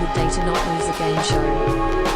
good day to not lose a game show.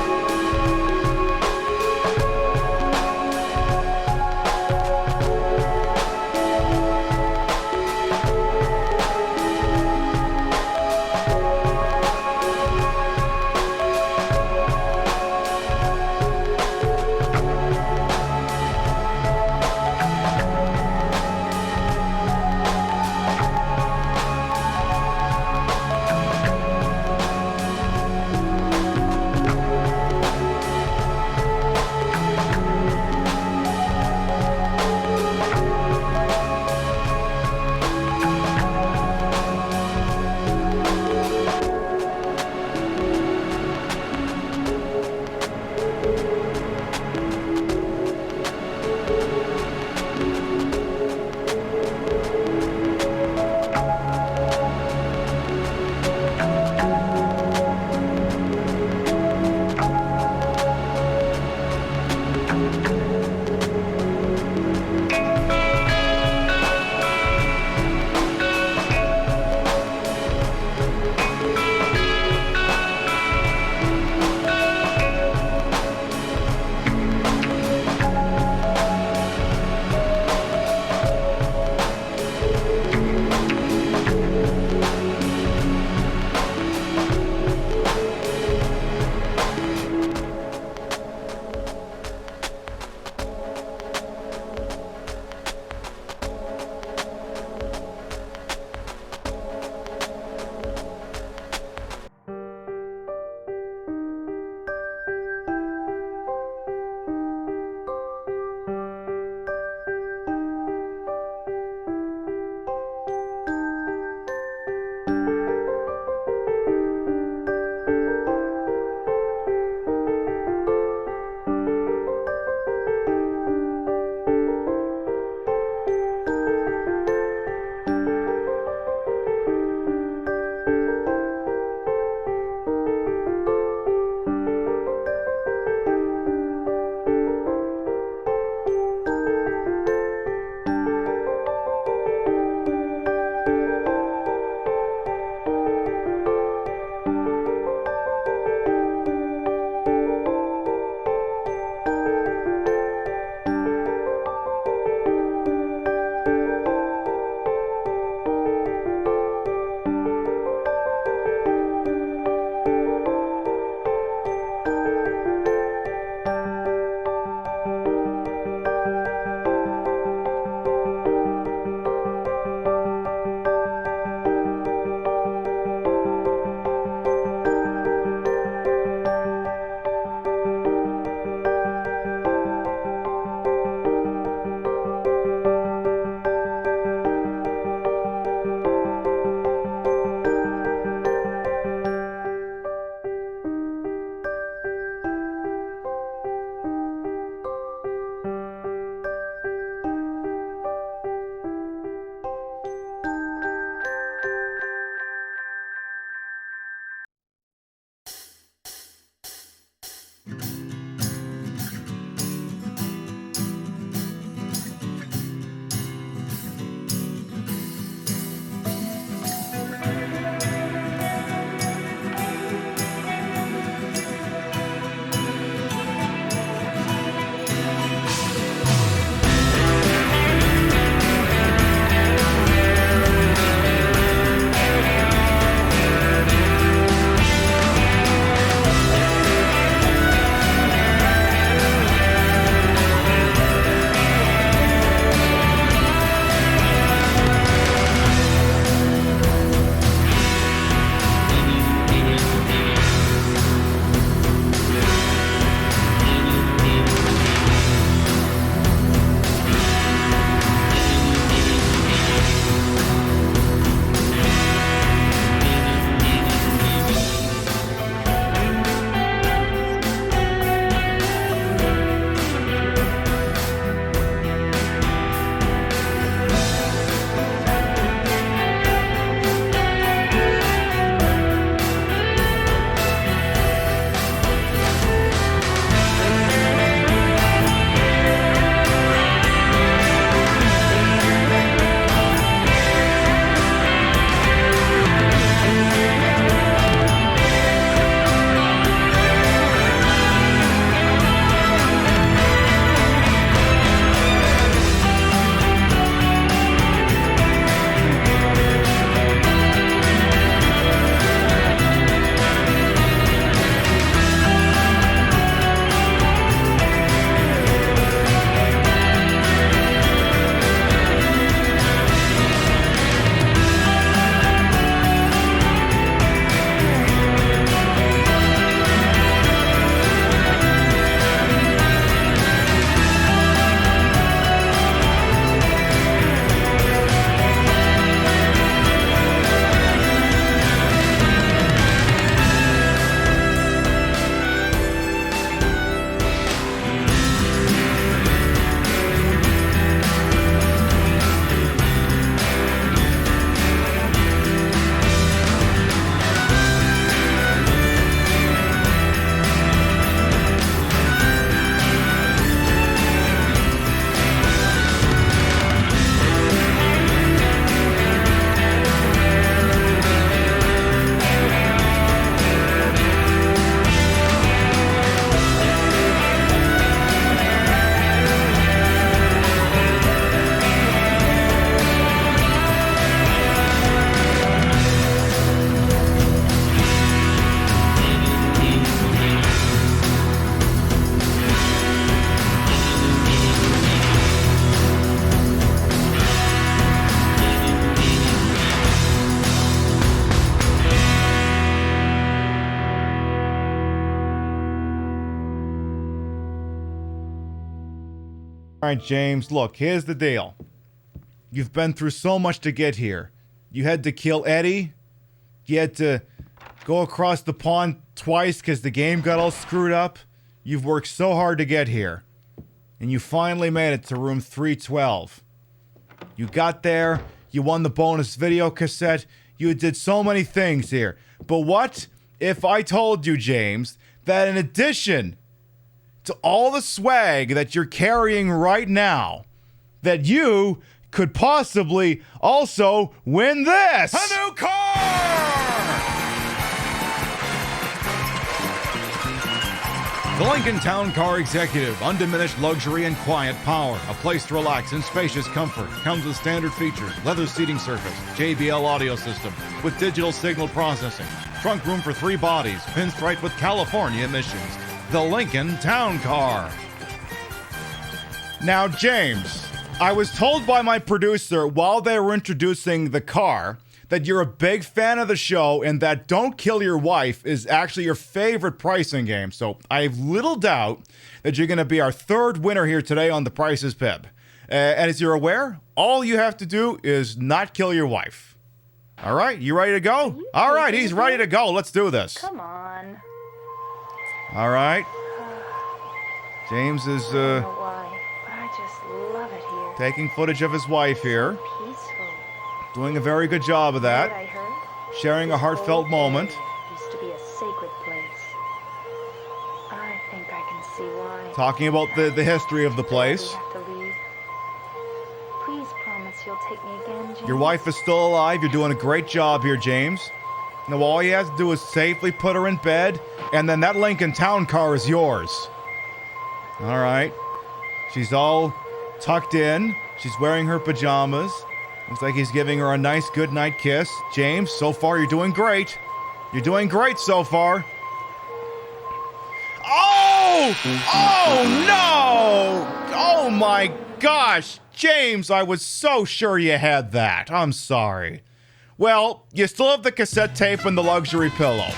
All right, James, look, here's the deal. You've been through so much to get here. You had to kill Eddie. You had to go across the pond twice because the game got all screwed up. You've worked so hard to get here. And you finally made it to room 312. You got there. You won the bonus video cassette. You did so many things here. But what if I told you, James, that in addition to all the swag that you're carrying right now, that you could possibly also win this! A new car! The Lincoln Town Car Executive, undiminished luxury and quiet power. A place to relax in spacious comfort. Comes with standard features, leather seating surface, JBL audio system with digital signal processing. Trunk room for 3 bodies, pinstripe with California emissions. The Lincoln Town Car. Now, James, I was told by my producer while they were introducing the car that you're a big fan of the show and that Don't Kill Your Wife is actually your favorite pricing game. So I have little doubt that you're going to be our third winner here today on The Price is Pib. And as you're aware, all you have to do is not kill your wife. All right, you ready to go? All right, he's ready to go. Let's do this. Come on. All right. James is I don't know why, but I just love it here. taking footage of his wife here. Peaceful. Doing a very good job of What that. I heard? Sharing a This heartfelt whole moment. area used to be a sacred place. I think I can see why. Talking about the history of the place. We have to leave. Please promise you'll take me again, James. Your wife is still alive. You're doing a great job here, James. Now all you have to do is safely put her in bed, and then that Lincoln Town Car is yours. All right. She's all tucked in. She's wearing her pajamas. Looks like he's giving her a nice goodnight kiss. James, so far you're doing great. You're doing great so far. Oh! Oh no! Oh my gosh! James, I was so sure you had that. I'm sorry. Well, you still have the cassette tape and the luxury pillow.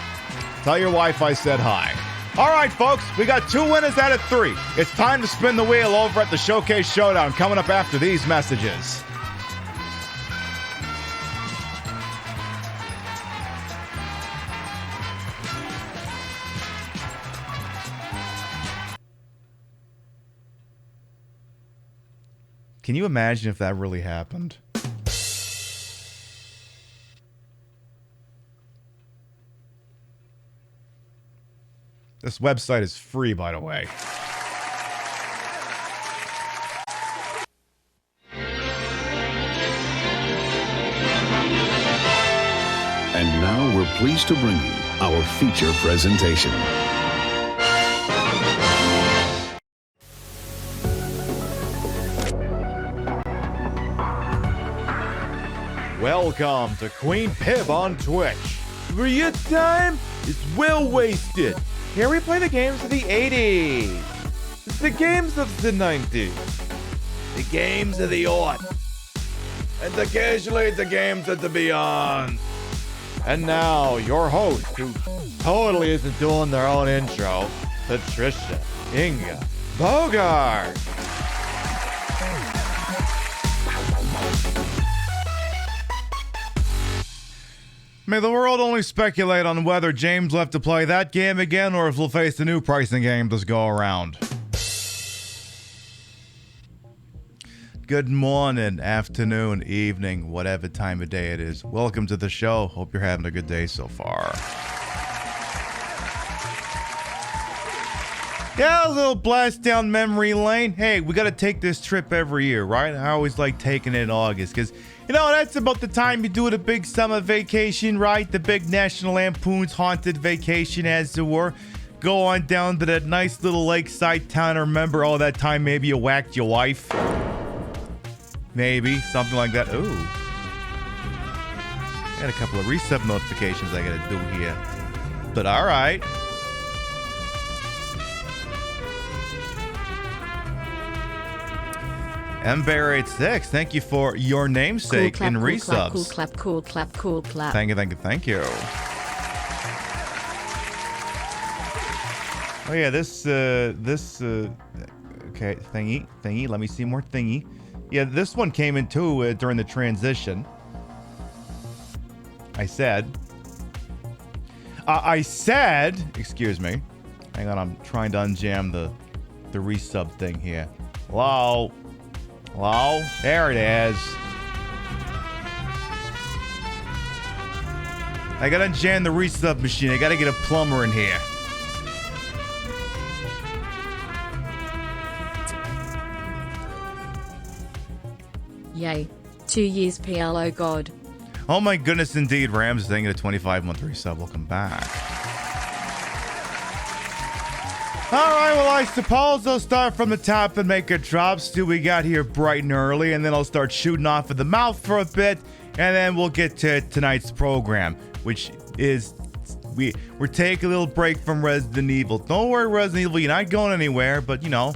Tell your wife I said hi. All right, folks, we got 2 winners out of 3. It's time to spin the wheel over at the Showcase Showdown coming up after these messages. Can you imagine if that really happened? This website is free, by the way. And now we're pleased to bring you our feature presentation. Welcome to Queen Pib on Twitch. For your time is well wasted. Here we play the games of the 80s. The games of the 90s. The games of the aughts. And occasionally the games of the beyond. And now, your host, who totally isn't doing their own intro, Patricia Inga Bogart. May the world only speculate on whether James left to play that game again or if we'll face a new pricing game this go around. Good morning, afternoon, evening, whatever time of day it is. Welcome to the show. Hope you're having a good day so far. Yeah, a little blast down memory lane. Hey, we got to take this trip every year, right? I always like taking it in August because, you know, that's about the time you do the big summer vacation, right? The big National Lampoon's Haunted Vacation, as it were. Go on down to that nice little lakeside town. Remember all that time maybe you whacked your wife? Maybe, something like that. Ooh. Got a couple of resub notifications I gotta do here. But alright. MBear86, thank you for your namesake in resubs. Cool clap, cool clap, cool clap. Thank you, thank you, thank you. Oh yeah, this Okay, thingy. Let me see more thingy. Yeah, this one came in too during the transition. I said, excuse me. Hang on, I'm trying to unjam the resub thing here. Hello? There it is. I gotta unjam the resub machine. I gotta get a plumber in here. Yay. 2 years PL, oh god. Oh my goodness, indeed. Rams is thinking a 25-month resub. Welcome back. Alright, well, I suppose I'll start from the top and make a drop. Still, we got here bright and early, and then I'll start shooting off of the mouth for a bit, and then we'll get to tonight's program, which is we're taking a little break from Resident Evil. Don't worry, Resident Evil, you're not going anywhere, but you know,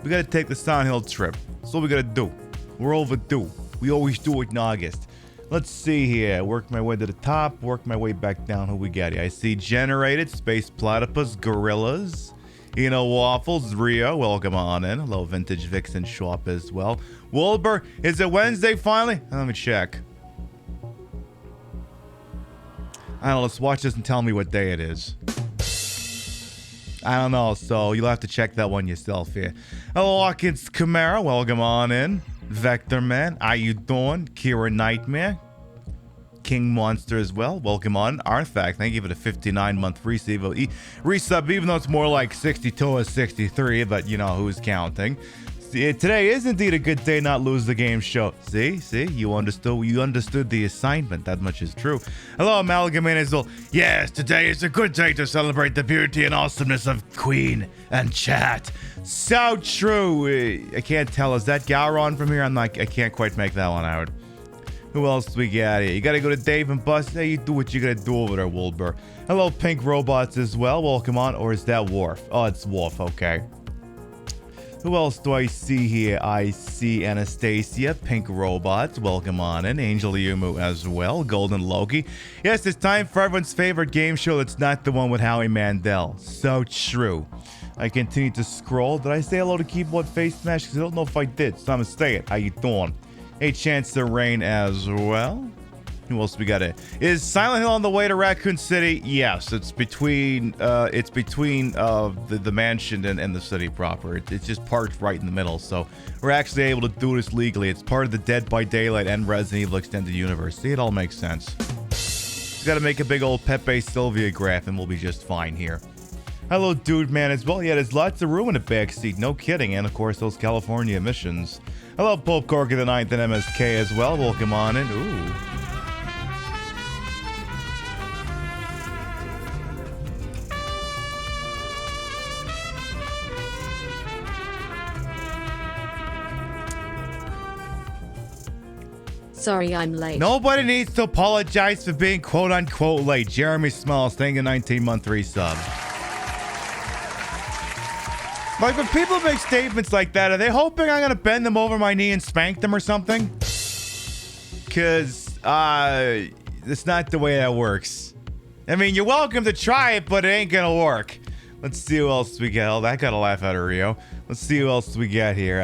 we gotta take the Silent Hill trip. That's what we gotta do. We're overdue. We always do it in August. Let's see here. Work my way to the top, work my way back down. Who we got here? I see Generated, Space Platypus, Gorillas, Waffles, Rio, welcome on in. Hello, Vintage Vixen Shop as well. Wilbur, is it Wednesday finally? Let me check. I don't know, let's watch this and tell me what day it is. I don't know, so you'll have to check that one yourself here. Hello, Hawkins Camara, welcome on in. Vector Man, how you doing? Kira Nightmare, King Monster as well, welcome on. Artifact, thank you for the 59-month resub, even though it's more like 62 or 63, but you know who's counting. Today is indeed a good day, not lose the game show. See, you understood the assignment. That much is true. Hello, Amalgamate as well. Yes, today is a good day to celebrate the beauty and awesomeness of Queen and chat. So true. I can't tell. Is that Gowron from here? I can't quite make that one out. Who else do we got here? You gotta go to Dave and Bust. Hey, you do what you gotta do over there, Wilbur. Hello, Pink Robots as well. Welcome on. Or is that Worf? Oh, it's Worf. Okay. Who else do I see here? I see Anastasia, Pink Robots, welcome on in. Angel Yumu as well, Golden Loki. Yes, it's time for everyone's favorite game show that's not the one with Howie Mandel. So true. I continue to scroll. Did I say hello to Keyboard Face Smash? Because I don't know if I did, so I'm going to say it. How you doing? Hey, Chance to Rain as well. Who else we got in? Is Silent Hill on the way to Raccoon City? Yes, it's between the mansion and the city proper. It's just parked right in the middle, so we're actually able to do this legally. It's part of the Dead by Daylight and Resident Evil Extended Universe. See, it all makes sense. Just gotta make a big old Pepe Sylvia graph and we'll be just fine here. Hello, Dude Man as well. Yeah, there's lots of room in the backseat. No kidding. And of course, those California emissions. Hello, Pope Corky the 9th and MSK as well. Welcome on in. Ooh. Sorry, I'm late. Nobody needs to apologize for being quote-unquote late. Jeremy Smalls, thank you, 19-month resub. Like, when people make statements like that, are they hoping I'm going to bend them over my knee and spank them or something? Because, it's not the way that works. I mean, you're welcome to try it, but it ain't going to work. Let's see who else we got. Oh, that got a laugh out of Rio. Let's see who else we got here.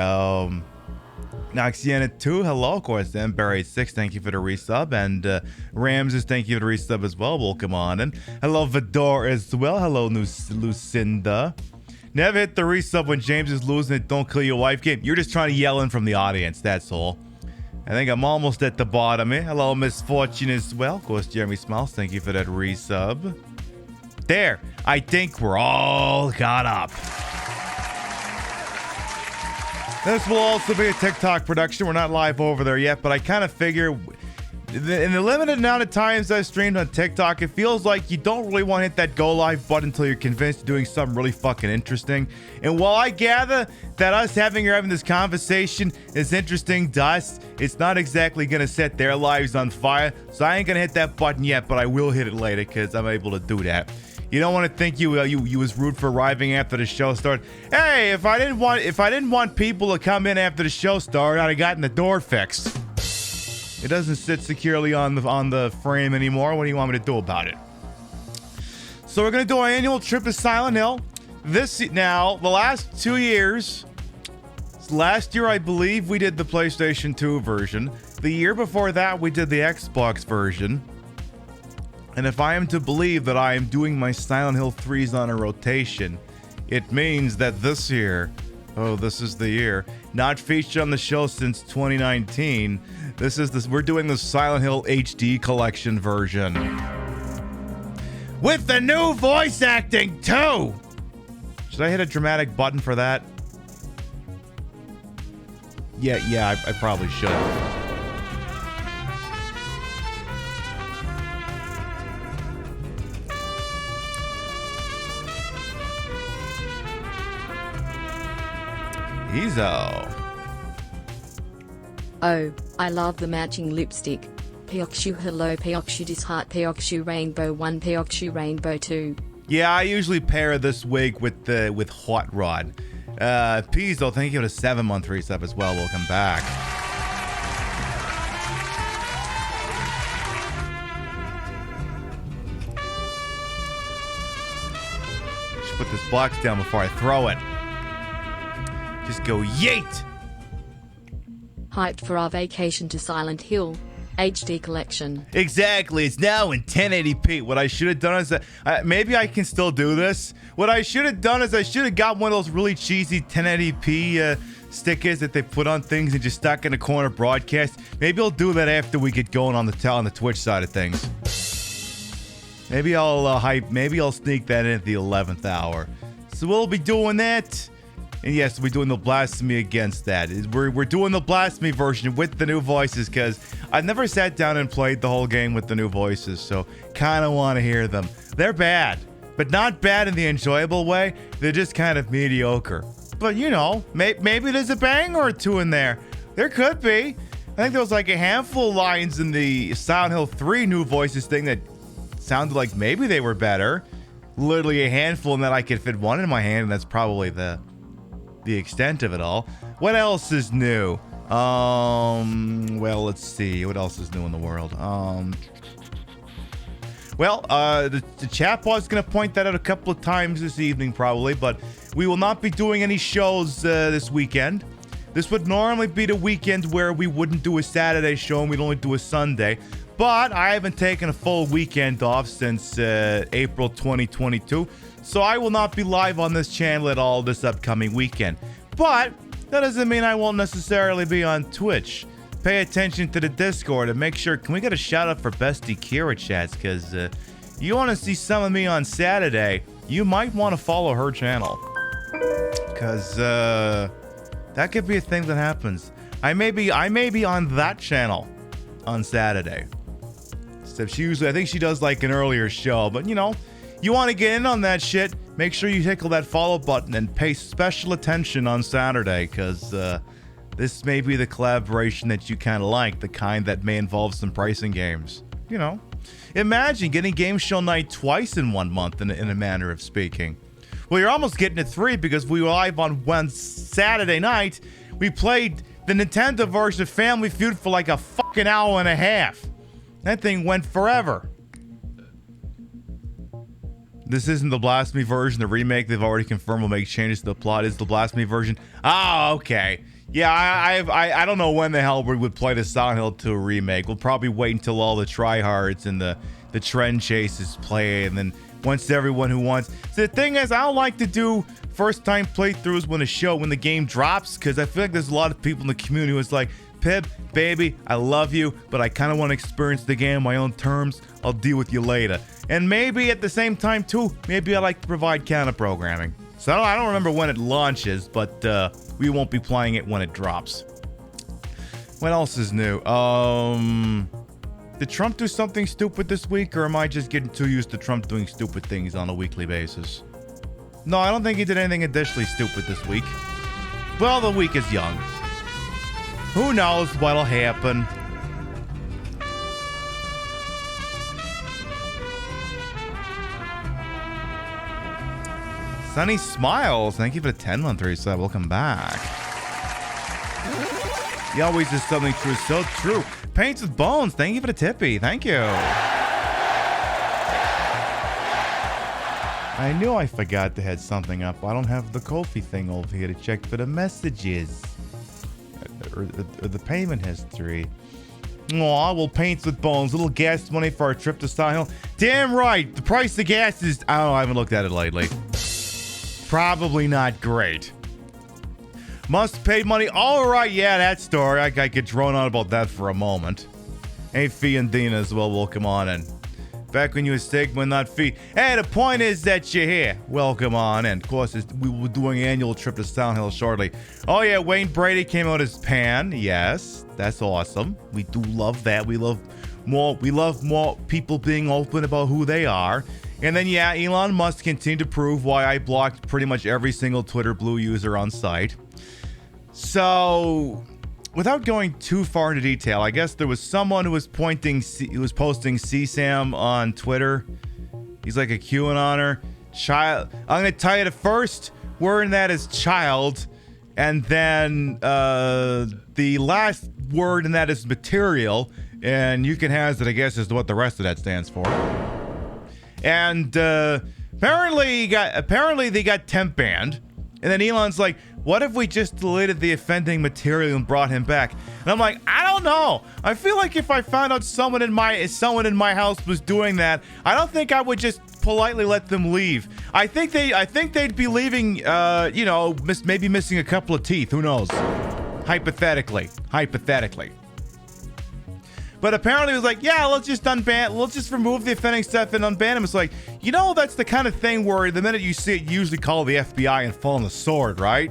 Noxiana 2, hello, of course, then Barry 6, thank you for the resub, and Ramses, thank you for the resub as well, welcome on, and hello, Vidor as well, hello, Lucinda. Never hit the resub when James is losing it, don't kill your wife game. You're just trying to yell in from the audience, that's all. I think I'm almost at the bottom here. Hello, Misfortune as well, of course, Jeremy Smiles, thank you for that resub. There, I think we're all caught up. This will also be a TikTok production. We're not live over there yet, but I kind of figure in the limited amount of times I've streamed on TikTok, it feels like you don't really want to hit that go live button until you're convinced you're doing something really fucking interesting. And while I gather that us having this conversation is interesting to us, it's not exactly going to set their lives on fire. So I ain't going to hit that button yet, but I will hit it later because I'm able to do that. You don't want to think you was rude for arriving after the show started. Hey, if I didn't want people to come in after the show started, I'd have gotten the door fixed. It doesn't sit securely on the frame anymore. What do you want me to do about it? So we're gonna do our annual trip to Silent Hill. The last 2 years, Last year, I believe we did the PlayStation 2 version. The year before that, we did the Xbox version. And if I am to believe that I am doing my Silent Hill 3s on a rotation, it means that this year, oh, this is the year, not featured on the show since 2019. We're doing the Silent Hill HD collection version. With the new voice acting, too! Should I hit a dramatic button for that? Yeah, I probably should. Ezo. Oh, I love the matching lipstick. Pyeokshu hello Pyeokshu disheart Pyeokshu rainbow 1 Pyeokshu rainbow 2. Yeah, I usually pair this wig with Hot Rod. Pizzo, thank you for the 7-month resub as well. Welcome back. Just put this box down before I throw it. Just go yeet! Hyped for our vacation to Silent Hill HD collection. Exactly. It's now in 1080p. What I should have done is maybe I can still do this. What I should have done is I should have got one of those really cheesy 1080p stickers that they put on things and just stuck in a corner broadcast. Maybe I'll do that after we get going on the Twitch side of things. Maybe I'll sneak that in at the 11th hour. So we'll be doing that. And yes, we're doing the Blasphemy against that. We're doing the Blasphemy version with the new voices because I've never sat down and played the whole game with the new voices, so kind of want to hear them. They're bad, but not bad in the enjoyable way. They're just kind of mediocre. But you know, maybe there's a banger or two in there. There could be. I think there was like a handful of lines in the Silent Hill 3 new voices thing that sounded like maybe they were better. Literally a handful, and that I could fit one in my hand, and that's probably the extent of it all. What else is new? Well, let's see. What else is new in the world? The chatbot's going to point that out a couple of times this evening, probably, but we will not be doing any shows this weekend. This would normally be the weekend where we wouldn't do a Saturday show and we'd only do a Sunday, but I haven't taken a full weekend off since April 2022. So I will not be live on this channel at all this upcoming weekend. But that doesn't mean I won't necessarily be on Twitch. Pay attention to the Discord and make sure, can we get a shout out for Bestie Kira chats? Because you want to see some of me on Saturday, you might want to follow her channel. Because that could be a thing that happens. I may be on that channel on Saturday. So I think she does like an earlier show, but you know, you want to get in on that shit, make sure you tickle that follow button and pay special attention on Saturday, because this may be the collaboration that you kind of like, the kind that may involve some pricing games. You know, imagine getting Game Show Night twice in 1 month, in a manner of speaking. Well, you're almost getting it 3 because we were live on one Saturday night. We played the Nintendo version of Family Feud for like a fucking hour and a half. That thing went forever. This isn't the Blasphemy version. The remake they've already confirmed will make changes to the plot is the Blasphemy version. Oh, okay. Yeah, I don't know when the hell we would play the Silent Hill 2 remake. We'll probably wait until all the tryhards and the trend chases play, and then once everyone who wants. So the thing is, I don't like to do first-time playthroughs when the game drops, because I feel like there's a lot of people in the community who's like, Pib, baby, I love you, but I kind of want to experience the game on my own terms. I'll deal with you later. And maybe at the same time, too, maybe I like to provide counter-programming. So I don't remember when it launches, but we won't be playing it when it drops. What else is new? Did Trump do something stupid this week, or am I just getting too used to Trump doing stupid things on a weekly basis? No, I don't think he did anything additionally stupid this week. Well, the week is young. Who knows what'll happen? Sunny Smiles, thank you for the 10-month resub. Welcome back. He always is something true, so true. Paints with Bones, thank you for the tippy. Thank you. I knew I forgot to head something up. I don't have the Ko-fi thing over here to check for the messages. or the payment history. Aw, we'll paints with bones. Little gas money for our trip to Silent Hill. Damn right. The price of gas is, I don't know, I haven't looked at it lately. Probably not great. Must pay money. All right, yeah, that story. I could drone on about that for a moment. Hey, Fee and Dina as well. Welcome on in. Back when you were Sigma, not Fee. Hey, the point is that you're here. Welcome on in. Of course, we will be doing an annual trip to Silent Hill shortly. Oh, yeah, Wayne Brady came out as Pan. Yes, that's awesome. We do love that. We love more people being open about who they are. And then, yeah, Elon Musk continued to prove why I blocked pretty much every single Twitter Blue user on site. So, without going too far into detail, I guess there was someone who was posting CSAM on Twitter. He's like a QAnoner. Child. I'm going to tell you the first word in that is child. And then the last word in that is material. And you can hazard a guess as to what the rest of that stands for. And apparently they got temp banned. And then Elon's like, what if we just deleted the offending material and brought him back? And I'm like, I don't know. I feel like if I found out someone in my house was doing that, I don't think I would just politely let them leave. I think they'd be leaving, maybe missing a couple of teeth. Who knows? Hypothetically. But apparently it was like, yeah, let's just remove the offending stuff and unban him. It's like, that's the kind of thing where the minute you see it, you usually call the FBI and fall on the sword, right?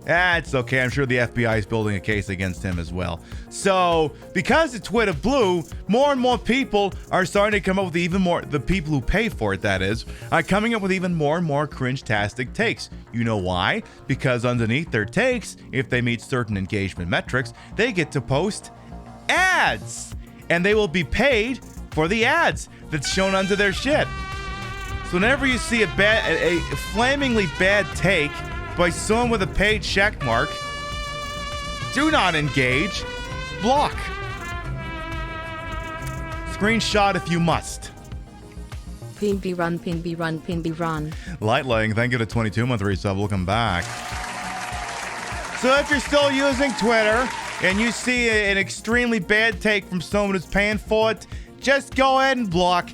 It's okay. I'm sure the FBI is building a case against him as well. So, because it's Twitter Blue, more and more people are starting to come up with the people who pay for it, that is, are coming up with even more and more cringe-tastic takes. You know why? Because underneath their takes, if they meet certain engagement metrics, they get to post ads. And they will be paid for the ads that's shown under their shit. So whenever you see a flamingly bad take by someone with a paid check mark, do not engage. Block. Screenshot if you must. Pinby run, Pinby run, Pinby run. Lightling, thank you to 22-month resub. Welcome back. So if you're still using Twitter and you see an extremely bad take from someone who's paying for it, just go ahead and block.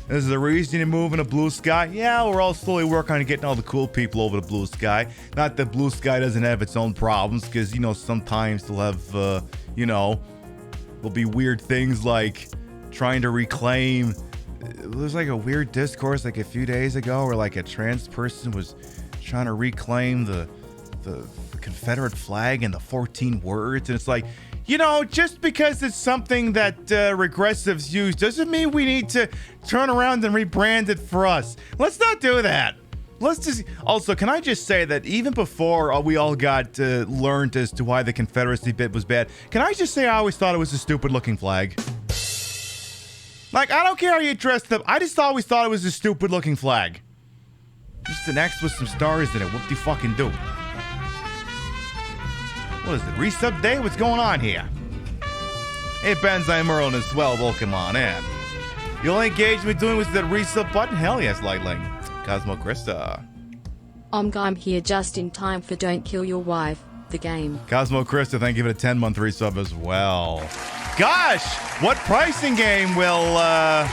This is the reason you're moving to Blue Sky. Yeah, we're all slowly working on getting all the cool people over to Blue Sky. Not that Blue Sky doesn't have its own problems, because, sometimes they'll have, there'll be weird things like trying to reclaim. There's like a weird discourse like a few days ago where like a trans person was trying to reclaim the Confederate flag and the 14 words. And it's like, just because it's something that regressives use doesn't mean we need to turn around and rebrand it for us. Let's not do that. Also, can I just say that even before we all got learned as to why the Confederacy bit was bad, can I just say I always thought it was a stupid looking flag? Like, I don't care how you dressed up. I just always thought it was a stupid looking flag. Just an X with some stars in it. What do you fucking do? What is it? Resub day? What's going on here? Hey, Benzyme Merlin as well. Welcome on in. The only engagement doing was that resub button? Hell yes, Lightling. Cosmo Krista. I'm here just in time for Don't Kill Your Wife, the game. Cosmo Krista, thank you for the 10-month resub as well. Gosh, what pricing game will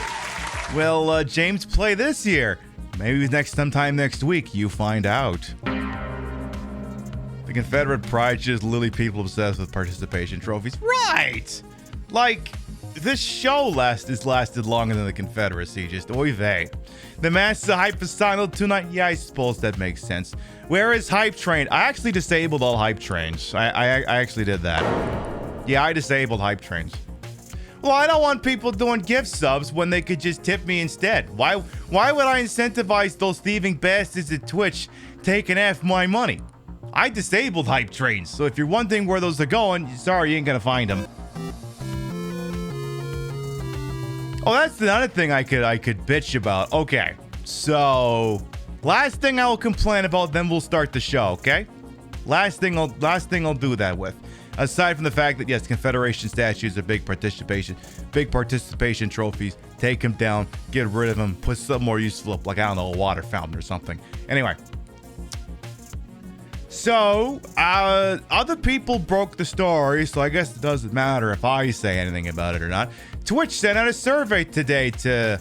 James play this year? Maybe sometime next week. You find out. The Confederate Pride just literally people obsessed with participation trophies. Right! Like, this show lasted longer than the Confederacy. Just oy vey. The master hype for Silent Hill tonight. Yeah, I suppose that makes sense. Where is Hype Train? I actually disabled all Hype Trains. I actually did that. Yeah, I disabled Hype Trains. Well, I don't want people doing gift subs when they could just tip me instead. Why would I incentivize those thieving bastards at Twitch taking half my money? I disabled Hype Trains, so if you're wondering where those are going, sorry, you ain't gonna find them. Oh, that's another thing I could bitch about. Okay, so last thing I will complain about, then we'll start the show. Okay, last thing I'll do that with. Aside from the fact that yes, Confederation statues are big participation trophies. Take them down, get rid of them, put something more useful up, like I don't know, a water fountain or something. Anyway. So, other people broke the story, so I guess it doesn't matter if I say anything about it or not. Twitch sent out a survey today to,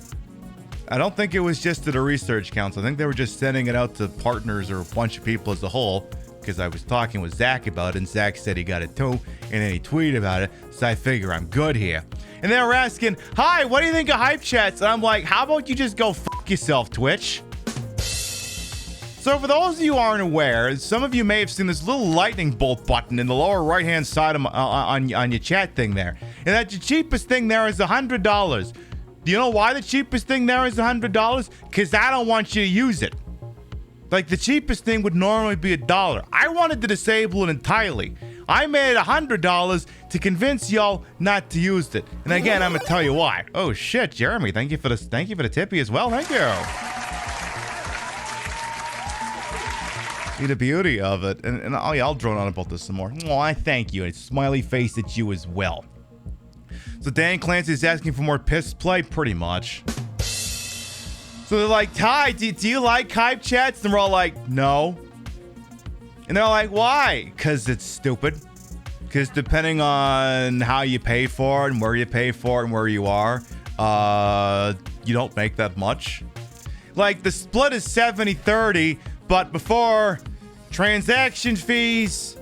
I don't think it was just to the research council. I think they were just sending it out to partners or a bunch of people as a whole, because I was talking with Zach about it, and Zach said he got it too, and then he tweeted about it, so I figure I'm good here. And they were asking, hi, what do you think of hype chats? And I'm like, how about you just go fuck yourself, Twitch? So for those of you who aren't aware, some of you may have seen this little lightning bolt button in the lower right-hand side of on your chat thing there. And that the cheapest thing there is $100. Do you know why the cheapest thing there is $100? Because I don't want you to use it. Like, the cheapest thing would normally be $1. I wanted to disable it entirely. I made it $100 to convince y'all not to use it. And again, I'm gonna tell you why. Oh shit, Jeremy, thank you for the tippy as well. Thank you. See the beauty of it. And oh yeah, I'll drone on about this some more. Oh, I thank you. A smiley face at you as well. So Dan Clancy's asking for more piss play, pretty much. So they're like, Ty, do you like hype chats? And we're all like, no. And they're like, why? Because it's stupid. Because depending on how you pay for it and where you pay for it and where you are, you don't make that much. Like, the split is 70-30, but before transaction fees,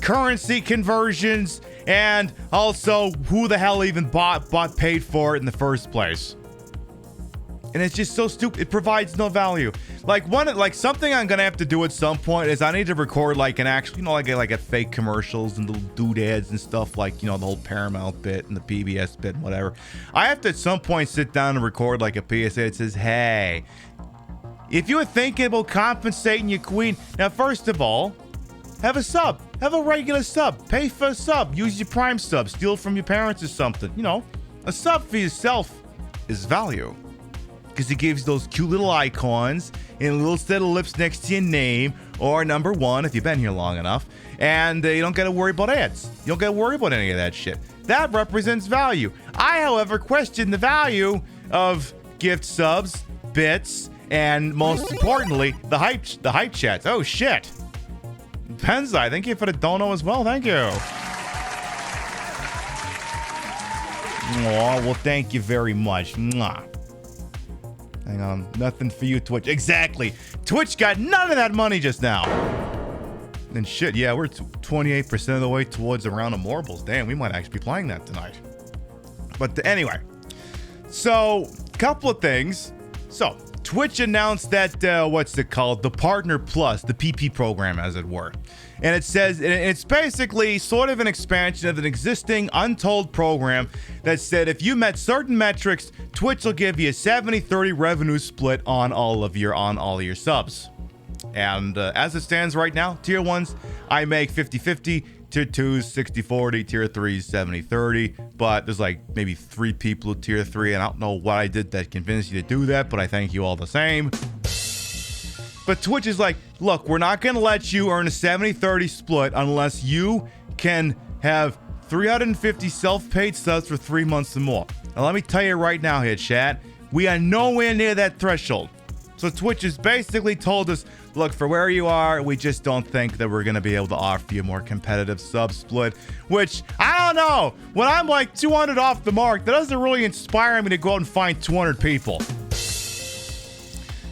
currency conversions, and also who the hell even paid for it in the first place. And it's just so stupid. It provides no value. Like something I'm gonna have to do at some point is I need to record like an actual, like a fake commercials and little doodads and stuff, like, the whole Paramount bit and the PBS bit and whatever. I have to at some point sit down and record like a PSA that says, hey, if you were thinking about compensating your queen, now first of all, have a sub. Have a regular sub. Pay for a sub. Use your Prime sub. Steal from your parents or something. A sub for yourself is value. Because it gives you those cute little icons and a little set of lips next to your name or number 1 if you've been here long enough. And you don't got to worry about ads. You don't got to worry about any of that shit. That represents value. I, however, question the value of gift subs, bits, and most importantly, the hype chats. Oh, shit. Penzai, thank you for the dono as well. Thank you. Oh, well, thank you very much. Mwah. Hang on. Nothing for you, Twitch. Exactly. Twitch got none of that money just now. And shit, yeah, we're 28% of the way towards a round of marbles. Damn, we might actually be playing that tonight. But anyway. So, couple of things. So, Twitch announced that, what's it called? The Partner Plus, the PP program, as it were. And it says, it's basically sort of an expansion of an existing untold program that said if you met certain metrics, Twitch will give you a 70-30 revenue split on all of your subs. And as it stands right now, tier 1s, I make 50-50, tier 2s, 60-40, tier 3s, 70-30, but there's like maybe 3 people at tier 3, and I don't know what I did that convinced you to do that, but I thank you all the same. But Twitch is like, look, we're not going to let you earn a 70-30 split unless you can have 350 self-paid subs for 3 months or more. Now, let me tell you right now here, chat, we are nowhere near that threshold. So Twitch has basically told us, look, for where you are, we just don't think that we're going to be able to offer you a more competitive sub split, which, I don't know, when I'm like 200 off the mark, that doesn't really inspire me to go out and find 200 people.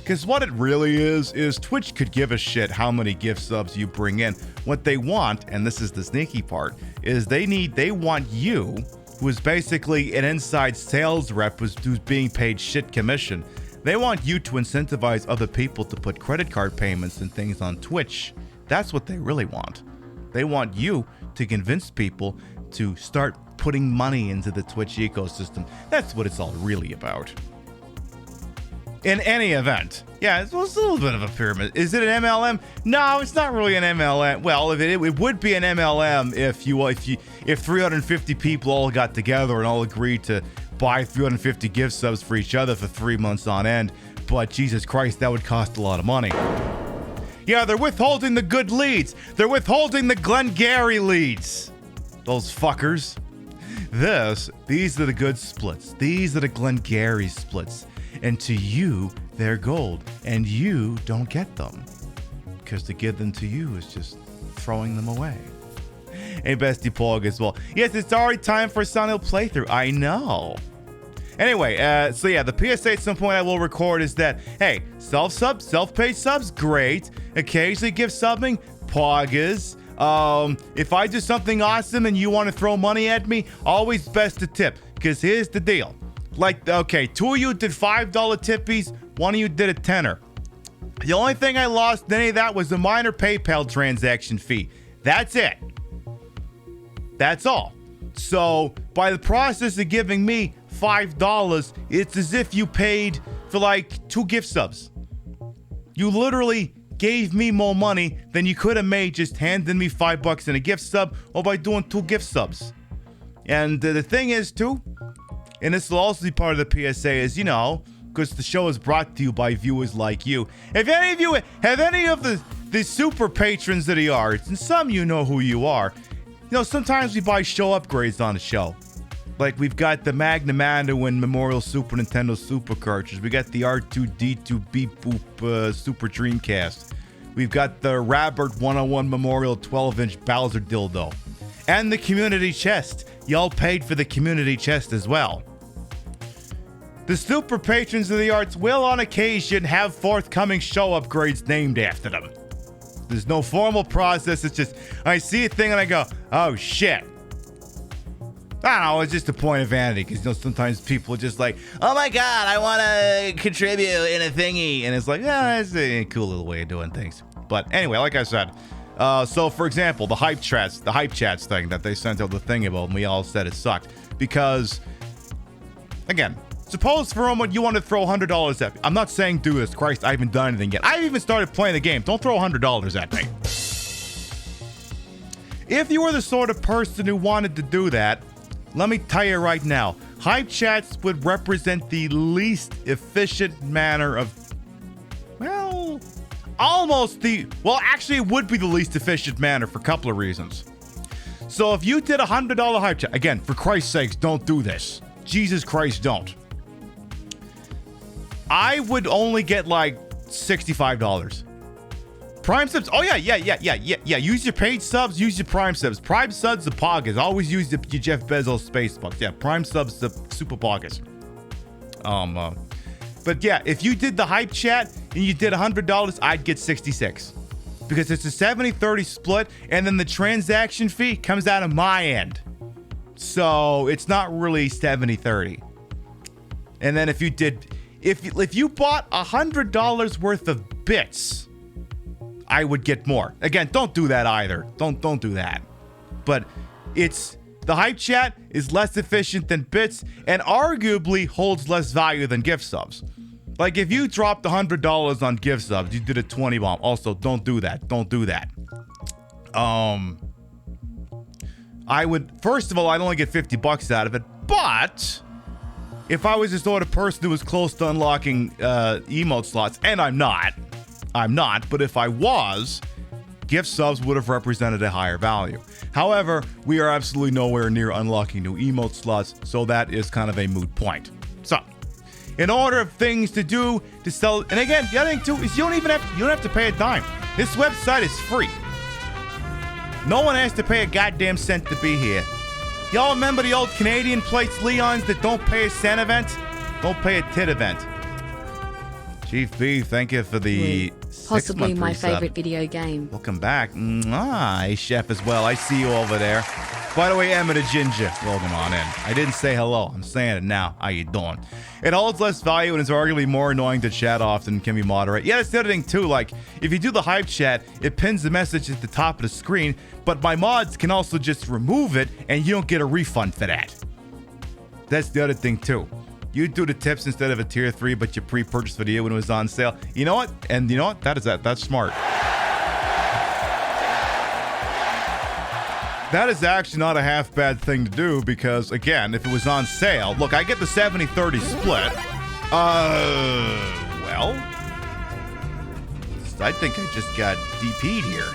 Because what it really is Twitch could give a shit how many gift subs you bring in. What they want, and this is the sneaky part, is they want you, who is basically an inside sales rep who's being paid shit commission. They want you to incentivize other people to put credit card payments and things on Twitch. That's what they really want. They want you to convince people to start putting money into the Twitch ecosystem. That's what it's all really about. In any event, yeah, it's a little bit of a pyramid. Is it an MLM? No, it's not really an MLM. Well, it would be an MLM if 350 people all got together and all agreed to buy 350 gift subs for each other for 3 months on end. But Jesus Christ, that would cost a lot of money. Yeah, they're withholding the good leads. They're withholding the Glengarry leads. Those fuckers. These are the good splits. These are the Glengarry splits. And to you, they're gold, and you don't get them. because to give them to you is just throwing them away. Hey, Bestie Paul as well. Yes, it's already time for a Silent Hill playthrough. I know. Anyway, so yeah, the PSA at some point I will record is that, hey, self-paid subs, great. Occasionally give subbing, poggers. If I do something awesome and you want to throw money at me, always best to tip. Because here's the deal. Like, okay, 2 of you did $5 tippies, 1 of you did a tenner. The only thing I lost in any of that was a minor PayPal transaction fee. That's it. That's all. So, by the process of giving me $5, it's as if you paid for like 2 gift subs. You literally gave me more money than you could have made just handing me $5 in a gift sub or by doing 2 gift subs. And the thing is too, and this will also be part of the PSA, is, you know, because the show is brought to you by viewers like you. If any of you have any of the super patrons of the arts, and some you know who you are, you know, sometimes we buy show upgrades on the show. Like, we've got the Magnum Mandarin Memorial Super Nintendo Super cartridge. We got the R2-D2 Beep Boop Super Dreamcast. We've got the Rabbit 101 Memorial 12-inch Bowser dildo. And the community chest. Y'all paid for the community chest as well. The super patrons of the arts will on occasion have forthcoming show upgrades named after them. There's no formal process. It's just, I see a thing and I go, oh shit. I don't know, it's just a point of vanity, because, you know, sometimes people are just like, oh my god, I want to contribute in a thingy. And it's like, yeah, that's a cool little way of doing things. But anyway, like I said, so for example, the hype chats thing that they sent out the thing about, and we all said it sucked. Because, again, suppose for a moment you want to throw $100 at me. I'm not saying do this. Christ, I haven't done anything yet. I haven't even started playing the game. Don't throw $100 at me. If you were the sort of person who wanted to do that, let me tell you right now, hype chats would represent the least efficient manner of, well, actually it would be the least efficient manner for a couple of reasons. So if you did a $100 hype chat, again, for Christ's sakes, don't do this. Jesus Christ, don't. I would only get like $65. Prime subs. Oh, yeah. Use your paid subs. Use your Prime subs. Prime subs, the poggers. Always use your Jeff Bezos space bucks. Yeah, Prime subs, the super poggers. But yeah, if you did the hype chat and you did $100, I'd get 66. Because it's a 70-30 split, and then the transaction fee comes out of my end. So it's not really 70-30. And then if you did, if you bought $100 worth of bits, I would get more. Again, don't do that either. Don't do that. But it's, the hype chat is less efficient than bits and arguably holds less value than gift subs. Like, if you dropped $100 on gift subs, you did a 20 bomb. Also, don't do that. Don't do that. I would, first of all, I'd only get $50 out of it, but if I was the sort of person who was close to unlocking emote slots, and I'm not, but if I was, gift subs would have represented a higher value. However, we are absolutely nowhere near unlocking new emote slots, so that is kind of a moot point. So, in order of things to do to sell, and again, the other thing too is you don't have to pay a dime. This website is free. No one has to pay a goddamn cent to be here. Y'all remember the old Canadian plates Leons that don't pay a cent event? Don't pay a tit event. Chief B, thank you for the possibly 6-month my resub. favorite video game. Welcome back. Hey, Chef as well. I see you over there. By the way, Emma the Ginger, welcome on in. I didn't say hello. I'm saying it now. How you doing? It holds less value and is arguably more annoying to chat often. Can be moderate. Yeah, that's the other thing too. Like, if you do the hype chat, it pins the message at the top of the screen, but my mods can also just remove it and you don't get a refund for that. That's the other thing too. You do the tips instead of a tier 3, but you pre-purchased video when it was on sale. You know what? And you know what? That's smart. That is actually not a half bad thing to do because, again, if it was on sale, look, I get the 70-30 split. Well, I think I just got DP'd here.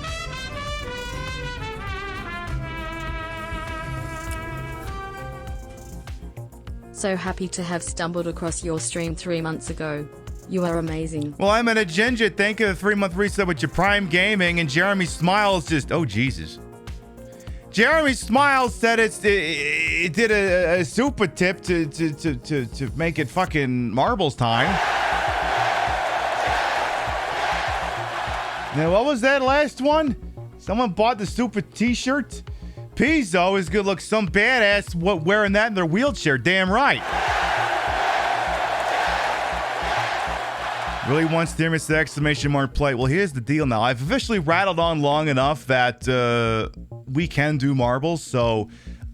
So happy to have stumbled across your stream 3 months ago. You are amazing. Well, I'm a ginger. Thank you for the 3-month reset with your Prime Gaming. And Jeremy Smiles just, oh, Jesus. Jeremy Smiles said it did a super tip to make it fucking marbles time. Now, what was that last one? Someone bought the stupid t-shirt? Pizzo is gonna look some badass wearing that in their wheelchair. Damn right. Really wants to hear Mr. Exclamation Mark play. Well, here's the deal now. I've officially rattled on long enough that we can do marbles. So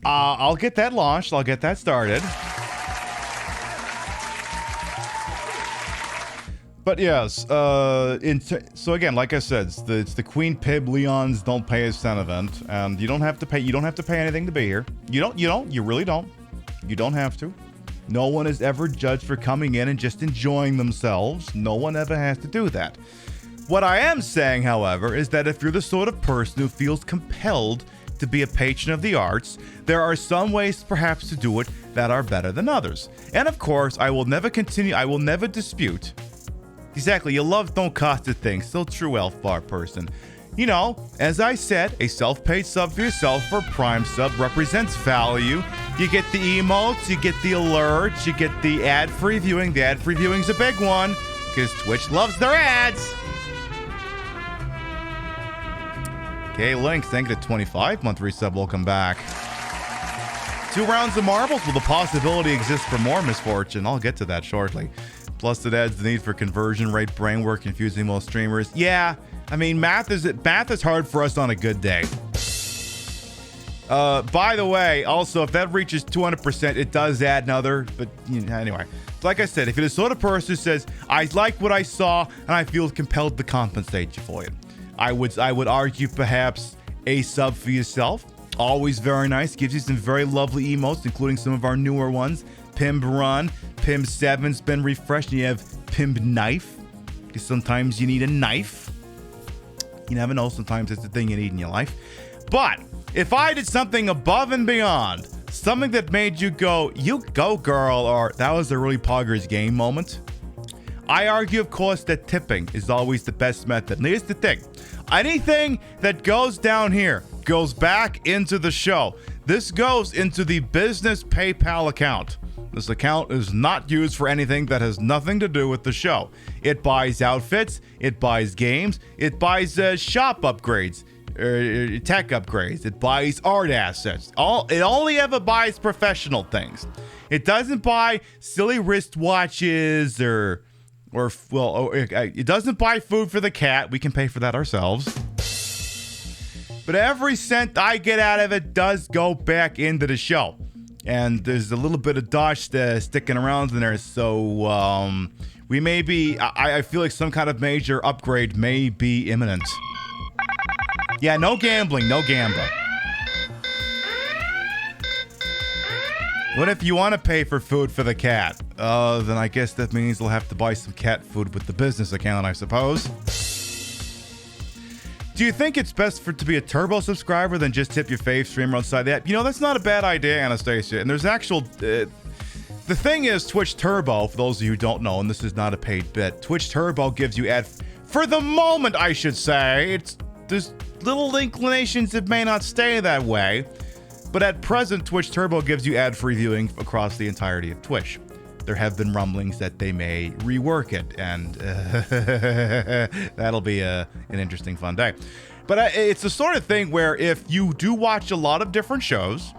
I'll get that launched. I'll get that started. But yes, so again, like I said, it's the Queen Pib Leon's Don't Pay a Cent event, and you don't have to pay. You don't have to pay anything to be here. You don't. You really don't. You don't have to. No one is ever judged for coming in and just enjoying themselves. No one ever has to do that. What I am saying, however, is that if you're the sort of person who feels compelled to be a patron of the arts, there are some ways perhaps to do it that are better than others. And of course, I will never dispute. Exactly, your love don't cost a thing. Still true, Elf Bar person. You know, as I said, a self-paid sub for yourself for a Prime sub represents value. You get the emotes, you get the alerts, you get the ad-free viewing. The ad-free viewing's a big one, because Twitch loves their ads. Okay, Link, thank you to 25-month resub. Welcome back. 2 rounds of marbles. Will the possibility exist for more misfortune? I'll get to that shortly. Plus, it adds the need for conversion rate brain work, confusing most streamers. Yeah, I mean, math is hard for us on a good day. By the way, also, if that reaches 200%, it does add another. But anyway, like I said, if you're the sort of person who says, I like what I saw and I feel compelled to compensate you for it, I would argue perhaps a sub for yourself. Always very nice. Gives you some very lovely emotes, including some of our newer ones. Pimp Run, Pimp 7's been refreshed, and you have Pimp Knife, because sometimes you need a knife. You never know, sometimes it's the thing you need in your life. But if I did something above and beyond, something that made you go, you go girl, or that was a really poggers game moment, I argue, of course, that tipping is always the best method. And here's the thing. Anything that goes down here goes back into the show. This goes into the business PayPal account. This account is not used for anything that has nothing to do with the show. It buys outfits, it buys games, it buys shop upgrades, tech upgrades, it buys art assets. It only ever buys professional things. It doesn't buy silly wristwatches it doesn't buy food for the cat. We can pay for that ourselves. But every cent I get out of it does go back into the show. And there's a little bit of dosh sticking around in there, so we may be. I feel like some kind of major upgrade may be imminent. Yeah, no gambling, no gambling. What if you want to pay for food for the cat? Then I guess that means we'll have to buy some cat food with the business account, I suppose. Do you think it's best to be a Turbo subscriber than just tip your fave streamer outside the app? You know, that's not a bad idea, Anastasia. And there's actual... the thing is, Twitch Turbo, for those of you who don't know, and this is not a paid bit, Twitch Turbo gives you ad... For the moment, I should say. There's little inclinations it may not stay that way. But at present, Twitch Turbo gives you ad-free viewing across the entirety of Twitch. There have been rumblings that they may rework it, and that'll be an interesting, fun day. But it's the sort of thing where if you do watch a lot of different shows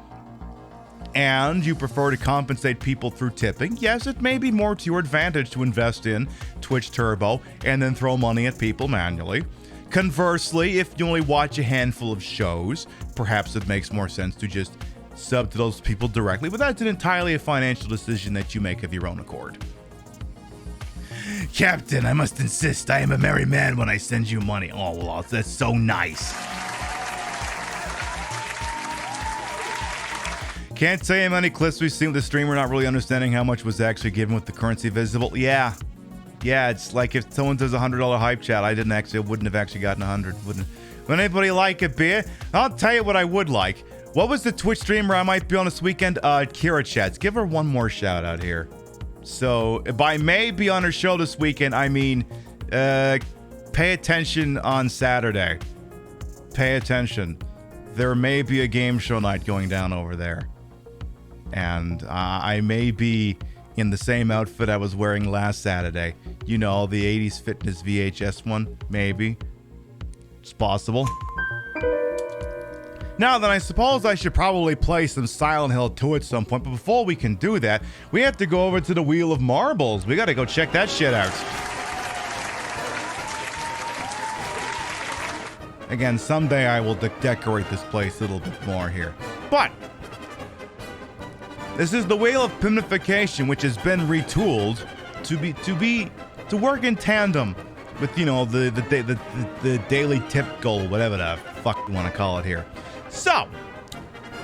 and you prefer to compensate people through tipping, yes, it may be more to your advantage to invest in Twitch Turbo and then throw money at people manually. Conversely, if you only watch a handful of shows, perhaps it makes more sense to just sub to those people directly, but that's entirely a financial decision that you make of your own accord. Captain, I must insist, I am a merry man when I send you money. Oh, well, that's so nice. Can't say how many clips we've seen with the streamer not really understanding how much was actually given with the currency visible. Yeah, it's like if someone does a $100 hype chat, I wouldn't have actually gotten 100. Would anybody like a beer? I'll tell you what I would like. What was the Twitch streamer I might be on this weekend? Kira Chats. Give her one more shout out here. So by may be on her show this weekend, I mean pay attention on Saturday. Pay attention. There may be a game show night going down over there. And I may be in the same outfit I was wearing last Saturday. You know, the 80s Fitness VHS one. Maybe. It's possible. Now then, I suppose I should probably play some Silent Hill 2 at some point. But before we can do that, we have to go over to the Wheel of Marbles. We got to go check that shit out. Again, someday I will decorate this place a little bit more here. But this is the Wheel of Pimnification, which has been retooled to work in tandem with, you know, the daily tip goal, whatever the fuck you want to call it here. So,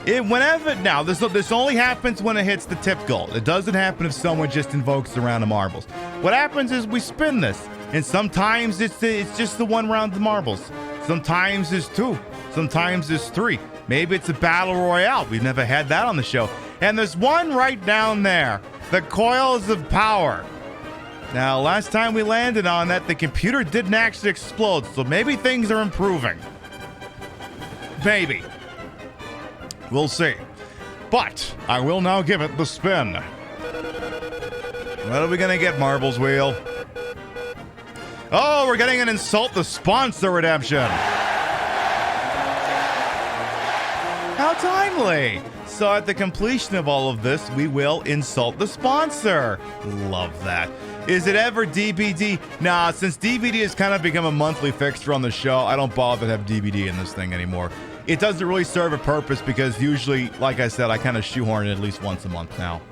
this only happens when it hits the tip goal. It doesn't happen if someone just invokes a round of marbles. What happens is we spin this, and sometimes it's just the one round of marbles. Sometimes there's 2. Sometimes there's 3. Maybe it's a battle royale. We've never had that on the show. And there's one right down there. The Coils of Power. Now, last time we landed on that, the computer didn't actually explode. So maybe things are improving. Maybe. We'll see. But I will now give it the spin. What are we going to get, Marbles Wheel? Oh, we're getting an Insult the Sponsor redemption. How timely. So at the completion of all of this, we will insult the sponsor. Love that. Is it ever DBD? Nah, since DVD has kind of become a monthly fixture on the show, I don't bother to have DVD in this thing anymore. It doesn't really serve a purpose because usually, like I said, I kind of shoehorn it at least once a month now.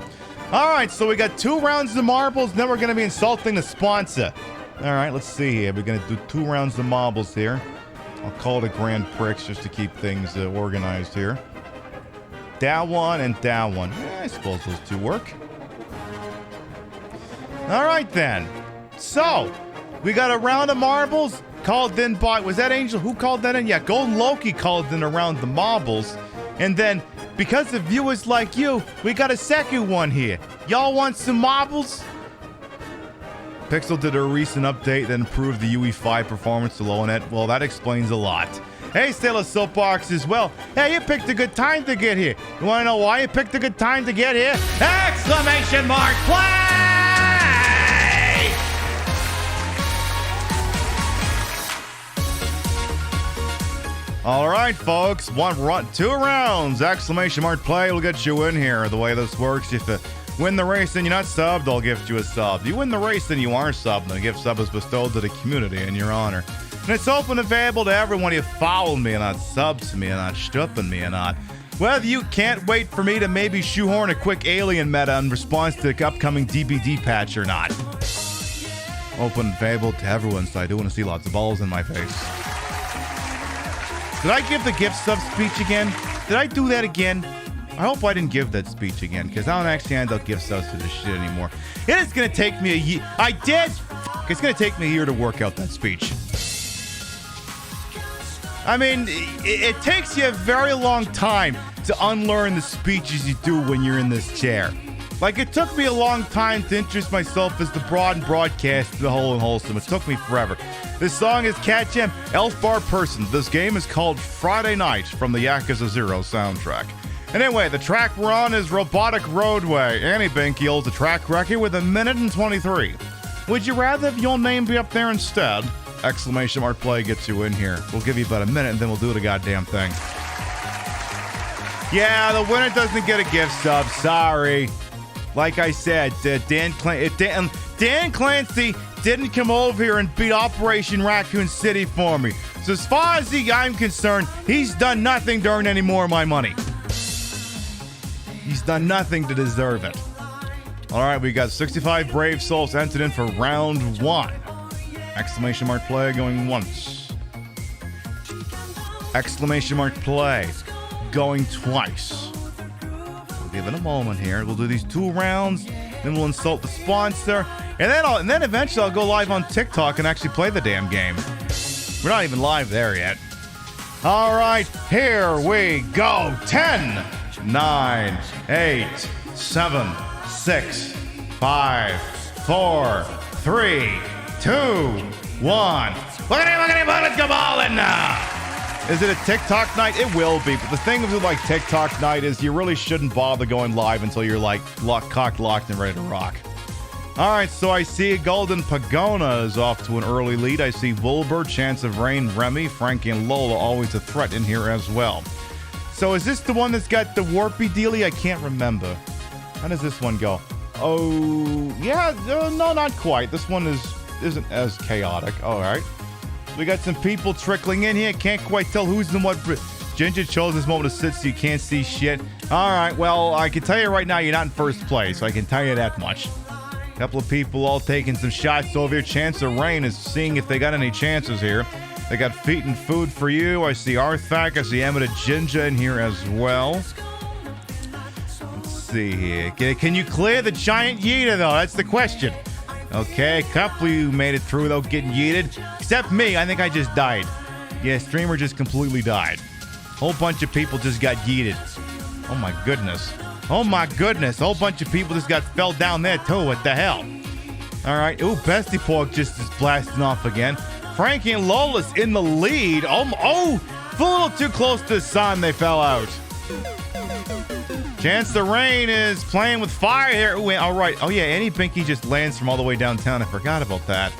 All right, so we got 2 rounds of marbles, and then we're going to be insulting the sponsor. All right, let's see here. We're going to do 2 rounds of marbles here. I'll call it a Grand Prix just to keep things organized here. Down 1 and down 1. Yeah, I suppose those 2 work. All right, then. So, we got a round of marbles called in by... Was that Angel? Who called that in? Yeah, Golden Loki called in around the marbles. And then, because of viewers like you, we got a second one here. Y'all want some marbles? Pixel did a recent update that improved the UE5 performance to low net. Well, that explains a lot. Hey, Sailor Soapbox as well. Hey, you picked a good time to get here. You want to know why you picked a good time to get here? Exclamation mark, play! All right, folks. 2 rounds. Exclamation mark, play will get you in here. The way this works, if you win the race and you're not subbed, I'll gift you a sub. You win the race and you are subbed, and a gift sub is bestowed to the community in your honor. And it's open and available to everyone. You follow me and not sub to me and not stupping me and not. Whether you can't wait for me to maybe shoehorn a quick alien meta in response to the upcoming DBD patch or not. Open and available to everyone, so I do want to see lots of balls in my face. Did I give the gift sub speech again? Did I do that again? I hope I didn't give that speech again, because I don't actually hand out gift subs for this shit anymore. It is going to take me a year. I did! It's going to take me a year to work out that speech. I mean, it takes you a very long time to unlearn the speeches you do when you're in this chair. Like, it took me a long time to introduce myself as the broad and broadcast to the whole and wholesome. It took me forever. This song is Cat Jam, Elf Bar Person. This game is called Friday Night from the Yakuza 0 soundtrack. And anyway, the track we're on is Robotic Roadway. Annie Binky holds the track record with 1 minute and 23. Would you rather have your name be up there instead? Exclamation mark play gets you in here. We'll give you about 1 minute and then we'll do the goddamn thing. Yeah, the winner doesn't get a gift sub. Sorry. Like I said, Dan Clancy didn't come over here and beat Operation Raccoon City for me. So as far as I'm concerned, he's done nothing to earn any more of my money. He's done nothing to deserve it. All right, we got 65 brave souls entered in for round 1. Exclamation mark play going once. Exclamation mark play going twice. We'll give it a moment here. We'll do these 2 rounds, then we'll insult the sponsor, and then eventually I'll go live on TikTok and actually play the damn game. We're not even live there yet. All right, here we go. 10, 9, 8, 7, 6, 5, 4, 3, 2, 1. Let's go balling now. Is it a TikTok night? It will be. But the thing with like TikTok night is you really shouldn't bother going live until you're like cocked, locked, and ready to rock. All right, so I see Golden Pagona is off to an early lead. I see Wilbur, Chance of Rain, Remy, Frankie, and Lola always a threat in here as well. So is this the one that's got the warpy dealy? I can't remember. How does this one go? Oh, yeah, no, not quite. This one isn't as chaotic. All right. We got some people trickling in here. Can't quite tell who's in what. Ginger chose this moment to sit so you can't see shit. All right, well, I can tell you right now you're not in first place. I can tell you that much. A couple of people all taking some shots over here. Chance of Rain is seeing if they got any chances here. They got feet and food for you. I see Arthak. I see Emma Ginger in here as well. Let's see here. Can you clear the giant yeeter, though? That's the question. Okay, a couple of you made it through, though, getting yeeted. Except me. I think I just died. Yeah, streamer just completely died. Whole bunch of people just got yeeted. Oh, my goodness. Oh, my goodness. Whole bunch of people just fell down there, too. What the hell? All right. Ooh, Bestie Pork just is blasting off again. Frankie and Lola's in the lead. Oh, a little too close to the sun. They fell out. Chance the Rain is playing with fire here. Ooh, all right. Oh, yeah. Annie Binky just lands from all the way downtown. I forgot about that.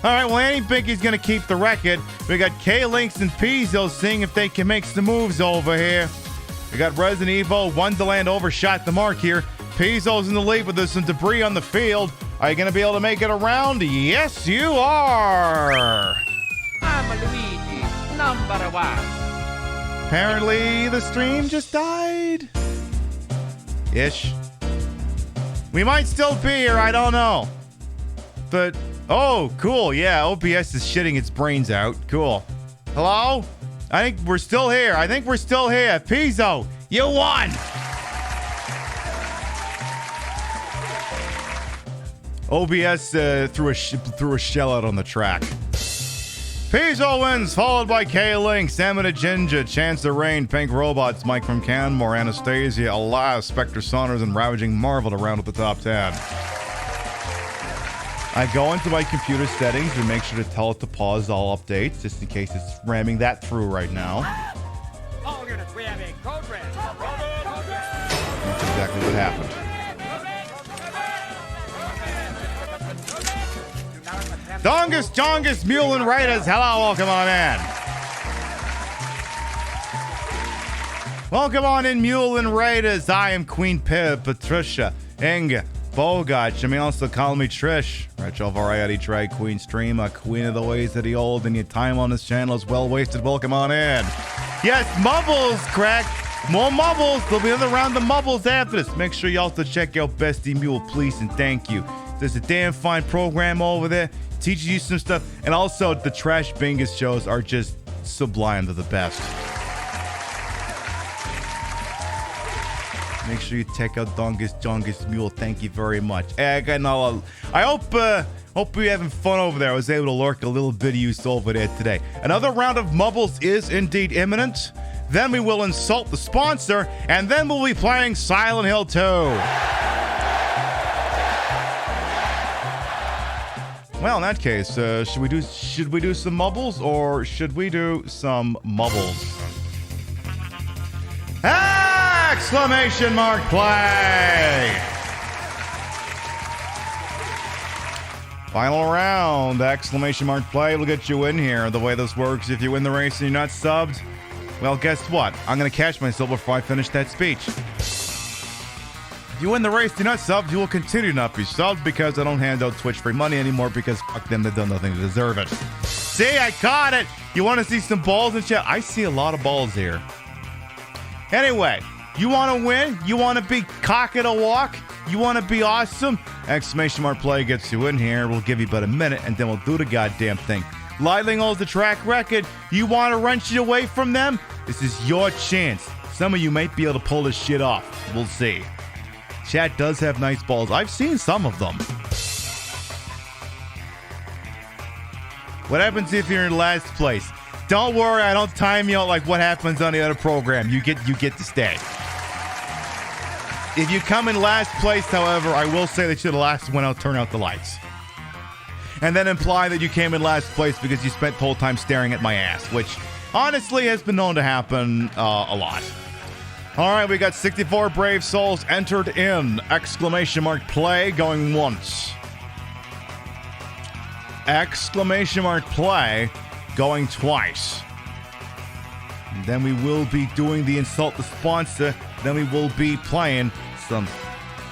All right. Well, Annie Binky's going to keep the record. We got K-Links and Pizzo seeing if they can make some moves over here. We got Resident Evo. Wonderland overshot the mark here. Pizzo's in the lead, but there's some debris on the field. Are you going to be able to make it around? Yes, you are. I'm Luigi, number one. Apparently, the stream just died. Ish. We might still be here. I don't know. But, oh, cool. Yeah, OBS is shitting its brains out. Cool. Hello? I think we're still here. Pizzo, you won. OBS threw a shell out on the track. Pizzo wins, followed by K-Link, Stamina Ginger, Chance of Rain, Pink Robots, Mike from Canmore, Anastasia, Elias, Spectre Saunders, and Ravaging Marvel to round up the top 10. I go into my computer settings and make sure to tell it to pause all updates, just in case it's ramming that through right now. All units, we have a code red. That's exactly what happened. Dongus, Mule and Raiders. Hello, welcome on in. Welcome on in, Mule and Raiders. I am Queen Pib, Patricia, Inga, Bogart. You may also call me Trish. Retro Variety Drag Queen Streamer, Queen of the Ways of the Old, and your time on this channel is well wasted. Welcome on in. Yes, Mubbles, crack. More Mubbles. There'll be another round of Mubbles after this. Make sure you also check out Bestie Mule, please, and thank you. There's a damn fine program over there. Teaches you some stuff. And also, the Trash Bingus shows are just sublime. They're the best. Make sure you check out Dongus Mule. Thank you very much. I hope you're having fun over there. I was able to lurk a little bit of use over there today. Another round of Mubbles is indeed imminent. Then we will insult the sponsor, and then we'll be playing Silent Hill 2. Well, in that case, should we do some Mubbles, or should we do some Mubbles? Exclamation mark play! Final round, exclamation mark play will get you in here. The way this works, if you win the race and you're not subbed, well, guess what? I'm going to catch myself before I finish that speech. If you win the race, you're not subbed, you will continue to not be subbed because I don't hand out Twitch free money anymore because fuck them, they've done nothing to deserve it. See, I caught it! You want to see some balls in chat? I see a lot of balls here. Anyway, you want to win? You want to be cock at a walk? You want to be awesome? Exclamation mark play gets you in here. We'll give you about a minute and then we'll do the goddamn thing. Lightning holds the track record. You want to wrench it away from them? This is your chance. Some of you might be able to pull this shit off. We'll see. Chat does have nice balls. I've seen some of them. What happens if you're in last place? Don't worry, I don't time you out like what happens on the other program. You get to stay. If you come in last place, however, I will say that you're the last one out, turn out the lights. And then imply that you came in last place because you spent the whole time staring at my ass, which honestly has been known to happen a lot. All right, we got 64 brave souls entered in. Exclamation mark play going once. Exclamation mark play going twice. And then we will be doing the insult the sponsor. Then we will be playing some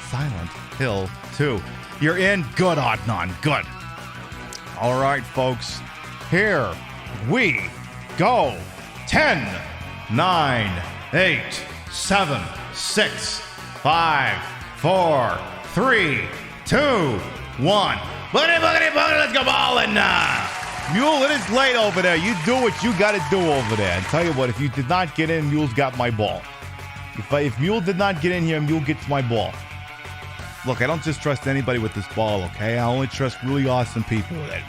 Silent Hill 2. You're in? Good, Adnan. Good. All right, folks. Here we go. 10, 9, 8, 7, 6, 5, 4, 3, 2, 1. Boogity, boogity, boogity, let's go ballin'. Mule, it is late over there. You do what you got to do over there. And tell you what, if you did not get in, Mule's got my ball. If Mule did not get in here, Mule gets my ball. Look, I don't just trust anybody with this ball, okay? I only trust really awesome people with it.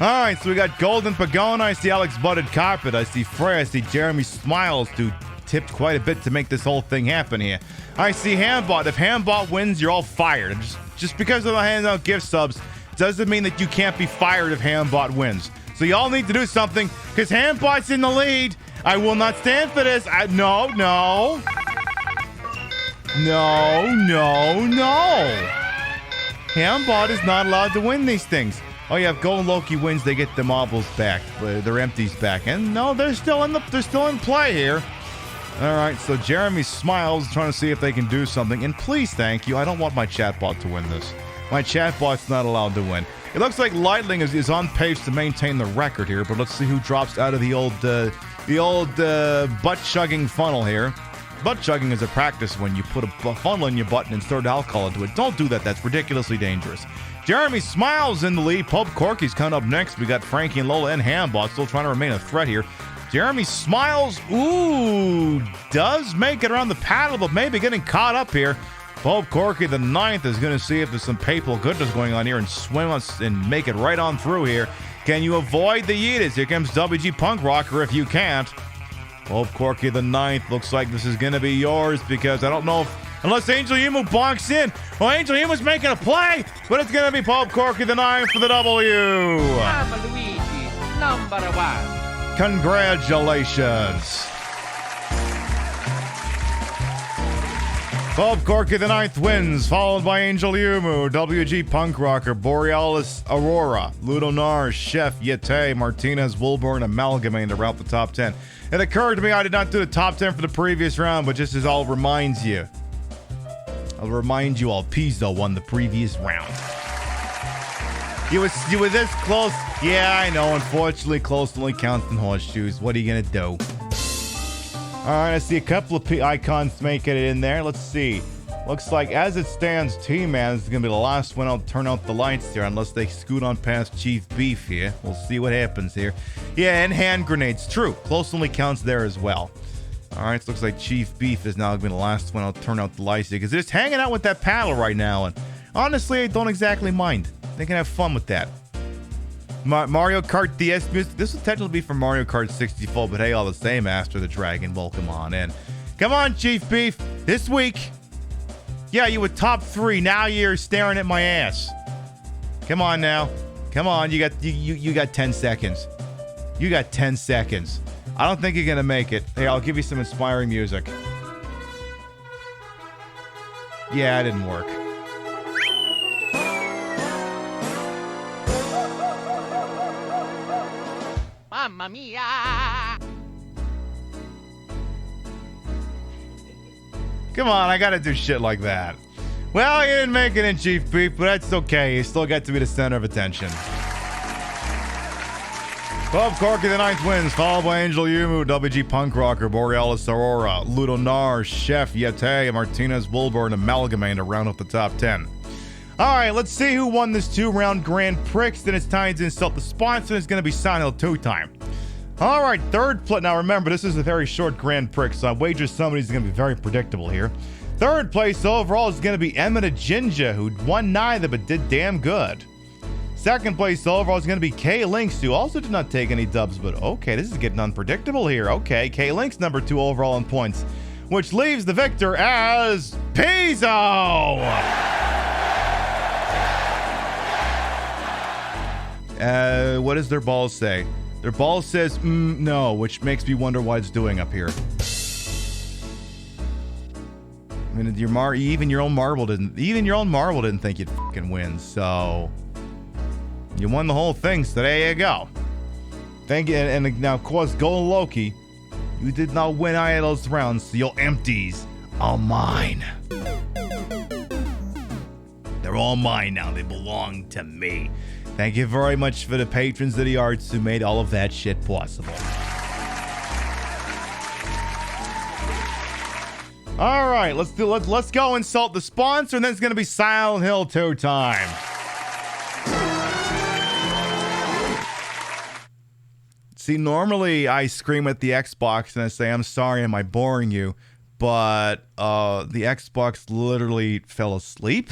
All right, so we got Golden Pagona. I see Alex Butted Carpet. I see Frey. I see Jeremy Smiles, dude. Tipped quite a bit to make this whole thing happen here. I see Hambot. If Hambot wins, you're all fired. Just because of the handout gift subs doesn't mean that you can't be fired if Hambot wins. So y'all need to do something because Hambot's in the lead. I will not stand for this. No. Hambot is not allowed to win these things. Oh yeah, if Golden Loki wins, they get the marbles back, their empties back, and no, they're still in play here. All right, so Jeremy Smiles trying to see if they can do something, and please, thank you. I don't want my chatbot to win this. My chatbot's not allowed to win. It looks like Lightning is on pace to maintain the record here, but let's see who drops out of the old butt-chugging funnel here. Butt-chugging is a practice when you put a funnel in your butt and insert alcohol into it. Don't do that. That's ridiculously dangerous. Jeremy Smiles in the lead. Pope Corky's coming up next. We got Frankie and Lola and Hambot still trying to remain a threat here. Jeremy Smiles, does make it around the paddle, but maybe getting caught up here. Pope Corky the 9th is going to see if there's some papal goodness going on here and swim us and make it right on through here. Can you avoid the yeetas? Here comes WG Punk Rocker if you can't. Pope Corky the 9th looks like this is going to be yours because I don't know if, unless Angel Yumu bonks in. Well, Angel Yumu's making a play, but it's going to be Pope Corky the 9th for the W. I'm Luigi, number 1. Congratulations. Pope Corky the 9th wins, followed by Angel Yumu, WG Punk Rocker, Borealis Aurora, Ludonar, Chef, Yete, Martinez, Wilburn, Amalgamate to route the top 10. It occurred to me I did not do the top 10 for the previous round, but just as I'll remind you all, Pizzo won the previous round. You were this close. Yeah, I know. Unfortunately, close only counts in horseshoes. What are you going to do? All right, I see a couple of icons making it in there. Let's see. Looks like, as it stands, T-Man is going to be the last one out. Turn out the lights here, unless they scoot on past Chief Beef here. We'll see what happens here. Yeah, and hand grenades. True. Close only counts there as well. All right, so looks like Chief Beef is now going to be the last one out. Turn out the lights here, because they're just hanging out with that paddle right now. And honestly, I don't exactly mind. They can have fun with that. Mario Kart DS music. This will technically be from Mario Kart 64, but hey, all the same, Master the Dragon, welcome on in. Come on, Chief Beef. This week, yeah, you were top 3. Now you're staring at my ass. Come on now. Come on, you got 10 seconds. You got 10 seconds. I don't think you're gonna make it. Hey, I'll give you some inspiring music. Yeah, it didn't work. Mamma mia! Come on, I gotta do shit like that. Well, you didn't make it in, Chief Beef, but that's okay. You still got to be the center of attention. Pope Corky the 9th wins, followed by Angel Yumu, WG Punk Rocker, Borealis Aurora, Ludonar, Chef, Yete, Martinez, Wilburn, Amalgamate to round up the top 10. All right, let's see who won this 2-round Grand Prix. Then it's time to insult the sponsor. It's going to be Silent Hill 2 time. All right, third place. Now remember, this is a very short Grand Prix, so I wager somebody's going to be very predictable here. Third place overall is going to be Emma Jinja, who won neither but did damn good. Second place overall is going to be K-Lynx, who also did not take any dubs, but okay, this is getting unpredictable here. Okay, K-Lynx number 2 overall in points. which leaves the victor as Pizzo. What does their ball say? Their ball says no, which makes me wonder what it's doing up here. I mean, even your own marble didn't think you'd fucking win. So you won the whole thing. So there you go. Thank you. And now, of course, Golden Loki, you did not win either of those rounds, so your empties are mine. They're all mine now. They belong to me. Thank you very much for the patrons of the arts who made all of that shit possible. All right, let's go insult the sponsor, and then it's gonna be Silent Hill 2 time. See, normally I scream at the Xbox and I say, "I'm sorry, am I boring you?" But the Xbox literally fell asleep.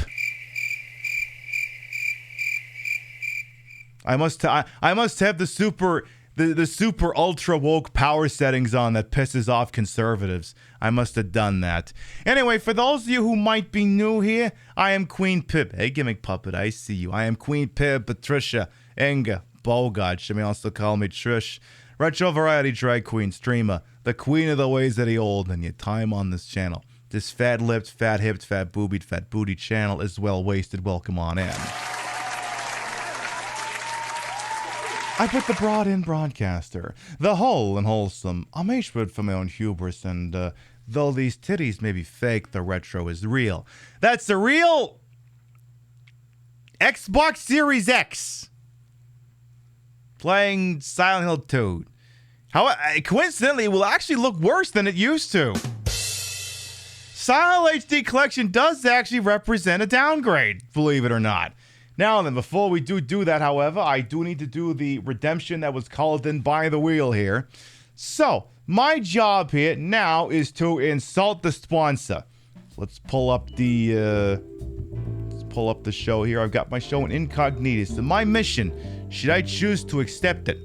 I must have the super ultra woke power settings on that pisses off conservatives. I must have done that. Anyway, for those of you who might be new here, I am Queen Pib. Hey, Gimmick Puppet, I see you. I am Queen Pib, Patricia, Inga, Bogart. She may also call me Trish. Retro variety drag queen streamer, the queen of the ways of the old, and your time on this channel. This fat-lipped, fat-hipped, fat-boobied, fat-booty channel is well-wasted. Welcome on in. I put the broad-in broadcaster, the whole and wholesome. I'm Ashwood for my own hubris, and though these titties may be fake, the retro is real. That's the real Xbox Series X playing Silent Hill 2. How coincidentally, it will actually look worse than it used to. Silent HD Collection does actually represent a downgrade, believe it or not. Now then, before we do that, however, I do need to do the redemption that was called in by the wheel here. So, my job here now is to insult the sponsor. Let's pull up the show here. I've got my show in incognito. So my mission, should I choose to accept it,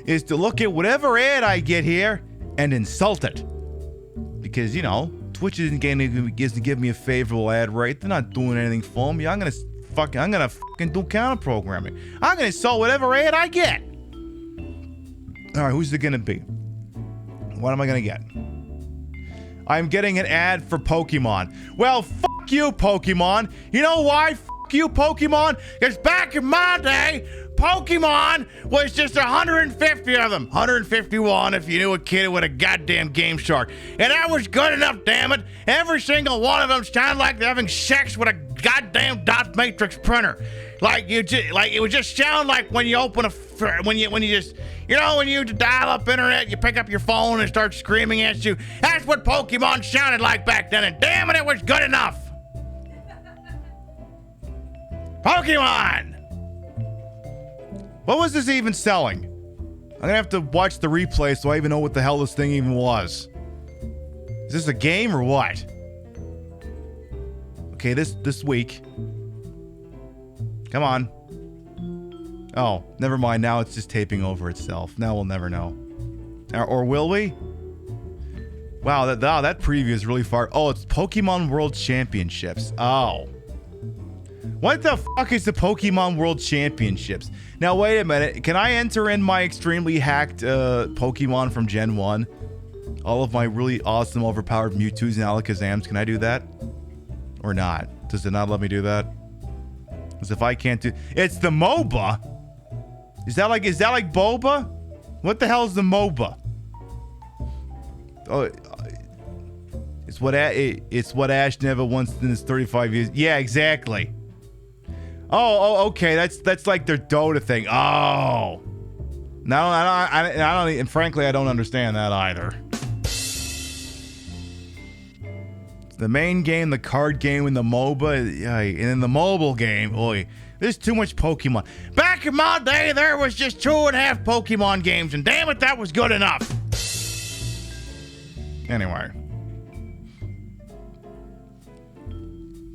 is to look at whatever ad I get here and insult it. Because, you know, Twitch isn't give me a favorable ad rate. They're not doing anything for me. I'm gonna fucking do counter programming. I'm gonna insult whatever ad I get. All right, who's it gonna be? What am I gonna get? I'm getting an ad for Pokemon. Well, fuck you, Pokemon. You know why? Fuck you, Pokemon. Because back in my day, Pokemon was just 150 of them. 151 if you knew a kid with a goddamn Game Shark. And that was good enough, damn it. Every single one of them sounded like they're having sex with a goddamn dot matrix printer. It would just sound like when you open when you dial up internet, you pick up your phone and it starts screaming at you. That's what Pokemon sounded like back then, and damn it was good enough. Pokemon! What was this even selling? I'm gonna have to watch the replay so I even know what the hell this thing even was. Is this a game or what? Okay, this week. Come on. Oh, never mind. Now it's just taping over itself. Now we'll never know. Or will we? Wow, that preview is really far. Oh, it's Pokemon World Championships. Oh. What the fuck is the Pokemon World Championships? Now, wait a minute. Can I enter in my extremely hacked Pokemon from Gen 1? All of my really awesome, overpowered Mewtwo's and Alakazams. Can I do that? Or not? Does it not let me do that? Because if I can't do... It's the MOBA? Is that like Boba? What the hell is the MOBA? Oh, it's what Ash never once in his 35 years... Yeah, exactly. Oh, okay. That's like their Dota thing. Oh. No, I don't, and frankly, I don't understand that either. The main game, the card game, and the MOBA, and then the mobile game, boy, there's too much Pokemon. Back in my day, there was just 2.5 Pokemon games, and damn it, that was good enough. Anyway.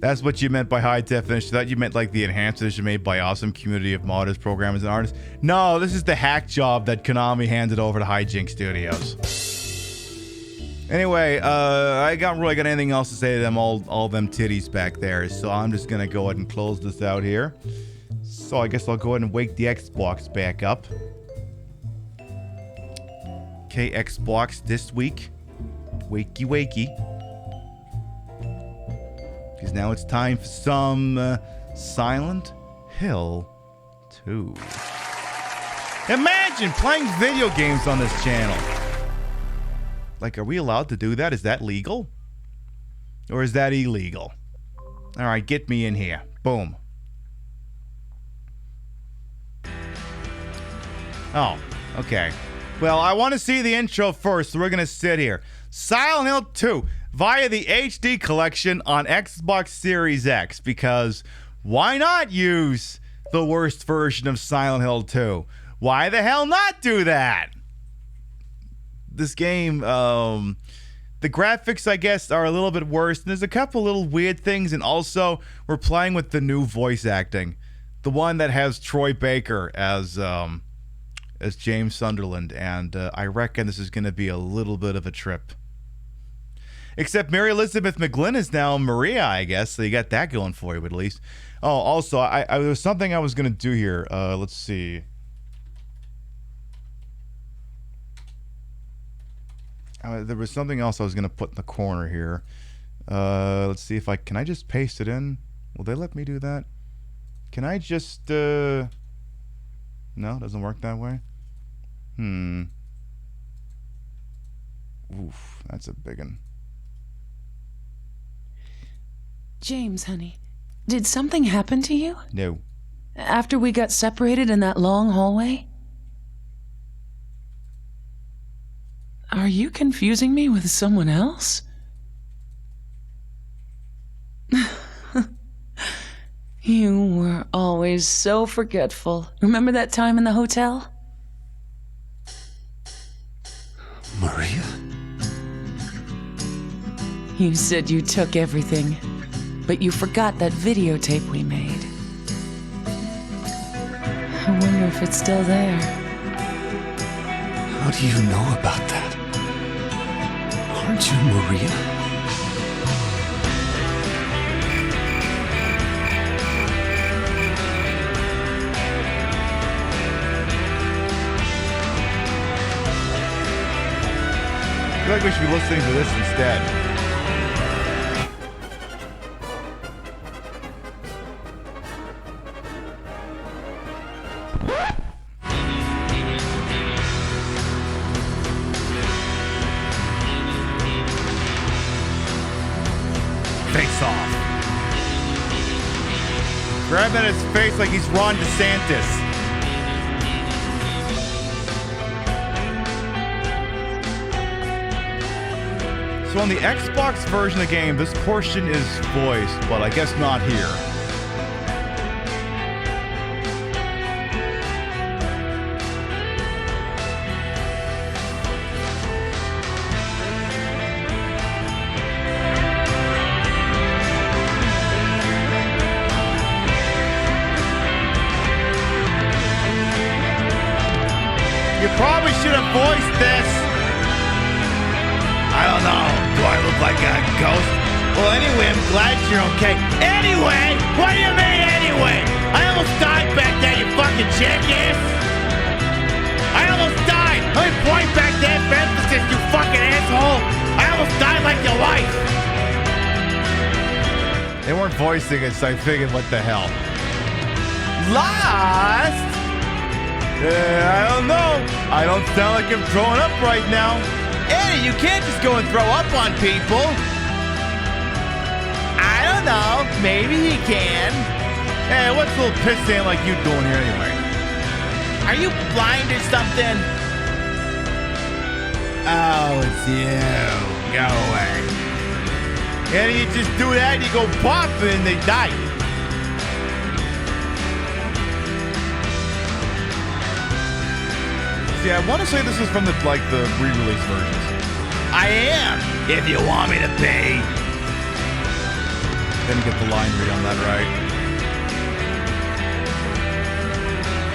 That's what you meant by high definition. That you meant like the enhanced edition made by awesome community of modders, programmers, and artists. No, this is the hack job that Konami handed over to Hijink Studios. Anyway, I got really got anything else to say to them, all them titties back there, so I'm just gonna go ahead and close this out here. So I guess I'll go ahead and wake the Xbox back up. Okay, Xbox this week. Wakey wakey. Because now it's time for some Silent Hill 2. Imagine playing video games on this channel. Like, are we allowed to do that? Is that legal? Or is that illegal? Alright, get me in here. Boom. Oh, okay. Well, I want to see the intro first, so we're going to sit here. Silent Hill 2 via the HD collection on Xbox Series X, because why not use the worst version of Silent Hill 2? Why the hell not do that? This game, the graphics, I guess, are a little bit worse. And there's a couple little weird things, and also we're playing with the new voice acting. The one that has Troy Baker as James Sunderland, and I reckon this is going to be a little bit of a trip. Except Mary Elizabeth McGlynn is now Maria, I guess, so you got that going for you at least. Oh, also, there was something I was going to do here. Let's see. There was something else I was going to put in the corner here. Let's see if can I just paste it in? Will they let me do that? Can I just, no, it doesn't work that way. Oof, that's a big one. James, honey, did something happen to you? No. After we got separated in that long hallway? Are you confusing me with someone else? You were always so forgetful. Remember that time in the hotel? Maria? You said you took everything, but you forgot that videotape we made. I wonder if it's still there. How do you know about that? Aren't you Maria? I feel like we should be listening to this instead. Face off. Grab at his face like he's Ron DeSantis. So on the Xbox version of the game, this portion is voiced, but I guess not here. You probably should have voiced this. I don't know. Do I look like a ghost? Well, anyway, I'm glad you're okay. Anyway? What do you mean, anyway? I almost died back there, you fucking jackass! I almost died! Let me point back there for emphasis, you fucking asshole! I almost died like your wife! They weren't voicing it, so I figured, what the hell? Lost? I don't know. I don't sound like I'm throwing up right now. Eddie, you can't just go and throw up on people. I don't know. Maybe he can. Hey, what's a little pissant like you doing here anyway? Are you blind or something? Oh, it's you. Go away. And you just do that and you go pop and they die. Yeah, I want to say this is from the re-release versions. I am, if you want me to be. Didn't get the line read on that right.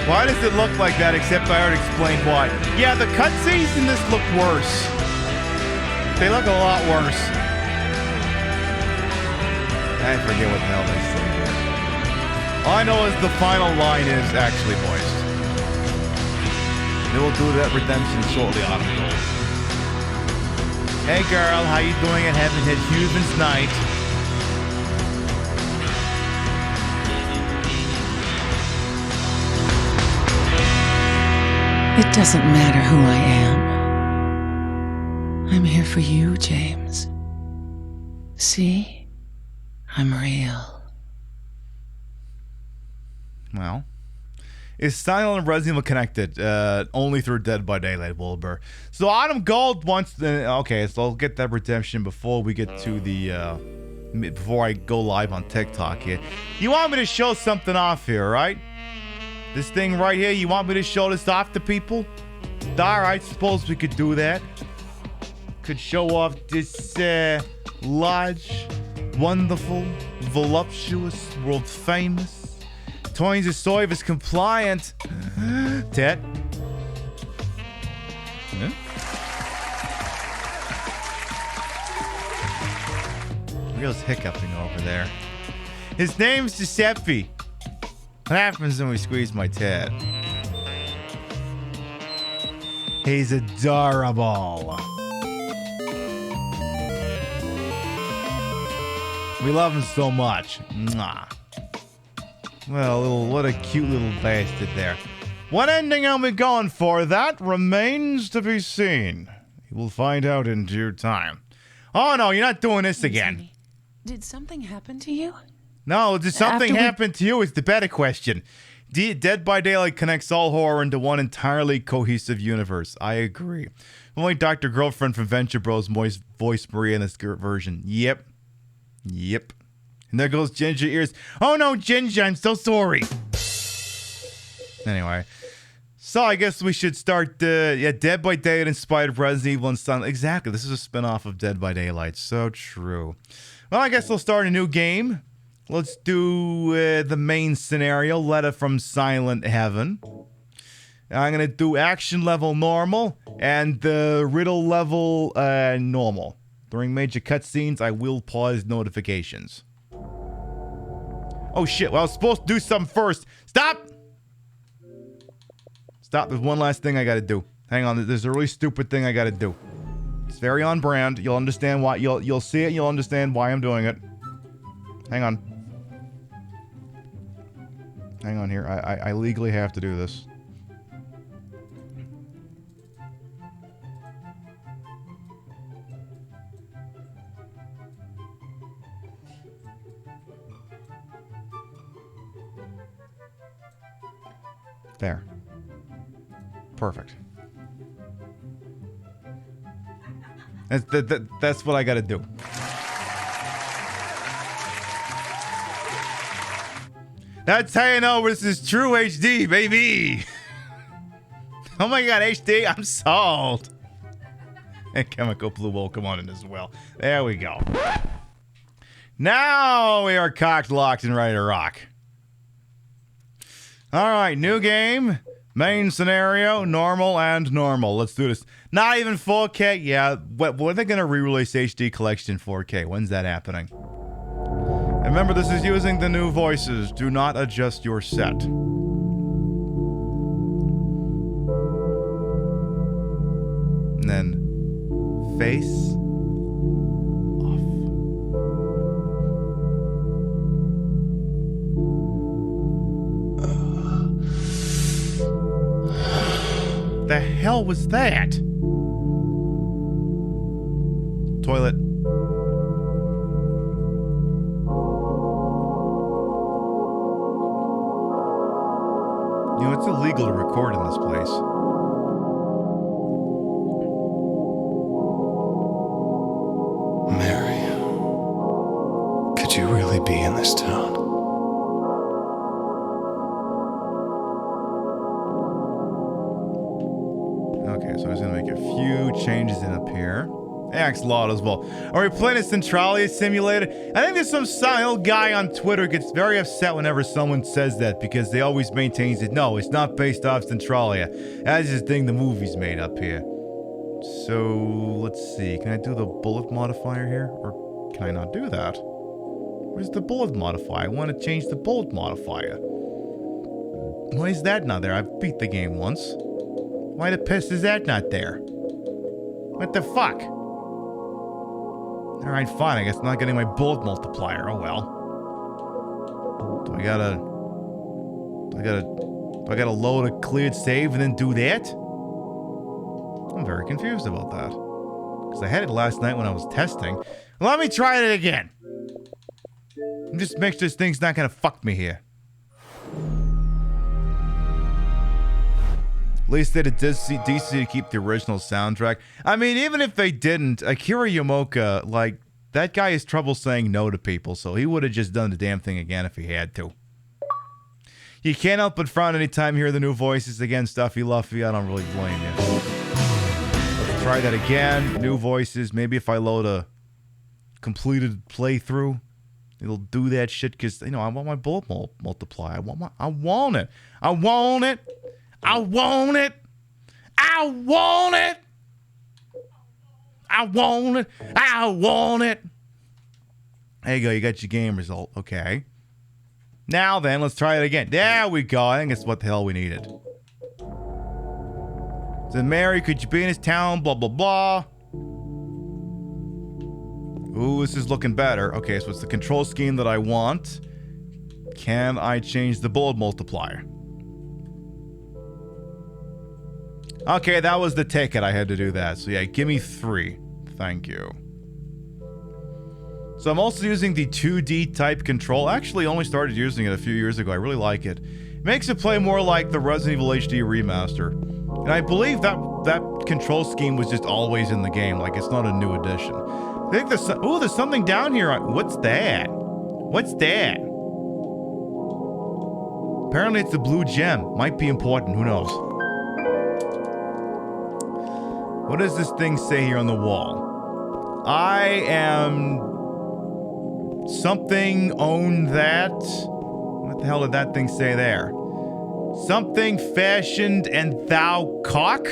Why does it look like that, except I already explained why? Yeah, the cutscenes in this look worse. They look a lot worse. I forget what the hell they say here. All I know is the final line is actually moist. They will do that redemption shortly, Autumn Gold. Hey girl, how you doing? And haven't had Human's night. It doesn't matter who I am. I'm here for you, James. See? I'm real. Well, is Silent and Resident Evil connected? Only through Dead by Daylight, Wilbur. So Autumn Gold wants the... Okay, so I'll get that redemption before we get to the... before I go live on TikTok here. You want me to show something off here, right? This thing right here, you want me to show this off to people? Alright, suppose we could do that. Could show off this large, wonderful, voluptuous, world famous, Toys of Service compliant Ted. Yeah. Real's hiccuping over there. His name's Giuseppe. What happens when we squeeze my Ted? He's adorable. We love him so much. Mwah. Well, what a cute little bastard there. What ending are we going for? That remains to be seen. We'll find out in due time. Oh no, you're not doing this again. Did something happen to you? No, did something happen to you is the better question. Dead by Daylight connects all horror into one entirely cohesive universe. I agree. Only Dr. Girlfriend from Venture Bros voice Maria in this version. Yep. And there goes Ginger Ears. Oh no, Ginger, I'm so sorry. Anyway. So I guess we should start, Dead by Daylight inspired Resident Evil and Silent. Exactly, this is a spin-off of Dead by Daylight. So true. Well, I guess we'll start a new game. Let's do the main scenario, Letter from Silent Heaven. I'm going to do action level normal and the riddle level normal. During major cutscenes, I will pause notifications. Oh shit, well I was supposed to do something first. Stop! Stop, there's one last thing I gotta do. Hang on, there's a really stupid thing I gotta do. It's very on brand. You'll understand why. You'll see it and you'll understand why I'm doing it. Hang on. Hang on here. I legally have to do this. There. Perfect. That's what I gotta do. That's how you know this is true HD, baby. Oh my god, HD, I'm sold. And Chemical Blue will come on in as well. There we go. Now we are cocked, locked, and ready to rock. Alright, new game. Main scenario, normal and normal. Let's do this. Not even 4K? Yeah, what are they going to re-release HD Collection 4K? When's that happening? And remember, this is using the new voices. Do not adjust your set. And then, face off. The hell was that? Toilet. You know, it's illegal to record in this place. Mary, could you really be in this town? Okay, so I was gonna make a few changes in up here. Axolot as well. Are we playing a Centralia simulator? I think there's some silent guy on Twitter gets very upset whenever someone says that because they always maintains that no, it's not based off Centralia. That's just the thing the movie's made up here. So, let's see. Can I do the bullet modifier here? Or can I not do that? Where's the bullet modifier? I want to change the bullet modifier. Why is that not there? I've beat the game once. Why the piss is that not there? What the fuck? Alright, fine. I guess I'm not getting my bullet multiplier. Oh well. Do I gotta load a cleared save and then do that? I'm very confused about that. Because I had it last night when I was testing. Let me try it again. Just make sure this thing's not gonna fuck me here. At least they did decent to keep the original soundtrack. I mean, even if they didn't, Akira Yamaoka, like, that guy has trouble saying no to people, so he would have just done the damn thing again if he had to. You can't help but frown anytime you hear the new voices again, Stuffy Luffy. I don't really blame you. Let's try that again. New voices. Maybe if I load a completed playthrough, it'll do that shit because, you know, I want my bullet multiply. I want it. I want it. I want it. I want it. I want it. I want it. There you go. You got your game result. Okay. Now then, let's try it again. There we go. I think that's what the hell we needed. So, Mary, could you be in his town? Blah, blah, blah. Ooh, this is looking better. Okay, so it's the control scheme that I want. Can I change the bullet multiplier? Okay, that was the ticket. I had to do that. So yeah, give me 3. Thank you. So I'm also using the 2D type control. I actually only started using it a few years ago. I really like it. It makes it play more like the Resident Evil HD remaster. And I believe that control scheme was just always in the game. Like, it's not a new addition. I think there's... Ooh, there's something down here. What's that? What's that? Apparently it's the blue gem. Might be important. Who knows? What does this thing say here on the wall? I am... something own that. What the hell did that thing say there? Something fashioned and thou cock?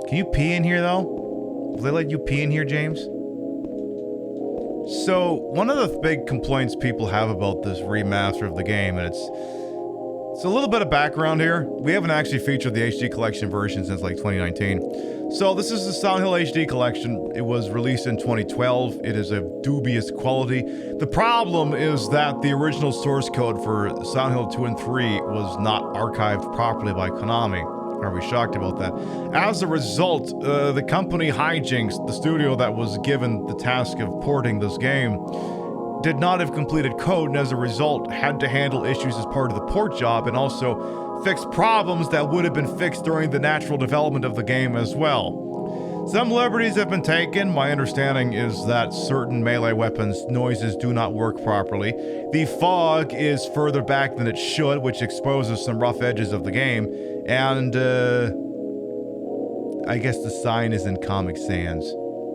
Can you pee in here though? Will they let you pee in here, James? So, one of the big complaints people have about this remaster of the game, and it's a little bit of background here. We haven't actually featured the HD Collection version since like 2019. So this is the Silent Hill HD Collection. It was released in 2012. It is of dubious quality. The problem is that the original source code for Silent Hill 2 and 3 was not archived properly by Konami. Are we shocked about that? As a result, the company Hijinks, the studio that was given the task of porting this game, did not have completed code, and as a result had to handle issues as part of the port job and also fix problems that would have been fixed during the natural development of the game as well. Some liberties have been taken. My understanding is that certain melee weapons' noises do not work properly. The fog is further back than it should, which exposes some rough edges of the game, and I guess the sign is in Comic Sans.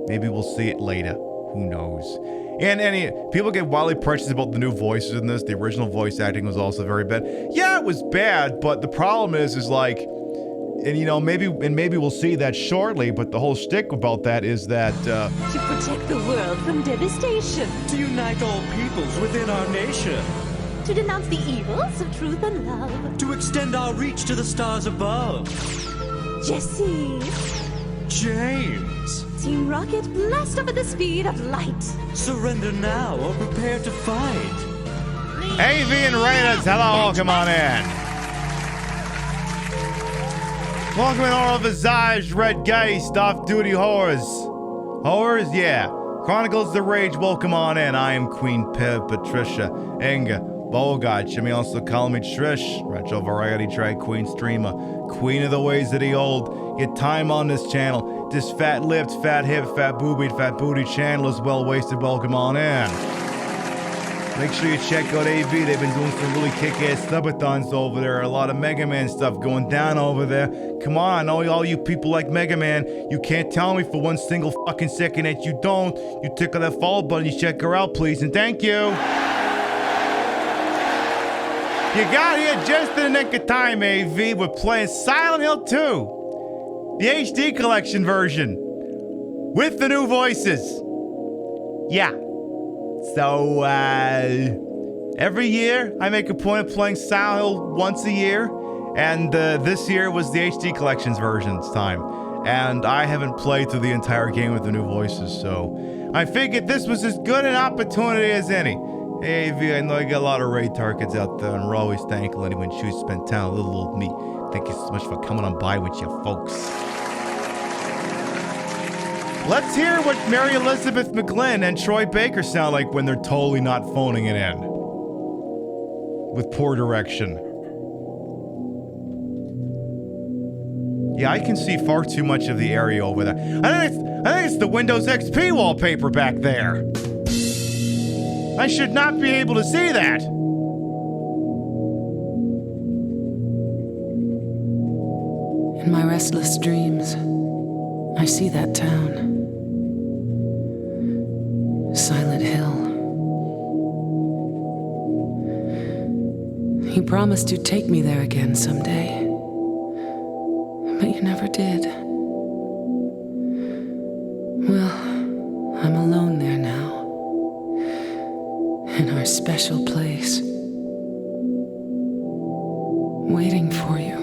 Maybe we'll see it later. Who knows? And people get wildly precious about the new voices in this. The original voice acting was also very bad. Yeah, it was bad, but the problem is like, and you know, maybe we'll see that shortly, but the whole shtick about that is that to protect the world from devastation, to unite all peoples within our nation, to denounce the evils of truth and love, to extend our reach to the stars above. Jesse, James, Team Rocket, blast off at the speed of light. Surrender now or prepare to fight. AV and Raiders, hello, come on in. Welcome in all visage, red geist, off-duty whores. Whores, yeah. Chronicles the Rage, welcome on in. I am Queen Pib, Patricia, Inga, Bogart. You may also call me Trish, retro variety drag queen streamer, queen of the ways of the old. Get time on this channel. This fat-lipped, fat-hip, fat-boobied, fat-booty channel is well-wasted. Welcome on in. Make sure you check out AV. They've been doing some really kick-ass subathons over there. A lot of Mega Man stuff going down over there. Come on, I know all you people like Mega Man. You can't tell me for one single fucking second that you don't. You tickle that follow button. You check her out, please, and thank you. You got here just in the nick of time, AV. We're playing Silent Hill 2. The HD collection version. With the new voices. Yeah. So, every year I make a point of playing Silent Hill once a year. And this year was the HD collections version's time. And I haven't played through the entire game with the new voices, so I figured this was as good an opportunity as any. Hey, V, I know you got a lot of raid targets out there, and we're always thankful anyone chooses to spend time with little old me. Thank you so much for coming on by with you folks. Let's hear what Mary Elizabeth McGlynn and Troy Baker sound like when they're totally not phoning it in. With poor direction. Yeah, I can see far too much of the area over there. I think it's the Windows XP wallpaper back there. I should not be able to see that. In my restless dreams, I see that town. Silent Hill. You promised you'd take me there again someday. But you never did. Well, I'm alone there now. In our special place. Waiting for you.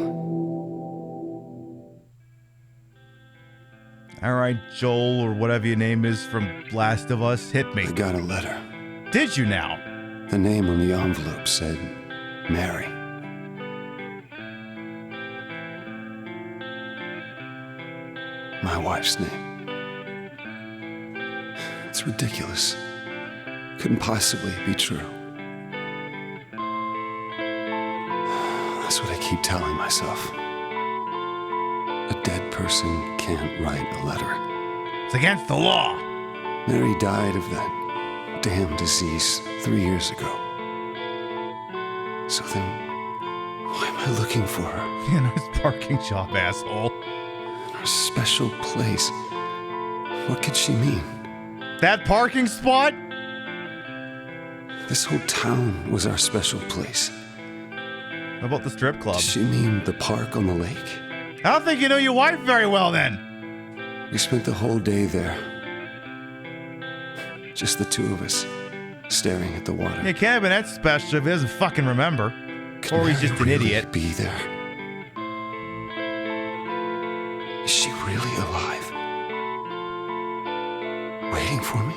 Alright, Joel, or whatever your name is from Last of Us, hit me. I got a letter. Did you now? The name on the envelope said Mary. My wife's name. It's ridiculous. Couldn't possibly be true. That's what I keep telling myself. A dead person can't write a letter. It's against the law. Mary died of that damn disease 3 years ago. So then, why am I looking for her? In his parking job, asshole. Our special place. What could she mean? That parking spot? This whole town was our special place. How about the strip club? Does she mean the park on the lake? I don't think you know your wife very well then. We spent the whole day there. Just the two of us, staring at the water. It can't have been that special if he doesn't fucking remember. Could or he's Mary just an really idiot. Be there. Is she really alive? Waiting for me?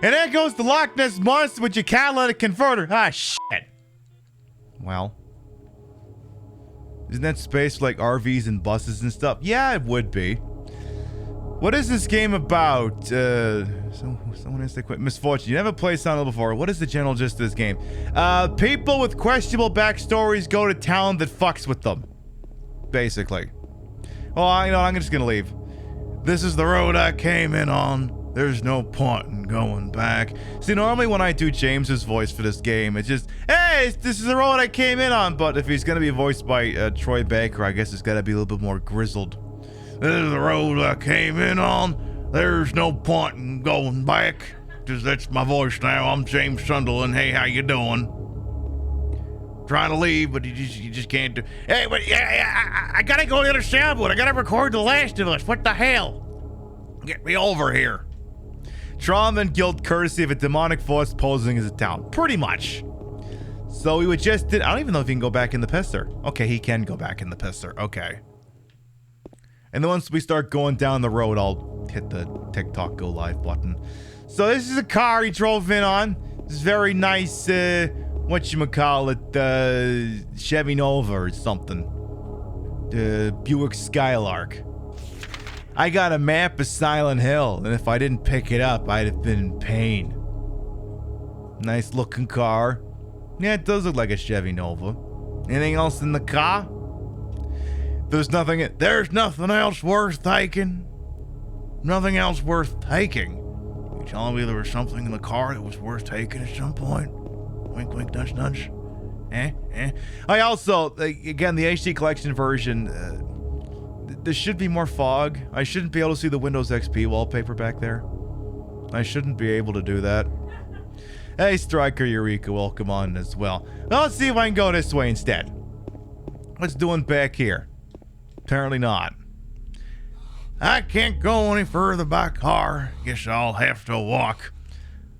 And there goes the Loch Ness Monster with your catalytic converter. Ah, shit. Well. Isn't that space for, like, RVs and buses and stuff? Yeah, it would be. What is this game about? Someone has to quit. Misfortune. You never played Silent Hill before. What is the general gist of this game? People with questionable backstories go to town that fucks with them. Basically. Well, I'm just gonna leave. This is the road I came in on. There's no point in going back. See, normally when I do James's voice for this game, it's just, hey, this is the road I came in on. But if he's gonna be voiced by Troy Baker, I guess it's gotta be a little bit more grizzled. This is the road I came in on. There's no point in going back. Because that's my voice now. I'm James Sunderland. Hey, how you doing? Trying to leave, but you just can't do. Hey, but yeah, I gotta go to the other soundboard. I gotta record The Last of Us. What the hell? Get me over here. Trauma and guilt courtesy of a demonic force posing as a town. Pretty much. So we would just I don't even know if he can go back in the pisser. Okay, he can go back in the pisser. Okay. And then once we start going down the road, I'll hit the TikTok go live button. So this is a car he drove in on. This very nice, whatchamacallit, Chevy Nova or something. Buick Skylark. I got a map of Silent Hill, and if I didn't pick it up, I'd have been in pain. Nice looking car. Yeah, it does look like a Chevy Nova. Anything else in the car? There's nothing else worth taking. Nothing else worth taking. You telling me there was something in the car that was worth taking at some point? Wink, wink, nudge, nudge. I also, again, the HD collection version, there should be more fog. I shouldn't be able to see the Windows XP wallpaper back there. I shouldn't be able to do that. Hey, Striker Eureka, welcome on as well. Now let's see if I can go this way instead. What's doing back here? Apparently not. I can't go any further by car. Guess I'll have to walk.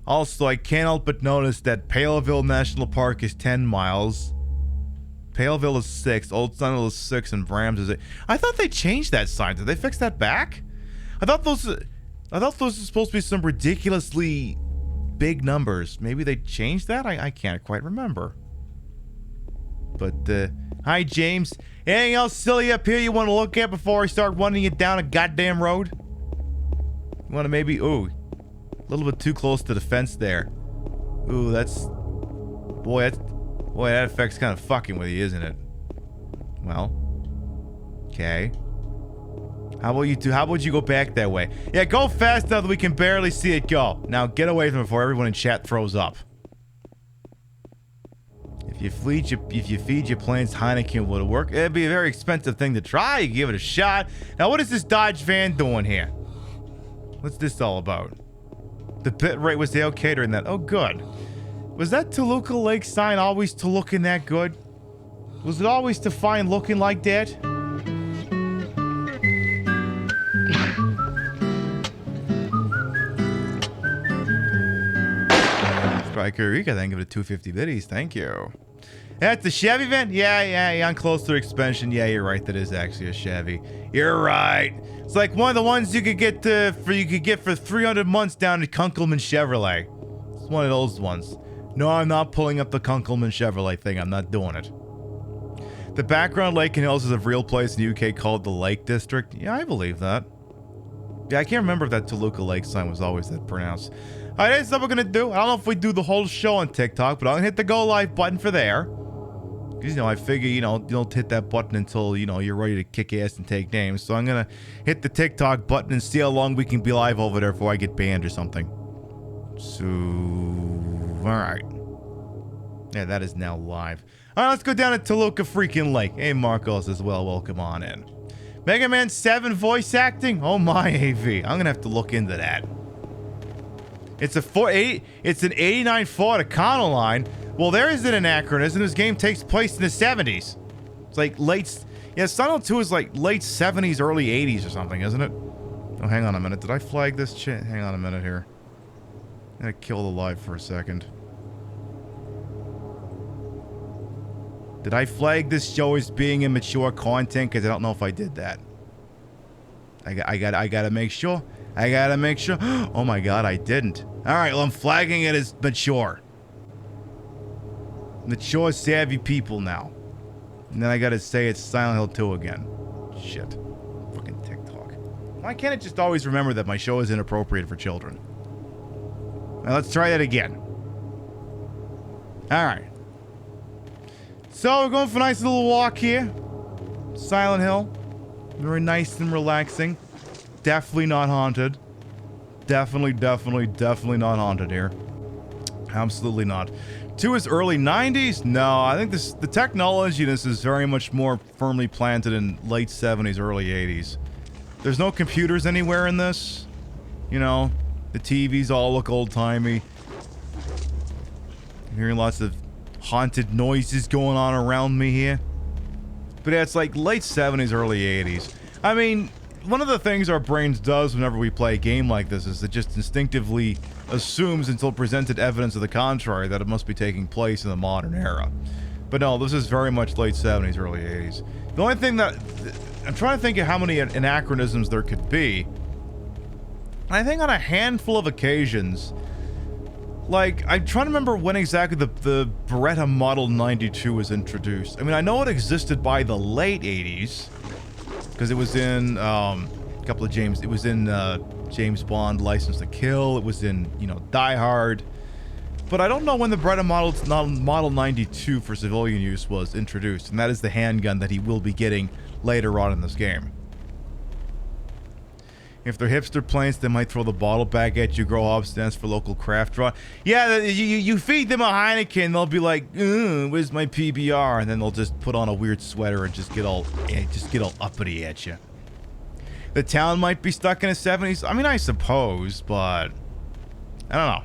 Also, I can't help but notice that Paleville National Park is 10 miles. Paleville is 6, Old Sunville is 6, and Brams is 8. I thought they changed that sign. Did they fix that back? I thought those are supposed to be some ridiculously big numbers. Maybe they changed that? I can't quite remember. But, hi, James. Anything else silly up here you want to look at before I start running it down a goddamn road? You want to maybe... Ooh. A little bit too close to the fence there. Ooh, that's... Boy, that effect's kind of fucking with you, isn't it? Well. Okay. How about you go back that way? Yeah, go fast enough that we can barely see it go. Now, get away from it before everyone in chat throws up. If you feed your planes Heineken, would it work? It'd be a very expensive thing to try. You give it a shot. Now, what is this Dodge van doing here? What's this all about? The bit rate was okay during that. Oh, good. Was that Toluca Lake sign always to looking that good? Was it always to find looking like that? Striker Eureka, thank you for the 250 biddies. Thank you. That's the Chevy van? Yeah, on Closer Expansion. Yeah, you're right. That is actually a Chevy. You're right. It's like one of the ones you could get for 300 months down at Kunkelman Chevrolet. It's one of those ones. No, I'm not pulling up the Kunkelman Chevrolet thing. I'm not doing it. The background Lake and Hills is a real place in the UK called the Lake District. Yeah, I believe that. Yeah, I can't remember if that Toluca Lake sign was always that pronounced. All right, that's what we're going to do. I don't know if we do the whole show on TikTok, but I'm going to hit the go live button for there. Because, I figure, you don't hit that button until, you're ready to kick ass and take names. So I'm going to hit the TikTok button and see how long we can be live over there before I get banned or something. So, all right. Yeah, that is now live. All right, let's go down to Toluca freaking Lake. Hey, Marcos as well. Welcome on in. Mega Man 7 voice acting? Oh my, AV. I'm going to have to look into that. It's an 89 Ford Econoline. Well, there is an anachronism. This game takes place in the 70s. It's like Silent 2 is like late 70s, early 80s or something, isn't it? Oh, hang on a minute. Did I flag this shit? Hang on a minute here. I'm gonna kill the live for a second. Did I flag this show as being immature content? Because I don't know if I did that. I gotta make sure. I gotta make sure. Oh my god, I didn't. Alright, well, I'm flagging it as mature. Mature, savvy people now. And then I gotta say it's Silent Hill 2 again. Shit. Fucking TikTok. Why can't it just always remember that my show is inappropriate for children? Now let's try that again. Alright. So we're going for a nice little walk here. Silent Hill. Very nice and relaxing. Definitely not haunted. Definitely not haunted here. Absolutely not. 2 is early 90s? No, I think the technology in this is very much more firmly planted in late 70s, early 80s. There's no computers anywhere in this. The TVs all look old-timey. I'm hearing lots of haunted noises going on around me here. But yeah, it's like late 70s, early 80s. I mean, one of the things our brains does whenever we play a game like this is it just instinctively assumes until presented evidence of the contrary that it must be taking place in the modern era. But no, this is very much late 70s, early 80s. The only thing that... I'm trying to think of how many anachronisms there could be. I think on a handful of occasions... Like, I'm trying to remember when exactly the Beretta Model 92 was introduced. I mean, I know it existed by the late 80s. Because it was in a couple of James... It was in James Bond, License to Kill. It was in, Die Hard. But I don't know when the Beretta Model 92 for civilian use was introduced. And that is the handgun that he will be getting later on in this game. If they're hipster planes, they might throw the bottle back at you, grow up, stands for local craft draw. Yeah, you feed them a Heineken, they'll be like, where's my PBR? And then they'll just put on a weird sweater and just get all uppity at you. The town might be stuck in the 70s. I mean, I suppose, but I don't know.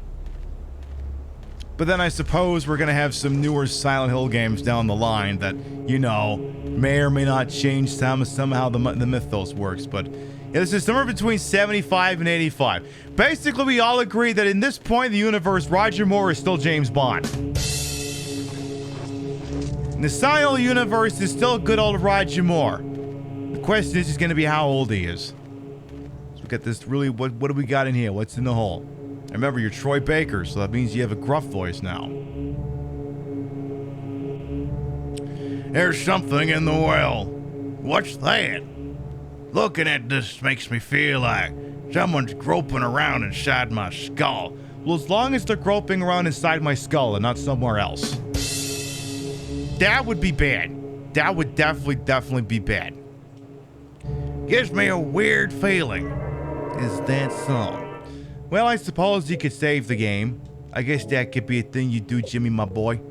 But then I suppose we're going to have some newer Silent Hill games down the line that, you know, may or may not change somehow the mythos works. But yeah, this is somewhere between 75 and 85. Basically, we all agree that in this point in the universe, Roger Moore is still James Bond. In the Silent Hill universe is still good old Roger Moore. The question is just going to be how old he is. So we got this really, what do we got in here? What's in the hole? Remember, you're Troy Baker, so that means you have a gruff voice now. There's something in the well. What's that? Looking at this makes me feel like someone's groping around inside my skull. Well, as long as they're groping around inside my skull and not somewhere else. That would be bad. That would definitely be bad. Gives me a weird feeling. Is that so? Well, I suppose you could save the game. I guess that could be a thing you do, Jimmy, my boy.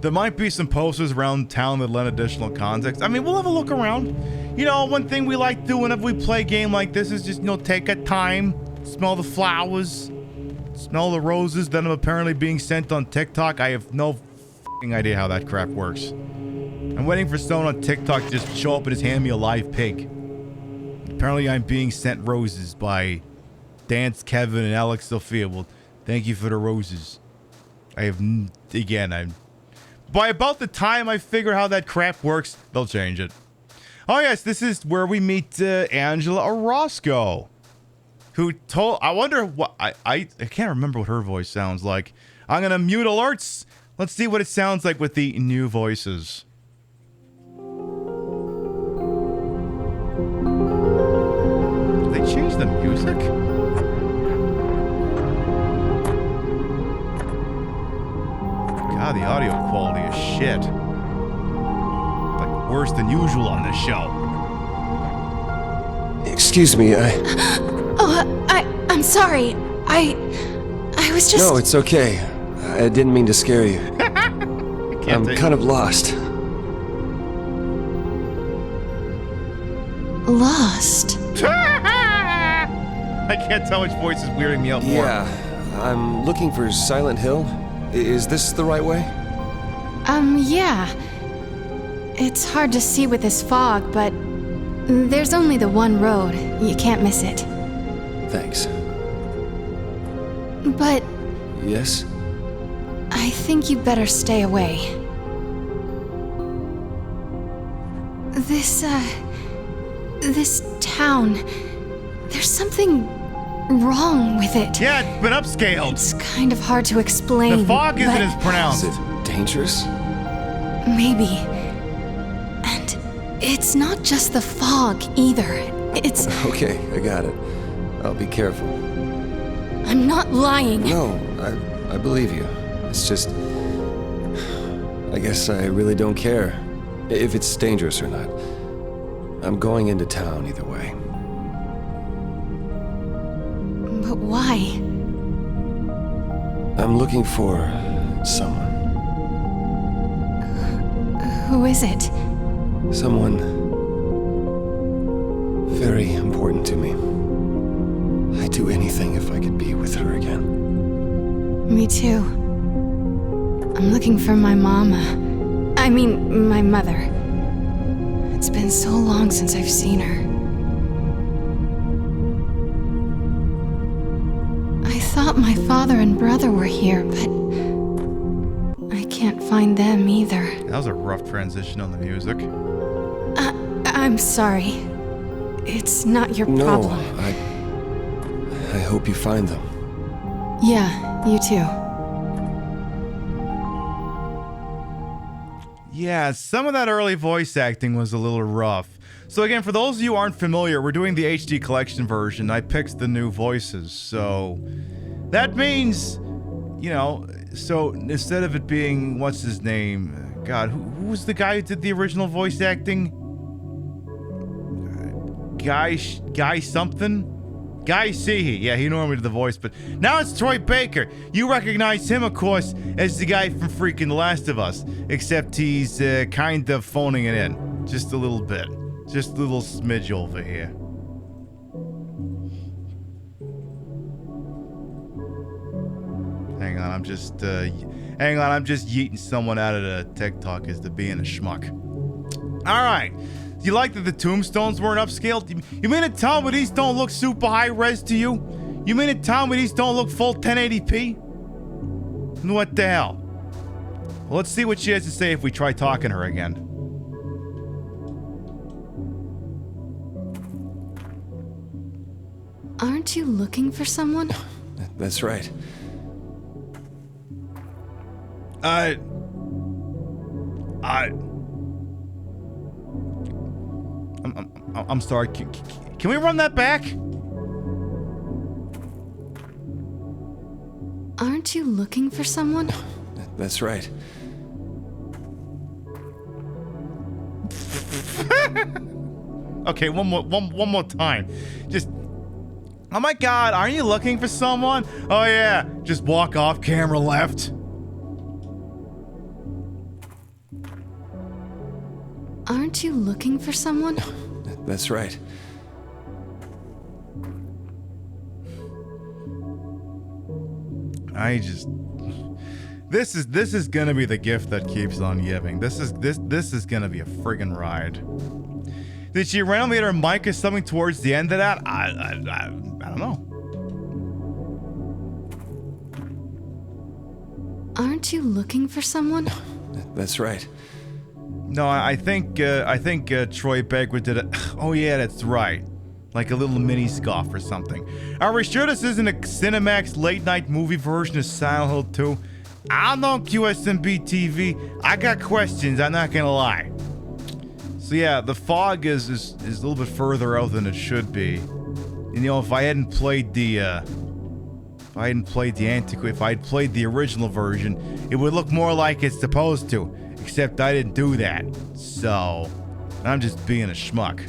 There might be some posters around town that lend additional context. I mean, we'll have a look around. You know, one thing we like to do whenever we play a game like this is just, you know, take our time, smell the flowers, smell the roses that I'm apparently being sent on TikTok. I have no f***ing idea how that crap works. I'm waiting for someone on TikTok to just show up and just hand me a live pig. Apparently I'm being sent roses by Dance Kevin and Alex Sophia. Well, thank you for the roses. I have, again, I'm... By about the time I figure how that crap works, they'll change it. Oh yes, this is where we meet Angela Orozco, who told... I wonder what... I can't remember what her voice sounds like. I'm gonna mute alerts. Let's see what it sounds like with the new voices. Did they change the music? God, the audio quality is shit. Like, worse than usual on this show. Excuse me, I'm sorry. I was just... No, it's okay. I didn't mean to scare you. I'm kind of lost. Lost? I can't tell which voice is weirding me out more. Yeah, I'm looking for Silent Hill. Is this the right way? Yeah. It's hard to see with this fog, but there's only the one road. You can't miss it. Thanks. But Yes? I think you better stay away. This town, there's something wrong with it. Yeah, it's been upscaled. It's kind of hard to explain. The fog isn't as pronounced. Is it dangerous? Maybe. And it's not just the fog either. It's... Okay, I got it. I'll be careful. I'm not lying. No, I believe you. It's just... I guess I really don't care if it's dangerous or not. I'm going into town either way. But why? I'm looking for someone. Who is it? Someone very important to me. I'd do anything if I could be with her again. Me too. I'm looking for my mama. I mean, my mother. It's been so long since I've seen her. I thought my father and brother were here, but I can't find them either. That was a rough transition on the music. I'm sorry. It's not your problem. No, I hope you find them. Yeah, you too. Yeah, some of that early voice acting was a little rough. So again, for those of you who aren't familiar, we're doing the HD collection version. I picked the new voices, so that means, you know, so instead of it being, what's his name? God, who was the guy who did the original voice acting? Guy something? Guy Seehee. Yeah, he normally did the voice, but now it's Troy Baker. You recognize him, of course, as the guy from freaking The Last of Us, except he's kind of phoning it in. Just a little bit. Just a little smidge over here. Hang on, I'm just yeeting someone out of the TikTok as to being a schmuck. All right. You like that the tombstones weren't upscaled? You mean to tell me these don't look super high res to you? You mean to tell me these don't look full 1080p? What the hell? Well, let's see what she has to say if we try talking to her again. Aren't you looking for someone? That's right. I'm sorry. Can we run that back? Aren't you looking for someone? That's right. Okay, one more time. Just, oh my God, aren't you looking for someone? Oh yeah, just walk off camera left. Aren't you looking for someone? That's right. This is gonna be the gift that keeps on giving. This is gonna be a friggin' ride. Did she randomly hit her mic or something towards the end of that? I don't know. Aren't you looking for someone? That's right. No, I think Troy Bagwood did it. Oh yeah, that's right. Like a little mini scoff or something. Are we sure this isn't a Cinemax late night movie version of Silent Hill 2? I don't know, QSMB TV. I got questions, I'm not gonna lie. So yeah, the fog is a little bit further out than it should be. And, you know, if I hadn't played the original version, it would look more like it's supposed to. Except I didn't do that. So, I'm just being a schmuck.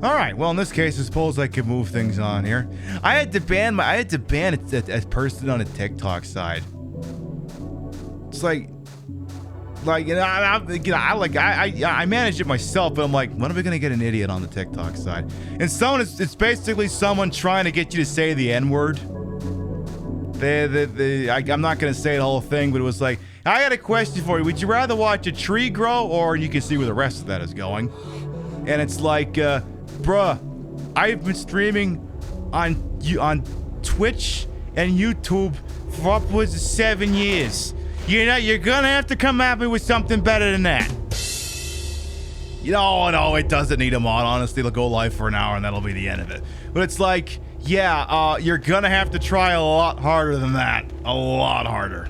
Alright, well in this case, I suppose I could move things on here. I had to ban a person on the TikTok side. It's like you know, I manage it myself, but I'm like, when are we gonna get an idiot on the TikTok side? And it's basically someone trying to get you to say the N-word. I'm not gonna say the whole thing, but it was like, I got a question for you. Would you rather watch a tree grow, or you can see where the rest of that is going? And it's like, bruh, I've been streaming on Twitch and YouTube for upwards of 7 years. You're gonna have to come at me with something better than that. No, it doesn't need a mod. Honestly, it'll go live for an hour and that'll be the end of it. But it's like, yeah, you're gonna have to try a lot harder than that. A lot harder.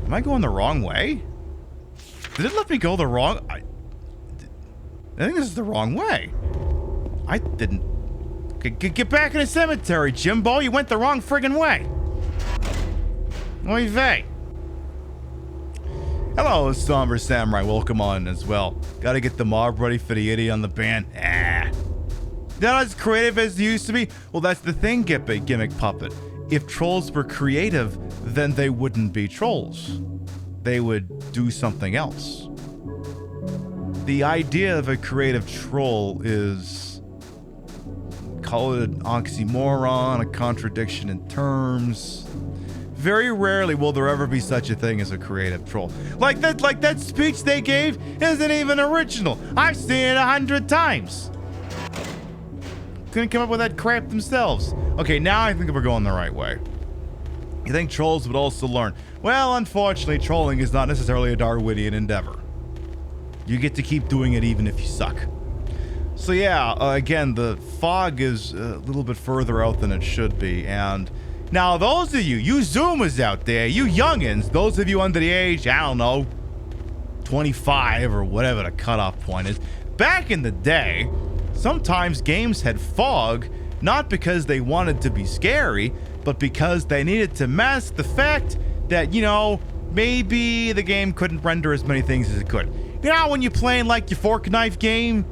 Am I going the wrong way? Did it let me go the wrong... I think this is the wrong way. I didn't... Get back in the cemetery, Jimbo. You went the wrong friggin' way. Oy vey. Hello, Somber Samurai. Welcome on as well. Gotta get the mob ready for the idiot on the band. Not as creative as they used to be? Well, that's the thing, Gimmick Puppet. If trolls were creative, then they wouldn't be trolls. They would do something else. The idea of a creative troll is... call it an oxymoron, a contradiction in terms. Very rarely will there ever be such a thing as a creative troll. Like that speech they gave isn't even original. I've seen it 100 times. Couldn't come up with that crap themselves. Okay, now I think we're going the right way. You think trolls would also learn? Well, unfortunately, trolling is not necessarily a Darwinian endeavor. You get to keep doing it even if you suck. So yeah, again, the fog is a little bit further out than it should be, and now those of you Zoomers out there, you youngins, those of you under the age, I don't know, 25 or whatever the cutoff point is, back in the day, sometimes games had fog, not because they wanted to be scary, but because they needed to mask the fact that, you know, maybe the game couldn't render as many things as it could. You know, when you're playing like your fork knife game,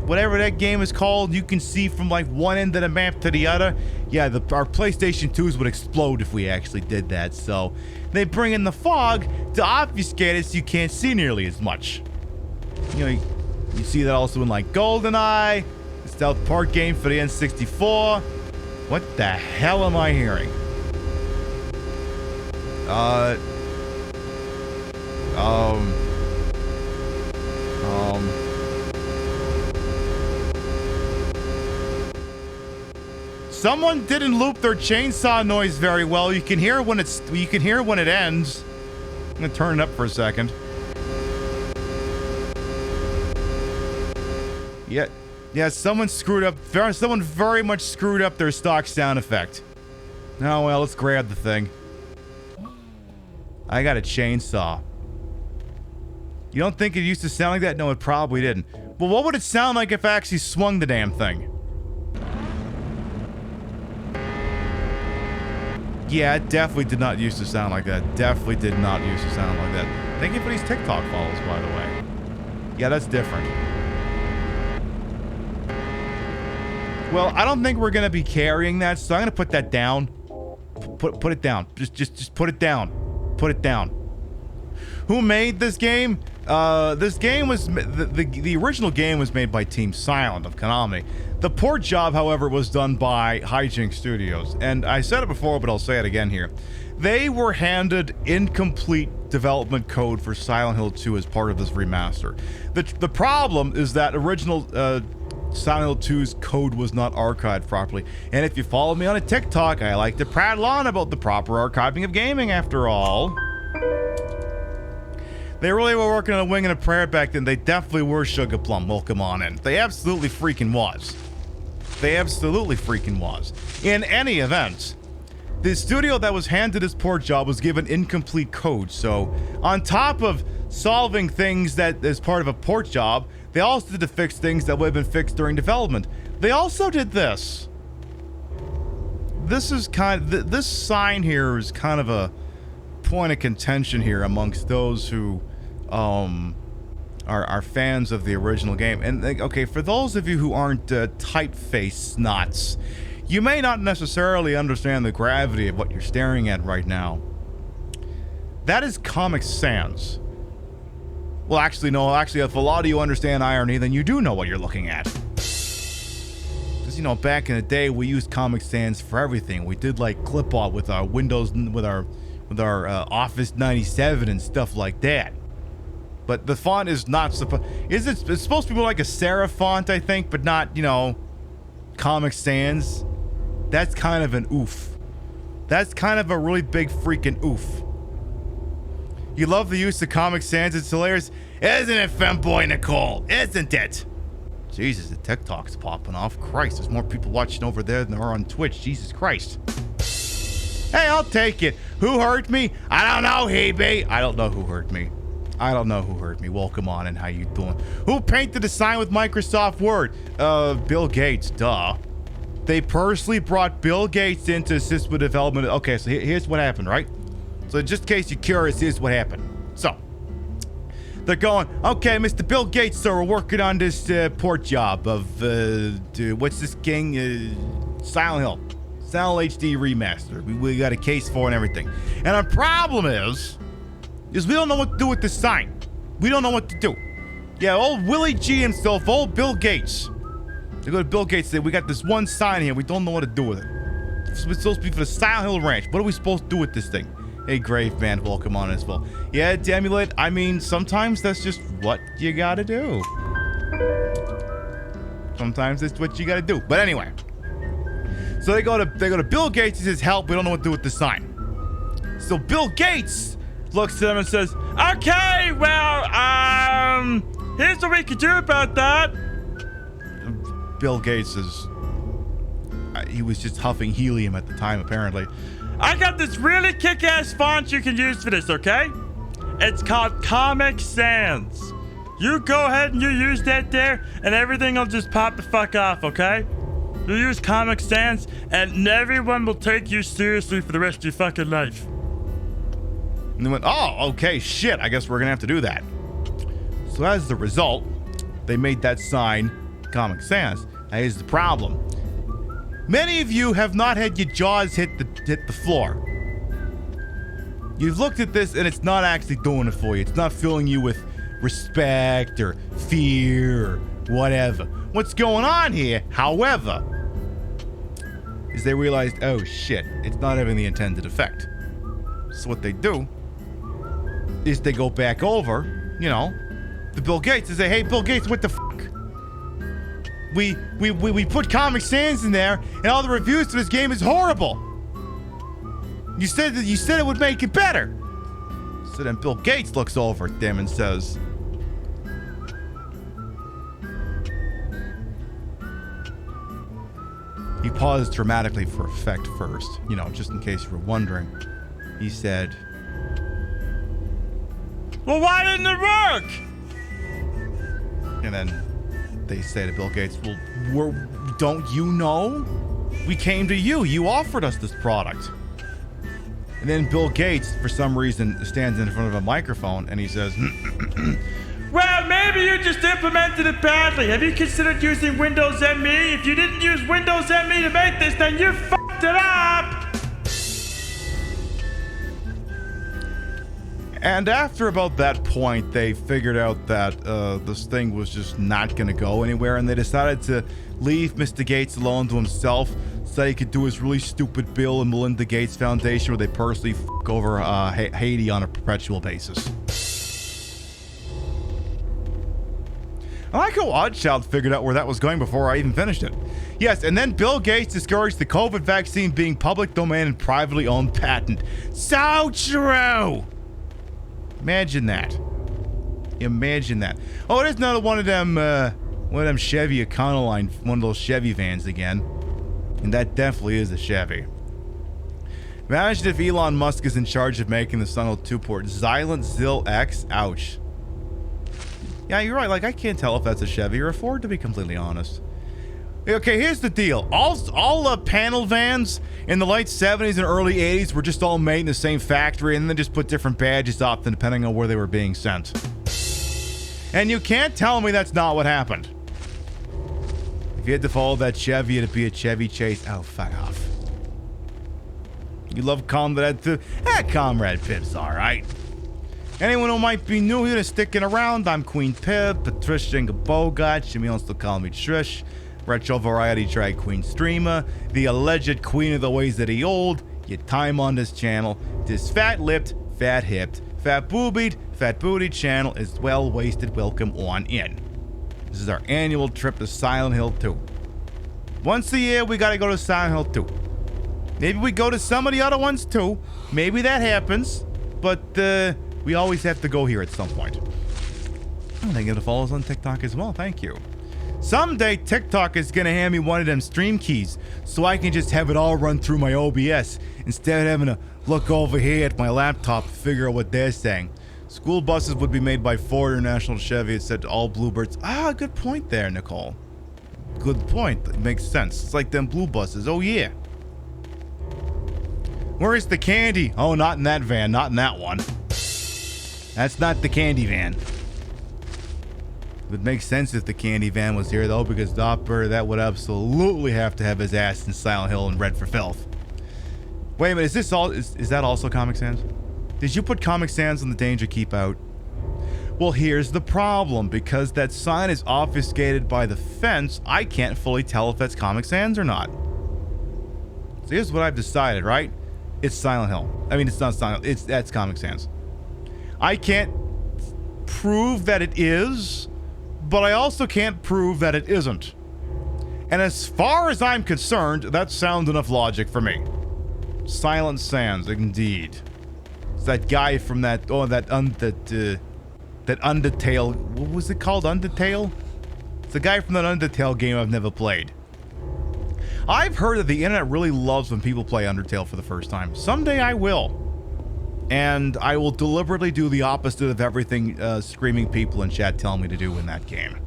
whatever that game is called, you can see from like one end of the map to the other. Yeah, our PlayStation 2s would explode if we actually did that. So they bring in the fog to obfuscate it so you can't see nearly as much. You know, you see that also in like GoldenEye, the South Park game for the N64. What the hell am I hearing? Someone didn't loop their chainsaw noise very well. You can hear when it ends. I'm gonna turn it up for a second. Yeah, someone screwed up. Someone very much screwed up their stock sound effect. Oh well, let's grab the thing. I got a chainsaw. You don't think it used to sound like that? No, it probably didn't. Well, what would it sound like if I actually swung the damn thing? Yeah, it definitely did not used to sound like that. Definitely did not used to sound like that. Thank you for these TikTok follows, by the way. Yeah, that's different. Well, I don't think we're gonna be carrying that, so I'm gonna put that down. Put it down. Just put it down. Put it down. Who made this game? This game was the original game was made by Team Silent of Konami. The port job, however, was done by Hijink Studios, and I said it before, but I'll say it again here. They were handed incomplete development code for Silent Hill 2 as part of this remaster. The problem is that original Silent Hill 2's code was not archived properly, and if you follow me on a TikTok, I like to prattle on about the proper archiving of gaming. After all, they really were working on a wing and a prayer back then. They definitely were Sugar Plum. Welcome on in. They absolutely freaking was. They absolutely freaking was. In any event, the studio that was handed this port job was given incomplete code. So, on top of solving things that is part of a port job, they also did to fix things that would have been fixed during development. They also did this. This is this sign here is kind of a point of contention here amongst those who are fans of the original game. And okay, for those of you who aren't type-faced snots, you may not necessarily understand the gravity of what you're staring at right now. That is Comic Sans. Well, actually, no. Actually, if a lot of you understand irony, then you do know what you're looking at. Because, you know, back in the day, we used Comic Sans for everything. We did, like, clip art with our Windows, with our Office 97 and stuff like that. But the font is not supposed... It's supposed to be more like a serif font, I think, but not, you know, Comic Sans. That's kind of an oof. That's kind of a really big freaking oof. You love the use of Comic Sans. It's hilarious. Isn't it, femboy Nicole? Isn't it? Jesus, the TikTok's popping off. Christ, there's more people watching over there than there are on Twitch. Jesus Christ. Hey, I'll take it. Who hurt me? I don't know, Hebe. I don't know who hurt me. I don't know who hurt me. Welcome on and how you doing? Who painted the sign with Microsoft Word? Bill Gates, duh. They personally brought Bill Gates in to assist with development. Okay, so here's what happened, right? So just in case you're curious, here's what happened. So, they're going, okay, Mr. Bill Gates, so we're working on this port job of, what's this gang? Silent Hill. Silent HD remaster. We got a case for it and everything. And our problem is we don't know what to do with this sign. We don't know what to do. Yeah, old Willie G himself, old Bill Gates. They go to Bill Gates and say, we got this one sign here. We don't know what to do with it. It's supposed to be for the Silent Hill Ranch. What are we supposed to do with this thing? Hey, Grave Man, welcome on as well. Yeah, Demulate, I mean, sometimes that's just what you gotta do. Sometimes that's what you gotta do. But anyway. So they go to Bill Gates and says, help, we don't know what to do with the sign. So Bill Gates looks at them and says, okay, well, here's what we could do about that. Bill Gates is... he was just huffing helium at the time, apparently. I got this really kick-ass font you can use for this, okay? It's called Comic Sans. You go ahead and you use that there, and everything will just pop the fuck off, okay? You use Comic Sans, and everyone will take you seriously for the rest of your fucking life. And they went, oh, okay, shit, I guess we're gonna have to do that. So as the result, they made that sign Comic Sans. Now here's the problem. Many of you have not had your jaws hit the floor. You've looked at this and it's not actually doing it for you. It's not filling you with respect or fear or whatever. What's going on here, however, is they realized, oh shit, it's not having the intended effect. So what they do is they go back over, to Bill Gates and say, hey, Bill Gates, what the fuck? We put Comic Sans in there, and all the reviews to this game is horrible. You said it would make it better. So then Bill Gates looks over at them and says, he paused dramatically for effect first, just in case you were wondering. He said, well, why didn't it work? And then they say to Bill Gates, well, don't you know? We came to you. You offered us this product. And then Bill Gates, for some reason, stands in front of a microphone and he says, well, maybe you just implemented it badly. Have you considered using Windows ME? If you didn't use Windows ME to make this, then you fucked it up! And after about that point, they figured out that this thing was just not going to go anywhere, and they decided to leave Mr. Gates alone to himself so he could do his really stupid Bill and Melinda Gates Foundation where they personally fuck over Haiti on a perpetual basis. I like how Oddchild figured out where that was going before I even finished it. Yes, and then Bill Gates discouraged the COVID vaccine being public domain and privately owned patent. So true! Imagine that. Imagine that. Oh, it is another one of them Chevy Econoline, one of those Chevy vans again. And that definitely is a Chevy. Imagine if Elon Musk is in charge of making the Sun 2 port. Xylent Zil X? Ouch. Yeah, you're right. Like, I can't tell if that's a Chevy or a Ford, to be completely honest. Okay, here's the deal. All panel vans in the late 70s and early 80s were just all made in the same factory, and then just put different badges up depending on where they were being sent. And you can't tell me that's not what happened. If you had to follow that Chevy, it'd be a Chevy Chase. Oh, fuck off. You love Comrade too? Comrade Pip's alright. Anyone who might be new here to sticking around, I'm Queen Pip, Patricia Bogart. She may also call me Trish. Retro variety drag queen streamer, the alleged queen of the ways that he old. Your time on this channel. This fat-lipped, fat-hipped, fat-boobied, fat-bootied channel is well-wasted. Welcome on in. This is our annual trip to Silent Hill 2. Once a year, we gotta go to Silent Hill 2. Maybe we go to some of the other ones too. Maybe that happens. But, we always have to go here at some point. Oh, they're gonna follow us on TikTok as well. Thank you. Someday, TikTok is gonna hand me one of them stream keys so I can just have it all run through my OBS instead of having to look over here at my laptop to figure out what they're saying. School buses would be made by Ford or National Chevy. It said to all Bluebirds. Ah, good point there, Nicole. Good point. It makes sense. It's like them blue buses. Oh, yeah. Where is the candy? Oh, not in that van. Not in that one. That's not the candy van. It would make sense if the candy van was here, though, because Doppler, that would absolutely have to have his ass in Silent Hill and Red for Filth. Wait a minute, is this all? Is that also Comic Sans? Did you put Comic Sans on the Danger Keep out? Well, here's the problem. Because that sign is obfuscated by the fence, I can't fully tell if that's Comic Sans or not. So here's what I've decided, right? It's Silent Hill. I mean, it's not Silent Hill. That's Comic Sans. I can't prove that it is, but I also can't prove that it isn't. And as far as I'm concerned, that's sound enough logic for me. Silent Sans, indeed. It's that guy from that Undertale. What was it called? Undertale? It's the guy from that Undertale game I've never played. I've heard that the internet really loves when people play Undertale for the first time. Someday I will. And I will deliberately do the opposite of everything screaming people in chat tell me to do in that game.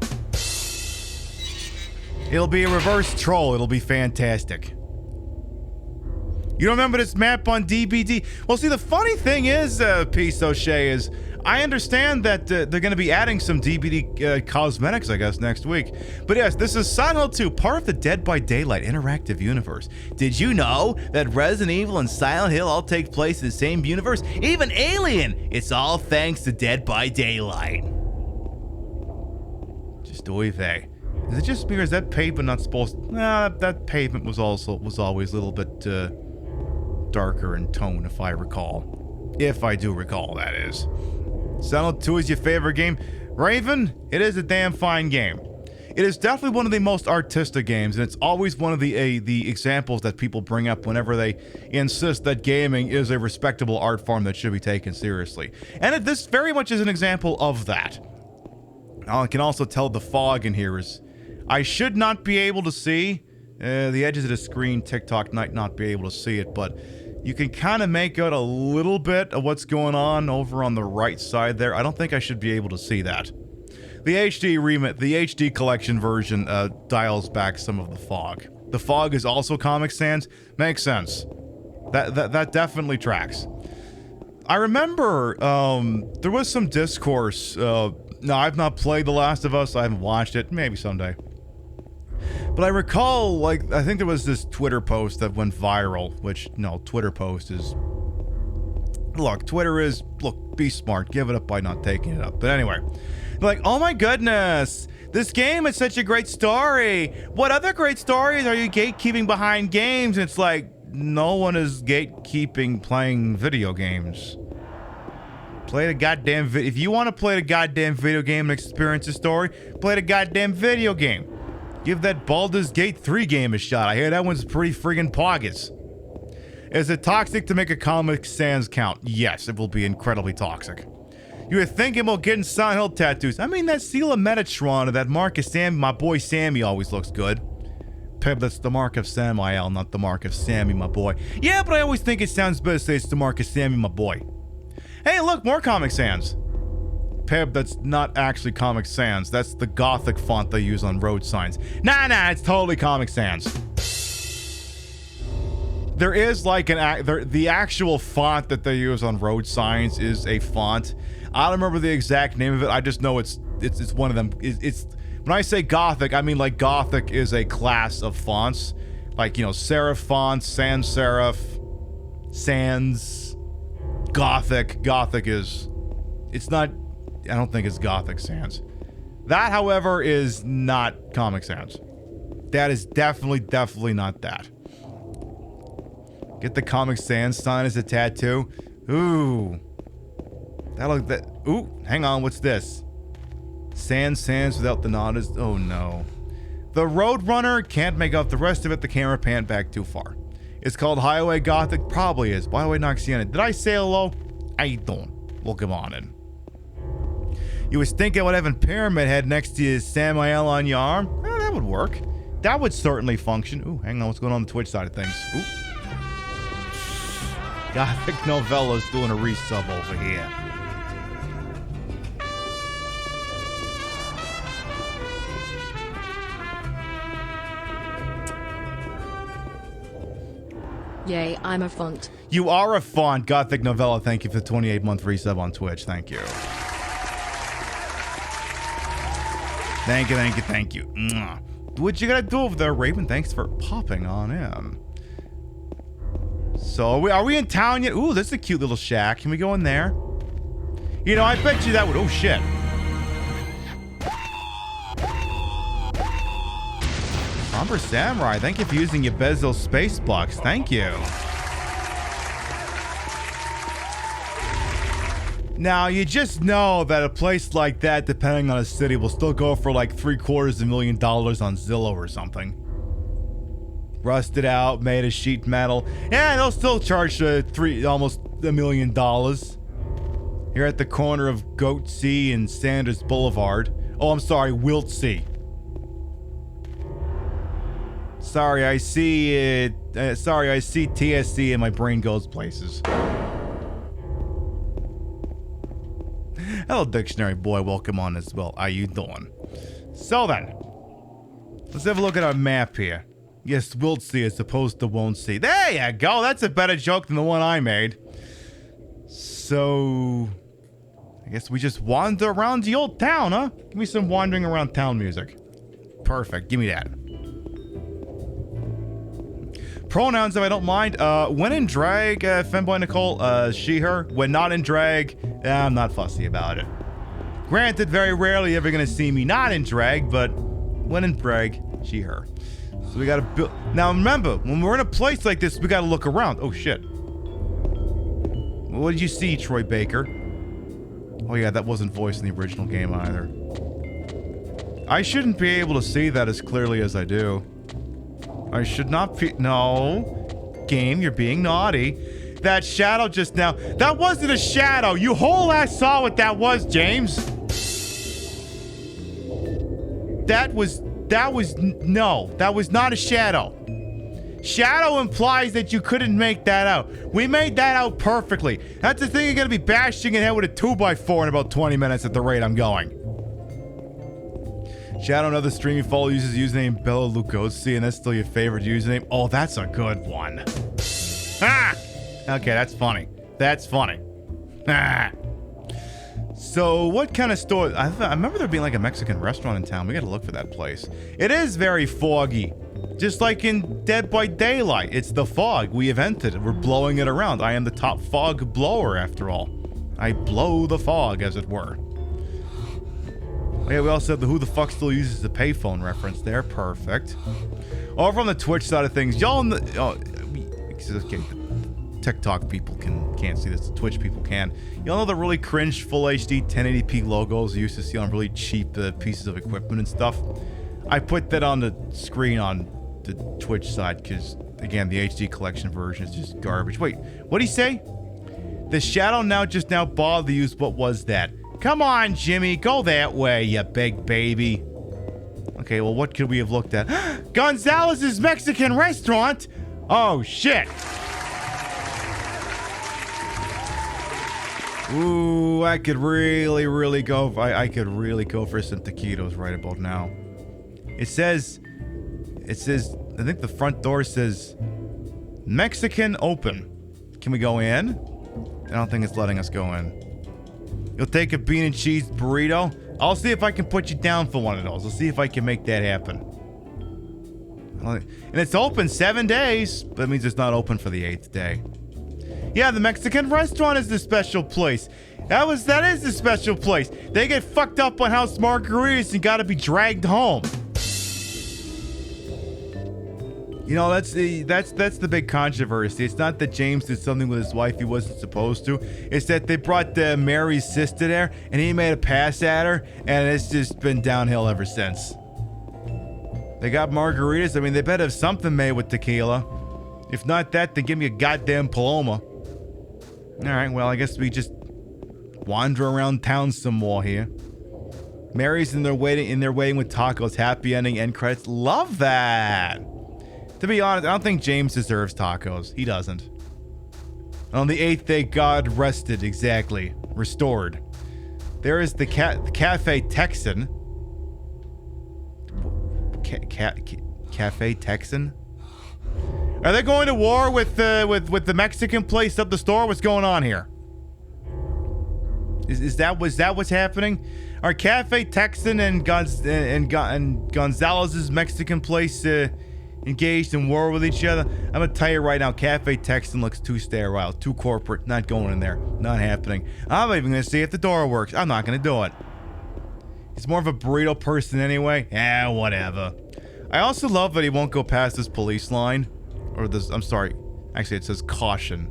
It'll be a reverse troll. It'll be fantastic. You remember this map on DBD? Well, see, the funny thing is, Peace O'Shea, is I understand that they're going to be adding some DBD cosmetics, I guess, next week. But yes, this is Silent Hill 2, part of the Dead by Daylight interactive universe. Did you know that Resident Evil and Silent Hill all take place in the same universe? Even Alien! It's all thanks to Dead by Daylight. Just oy vey. Is it just me or is that pavement not supposed to... Nah, that pavement was always a little bit darker in tone, if I recall. If I do recall, that is. Silent 2 is your favorite game? Raven, it is a damn fine game. It is definitely one of the most artistic games, and it's always one of the examples that people bring up whenever they insist that gaming is a respectable art form that should be taken seriously. And this very much is an example of that. I can also tell the fog in here is... I should not be able to see. The edges of the screen, TikTok might not be able to see it, but you can kind of make out a little bit of what's going on over on the right side there. I don't think I should be able to see that. The HD collection version dials back some of the fog. The fog is also Comic Sans. Makes sense. That definitely tracks. I remember there was some discourse. No, I've not played The Last of Us. I haven't watched it. Maybe someday. But I recall, like, I think there was this Twitter post that went viral, which, no, Twitter post is... Look, Twitter is... Look, be smart. Give it up by not taking it up. But anyway... Like, oh my goodness, this game is such a great story. What other great stories are you gatekeeping behind games? It's like, no one is gatekeeping playing video games. Play the goddamn if you want to play the goddamn video game and experience a story, play the goddamn video game. Give that Baldur's Gate 3 game a shot. I hear that one's pretty friggin' poggers. Is it toxic to make a Comic Sans count? Yes, it will be incredibly toxic. You were thinking about getting Silent Hill tattoos. I mean, that seal of Metatron or that mark of Sammy, my boy Sammy always looks good. Peb, that's the mark of Samael, not the mark of Sammy, my boy. Yeah, but I always think it sounds better to say it's the mark of Sammy, my boy. Hey, look, more Comic Sans. Peb, that's not actually Comic Sans. That's the Gothic font they use on road signs. Nah, it's totally Comic Sans. There is like the actual font that they use on road signs is a font. I don't remember the exact name of it. I just know it's one of them. It's when I say Gothic, I mean like Gothic is a class of fonts, like, you know, serif fonts, sans serif, sans, Gothic. Gothic is, it's not. I don't think it's Gothic Sans. That, however, is not Comic Sans. That is definitely not that. Get the Comic Sans sign as a tattoo. Ooh. Ooh, hang on, what's this? Sans without the nod is... Oh, no. The Roadrunner can't make up the rest of it. The camera panned back too far. It's called Highway Gothic. Probably is. By the way, Noxiana, did I say hello? I don't. Well, come on in. You was thinking about having Pyramid Head next to Samael on your arm? Well, that would work. That would certainly function. Ooh, hang on, what's going on the Twitch side of things? Ooh. Gothic Novella's doing a resub over here. Yay, I'm a font. You are a font, Gothic Novella. Thank you for the 28-month resub on Twitch. Thank you. Thank you. Mwah. What you gotta do over there, Raven? Thanks for popping on in. So, are we in town yet? Ooh, this is a cute little shack. Can we go in there? You know, I bet you that would... Oh, shit. Umber Samurai, thank you for using your Bezel Space Bucks. Thank you. Now, you just know that a place like that, depending on a city, will still go for like $750,000 on Zillow or something. Rusted out, made of sheet metal. Yeah, they'll still charge almost $1 million. Here at the corner of Goatsea and Sanders Boulevard. Oh, I'm sorry, Wiltsea. Sorry, I see it. Sorry, I see TSC and my brain goes places. Hello, Dictionary Boy. Welcome on as well. How you doing? So then, let's have a look at our map here. Yes, we'll see as opposed to won't see. There you go. That's a better joke than the one I made. So, I guess we just wander around the old town, huh? Give me some wandering around town music. Perfect. Give me that. Pronouns, if I don't mind. When in drag, Femboy Nicole, she, her. When not in drag, I'm not fussy about it. Granted, very rarely ever gonna see me not in drag, but When in brag, she, her. So we gotta build. Now remember, when we're in a place like this, we gotta look around. Oh shit. What did you see, Troy Baker? Oh yeah, that wasn't voiced in the original game either. I shouldn't be able to see that as clearly as I do. I should not be. No. Game, you're being naughty. That shadow just now. That wasn't a shadow. You whole ass saw what that was, James. That was no. That was not a shadow. Shadow implies that you couldn't make that out. We made that out perfectly. That's the thing you're going to be bashing in head with a 2x4 in about 20 minutes at the rate I'm going. Shadow, another stream you follow, uses username Bella Lugosi, and that's still your favorite username. Oh, that's a good one. Ah! Okay, that's funny. That's funny. Ah! So, what kind of store? I remember there being like a Mexican restaurant in town. We gotta look for that place. It is very foggy. Just like in Dead by Daylight. It's the fog. We have entered. We're blowing it around. I am the top fog blower, after all. I blow the fog, as it were. Oh, yeah, we also have the who the fuck still uses the payphone reference there. Perfect. Over on the Twitch side of things, y'all in the... okay, the TikTok people can't see this. The Twitch people can. Y'all know the really cringe full HD 1080p logos you used to see on really cheap pieces of equipment and stuff? I put that on the screen on the Twitch side because, again, the HD collection version is just garbage. Wait, what'd he say? The shadow just now bothered you. What was that? Come on, Jimmy. Go that way, you big baby. Okay, well, what could we have looked at? Gonzalez's Mexican restaurant? Oh, shit. Ooh, I could really go. I could really go for some taquitos right about now. It says, I think the front door says Mexican open. Can we go in? I don't think it's letting us go in. You'll take a bean and cheese burrito? I'll see if I can put you down for one of those. I'll see if I can make that happen. And it's open 7 days. That means it's not open for the 8th day. Yeah, the Mexican restaurant is the special place. That is the special place. They get fucked up on house margaritas and gotta be dragged home. You know, that's the big controversy. It's not that James did something with his wife he wasn't supposed to. It's that they brought Mary's sister there, and he made a pass at her, and it's just been downhill ever since. They got margaritas. I mean, they better have something made with tequila. If not that, then give me a goddamn Paloma. All right, well, I guess we just wander around town some more here. Mary's in there waiting with tacos. Happy ending, end credits. Love that. To be honest, I don't think James deserves tacos. He doesn't. On the 8th day, God rested. Exactly. Restored. There is the Cafe Texan. Cafe Texan? Are they going to war with the Mexican place up the store? What's going on here? Was that what's happening? Are Cafe Texan and Gonzalez's Mexican place engaged in war with each other? I'm gonna tell you right now, Cafe Texan looks too sterile, too corporate. Not going in there. Not happening. I'm not even gonna see if the door works. I'm not gonna do it. He's more of a burrito person anyway. Yeah, whatever. I also love that he won't go past this police line. Or this, I'm sorry. Actually, it says caution.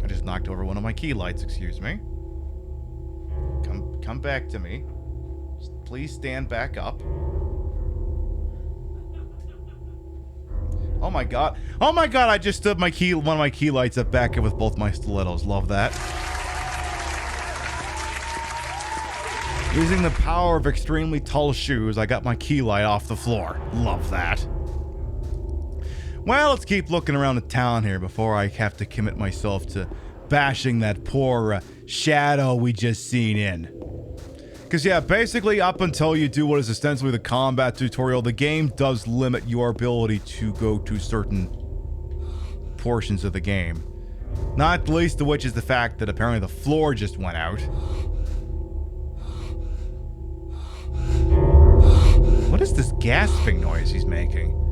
I just knocked over one of my key lights, excuse me. Come back to me. Just please stand back up. Oh my god. Oh my god, I just stood one of my key lights up back with both my stilettos. Love that. Using the power of extremely tall shoes, I got my key light off the floor. Love that. Well, let's keep looking around the town here before I have to commit myself to bashing that poor shadow we just seen in. Because, yeah, basically up until you do what is ostensibly the combat tutorial, the game does limit your ability to go to certain portions of the game. Not the least of which is the fact that apparently the floor just went out. What is this gasping noise he's making?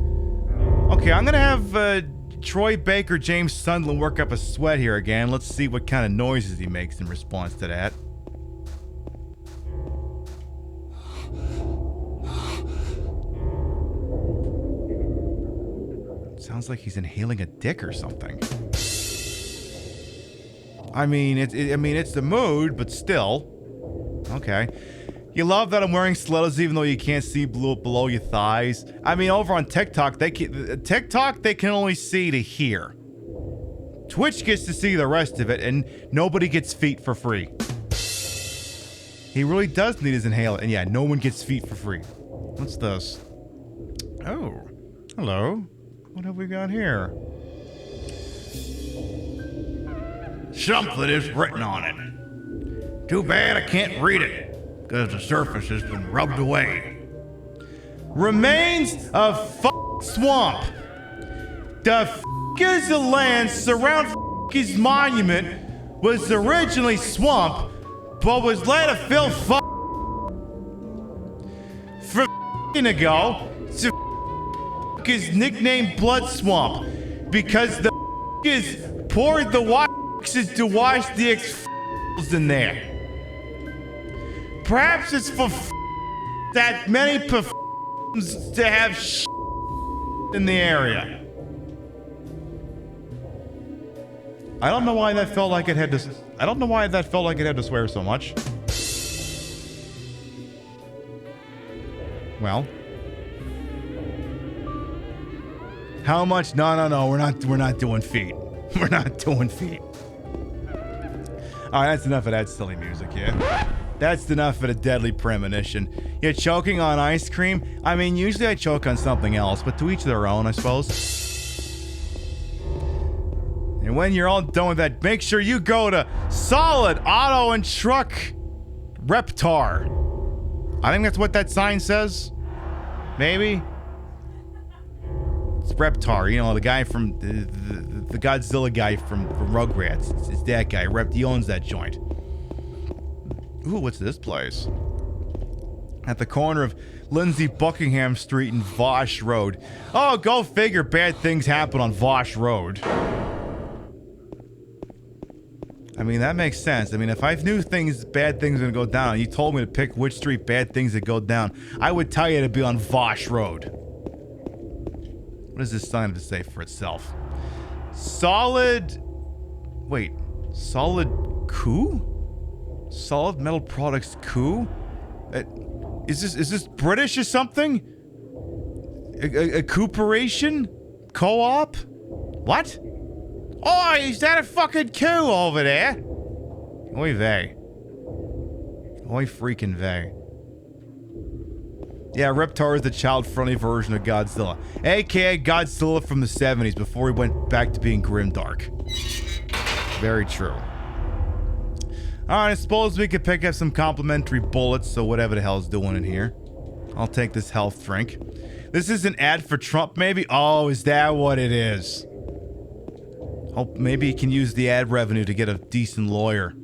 Okay, I'm gonna have Troy Baker, James Sunderland work up a sweat here again. Let's see what kind of noises he makes in response to that. Sounds like he's inhaling a dick or something. I mean, it's the mood, but still. Okay. You love that I'm wearing stilettos even though you can't see below your thighs. I mean, over on TikTok, they can only see to here. Twitch gets to see the rest of it, and nobody gets feet for free. He really does need his inhaler, and yeah, no one gets feet for free. What's this? Oh, hello. What have we got here? Something is written on it. Too bad I can't read it, because the surface has been rubbed away. Remains of swamp. The is the land surround his monument was originally swamp, but was later filled for ago. So is nicknamed Blood Swamp because the is poured the water to wash the in there. Perhaps it's for that many to have in the area. I don't know why that felt like it had to. I don't know why that felt like it had to swear so much. Well, how much? No. We're not doing feet. We're not doing feet. All right, that's enough of that silly music, yeah. That's enough of the deadly premonition. You're choking on ice cream? I mean, usually I choke on something else, but to each their own, I suppose. And when you're all done with that, make sure you go to Solid Auto and Truck Reptar. I think that's what that sign says. Maybe. It's Reptar, you know, the guy from the Godzilla guy from Rugrats. It's that guy. He owns that joint. Ooh, what's this place? At the corner of Lindsay Buckingham Street and Vosh Road. Oh, go figure bad things happen on Vosh Road. I mean, that makes sense. I mean, if I knew bad things are going to go down, and you told me to pick which street bad things that go down, I would tell you to be on Vosh Road. What does this sign have to say for itself? Solid coup? Solid Metal Products coup? Is this British or something? A cooperation? Co-op? What? Oh, is that a fucking coup over there? Oy vey. Oy freaking vey. Yeah, Reptar is the child-friendly version of Godzilla. A.k.a. Godzilla from the 70s before he went back to being grimdark. Very true. Alright, I suppose we could pick up some complimentary bullets, so whatever the hell's doing in here. I'll take this health drink. This is an ad for Trump, maybe? Oh, is that what it is? Hope maybe he can use the ad revenue to get a decent lawyer.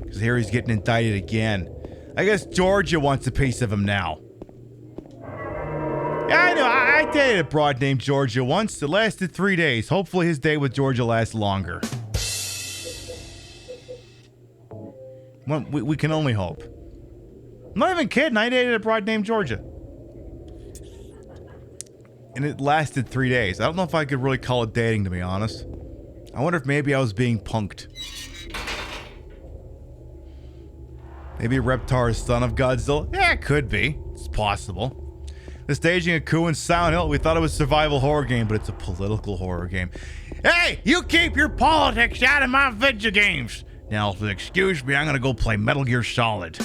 Because here he's getting indicted again. I guess Georgia wants a piece of him now. Yeah, I know. I dated a broad named Georgia once. It lasted 3 days. Hopefully his day with Georgia lasts longer. Well, we can only hope. I'm not even kidding. I dated a broad named Georgia. And it lasted 3 days. I don't know if I could really call it dating, to be honest. I wonder if maybe I was being punked. Maybe Reptar is son of Godzilla? Yeah, it could be. It's possible. They're staging a coup in Silent Hill. We thought it was a survival horror game, but it's a political horror game. Hey, you keep your politics out of my video games. Now, if you'll excuse me, I'm gonna go play Metal Gear Solid.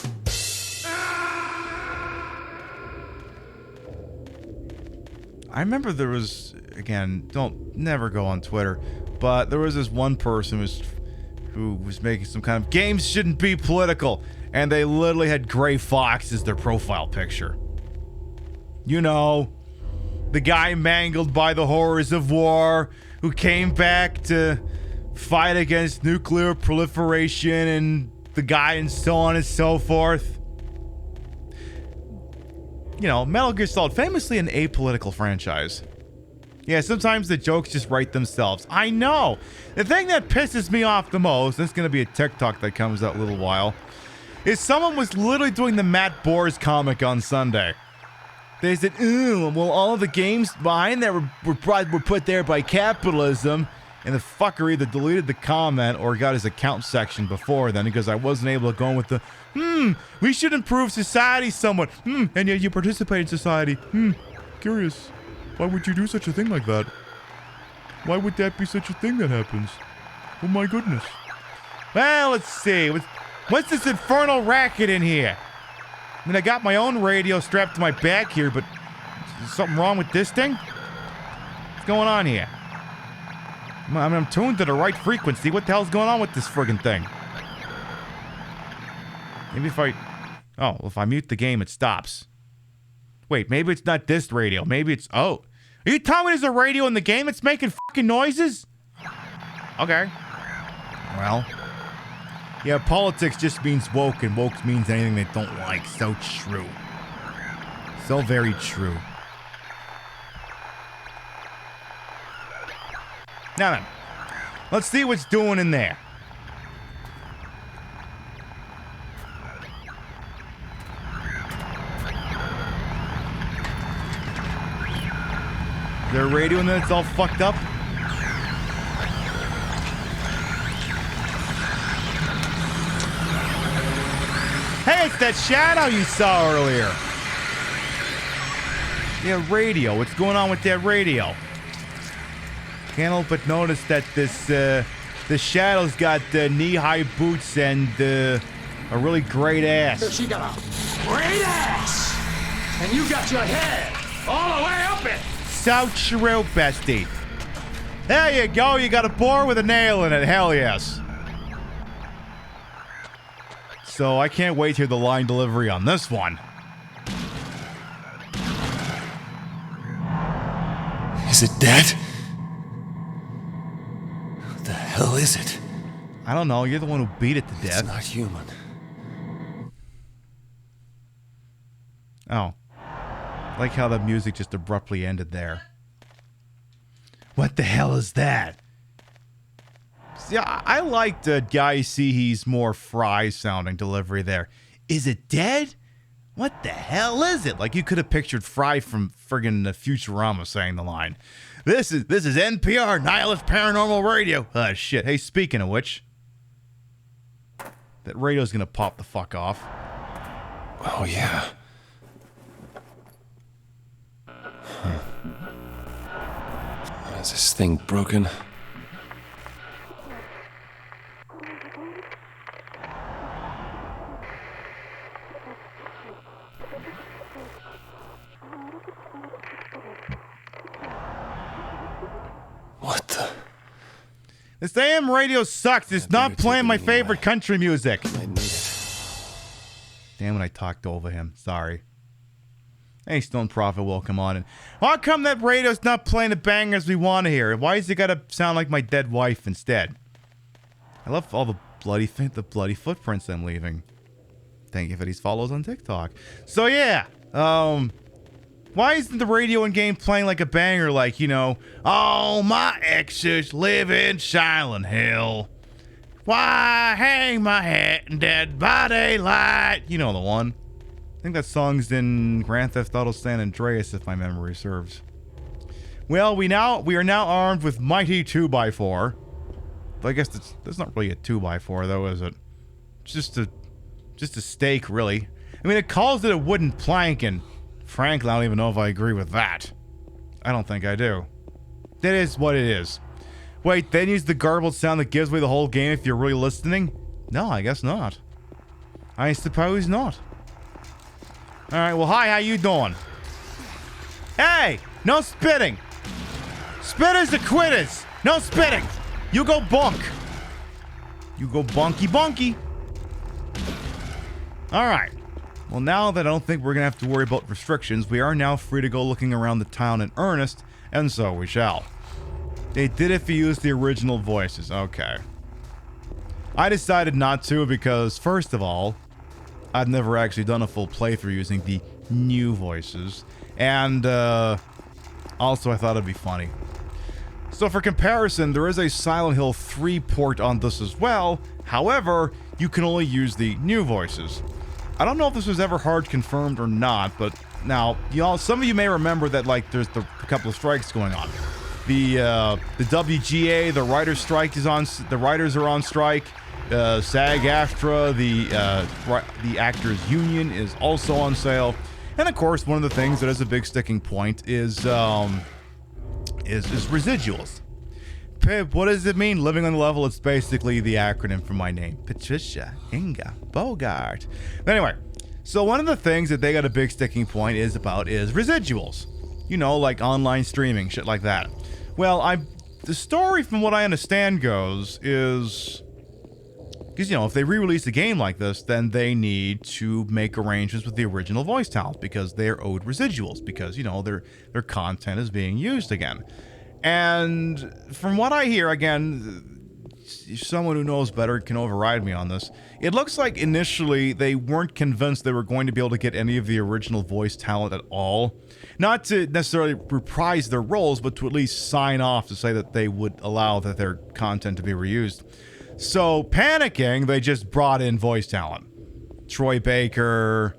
I remember there was, again, never go on Twitter, but there was this one person who was making some kind of games shouldn't be political, and they literally had Gray Fox as their profile picture. You know, the guy mangled by the horrors of war, who came back to fight against nuclear proliferation and the guy and so on and so forth. You know, Metal Gear Solid, famously an apolitical franchise. Yeah, sometimes the jokes just write themselves. I know. The thing that pisses me off the most, this is going to be a TikTok that comes out in a little while, is someone was literally doing the Matt Boers comic on Sunday. They said, "Ooh, well, all of the games behind that were put there by capitalism." And the fucker either deleted the comment or got his account section before then because I wasn't able to go in with the, we should improve society somewhat. And yet you participate in society. Curious. Why would you do such a thing like that? Why would that be such a thing that happens? Oh my goodness. Well, let's see. What's this infernal racket in here? I mean, I got my own radio strapped to my back here, but is something wrong with this thing? What's going on here? I mean, I'm tuned to the right frequency. What the hell's going on with this friggin' thing? Maybe if I mute the game, it stops. Wait, maybe it's not this radio. Maybe it's, are you telling me there's a radio in the game that's making fucking noises? Okay. Well. Yeah, politics just means woke, and woke means anything they don't like. So true. So very true. Now then, let's see what's doing in there. Is there a radio in there that's all fucked up? Hey, it's that shadow you saw earlier. Yeah, radio. What's going on with that radio? Can't help but notice that the shadow's got knee-high boots and a really great ass. She got a great ass, and you got your head all the way up it. So true, bestie. There you go. You got a boar with a nail in it. Hell yes. So I can't wait to hear the line delivery on this one. Is it dead? What the hell is it? I don't know. You're the one who beat it to death. It's not human. Oh. I like how the music just abruptly ended there. What the hell is that? See, I liked Guy Seehe's more Fry sounding delivery there. Is it dead? What the hell is it? Like you could have pictured Fry from friggin' Futurama saying the line. This is NPR, Nihilist Paranormal Radio. Oh, shit. Hey, speaking of which, that radio's gonna pop the fuck off. Oh, yeah. Is this thing broken? What the? This AM radio sucks. It's not playing my favorite country music. I need it. Damn it, I talked over him. Sorry. Hey, Stone Prophet, welcome on. And how come that radio's not playing the bangers we want to hear? Why has it got to sound like my dead wife instead? I love all the bloody footprints I'm leaving. Thank you for these follows on TikTok. So yeah, why isn't the radio in game playing like a banger, like, you know, all my exes live in Silent Hill. Why hang my hat in dead by daylight? You know the one. I think that song's in Grand Theft Auto San Andreas, if my memory serves. Well, we are now armed with mighty 2x4. But I guess that's not really a 2x4, though, is it? It's just a stake, really. I mean, it calls it a wooden plank, and frankly, I don't even know if I agree with that. I don't think I do. That is what it is. Wait, then use the garbled sound that gives away the whole game if you're really listening? No, I guess not. I suppose not. Alright, well, hi, how you doing? Hey! No spitting! Spitters are quitters! No spitting! You go bonk! You go bonky bonky! Alright. Well, now that I don't think we're gonna have to worry about restrictions, we are now free to go looking around the town in earnest, and so we shall. They did if you use the original voices. Okay. I decided not to because, first of all, I've never actually done a full playthrough using the new voices. And, also I thought it'd be funny. So for comparison, there is a Silent Hill 3 port on this as well. However, you can only use the new voices. I don't know if this was ever hard confirmed or not, but Now, some of you may remember that, like, there's a couple of strikes going on. The WGA, the writers' strike is on. The writers are on strike. SAG-AFTRA, the Actors Union, is also on sale. And of course, one of the things that is a big sticking point is residuals. PIB, what does it mean? Living on the level. It's basically the acronym for my name, Patricia Inga Bogart. But anyway, so one of the things that they got a big sticking point is residuals. You know, like online streaming, shit like that. Well, the story, from what I understand, goes is, because, you know, if they re-release a game like this, then they need to make arrangements with the original voice talent because they're owed residuals because, you know, their content is being used again. And from what I hear, again, someone who knows better can override me on this. It looks like initially they weren't convinced they were going to be able to get any of the original voice talent at all. Not to necessarily reprise their roles, but to at least sign off to say that they would allow that their content to be reused. So, panicking, they just brought in voice talent. Troy Baker,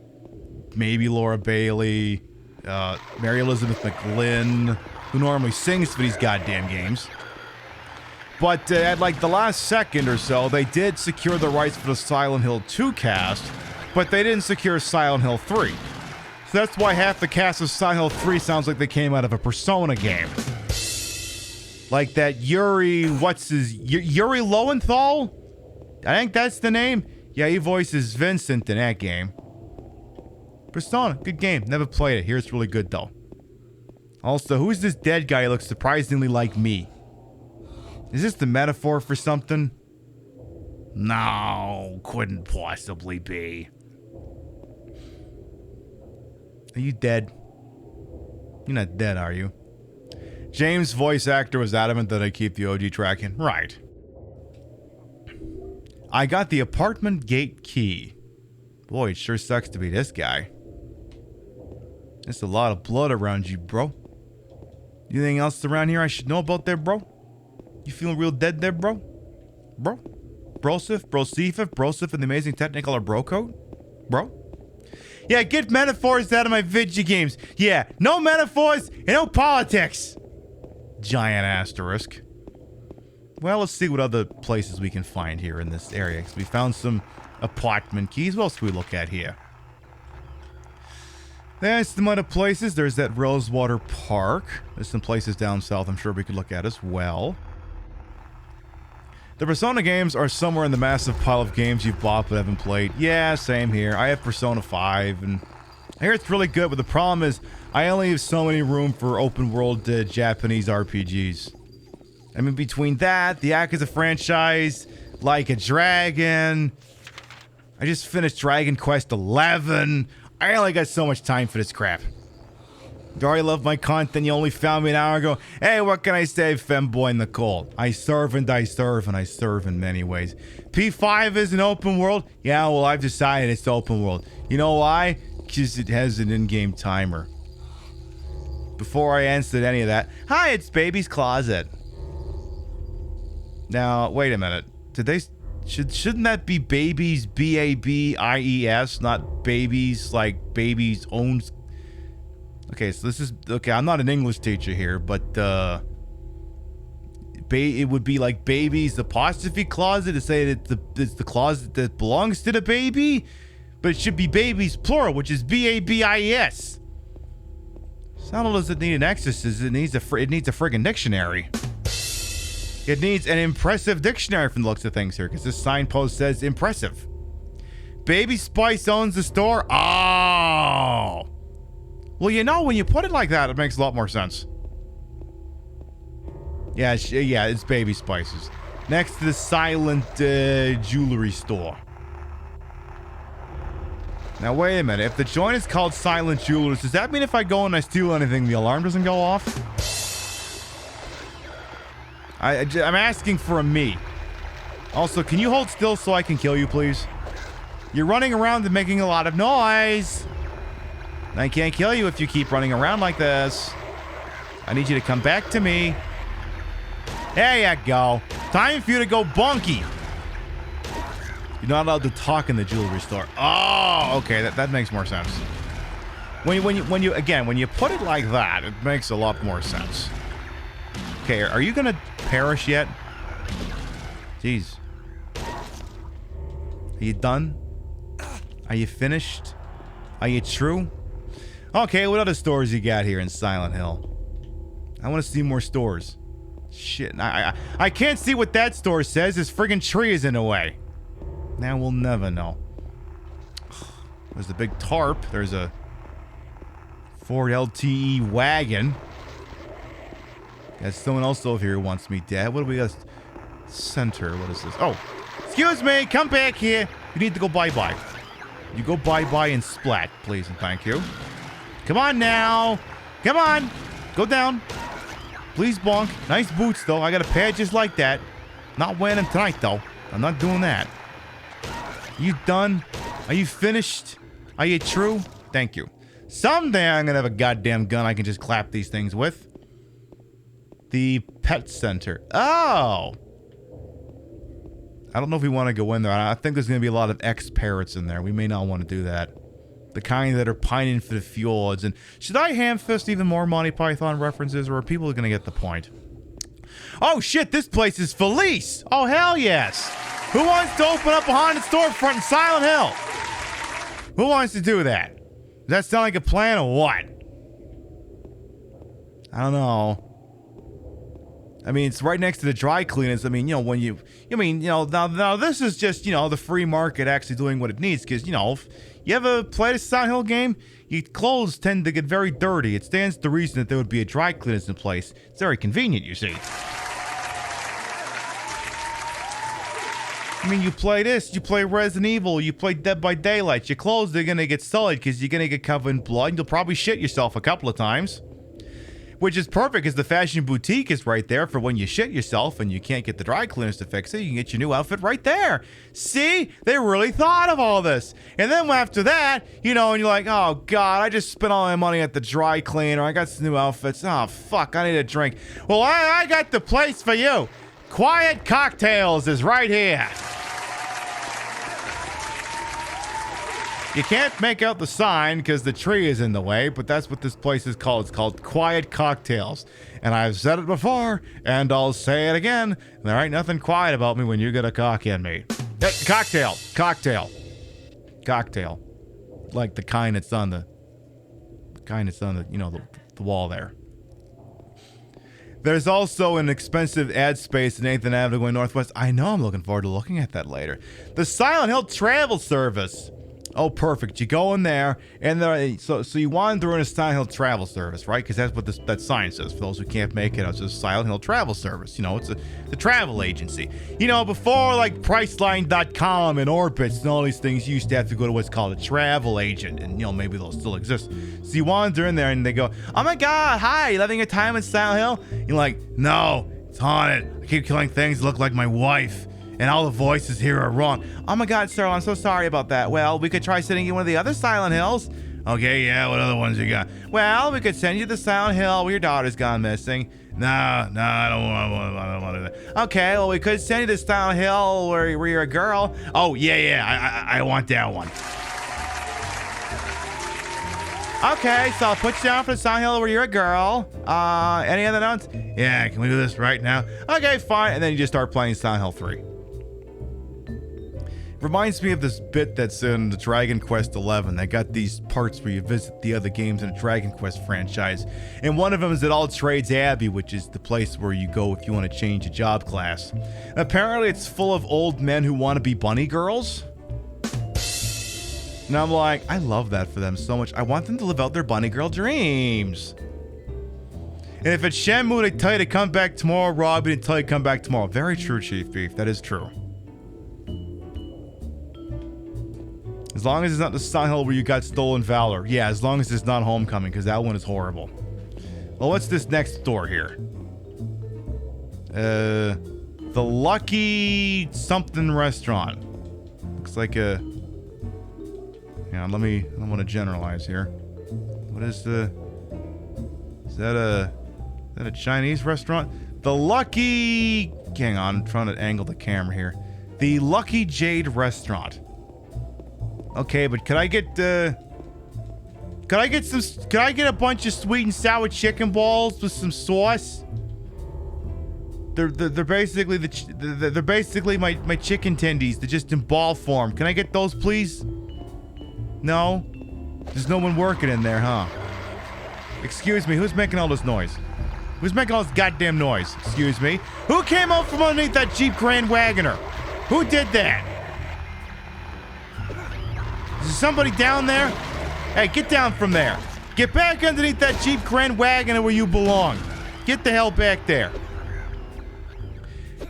maybe Laura Bailey, Mary Elizabeth McGlynn, who normally sings for these goddamn games. But at like the last second or so, they did secure the rights for the Silent Hill 2 cast, but they didn't secure Silent Hill 3. So that's why half the cast of Silent Hill 3 sounds like they came out of a Persona game. Like that Yuri Lowenthal? I think that's the name. Yeah, he voices Vincent in that game. Persona, good game. Never played it. Here it's really good though. Also, who's this dead guy who looks surprisingly like me? Is this the metaphor for something? No, couldn't possibly be. Are you dead? You're not dead, are you? James' voice actor was adamant that I keep the OG track in. Right. I got the apartment gate key. Boy, it sure sucks to be this guy. There's a lot of blood around you, bro. Anything else around here I should know about there, bro? You feeling real dead there, bro? Bro? Brosif, and the amazing Technicolor bro coat? Bro? Yeah, get metaphors out of my video games. Yeah, no metaphors and no politics. Giant asterisk. Well, let's see what other places we can find here in this area. Because we found some apartment keys. What else can we look at here? There's some other places. There's that Rosewater Park. There's some places down south I'm sure we could look at as well. The Persona games are somewhere in the massive pile of games you've bought but haven't played. Yeah, same here. I have Persona 5, and I hear it's really good, but the problem is I only have so many room for open-world Japanese RPGs. I mean, between that, the Yakuza franchise, Like a Dragon, I just finished Dragon Quest 11. I only got so much time for this crap. You already love my content. You only found me an hour ago. Hey, what can I say, femboy Nicole? I serve and I serve and I serve in many ways. P5 is an open world? Yeah, well, I've decided it's open world. You know why? Because it has an in-game timer. Before I answered any of that, hi, it's Baby's Closet. Now, wait a minute. Did they... Shouldn't that be Babies, B-A-B-I-E-S, not Babies like Babies owns... Okay, so this is... Okay, I'm not an English teacher here, but, it would be like Baby's apostrophe closet to say that it's the closet that belongs to the baby, but it should be Babies plural, which is B-A-B-I-E-S. So not only does it need an exorcist, it needs a friggin' dictionary. It needs an impressive dictionary from the looks of things here, because this signpost says impressive. Baby Spice owns the store? Oh! Well, you know, when you put it like that, it makes a lot more sense. Yeah, it's Baby Spices. Next to the silent jewelry store. Now, wait a minute. If the joint is called Silent Jewelers, does that mean if I go and I steal anything, the alarm doesn't go off? I'm asking for a me. Also, can you hold still so I can kill you, please? You're running around and making a lot of noise. I can't kill you if you keep running around like this. I need you to come back to me. There you go. Time for you to go bunky. You're not allowed to talk in the jewelry store. Oh, okay. That makes more sense. when you put it like that, it makes a lot more sense. Okay, are you gonna perish yet? Jeez. Are you done? Are you finished? Are you true? Okay, what other stores you got here in Silent Hill? I want to see more stores. Shit, I can't see what that store says. This friggin' tree is in the way. Now we'll never know. There's the big tarp. There's a Ford LTE wagon. There's someone else over here who wants me dead. What do we got? Center. What is this? Oh, excuse me. Come back here. You need to go bye-bye. You go bye-bye and splat, please and thank you. Come on now. Come on. Go down. Please, bonk. Nice boots, though. I got a pair just like that. Not wearing them tonight, though. I'm not doing that. You done? Are you finished? Are you true? Thank you. Someday I'm gonna have a goddamn gun I can just clap these things with. The pet center. Oh! I don't know if we want to go in there. I think there's gonna be a lot of ex-parrots in there. We may not want to do that. The kind that are pining for the fjords. And should I ham-fist even more Monty Python references, or are people gonna get the point? Oh shit, this place is Felice! Oh hell yes! Who wants to open up a haunted storefront in Silent Hill? Who wants to do that? Does that sound like a plan or what? I don't know. I mean, it's right next to the dry cleaners. I mean, you know, now this is just, you know, the free market actually doing what it needs. Because, you know, if you ever played a Silent Hill game, your clothes tend to get very dirty. It stands to reason that there would be a dry cleaners in place. It's very convenient, you see. I mean, you play this, you play Resident Evil, you play Dead by Daylight. Your clothes are gonna get sullied because you're gonna get covered in blood and you'll probably shit yourself a couple of times. Which is perfect because the fashion boutique is right there for when you shit yourself and you can't get the dry cleaners to fix it. You can get your new outfit right there. See? They really thought of all this. And then after that, you know, and you're like, oh God, I just spent all my money at the dry cleaner. I got some new outfits. Oh fuck, I need a drink. Well, I got the place for you. Quiet Cocktails is right here. You can't make out the sign because the tree is in the way, but that's what this place is called. It's called Quiet Cocktails. And I've said it before, and I'll say it again. There ain't nothing quiet about me when you get a cock in me. Cocktail. Like the kind that's on the, you know, the wall there. There's also an expensive ad space in 8th and Avenue going northwest. I know, I'm looking forward to looking at that later. The Silent Hill Travel Service. Oh, perfect. You go in there, and so you wander in a Silent Hill Travel Service, right? Because that's what that sign says. For those who can't make it, it's a Silent Hill Travel Service. You know, it's the travel agency. You know, before like Priceline.com and Orbitz and all these things, you used to have to go to what's called a travel agent, and you know maybe they'll still exist. So you wander in there, and they go, "Oh my God, hi, you having a time in Silent Hill?" You're like, "No, it's haunted. I keep killing things that look like my wife. And all the voices here are wrong. Oh my God, sir, I'm so sorry about that. Well, we could try sending you one of the other Silent Hills. Okay, yeah, what other ones you got? Well, we could send you the Silent Hill where your daughter's gone missing. No, I don't want to do that. Okay, well, we could send you the Silent Hill where you're a girl. Oh, yeah, I want that one. Okay, so I'll put you down for the Silent Hill where you're a girl. Any other notes? Yeah, can we do this right now? Okay, fine. And then you just start playing Silent Hill 3. Reminds me of this bit that's in the Dragon Quest XI. They got these parts where you visit the other games in the Dragon Quest franchise. And one of them is at All Trades Abbey, which is the place where you go if you want to change a job class. And apparently it's full of old men who want to be bunny girls. And I'm like, I love that for them so much. I want them to live out their bunny girl dreams. And if it's Shenmue, they tell you to come back tomorrow. Robin, they tell you to come back tomorrow. Very true, Chief Beef. That is true. As long as it's not the Silent Hill where you got Stolen Valor. Yeah, as long as it's not Homecoming, because that one is horrible. Well, what's this next door here? The Lucky Something Restaurant. Looks like a... Yeah, I don't want to generalize here. What is the... Is that a Chinese restaurant? The Lucky... Hang on, I'm trying to angle the camera here. The Lucky Jade Restaurant. Okay, but could I get Could I get a bunch of sweet and sour chicken balls with some sauce? They're basically they're basically my chicken tendies. They're just in ball form. Can I get those, please? No? There's no one working in there, huh? Excuse me, who's making all this noise? Who's making all this goddamn noise? Excuse me. Who came out from underneath that Jeep Grand Wagoner? Who did that? Is there somebody down there? Hey, get down from there. Get back underneath that Jeep Grand Wagoner where you belong. Get the hell back there.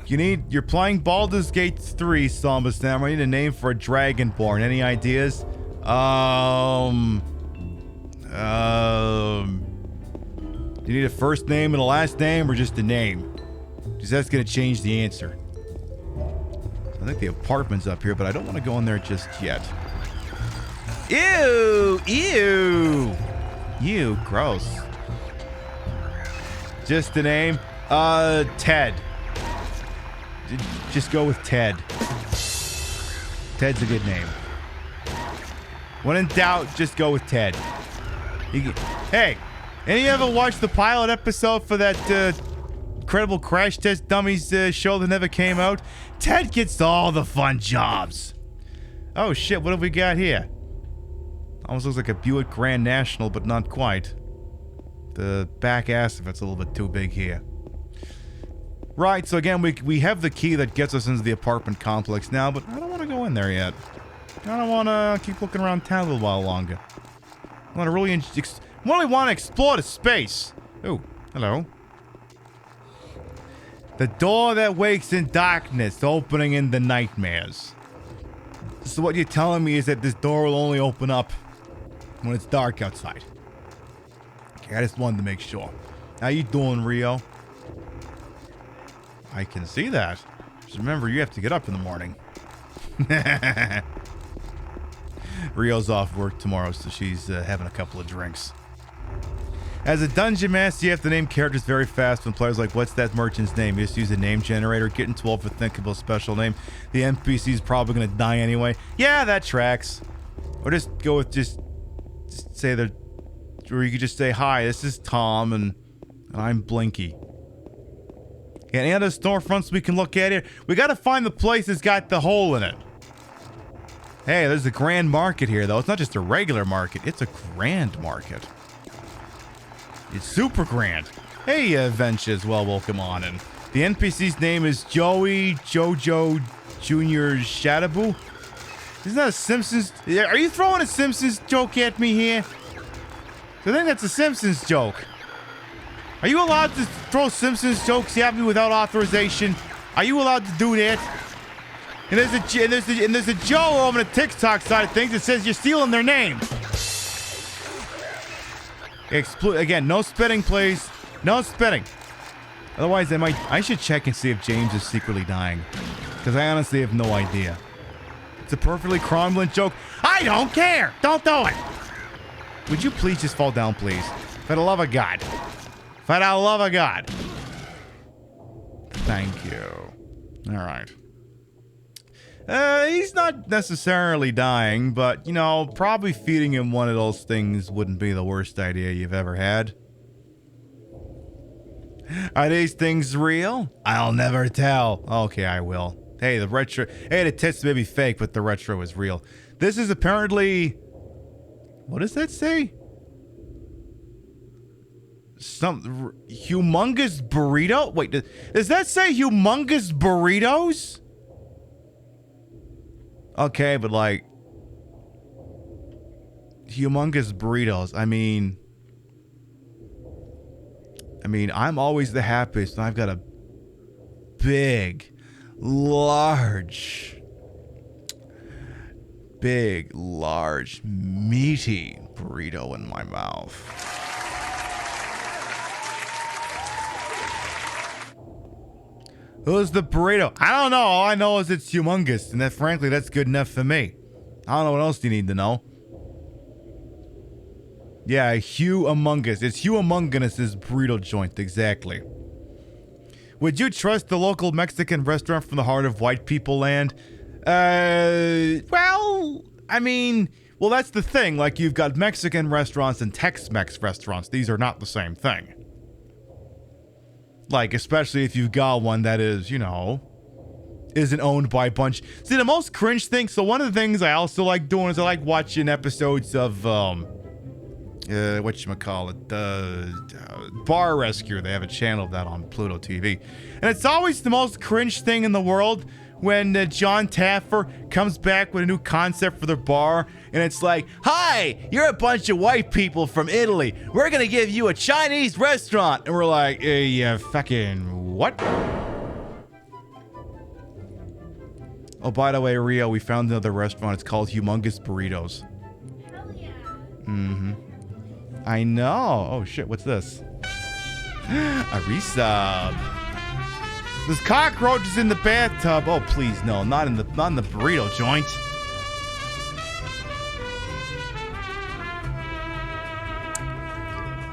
You're playing Baldur's Gate 3, Samba Sam. I need a name for a Dragonborn. Any ideas? Do you need a first name and a last name or just a name? Because that's going to change the answer. I think the apartment's up here, but I don't want to go in there just yet. Ew! Ew! Ew, gross. Just a name? Ted. Just go with Ted. Ted's a good name. When in doubt, just go with Ted. Hey, any ever watched the pilot episode for that Incredible Crash Test Dummies show that never came out? Ted gets all the fun jobs. Oh shit, what have we got here? Almost looks like a Buick Grand National, but not quite. The back ass of it's a little bit too big here. Right, so again, we have the key that gets us into the apartment complex now, but I don't want to go in there yet. I don't want to keep looking around town a little while longer. I want to really want to explore the space. Oh, hello. The door that wakes in darkness, opening in the nightmares. So what you're telling me is that this door will only open up when it's dark outside. Okay, I just wanted to make sure. How you doing, Rio? I can see that. Just remember, you have to get up in the morning. Rio's off work tomorrow, so she's having a couple of drinks. As a dungeon master, you have to name characters very fast when players like, what's that merchant's name? You just use a name generator, getting too old for thinkable special name. The NPC's probably going to die anyway. Yeah, that tracks. Or just go with just say that, or you could just say, hi, this is Tom, and I'm Blinky. Any other storefronts we can look at here? We got to find the place that's got the hole in it. Hey, there's a grand market here, though. It's not just a regular market. It's a grand market. It's super grand. Hey, Venches. Well, welcome on in. The NPC's name is Joey Jojo Jr. Shadabu. Isn't that a Simpsons? Are you throwing a Simpsons joke at me here? I think that's a Simpsons joke. Are you allowed to throw Simpsons jokes at me without authorization? Are you allowed to do that? And there's a Joe over on the TikTok side of things that says you're stealing their name. Again, no spitting, please. No spitting. Otherwise, I should check and see if James is secretly dying. Because I honestly have no idea. It's a perfectly cromulent joke. I don't care. Don't do it. Would you please just fall down, please? For the love of God. For the love of God. Thank you. All right. He's not necessarily dying, but, you know, probably feeding him one of those things wouldn't be the worst idea you've ever had. Are these things real? I'll never tell. Okay, I will. Hey, the tits may be fake, but the retro is real. This is apparently... What does that say? Some humongous burrito? Wait, does that say humongous burritos? Okay, but like humongous burritos. I mean, I'm always the happiest when I've got a big, large, meaty burrito in my mouth. Who's the burrito? I don't know. All I know is it's humongous, and that, frankly, that's good enough for me. I don't know what else you need to know. Yeah, Hugh Among Us. It's Hugh Among Us' burrito joint, exactly. Would you trust the local Mexican restaurant from the heart of white people land? Well, I mean, Well, that's the thing. Like, you've got Mexican restaurants and Tex-Mex restaurants. These are not the same thing. Like, especially if you've got one that is, you know, isn't owned by a bunch. See, the most cringe thing, so one of the things I also like doing is I like watching episodes of, whatchamacallit, Bar Rescue. They have a channel of that on Pluto TV. And it's always the most cringe thing in the world when John Taffer comes back with a new concept for their bar, and it's like, hi, you're a bunch of white people from Italy. We're gonna give you a Chinese restaurant. And we're like, yeah, fucking what? Oh, by the way, Rio, we found another restaurant. It's called Humongous Burritos. Hell yeah. Mm-hmm. I know. Oh, shit, what's this? A resub. There's cockroaches in the bathtub. Oh, please, no. Not in the burrito joint.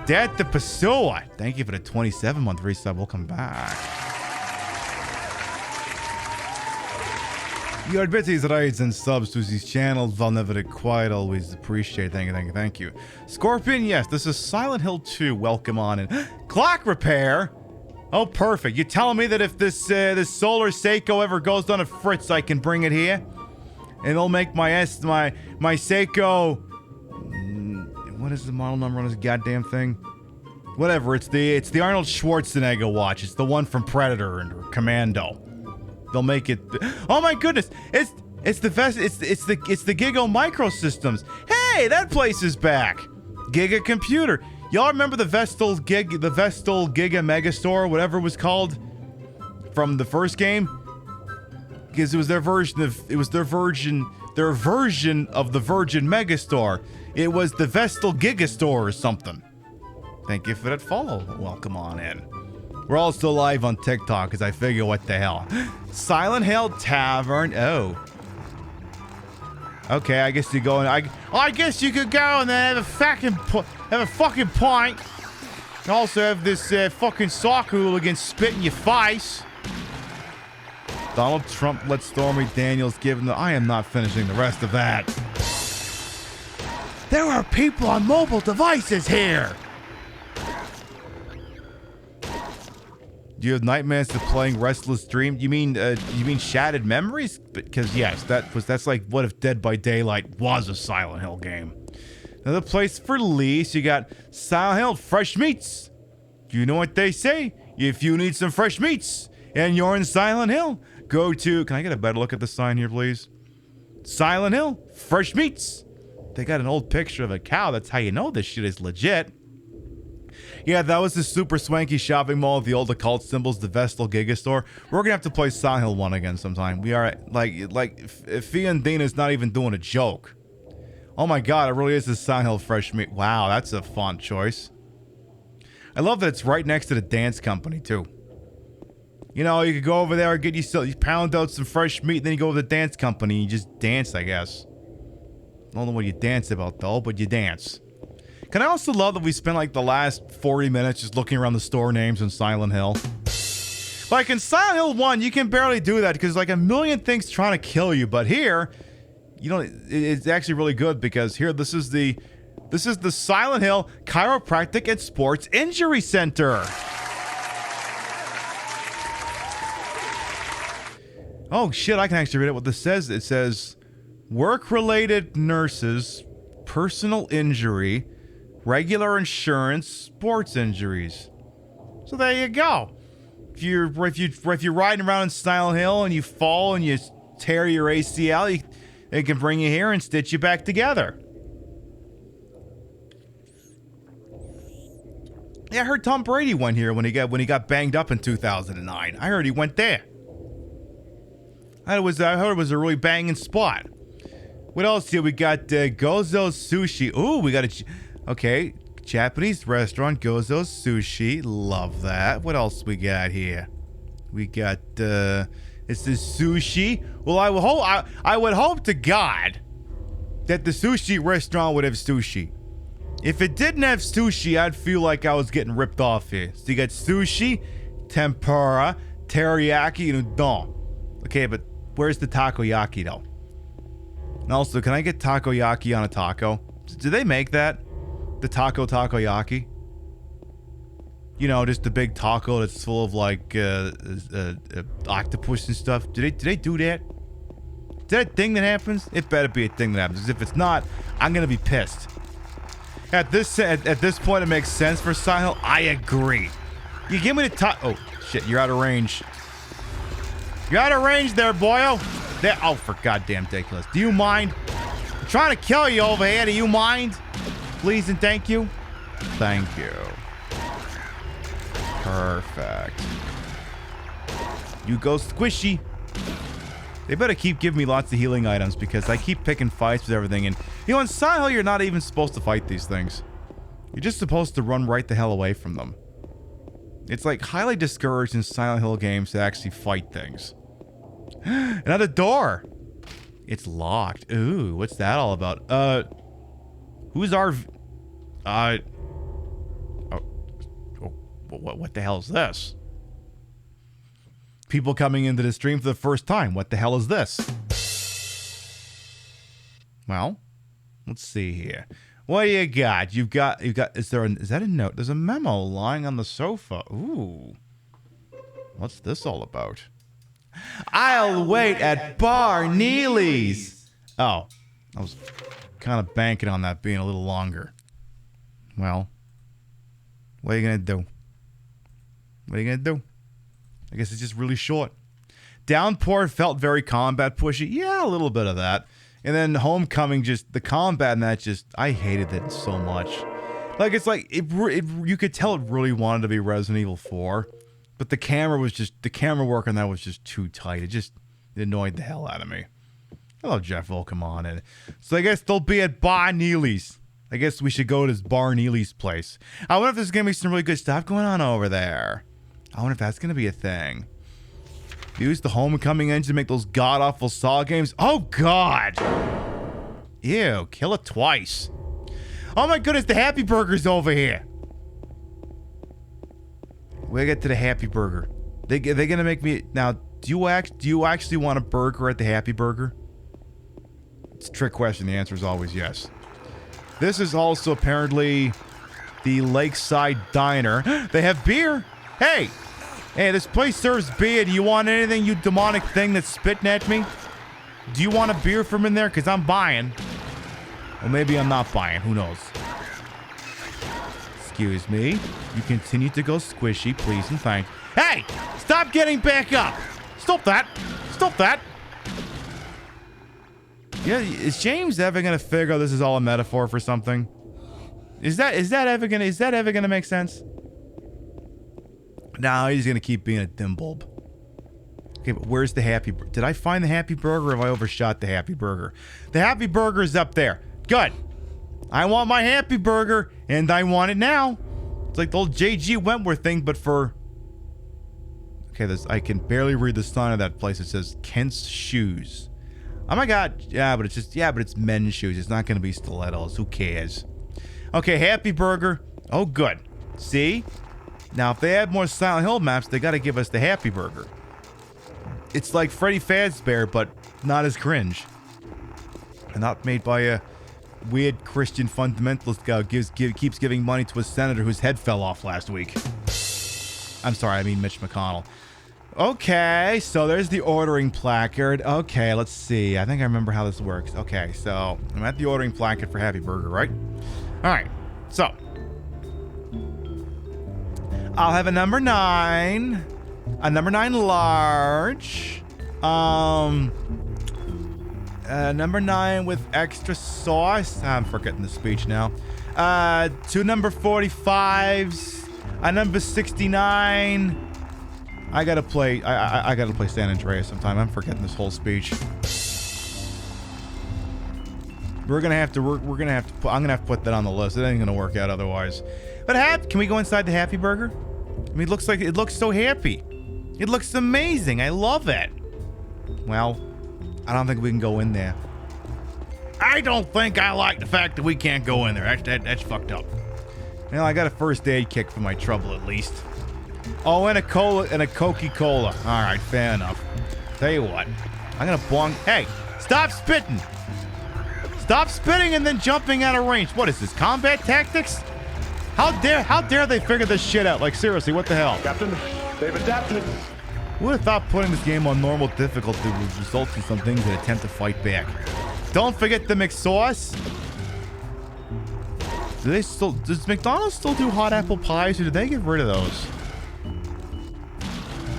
Dad the Pessoa. Thank you for the 27-month resub. We'll come back. Your bitties, raids, and subs to these channels. I'll never quiet. Always appreciate. Thank you. Scorpion, yes. This is Silent Hill 2. Welcome on in. Clock repair. Oh, perfect. You're telling me that if this solar Seiko ever goes down a fritz, I can bring it here? And it'll make my Seiko... What is the model number on this goddamn thing? Whatever, it's the Arnold Schwarzenegger watch. It's the one from Predator and Commando. They'll make it... Oh my goodness! It's the Giga Microsystems. Hey, that place is back! Giga Computer. Y'all remember the Vestal Giga Megastore, whatever it was called, from the first game? Because it was their version of their version of the Virgin Megastore. It was the Vestal Gigastore or something. Thank you for that follow. Welcome on in. We're also live on TikTok because I figure what the hell. Silent Hill Tavern. Oh. Okay, I guess you go and I guess you could go and then have a fucking pint. And also have this fucking soccer hooligan spit in your face. Donald Trump let Stormy Daniels give him the... I am not finishing the rest of that. There are people on mobile devices here. Do you have nightmares of playing Restless Dream? You mean Shattered Memories? Because yes, that's like what if Dead by Daylight was a Silent Hill game. Another place for lease. You got Silent Hill Fresh Meats. You know what they say? If you need some fresh meats and you're in Silent Hill, go to... Can I get a better look at the sign here, please? Silent Hill Fresh Meats. They got an old picture of a cow. That's how you know this shit is legit. Yeah, that was the super swanky shopping mall with the old occult symbols, the Vestal Gigastore. We're gonna have to play Silent Hill 1 again sometime. We are like Fiandina's not even doing a joke. Oh my god, it really is a Silent Hill Fresh Meat. Wow, that's a font choice. I love that it's right next to the dance company too. You know, you could go over there and you pound out some fresh meat, then you go to the dance company and you just dance, I guess. I don't know what you dance about though, but you dance. Can I also love that we spent like the last 40 minutes just looking around the store names in Silent Hill? Like in Silent Hill 1, you can barely do that because like a million things trying to kill you, but here, you know, it's actually really good because here, this is the Silent Hill Chiropractic and Sports Injury Center. Oh shit, I can actually read it what this says. It says work-related nurses, personal injury, regular insurance, sports injuries. So there you go. If you're riding around in Silent Hill and you fall and you tear your ACL, they can bring you here and stitch you back together. Yeah, I heard Tom Brady went here when he got banged up in 2009. I heard he went there. I heard it was a really banging spot. What else here? We got Gozo Sushi. Ooh, we got okay, Japanese restaurant, Gozo Sushi. Love that. What else we got here? We got it's the sushi. Well, I would hope to God that the sushi restaurant would have sushi. If it didn't have sushi, I'd feel like I was getting ripped off here. So you got sushi, tempura, teriyaki, and udon. Okay, but where's the takoyaki though? And also, can I get takoyaki on a taco? Do they make that? The takoyaki? You know, just the big taco that's full of like octopus and stuff. Do they do that? Is that a thing that happens? It better be a thing that happens. 'Cause if it's not, I'm gonna be pissed. At this point, it makes sense for Silent Hill. I agree. You give me the taco. Oh shit! You're out of range. You're out of range there, boyo. There. Oh, for goddamn ridiculous. Do you mind? I'm trying to kill you over here. Do you mind? Please and thank you. Thank you. Perfect. You go squishy. They better keep giving me lots of healing items because I keep picking fights with everything. And, you know, in Silent Hill, you're not even supposed to fight these things. You're just supposed to run right the hell away from them. It's like highly discouraged in Silent Hill games to actually fight things. Another door. It's locked. Ooh, what's that all about? Who's our... What the hell is this? People coming into the stream for the first time. What the hell is this? Well, let's see here. What do you got? You've got, is that a note? There's a memo lying on the sofa. Ooh. What's this all about? I'll wait at Bar Neely's. Oh, I was kind of banking on that being a little longer. Well, what are you going to do? What are you going to do? I guess it's just really short. Downpour felt very combat pushy. Yeah, a little bit of that. And then Homecoming, just the combat in that, just I hated it so much. Like it's like you could tell it really wanted to be Resident Evil 4, but the camera work on that was just too tight. It annoyed the hell out of me. Hello, Jeff. Welcome on in. So I guess they'll be at Bar Neely's. I guess we should go to this Bar Neely's place. I wonder if there's gonna be some really good stuff going on over there. I wonder if that's gonna be a thing. Use the Homecoming engine to make those god-awful Saw games. Oh, God! Ew, kill it twice. Oh, my goodness, the Happy Burger's over here. We get to the Happy Burger. They're going to make me... Now, do you actually want a burger at the Happy Burger? It's a trick question. The answer is always yes. This is also apparently the Lakeside Diner. They have beer. Hey! Hey, this place serves beer. Do you want anything, you demonic thing that's spitting at me? Do you want a beer from in there? Because I'm buying. Or maybe I'm not buying. Who knows? Excuse me. You continue to go squishy, please and thank you. Hey! Stop getting back up! Stop that! Stop that! Yeah, is James ever gonna figure out this is all a metaphor for something? Is that ever gonna make sense? No, he's gonna keep being a dim bulb. Okay, but where's the Happy Burger? Did I find the Happy Burger or have I overshot the Happy Burger? The Happy Burger is up there. Good. I want my Happy Burger, and I want it now. It's like the old J.G. Wentworth thing, but for... Okay, I can barely read the sign of that place. It says Kent's Shoes. Oh my God. Yeah, but it's men's shoes. It's not gonna be stilettos. Who cares? Okay, Happy Burger. Oh, good. See? Now, if they add more Silent Hill maps, they gotta give us the Happy Burger. It's like Freddy Fazbear, but not as cringe. And not made by a weird Christian fundamentalist guy who keeps giving money to a senator whose head fell off last week. I'm sorry, I mean Mitch McConnell. Okay, so there's the ordering placard. Okay, let's see. I think I remember how this works. Okay, so I'm at the ordering placard for Happy Burger, right? Alright, so... I'll have a number 9. A number 9 large. Number 9 with extra sauce. I'm forgetting the speech now. 2 number 45s. A number 69. I gotta play San Andreas sometime. I'm forgetting this whole speech. I'm gonna have to put that on the list. It ain't gonna work out otherwise. But can we go inside the Happy Burger? I mean, it looks so happy. It looks amazing. I love it. Well, I don't think we can go in there. I don't think I like the fact that we can't go in there. That's fucked up. Well, I got a first aid kit for my trouble at least. Oh, and a cola and a Coca-Cola. All right, fair enough. Tell you what, I'm gonna bong. Hey, stop spitting. Stop spinning and then jumping out of range. What is this, combat tactics? How dare they figure this shit out? Like, seriously, what the hell? Captain, they've adapted. Who would have thought putting this game on normal difficulty would result in some things that attempt to fight back? Don't forget the McSauce. Does McDonald's still do hot apple pies, or did they get rid of those?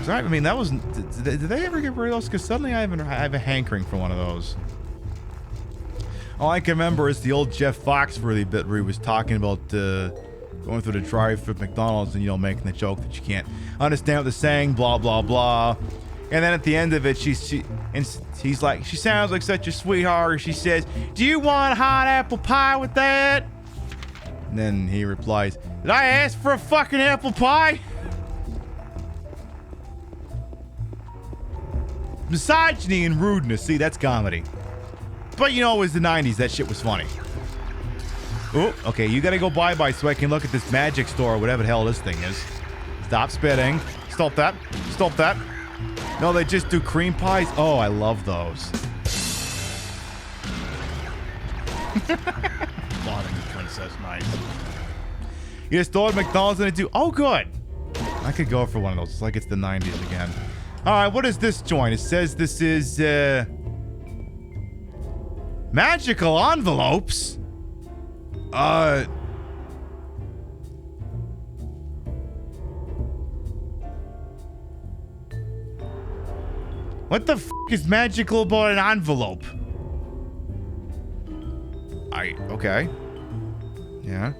I mean, that was... Did they ever get rid of those? Because suddenly I have a hankering for one of those. All I can remember is the old Jeff Foxworthy bit where he was talking about going through the drive-thru at McDonald's and, you know, making the joke that you can't understand what they're saying, blah, blah, blah. And then at the end of it, he's like, she sounds like such a sweetheart. She says, do you want hot apple pie with that? And then he replies, did I ask for a fucking apple pie? Misogyny and rudeness. See, that's comedy. But you know, it was the 90s. That shit was funny. Oh, okay. You gotta go bye-bye so I can look at this magic store or whatever the hell this thing is. Stop spitting. Stop that. Stop that. No, they just do cream pies. Oh, I love those. Bottom princess, nice. You just thought McDonald's gonna do. Oh, good. I could go for one of those. It's like it's the 90s again. All right, what is this joint? It says this is magical envelopes. What the f is magical about an envelope? Okay. Yeah.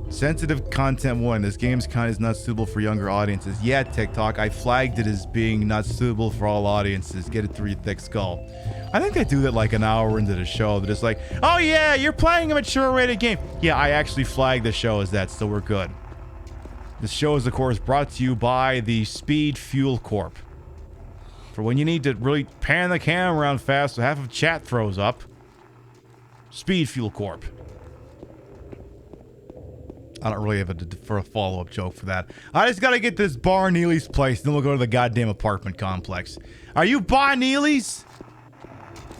Sensitive content warning. This game's kind is not suitable for younger audiences. Yeah, TikTok, I flagged it as being not suitable for all audiences. Get it through your thick skull. I think they do that like an hour into the show. They're just like, oh yeah, you're playing a mature rated game. Yeah, I actually flagged the show as that, so we're good. This show is, of course, brought to you by the Speed Fuel Corp. For when you need to really pan the camera around fast so half of chat throws up. Speed Fuel Corp. I don't really have a follow-up joke for that. I just gotta get this Bar Neely's place, then we'll go to the goddamn apartment complex. Are you Bar Neely's?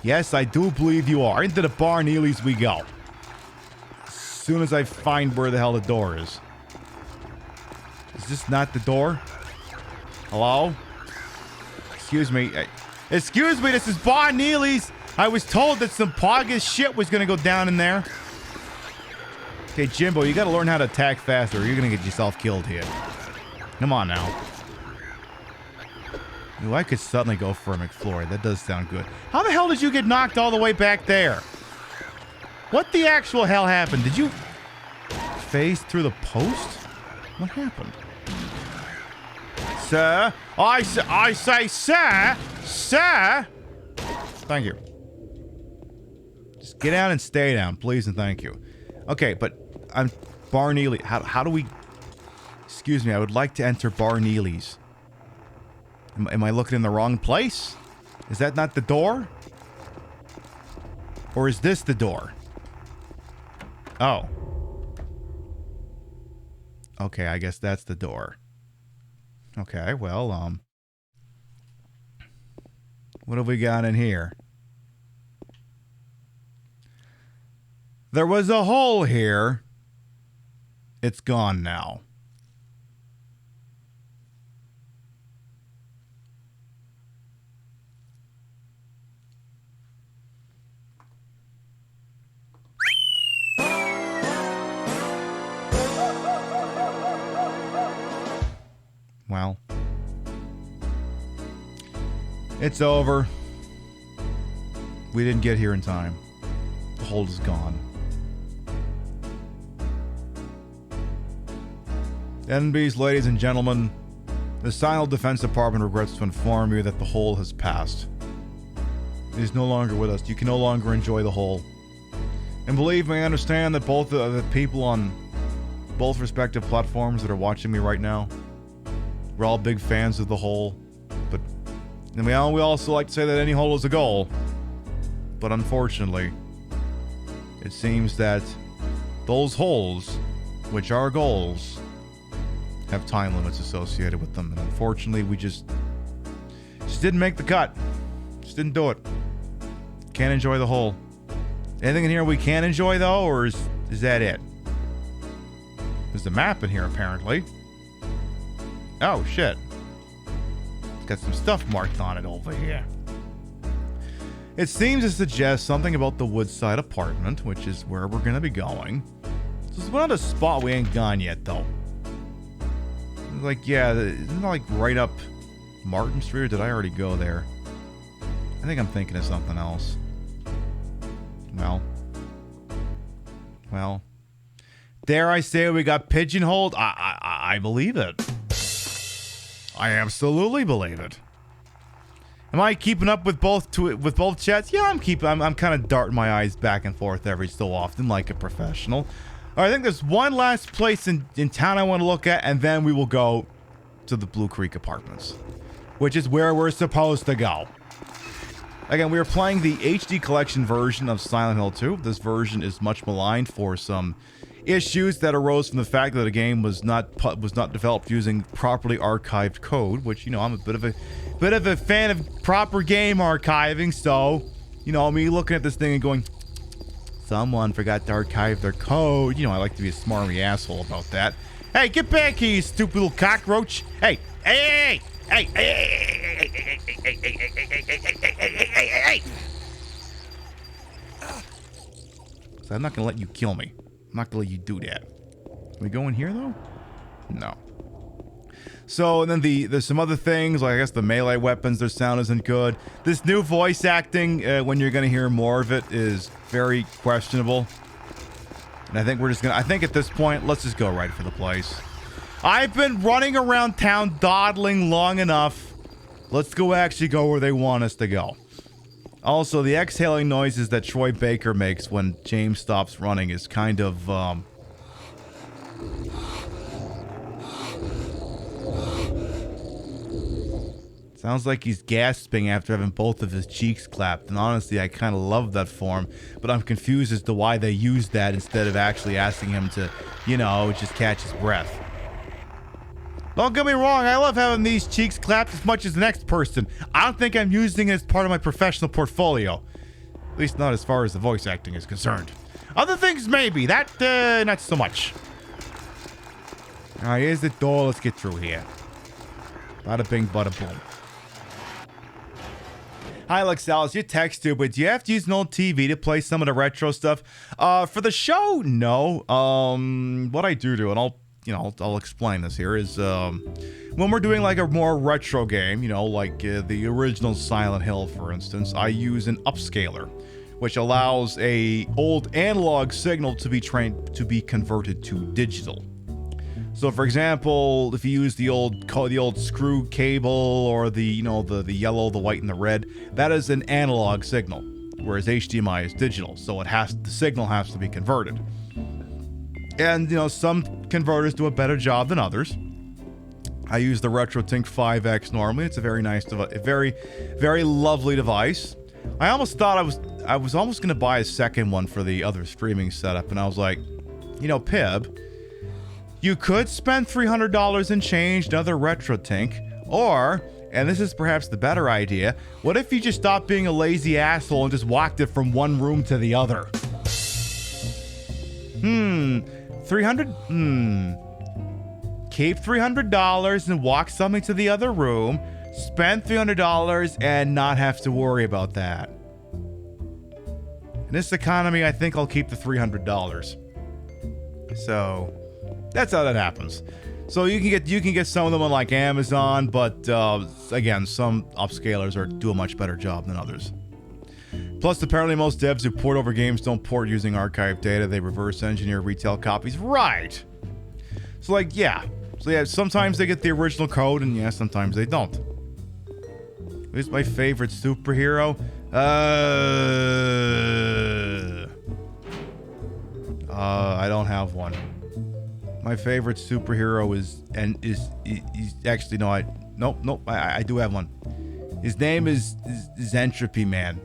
Yes, I do believe you are. Into the Bar Neely's we go. As soon as I find where the hell the door is. Is this not the door? Hello? Excuse me. Excuse me, this is Bar Neely's. I was told that some Pogus shit was gonna go down in there. Okay, Jimbo, you gotta learn how to attack faster or you're gonna get yourself killed here. Come on now. Ooh, I could suddenly go for a McFlurry. That does sound good. How the hell did you get knocked all the way back there? What the actual hell happened? Did you phase through the post? What happened? Sir? I say, sir! Sir! Thank you. Just get down and stay down, please and thank you. Okay, but I'm Bar Neely. How do we... Excuse me, I would like to enter Bar Neely's. Am I looking in the wrong place? Is that not the door? Or is this the door? Oh. Okay, I guess that's the door. Okay, well, what have we got in here? There was a hole here. It's gone now. Well, it's over. We didn't get here in time. The hole is gone. NBs, ladies and gentlemen, the Sinal Defense Department regrets to inform you that the hole has passed. It is no longer with us. You can no longer enjoy the hole. And believe me, I understand that both the people on both respective platforms that are watching me right now, we're all big fans of the hole. But and we also like to say that any hole is a goal. But unfortunately, it seems that those holes, which are goals, have time limits associated with them, and unfortunately we just didn't make the cut. Just didn't do it. Can't enjoy the hole. Anything in here we can enjoy, though, or is that it? There's a map in here, apparently. Oh, shit. It's got some stuff marked on it over here. It seems to suggest something about the Woodside apartment, which is where we're going to be going. This is one of the spot we ain't gone yet, though. Like, yeah, isn't that like right up Martin Street, or did I already go there? I think I'm thinking of something else. Well. Dare I say we got pigeonholed? I believe it. I absolutely believe it. Am I keeping up with both chats? Yeah, I'm kind of darting my eyes back and forth every so often like a professional. All right, I think there's one last place in town I want to look at, and then we will go to the Blue Creek Apartments, which is where we're supposed to go. Again, we are playing the HD collection version of Silent Hill 2. This version is much maligned for some issues that arose from the fact that the game was not developed using properly archived code, which, you know, I'm a bit of a fan of proper game archiving, so, you know, me looking at this thing and going, someone forgot to archive their code. You know, I like to be a smarmy asshole about that. Hey, get back here, you stupid little cockroach. Hey. So I'm not gonna let you kill me. I'm not gonna let you do that. Can we go in here though? No. So, and then there's some other things, like I guess the melee weapons, their sound isn't good. This new voice acting, when you're gonna hear more of it, is very questionable. And I think at this point, let's just go right for the place. I've been running around town dawdling long enough. Let's actually go where they want us to go. Also, the exhaling noises that Troy Baker makes when James stops running is kind of, sounds like he's gasping after having both of his cheeks clapped, and honestly, I kind of love that form, but I'm confused as to why they used that instead of actually asking him to, you know, just catch his breath. Don't get me wrong, I love having these cheeks clapped as much as the next person. I don't think I'm using it as part of my professional portfolio. At least not as far as the voice acting is concerned. Other things maybe, that, not so much. Alright, here's the door, let's get through here. Bada bing, bada boom. Hi, Lexalis, you're tech stupid. Do you have to use an old TV to play some of the retro stuff? For the show, no. What I do, and I'll explain this here, is when we're doing like a more retro game, you know, like the original Silent Hill, for instance, I use an upscaler, which allows a old analog signal to be converted to digital. So, for example, if you use the old screw cable or the yellow, the white, and the red, that is an analog signal, whereas HDMI is digital. So the signal has to be converted. And, you know, some converters do a better job than others. I use the RetroTink 5X normally. It's a very nice device, a very, very lovely device. I almost thought I was almost going to buy a second one for the other streaming setup, and I was like, you know, Pib, you could spend $300 and change another RetroTink, or, and this is perhaps the better idea, what if you just stopped being a lazy asshole and just walked it from one room to the other? Keep $300 and walk something to the other room, spend $300 and not have to worry about that. In this economy, I think I'll keep the $300. So, that's how that happens. So you can get some of them on like Amazon, but again, some upscalers do a much better job than others. Plus, apparently most devs who port over games don't port using archived data. They reverse engineer retail copies. Right. So like, yeah. So yeah, sometimes they get the original code, and yeah, sometimes they don't. Who's my favorite superhero? I don't have one. My favorite superhero is actually, no, I do have one. His name is Entropy Man.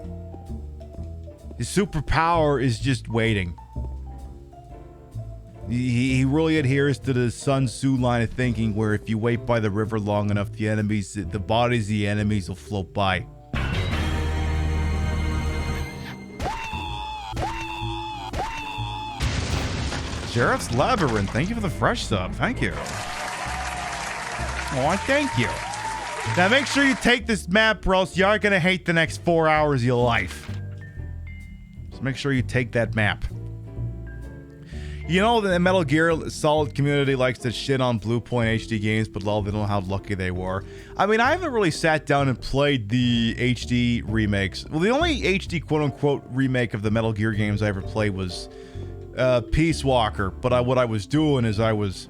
His superpower is just waiting. He really adheres to the Sun Tzu line of thinking, where if you wait by the river long enough, the bodies of the enemies will float by. Jareth's Labyrinth, thank you for the fresh sub. Thank you. Oh, thank you. Now make sure you take this map, or else you are going to hate the next 4 hours of your life. So make sure you take that map. You know, the Metal Gear Solid community likes to shit on Blue Point HD games, but lol, they don't know how lucky they were. I mean, I haven't really sat down and played the HD remakes. Well, the only HD quote-unquote remake of the Metal Gear games I ever played was Peace Walker. But what I was doing is I was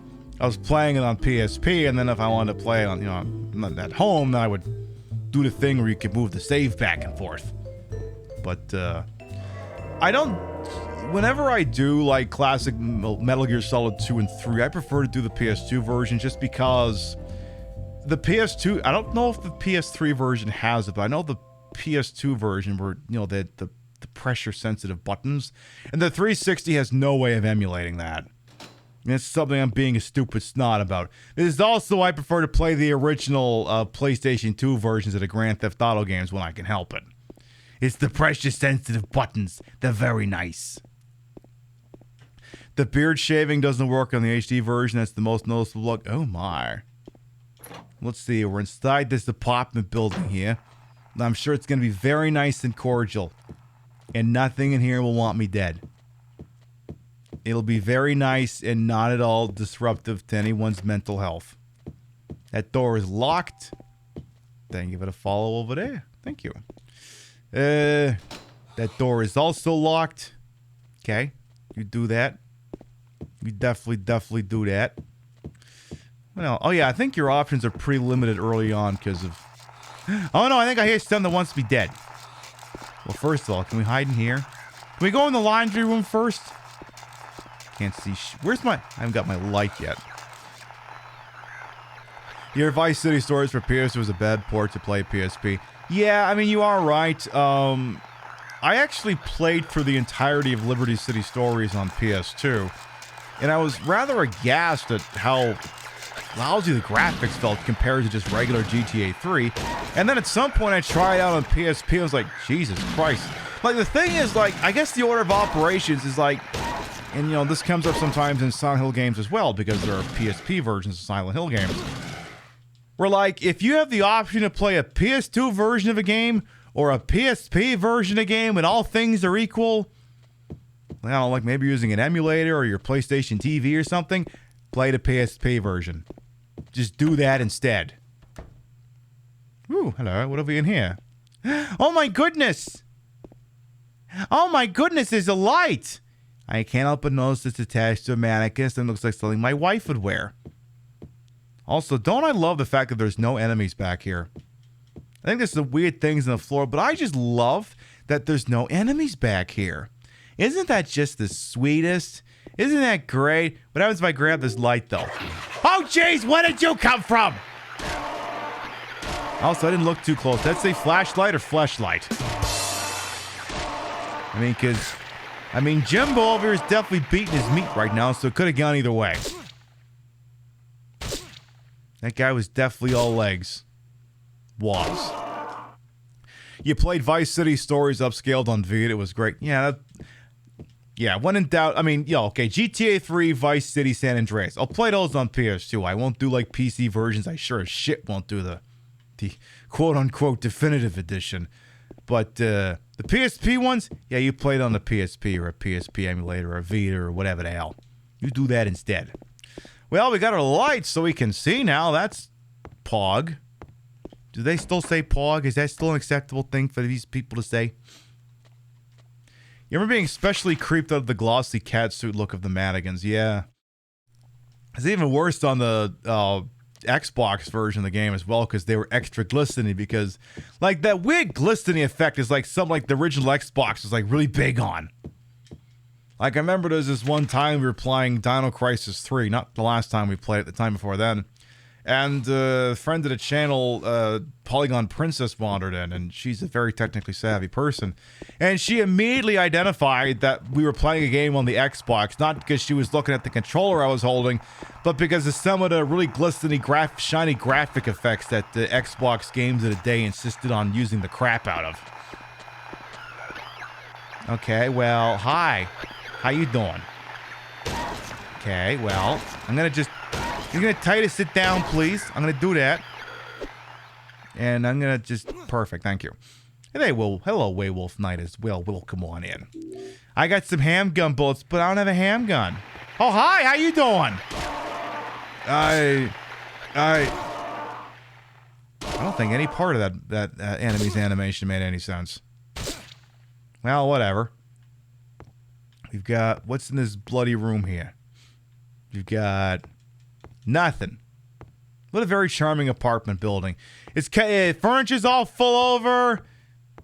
playing it on PSP, and then if I wanted to play it on, at home, then I would do the thing where you could move the save back and forth. But I don't. Whenever I do like classic Metal Gear Solid 2 and 3, I prefer to do the PS2 version just because the PS2, I don't know if the PS3 version has it, but I know the PS2 version where, the pressure sensitive buttons, and the 360 has no way of emulating that. And it's something I'm being a stupid snot about. This is also why I prefer to play the original PlayStation 2 versions of the Grand Theft Auto games when I can help it. It's the pressure sensitive buttons. They're very nice. The beard shaving doesn't work on the HD version. That's the most noticeable look. Oh my. Let's see. We're inside this apartment building here. I'm sure it's going to be very nice and cordial. And nothing in here will want me dead. It'll be very nice and not at all disruptive to anyone's mental health. That door is locked. Then give it a follow over there. Thank you. That door is also locked. Okay. You do that. We definitely do that. Well, oh yeah, I think your options are pretty limited early on because of... Oh no, I think I hear something that wants to be dead. Well, first of all, can we hide in here? Can we go in the laundry room first? Can't see where's my... I haven't got my light yet. Your Vice City Stories for PS2 was a bad port to play PSP. Yeah, I mean, you are right. I actually played for the entirety of Liberty City Stories on PS2. And I was rather aghast at how lousy the graphics felt compared to just regular GTA 3. And then at some point I tried out on PSP, I was like, Jesus Christ. Like, the thing is, like, I guess the order of operations is like, and this comes up sometimes in Silent Hill games as well, because there are PSP versions of Silent Hill games. Where, like, if you have the option to play a PS2 version of a game, or a PSP version of a game, and all things are equal, I don't know, like maybe using an emulator or your PlayStation TV or something, play the PSP version. Just do that instead. Ooh, hello, what have we in here? Oh my goodness! Oh my goodness, there's a light! I can't help but notice it's attached to a mannequin and looks like something my wife would wear. Also, don't I love the fact that there's no enemies back here? I think there's some weird things on the floor, but I just love that there's no enemies back here. Isn't that just the sweetest? Isn't that great? What happens if I grab this light, though? Oh, jeez, where did you come from? Also, I didn't look too close. Did that say flashlight or fleshlight? I mean, Jimbo over here is definitely beating his meat right now, so it could have gone either way. That guy was definitely all legs. Was. You played Vice City Stories upscaled on Vita. It was great. Yeah, when in doubt, I mean, okay, GTA 3, Vice City, San Andreas. I'll play those on PS2. I won't do like PC versions. I sure as shit won't do the quote-unquote definitive edition. But the PSP ones, yeah, you play it on the PSP or a PSP emulator or a Vita or whatever the hell. You do that instead. Well, we got our lights so we can see now. That's Pog. Do they still say Pog? Is that still an acceptable thing for these people to say? You remember being especially creeped out of the glossy catsuit look of the mannequins? Yeah. It's even worse on the Xbox version of the game as well, because they were extra glistening, because like that weird glistening effect is like something like the original Xbox was like really big on. Like I remember there was this one time we were playing Dino Crisis 3, not the last time we played it, the time before then. And a friend of the channel, Polygon Princess, wandered in, and she's a very technically savvy person. And she immediately identified that we were playing a game on the Xbox, not because she was looking at the controller I was holding, but because of some of the really glistening, shiny graphic effects that the Xbox games of the day insisted on using the crap out of. Okay, well, hi. How you doing? Okay, well, I'm gonna just... You're gonna tell you to sit down, please. I'm gonna do that. And I'm gonna just... Perfect, thank you. And hey, well, hello, Waywolf Knight as well. Welcome on in. I got some handgun bullets, but I don't have a handgun. Oh, hi, how you doing? I don't think any part of that enemy's animation made any sense. Well, whatever. We've got... What's in this bloody room here? You've got... Nothing. What a very charming apartment building. It's furniture's all full over.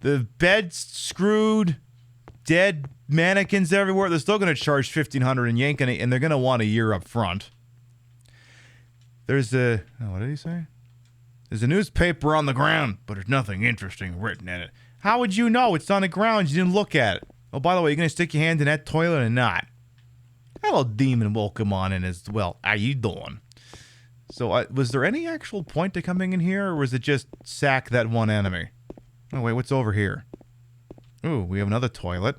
The bed's screwed. Dead mannequins everywhere. They're still going to charge $1,500 and yanking it, and they're going to want a year up front. There's a... Oh, what did he say? There's a newspaper on the ground, but there's nothing interesting written in it. How would you know? It's on the ground. You didn't look at it. Oh, by the way, you're going to stick your hand in that toilet or not? Hello, Demon. Welcome on in as well. How you doing? So, was there any actual point to coming in here, or was it just sack that one enemy? Oh, wait, what's over here? Ooh, we have another toilet.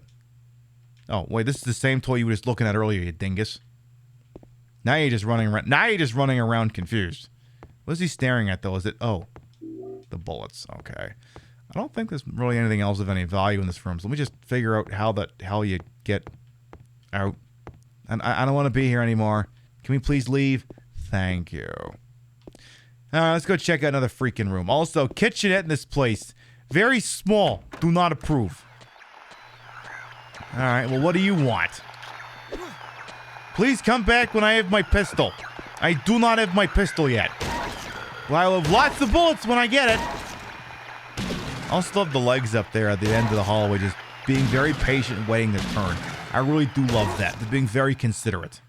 Oh, wait, this is the same toilet you were just looking at earlier, you dingus. Now you're just running around. Now you're just running around confused. What is he staring at, though? Is it... Oh, the bullets. Okay. I don't think there's really anything else of any value in this room, so let me just figure out how the hell you get out. And I don't want to be here anymore. Can we please leave? Thank you. Alright, let's go check out another freaking room. Also, kitchenette in this place. Very small. Do not approve. Alright, well, what do you want? Please come back when I have my pistol. I do not have my pistol yet. Well, I'll have lots of bullets when I get it. I'll still have the legs up there at the end of the hallway, just being very patient and waiting their turn. I really do love that. They're being very considerate.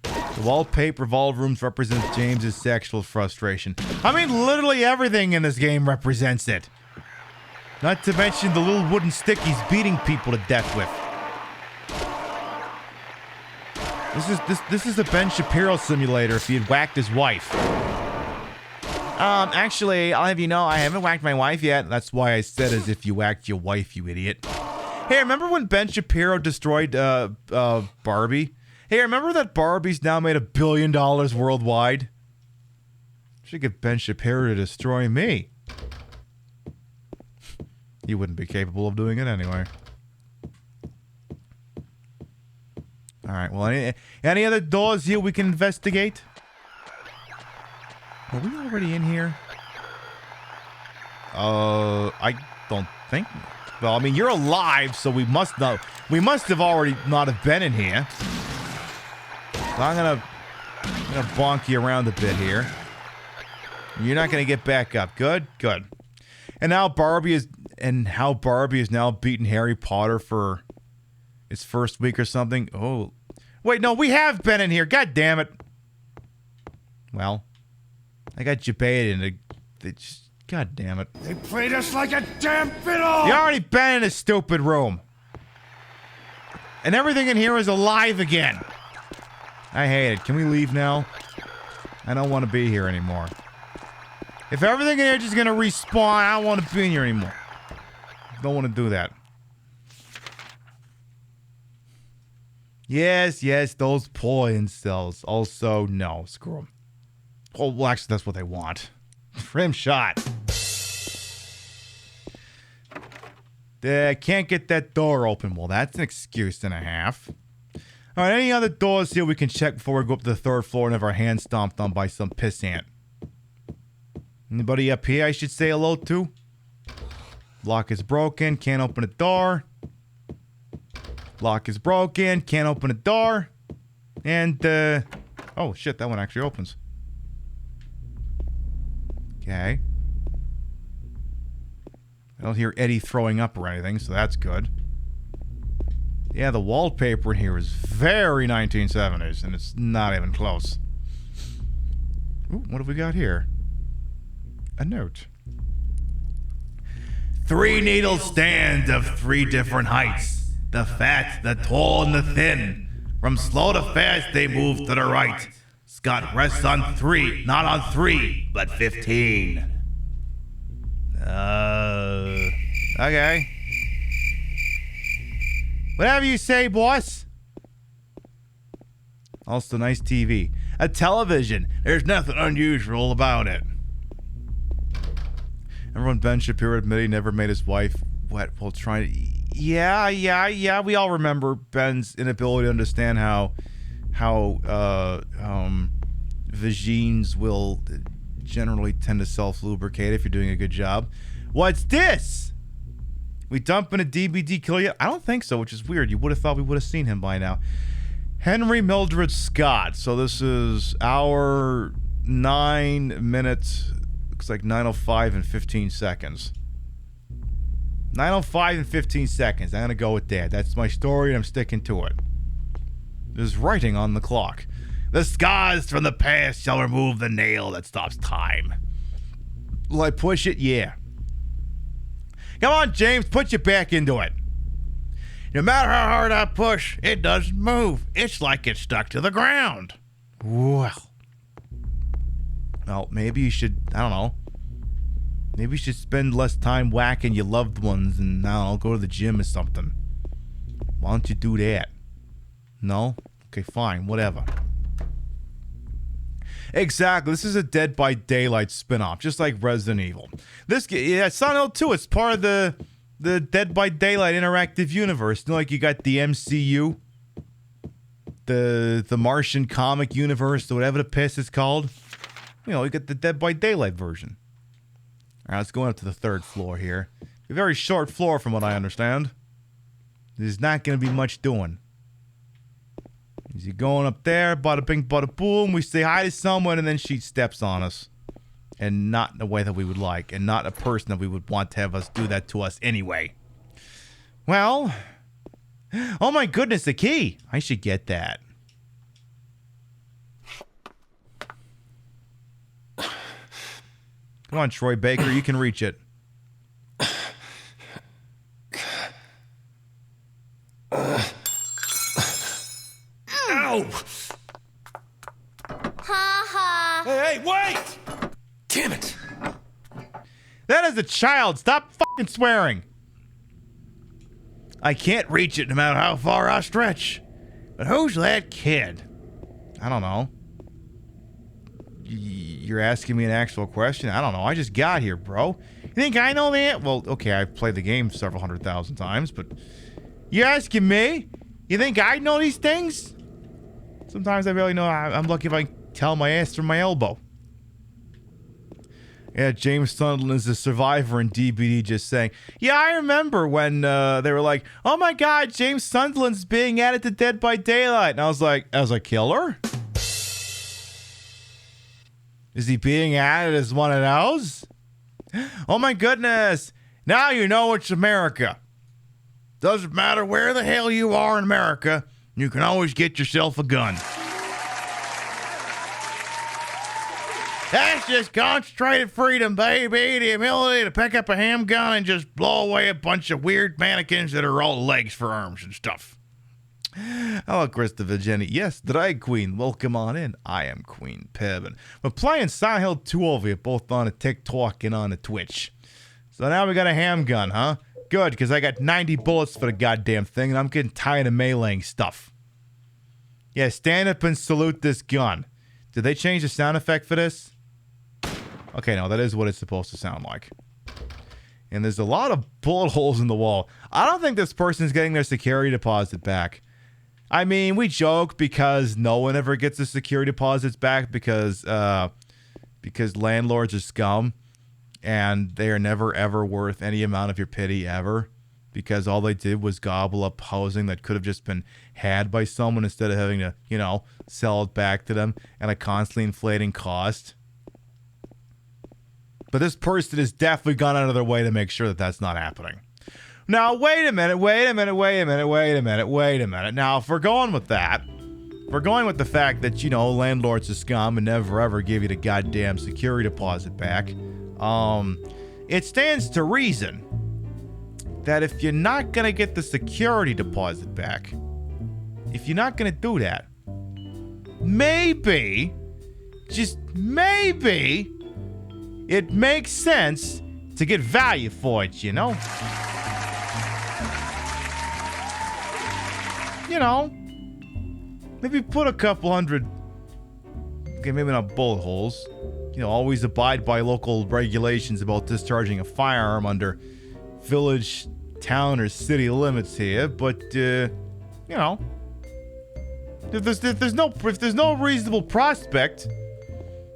The wallpaper of all rooms represents James's sexual frustration. I mean, literally everything in this game represents it. Not to mention the little wooden stick he's beating people to death with. This is a Ben Shapiro simulator if he had whacked his wife. Actually, I'll have you know, I haven't whacked my wife yet. That's why I said as if you whacked your wife, you idiot. Hey, remember when Ben Shapiro destroyed Barbie? Hey, remember that Barbie's now made $1 billion worldwide? Should get Ben Shapiro to destroy me. He wouldn't be capable of doing it anyway. Alright, well, any other doors here we can investigate? Are we already in here? I don't think... Well, I mean, you're alive, so we must know. We must have already not have been in here. So I'm gonna bonk you around a bit here. You're not gonna get back up. Good, good. And now Barbie is now beating Harry Potter for its first week or something. Oh, wait, no, we have been in here. God damn it. Well, I got you baited into. God damn it. They played us like a damn fiddle! You already been in a stupid room. And everything in here is alive again. I hate it. Can we leave now? I don't want to be here anymore. If everything in here is just going to respawn, I don't want to be in here anymore. Don't want to do that. Yes, yes, those poor incels. Also, no, screw them. Oh, well, actually, that's what they want. Rim shot. Can't get that door open. Well, that's an excuse and a half. Alright, any other doors here we can check before we go up to the third floor and have our hands stomped on by some pissant? Anybody up here I should say hello to? Lock is broken, can't open a door. Lock is broken, can't open a door. And, oh shit, that one actually opens. Okay. I don't hear Eddie throwing up or anything, so that's good. Yeah, the wallpaper in here is very 1970s, and it's not even close. Ooh, what have we got here? A note. 3 needles stand of 3 different heights. The fat, the tall, and the thin. From slow to fast, they move to the right. Scott rests on 3, not on 3, but 15. Okay. Whatever you say, boss. Also, nice TV. A television. There's nothing unusual about it. Everyone, Ben Shapiro admitted he never made his wife wet while trying to... Yeah. We all remember Ben's inability to understand how vagines will generally tend to self-lubricate if you're doing a good job. What's this? We dumping a DBD killer yet? I don't think so, which is weird. You would have thought we would have seen him by now. Henry Mildred Scott. So this is hour 9 minutes. Looks like 9:05 and 15 seconds. 9:05 and 15 seconds. I'm going to go with that. That's my story, and I'm sticking to it. There's writing on the clock. The scars from the past shall remove the nail that stops time. Will I push it? Yeah. Come on, James, put you back into it. No matter how hard I push, it doesn't move. It's like it's stuck to the ground. Well, maybe you should, I don't know. Maybe you should spend less time whacking your loved ones and, I don't know, go to the gym or something. Why don't you do that? No? Okay, fine, whatever. Exactly. This is a Dead by Daylight spinoff, just like Resident Evil. Silent Hill 2, it's part of the Dead by Daylight interactive universe. You know, like you got the MCU, the Martian comic universe, or whatever the piss it's called. You know, you got the Dead by Daylight version. All right, let's go up to the 3rd floor here. A very short floor from what I understand. There's not going to be much doing. Is he going up there? Bada bing, bada boom. We say hi to someone, and then she steps on us. And not in a way that we would like. And not a person that we would want to have us do that to us anyway. Well. Oh my goodness, the key. I should get that. Come on, Troy Baker. You can reach it. Ow! Ha ha. Hey, wait! Damn it! That is a child. Stop fucking swearing. I can't reach it no matter how far I stretch. But who's that kid? I don't know. You're asking me an actual question? I don't know. I just got here, bro. You think I know that? Well, okay, I've played the game several 100,000 times, but you're asking me? You think I know these things? Sometimes I barely know. I'm lucky if I can tell my ass from my elbow. Yeah, James Sunderland is a survivor in DBD just saying, yeah, I remember when they were like, oh my god, James Sunderland's being added to Dead by Daylight. And I was like, as a killer? Is he being added as one of those? Oh my goodness. Now you know it's America. Doesn't matter where the hell you are in America, you can always get yourself a gun. That's just concentrated freedom, baby. The ability to pick up a handgun and just blow away a bunch of weird mannequins that are all legs for arms and stuff. Hello, Christopher Jenny. Yes, drag queen. Welcome on in. I am Queen Peb. We're playing Silent Hill 2 over here, both on a TikTok and on a Twitch. So now we got a handgun, huh? Good, because I got 90 bullets for the goddamn thing, and I'm getting tired of meleeing stuff. Yeah, stand up and salute this gun. Did they change the sound effect for this? Okay, no, that is what it's supposed to sound like. And there's a lot of bullet holes in the wall. I don't think this person's getting their security deposit back. I mean, we joke because no one ever gets the security deposits back because landlords are scum and they are never ever worth any amount of your pity ever, because all they did was gobble up housing that could have just been had by someone instead of having to, you know, sell it back to them at a constantly inflating cost. But this person has definitely gone out of their way to make sure that that's not happening. Now, wait a minute. Now, if we're going with that, if we're going with the fact that, you know, landlords are scum and never ever give you the goddamn security deposit back, it stands to reason that if you're not going to get the security deposit back, if you're not going to do that, maybe, just maybe, it makes sense to get value for it, you know? You know, maybe put a couple hundred, okay, maybe not bullet holes. You know, always abide by local regulations about discharging a firearm under village, town, or city limits here. But, you know, if there's no reasonable prospect,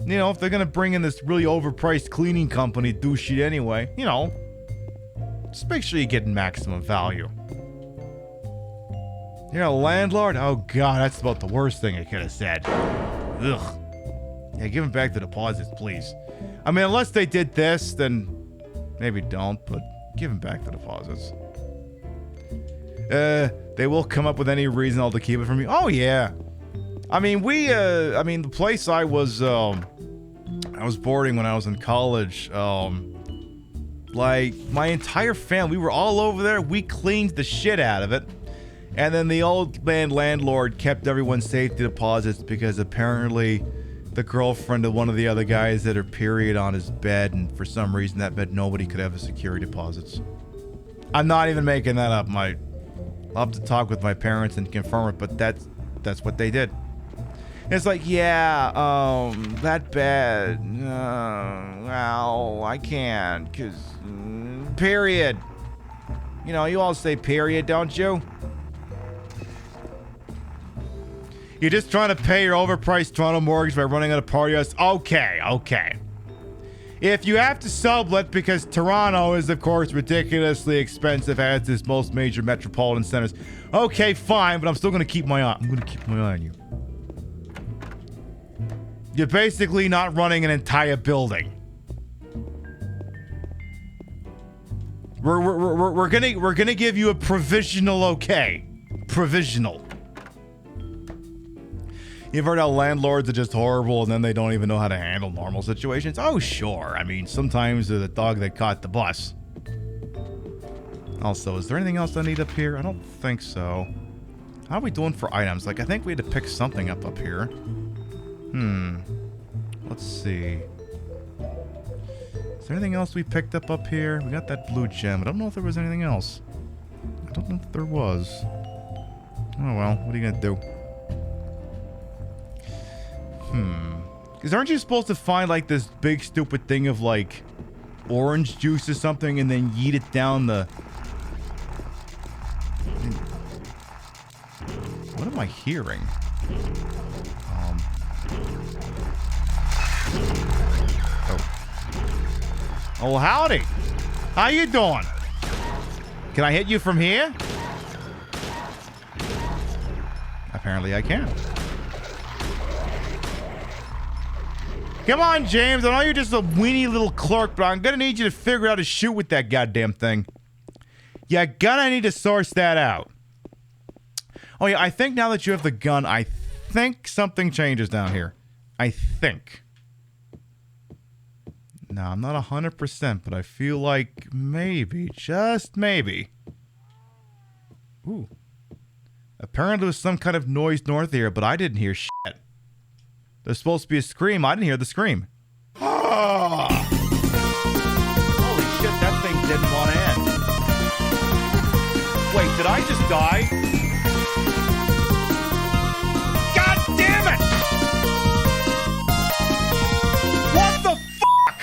you know, if they're gonna bring in this really overpriced cleaning company to do shit anyway, you know, just make sure you get maximum value. You're a landlord? Oh god, that's about the worst thing I could have said. Ugh. Yeah, give them back the deposits, please. I mean, unless they did this, then maybe don't, but give them back the deposits. They will come up with any reason all to keep it from you. Oh yeah. I mean, the place I was boarding when I was in college, like, my entire family, we were all over there. We cleaned the shit out of it. And then the old man landlord kept everyone's safety deposits because apparently the girlfriend of one of the other guys had her period on his bed, and for some reason that meant nobody could have the security deposits. I'm not even making that up. I'll have to talk with my parents and confirm it, but that's what they did. It's like, yeah, that bed, well, I can't, because, period. You know, you all say period, don't you? You're just trying to pay your overpriced Toronto mortgage by running out of party house. Okay. If you have to sublet because Toronto is, of course, ridiculously expensive as is most major metropolitan centers. Okay, fine, but I'm still going to keep my eye. I'm going to keep my eye on you. You're basically not running an entire building. We're gonna give you a provisional okay. Provisional. You've heard how landlords are just horrible and then they don't even know how to handle normal situations? Oh, sure. I mean, sometimes they're the dog that caught the bus. Also, is there anything else I need up here? I don't think so. How are we doing for items? Like, I think we had to pick something up here. Let's see. Is there anything else we picked up here? We got that blue gem. I don't know if there was anything else. I don't know if there was. Oh well, what are you gonna do? Because aren't you supposed to find like this big stupid thing of like orange juice or something and then yeet it down the... What am I hearing? Oh, howdy. How you doing? Can I hit you from here? Apparently I can. Come on, James. I know you're just a weenie little clerk, but I'm gonna need you to figure out how to shoot with that goddamn thing. You're gonna need to source that out. Oh yeah, I think now that you have the gun, I think something changes down here. I think. No, I'm not 100%, but I feel like maybe, just maybe. Ooh. Apparently there's some kind of noise north here, but I didn't hear shit. There's supposed to be a scream. I didn't hear the scream. Ah! Holy shit, that thing didn't want to end. Wait, did I just die? God damn it! What the fuck?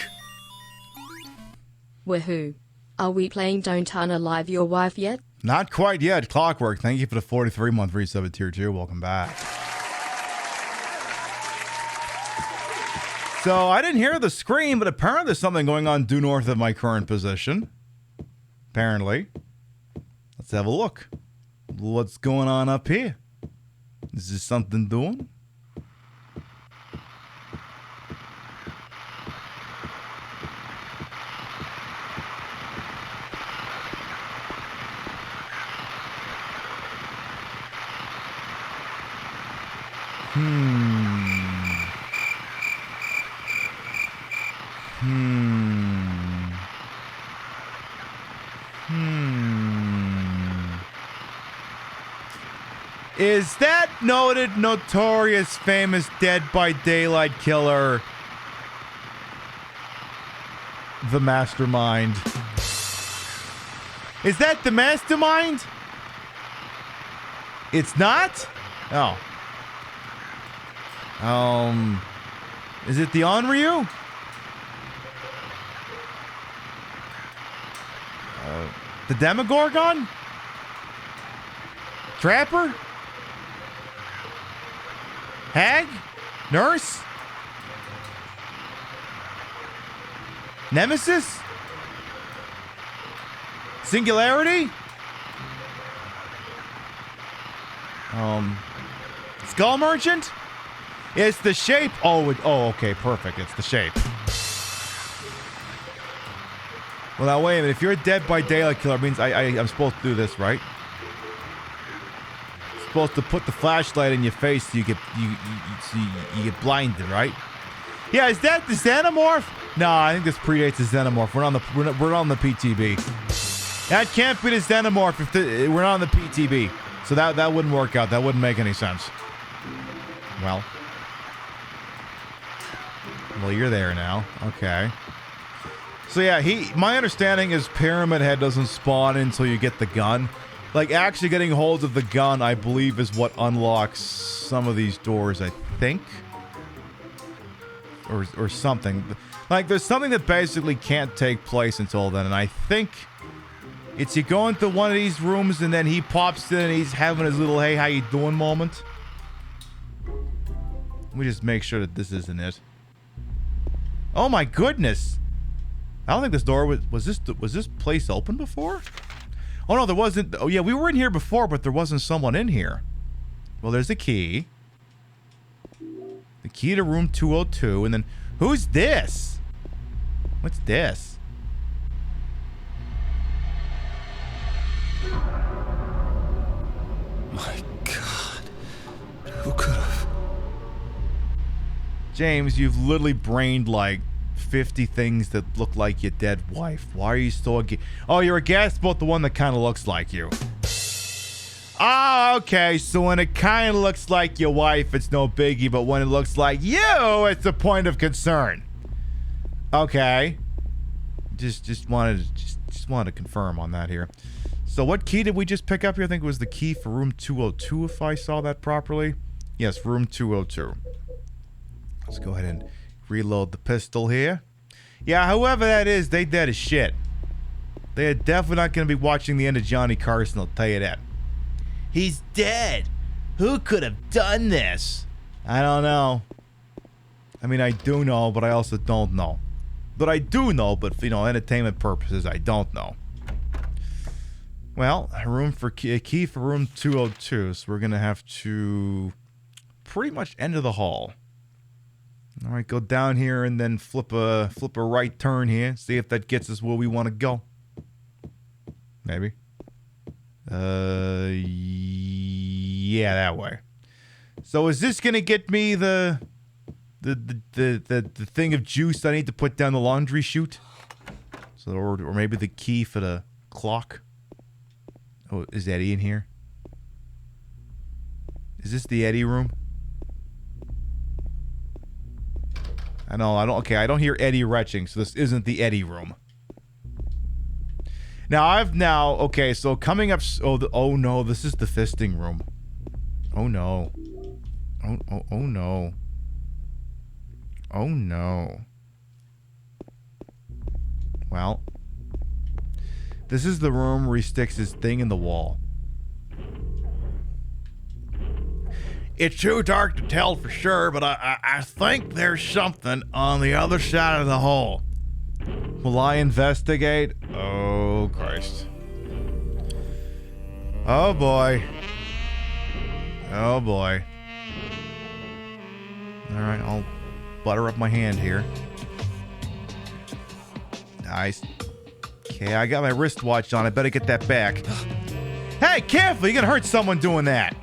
Woohoo. Are we playing Don't Unalive Your Wife yet? Not quite yet. Clockwork, thank you for the 43-month resub at Tier 2. Welcome back. So, I didn't hear the scream, but apparently there's something going on due north of my current position. Apparently. Let's have a look. What's going on up here? Is this something doing? Is that noted, notorious, famous Dead by Daylight killer the mastermind? Is that the mastermind? It's not? Oh. Is it the Onryu? The Demogorgon? Trapper? Hag? Nurse? Nemesis? Singularity? Skull Merchant? It's the shape. Oh, okay, perfect. It's the shape. Well, now wait a minute. If you're a Dead by Daylight killer, it means I'm supposed to do this, right? Supposed to put the flashlight in your face so you get you get blinded, right? Yeah, is that the Xenomorph? No, I think this predates the Xenomorph. We're on the PTB. That can't be the Xenomorph if we're not on the PTB. So that wouldn't work out. That wouldn't make any sense. Well, you're there now. Okay. So yeah, my understanding is Pyramid Head doesn't spawn until you get the gun. Like, actually getting hold of the gun, I believe, is what unlocks some of these doors, I think. Or something. Like, there's something that basically can't take place until then, and I think it's you go into one of these rooms and then he pops in and he's having his little hey, how you doing moment. Let me just make sure that this isn't it. Oh my goodness! I don't think this door was this place open before? Oh no, there wasn't. Oh yeah, we were in here before, but there wasn't someone in here. Well, there's the key. The key to room 202, and then who's this? What's this? My God. Who could have? James, you've literally brained like 50 things that look like your dead wife. Why are you still oh, you're aghast about the one that kind of looks like you. Ah, okay, so when it kind of looks like your wife, it's no biggie, but when it looks like you, it's a point of concern. Okay. Just wanted to confirm on that here. So what key did we just pick up here? I think it was the key for room 202, if I saw that properly. Yes, room 202. Let's go ahead and reload the pistol here. Yeah, whoever that is, they dead as shit. They are definitely not going to be watching the end of Johnny Carson, I'll tell you that. He's dead. Who could have done this? I don't know. I mean, I do know, but I also don't know. But I do know, but for, entertainment purposes, I don't know. Well, a key for room 202, so we're going to have to pretty much enter the hall. All right, go down here and then flip a right turn here. See if that gets us where we want to go. Maybe. Yeah, that way. So is this gonna get me the thing of juice I need to put down the laundry chute? So or maybe the key for the clock. Oh, is Eddie in here? Is this the Eddie room? I don't hear Eddie retching, so this isn't the Eddie room. Okay, so coming up, oh no, this is the fisting room. Oh no. Oh no. Oh no. Well, this is the room where he sticks his thing in the wall. It's too dark to tell for sure, but I think there's something on the other side of the hole. Will I investigate? Oh, Christ. Oh, boy. Oh, boy. Alright, I'll butter up my hand here. Nice. Okay, I got my wristwatch on. I better get that back. Hey, careful! You're gonna hurt someone doing that.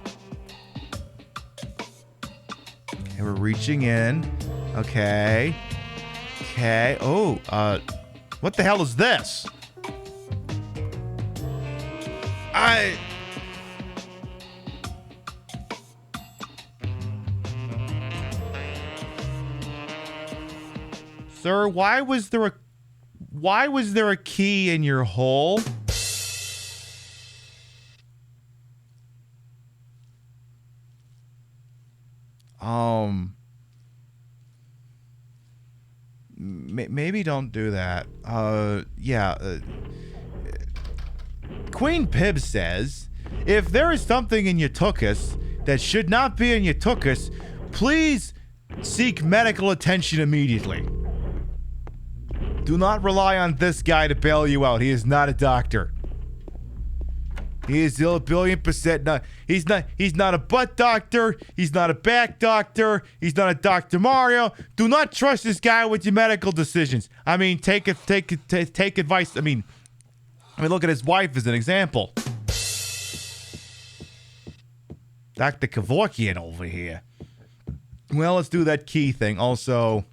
Okay, we're reaching in. Okay. Okay. Oh, what the hell is this? Sir, why was there a key in your hole? maybe don't do that. Queen Pib says, if there is something in your tuchus that should not be in your tuchus, please seek medical attention immediately. Do not rely on this guy to bail you out. He is not a doctor. He is a billion% not. He's not a butt doctor. He's not a back doctor. He's not a Dr. Mario. Do not trust this guy with your medical decisions. I mean, take advice. I mean, look at his wife as an example. Dr. Kevorkian over here. Well, let's do that key thing. Also,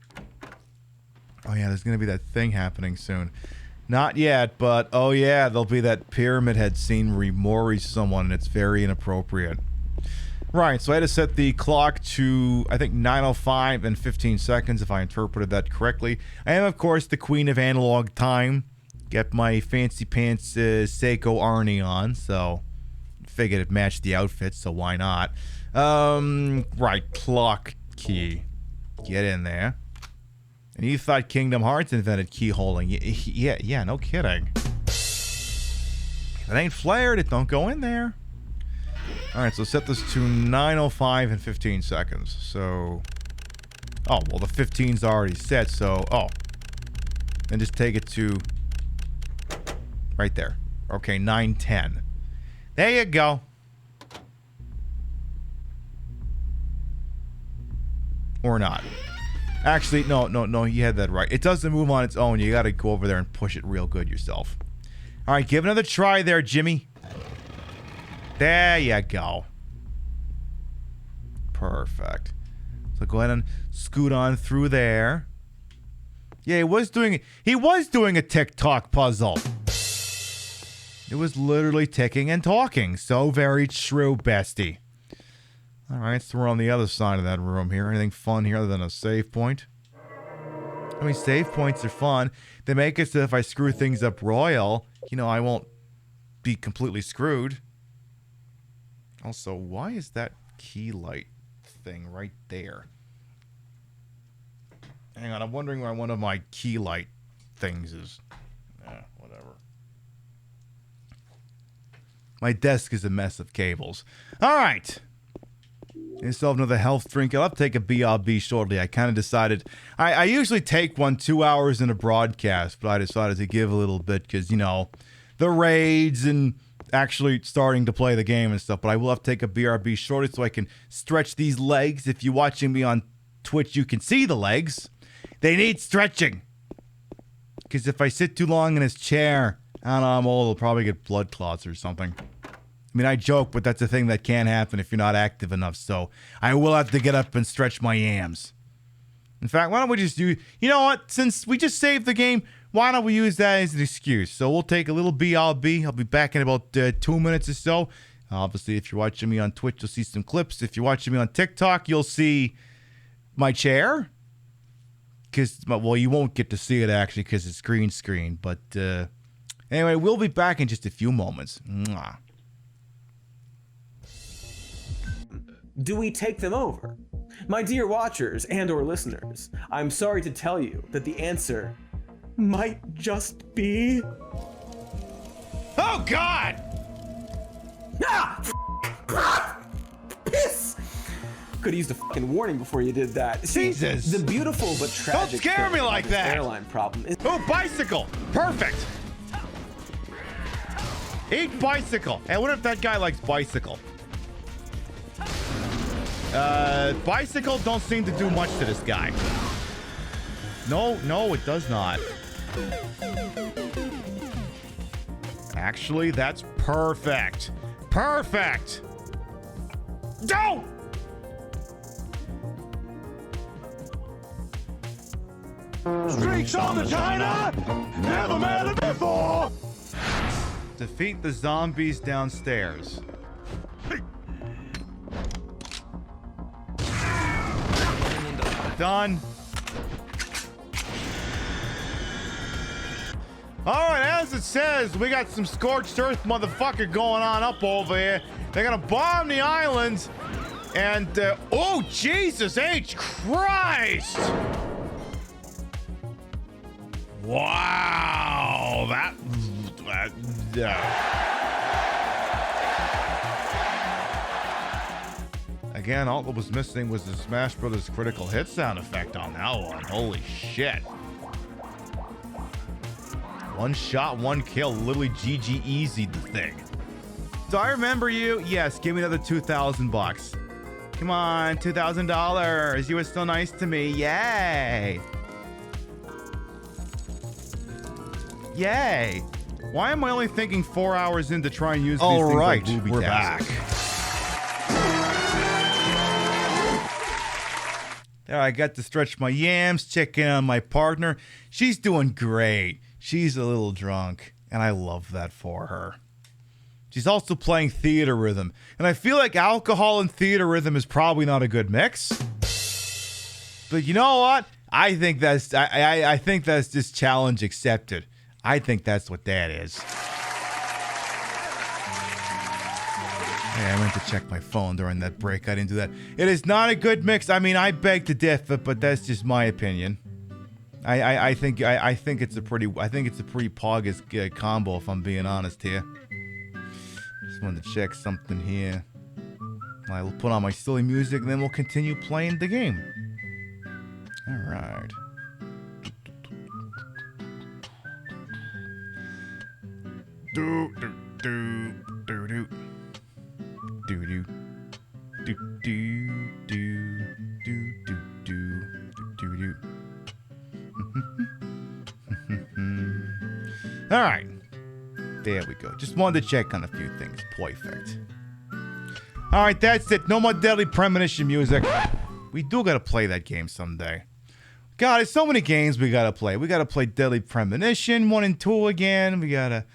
oh yeah, there's gonna be that thing happening soon. Not yet, but oh yeah, there'll be that Pyramid Head scene where he mori's someone, and it's very inappropriate. Right, so I had to set the clock to, I think, 9:05 and 15 seconds, if I interpreted that correctly. I am, of course, the queen of analog time. Get my fancy pants Seiko Arnie on, so figured it matched the outfit, so why not? Right, clock key. Get in there. And you thought Kingdom Hearts invented key holding. Yeah, no kidding. If it ain't flared, it don't go in there. Alright, so set this to 9:05 and 15 seconds. So, oh, well, the 15's already set, so, oh. Then just take it to right there. Okay, 9:10. There you go. Or not. Actually, no, you had that right. It doesn't move on its own. You gotta go over there and push it real good yourself. Alright, give another try there, Jimmy. There you go. Perfect. So go ahead and scoot on through there. Yeah, he was doing a tick-tock puzzle. It was literally ticking and talking. So very true, bestie. Alright, so we're on the other side of that room here. Anything fun here other than a save point? I mean, save points are fun. They make it so if I screw things up royal, you know, I won't be completely screwed. Also, why is that key light thing right there? Hang on, I'm wondering where one of my key light things is. Whatever. My desk is a mess of cables. Alright. I still have another health drink. I'll have to take a BRB shortly. I kind of decided... I usually take one 2 hours in a broadcast, but I decided to give a little bit because, you know, the raids and actually starting to play the game and stuff. But I will have to take a BRB shortly so I can stretch these legs. If you're watching me on Twitch, you can see the legs. They need stretching. Because if I sit too long in this chair, I don't know, I'm old, I'll probably get blood clots or something. I mean, I joke, but that's a thing that can happen if you're not active enough, so I will have to get up and stretch my yams. In fact, why don't we just do... You know what? Since we just saved the game, why don't we use that as an excuse? So we'll take a little BRB. I'll be back in about 2 minutes or so. Obviously, if you're watching me on Twitch, you'll see some clips. If you're watching me on TikTok, you'll see my chair. Because, well, you won't get to see it, actually, because it's green screen. But, anyway, we'll be back in just a few moments. Mwah. Do we take them over? My dear watchers and or listeners, I'm sorry to tell you that the answer might just be... Oh, God! Ah! Piss! Could've used a fucking warning before you did that. Jesus! The beautiful but tragic... Don't scare me like that! ...airline problem is... Oh, bicycle! Perfect! Eat bicycle! Hey, what if that guy likes bicycle? Bicycle don't seem to do much to this guy. No, it does not. Actually, that's perfect. Perfect! Don't! Streaks on the China! Never met it before! Defeat the zombies downstairs. Done. Alright, as it says, we got some scorched earth motherfucker going on up over here. They're gonna bomb the islands. And, oh, Jesus H. Christ! Wow, Again, all that was missing was the Smash Brothers critical hit sound effect on that one. Holy shit. One shot, one kill, literally GG easy the thing. Do I remember you? Yes, give me another 2,000 bucks. Come on, $2,000. You were so nice to me. Yay. Yay. Why am I only thinking 4 hours in to try and use these things like booby we're taps? back. There, I got to stretch my yams, check in on my partner. She's doing great. She's a little drunk, and I love that for her. She's also playing theater rhythm, and I feel like alcohol and theater rhythm is probably not a good mix. But you know what? I think that's I think that's just challenge accepted. I think that's what that is. Hey, I went to check my phone during that break. I didn't do that. It is not a good mix. I mean, I beg to differ, but that's just my opinion. I think it's a pretty poggers combo, if I'm being honest here. Just wanted to check something here. I'll put on my silly music, and then we'll continue playing the game. All right. Do do do do do do do do do do do do do. All right, there we go. Just wanted to check on a few things. Perfect. All right, that's it. No more Deadly Premonition music. We do gotta play that game someday. God, there's so many games we gotta play. We gotta play Deadly Premonition 1 and 2 again. We gotta.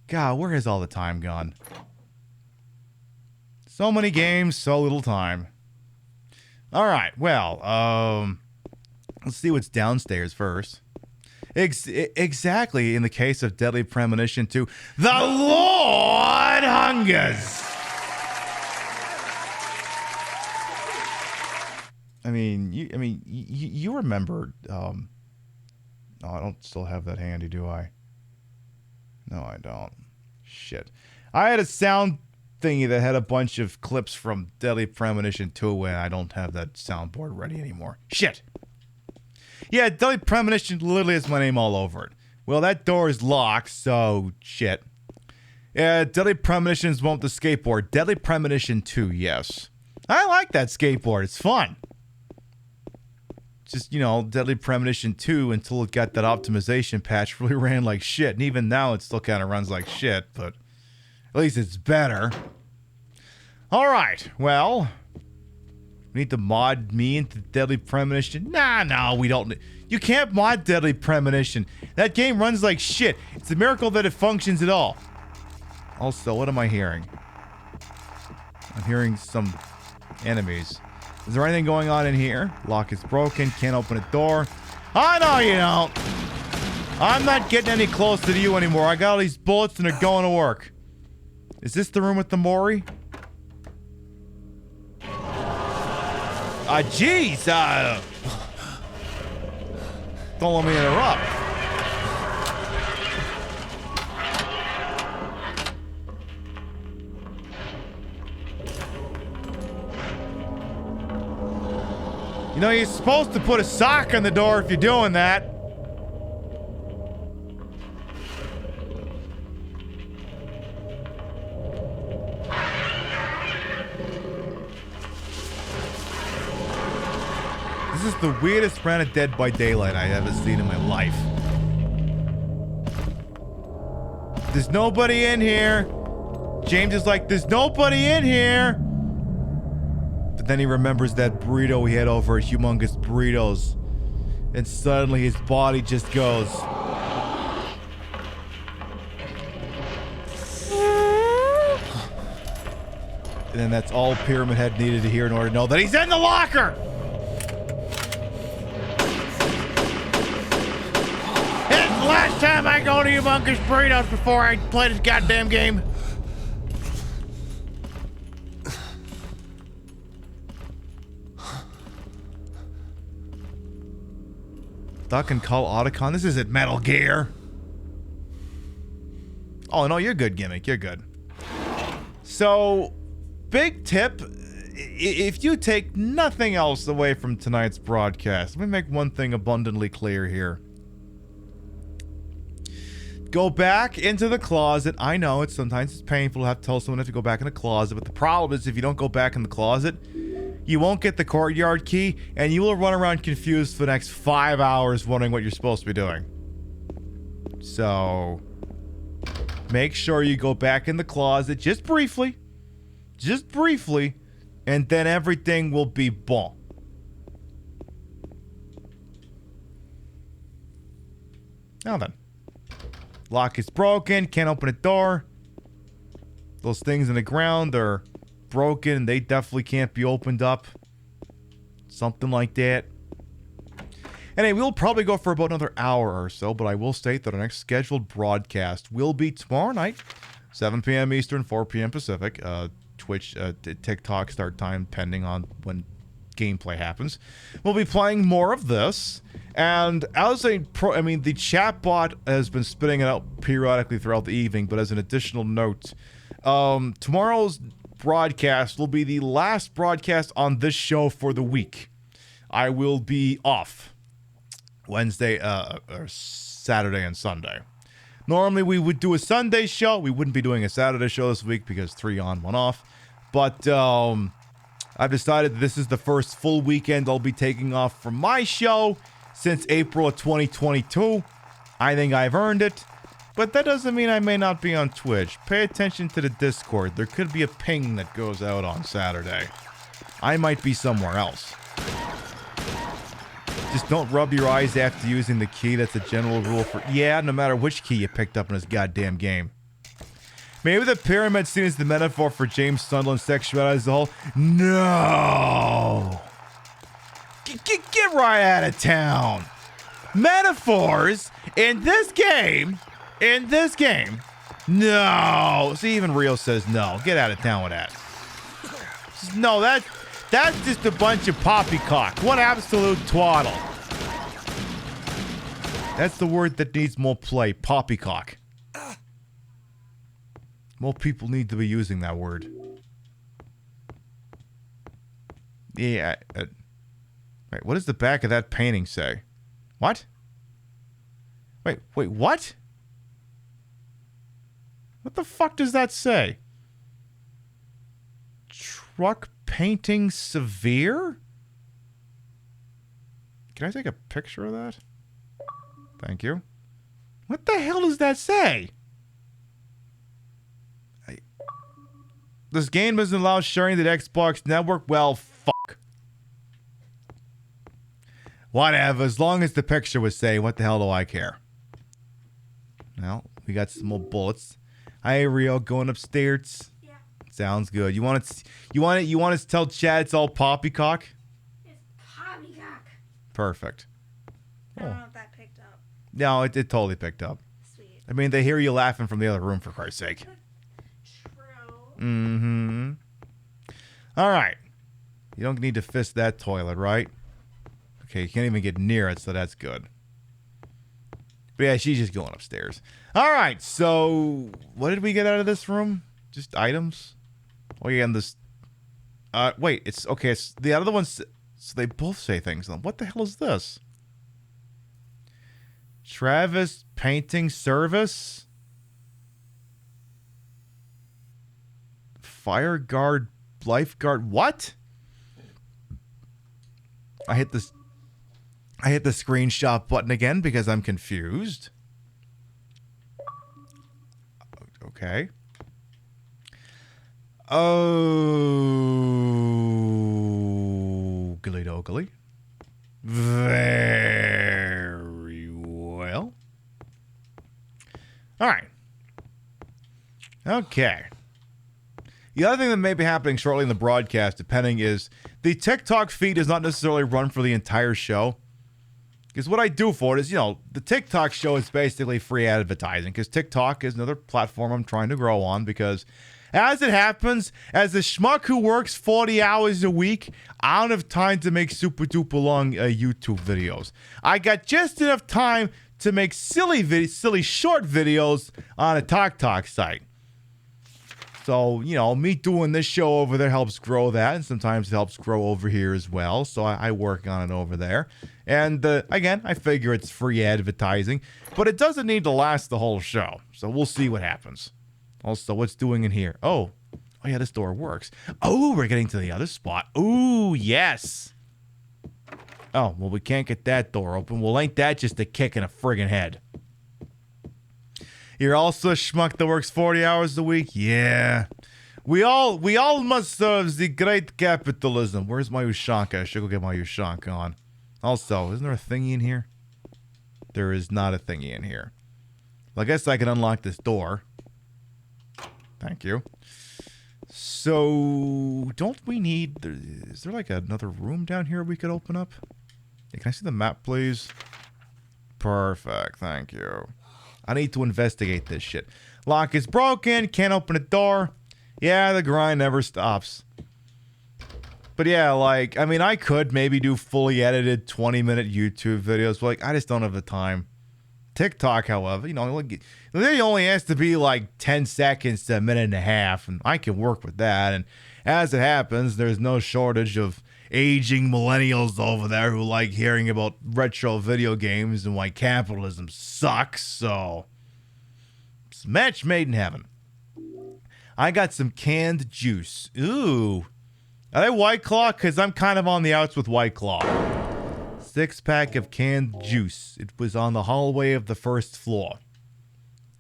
God, where has all the time gone? So many games, so little time. All right, well, let's see what's downstairs first. Exactly, in the case of Deadly Premonition 2, the Lord hungers. You remember, oh, I don't still have that handy, do I? No, I don't. Shit. I had a sound thingy that had a bunch of clips from Deadly Premonition 2, and I don't have that soundboard ready anymore. Shit. Yeah, Deadly Premonition literally has my name all over it. Well, that door is locked, so shit. Yeah, Deadly Premonitions won't the skateboard. Deadly Premonition 2, yes. I like that skateboard. It's fun. Just, Deadly Premonition 2 until it got that optimization patch really ran like shit. And even now it still kind of runs like shit, but at least it's better. Alright, well, we need to mod me into Deadly Premonition. No, we don't. You can't mod Deadly Premonition. That game runs like shit. It's a miracle that it functions at all. Also, what am I hearing? I'm hearing some enemies. Is there anything going on in here? Lock is broken. Can't open a door. I know you don't. I'm not getting any closer to you anymore. I got all these bullets and they're going to work. Is this the room with the Mori? Jeez. Don't let me interrupt. You're supposed to put a sock on the door if you're doing that. This is the weirdest brand of Dead by Daylight I've ever seen in my life. There's nobody in here. James is like, there's nobody in here. But then he remembers that burrito he had over at Humongous Burritos. And suddenly his body just goes. And then that's all Pyramid Head needed to hear in order to know that he's in the locker! It's the last time I go to Humongous Burritos before I play this goddamn game. Duck and Call Otacon. This isn't Metal Gear. Oh, no, you're good, Gimmick. You're good. So, big tip. If you take nothing else away from tonight's broadcast, let me make one thing abundantly clear here. Go back into the closet. I know sometimes it's painful to have to tell someone to go back in the closet, but the problem is if you don't go back in the closet, you won't get the courtyard key, and you will run around confused for the next 5 hours wondering what you're supposed to be doing. So, make sure you go back in the closet just briefly, and then everything will be bon. Now then. Lock is broken, can't open the door. Those things in the ground are broken, they definitely can't be opened up. Something like that. Anyway, we'll probably go for about another hour or so, but I will state that our next scheduled broadcast will be tomorrow night, 7 p.m. Eastern, 4 p.m. Pacific. Twitch, TikTok start time, depending on when gameplay happens. We'll be playing more of this, and as the chatbot has been spitting it out periodically throughout the evening, but as an additional note, tomorrow's broadcast will be the last broadcast on this show for the week. I will be off Wednesday, or Saturday and Sunday. Normally we would do a Sunday show. We wouldn't be doing a Saturday show this week because 3 on, 1 off. But I've decided that this is the first full weekend I'll be taking off from my show since April of 2022. I think I've earned it. But that doesn't mean I may not be on Twitch. Pay attention to the Discord. There could be a ping that goes out on Saturday. I might be somewhere else. Just don't rub your eyes after using the key. That's a general rule for... Yeah, no matter which key you picked up in this goddamn game. Maybe the pyramid scene is the metaphor for James Sunderland's sexuality as a whole. No! Get right out of town! Metaphors in this game... No! See, even Rio says no. Get out of town with that. No, that's just a bunch of poppycock. What absolute twaddle. That's the word that needs more play. Poppycock. More people need to be using that word. Yeah. Wait, what does the back of that painting say? What? Wait, what? What the fuck does that say? Truck painting severe? Can I take a picture of that? Thank you. What the hell does that say? This game doesn't allow sharing the Xbox network? Well, fuck. Whatever, as long as the picture was saying, what the hell do I care? Well, we got some more bullets. Hi, Rio, going upstairs. Yeah. Sounds good. You want to tell Chad it's all poppycock? It's poppycock. Perfect. I don't know if that picked up. No, it totally picked up. Sweet. I mean, they hear you laughing from the other room, for Christ's sake. True. Mm-hmm. All right. You don't need to fist that toilet, right? Okay, you can't even get near it, so that's good. But yeah, she's just going upstairs. All right, so what did we get out of this room? Just items? Oh, yeah, and this... wait, it's... Okay, it's the other ones... So they both say things. What the hell is this? Travis Painting Service? Fire guard, lifeguard... What? I hit the screenshot button again because I'm confused. Okay. Oh, gilly doggly. Very well. All right. Okay. The other thing that may be happening shortly in the broadcast, depending, is the TikTok feed does not necessarily run for the entire show. Because what I do for it is, the TikTok show is basically free advertising. Because TikTok is another platform I'm trying to grow on. Because As it happens, as a schmuck who works 40 hours a week, I don't have time to make super duper long YouTube videos. I got just enough time to make silly short videos on a Talk site. So, you know, me doing this show over there helps grow that, and sometimes it helps grow over here as well. So I work on it over there. And again, I figure it's free advertising, but it doesn't need to last the whole show. So we'll see what happens. Also, what's doing in here? Oh yeah, this door works. Oh, we're getting to the other spot. Ooh, yes. Oh, well, we can't get that door open. Well, ain't that just a kick in a friggin' head? You're also a schmuck that works 40 hours a week? Yeah. We all must serve the great capitalism. Where's my Ushanka? I should go get my Ushanka on. Also, isn't there a thingy in here? There is not a thingy in here. Well, I guess I can unlock this door. Thank you. So, don't we need... Is there like another room down here we could open up? Yeah, can I see the map, please? Perfect, thank you. I need to investigate this shit. Lock is broken, can't open a door. Yeah, the grind never stops. But yeah, like, I mean, I could maybe do fully edited 20-minute YouTube videos, but like, I just don't have the time. TikTok, however, you know, like, it only has to be like 10 seconds to a minute and a half, and I can work with that. And as it happens, there's no shortage of aging millennials over there who like hearing about retro video games and why capitalism sucks. So, it's a match made in heaven. I got some canned juice. Ooh. Are they White Claw? Because I'm kind of on the outs with White Claw. 6-pack of canned juice. It was on the hallway of the first floor.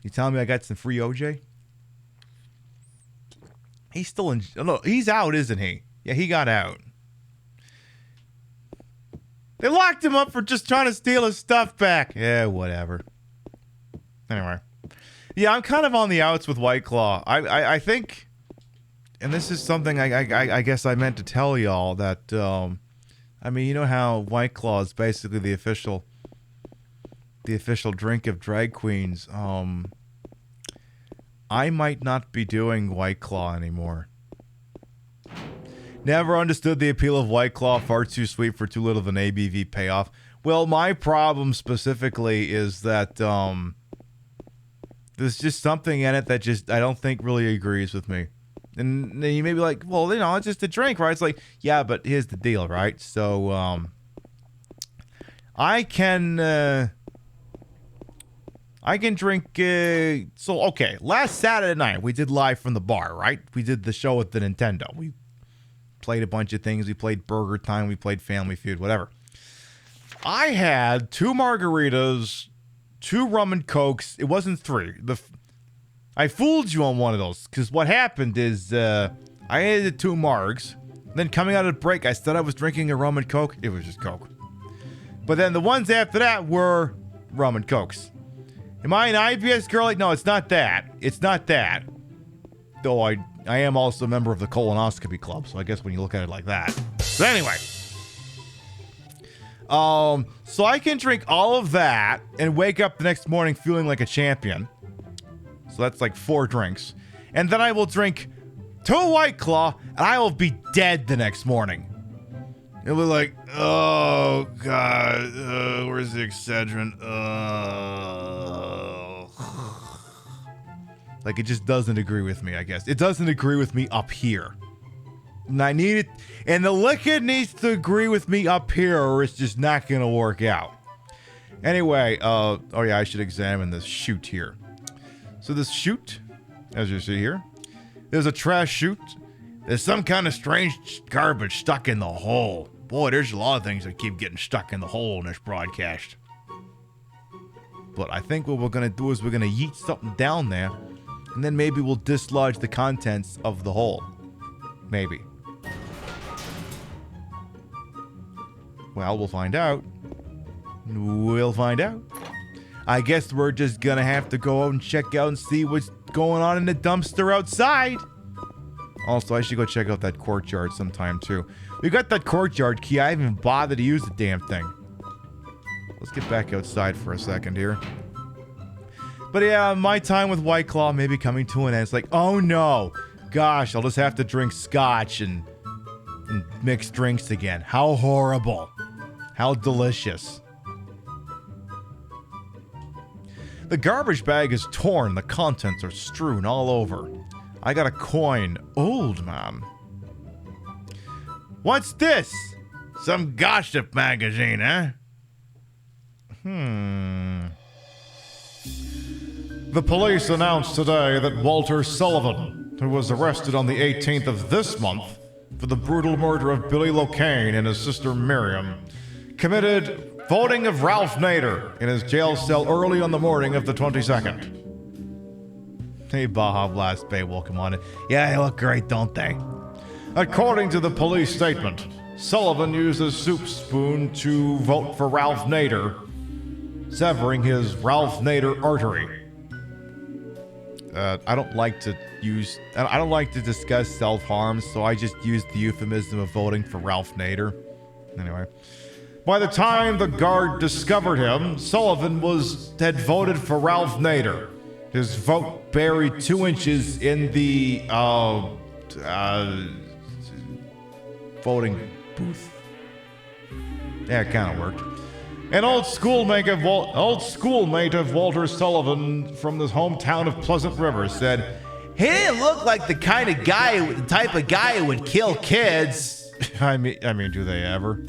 You telling me I got some free OJ? He's still in... No, he's out, isn't he? Yeah, he got out. They locked him up for just trying to steal his stuff back. Yeah, whatever. Anyway. Yeah, I'm kind of on the outs with White Claw. I think... And this is something I guess I meant to tell y'all that... I mean, you know how White Claw is basically the official drink of drag queens. I might not be doing White Claw anymore. Never understood the appeal of White Claw. Far too sweet for too little of an ABV payoff. Well, my problem specifically is that there's just something in it that just I don't think really agrees with me. And you may be like, well, you know, it's just a drink, right? It's like, yeah, but here's the deal, right? So, I can drink, so, okay, last Saturday night, we did live from the bar, right? We did the show at the Nintendo. We played a bunch of things. We played Burger Time. We played Family Feud, whatever. I had 2 margaritas, 2 rum and cokes. It wasn't 3. I fooled you on one of those, because what happened is, I ate the 2 margs, then coming out of the break, I said I was drinking a rum and coke. It was just coke. But then the ones after that were rum and cokes. Am I an IBS girl? No, it's not that. It's not that. Though I am also a member of the colonoscopy club, so I guess when you look at it like that. But anyway. So I can drink all of that and wake up the next morning feeling like a champion. So that's like 4 drinks. And then I will drink 2 White Claw, and I will be dead the next morning. It'll be like, oh, God, where's the Excedrin? Like, it just doesn't agree with me, I guess. It doesn't agree with me up here. And I need it, and the liquid needs to agree with me up here, or it's just not going to work out. Anyway, oh yeah, I should examine this chute here. So this chute, as you see here, there's a trash chute. There's some kind of strange garbage stuck in the hole. Boy, there's a lot of things that keep getting stuck in the hole in this broadcast. But I think what we're going to do is we're going to yeet something down there, and then maybe we'll dislodge the contents of the hole. Maybe. Well, we'll find out. We'll find out. I guess we're just gonna have to go out and check out and see what's going on in the dumpster outside. Also, I should go check out that courtyard sometime too. We got that courtyard key. I haven't even bothered to use the damn thing. Let's get back outside for a second here. But yeah, my time with White Claw may be coming to an end. It's like, oh no. gosh, I'll just have to drink scotch and mix drinks again. How horrible. How delicious. The garbage bag is torn. The contents are strewn all over. I got a coin. Old man. What's this? Some gossip magazine, eh? The police announced today that Walter Sullivan, who was arrested on the 18th of this month for the brutal murder of Billy Locane and his sister Miriam, committed voting of Ralph Nader in his jail cell early on the morning of the 22nd. Hey, Baja Blast Bay, welcome on it. Yeah, they look great, don't they? According to the police statement, Sullivan used a soup spoon to vote for Ralph Nader, severing his Ralph Nader artery. I don't like to discuss self-harm, so I just used the euphemism of voting for Ralph Nader. Anyway. By the time the guard discovered him, Sullivan had voted for Ralph Nader. His vote buried 2 inches in the voting booth. Yeah, it kind of worked. An old schoolmate of Walter Sullivan from the hometown of Pleasant River said, "He didn't look like the type of guy who would kill kids." I mean, do they ever?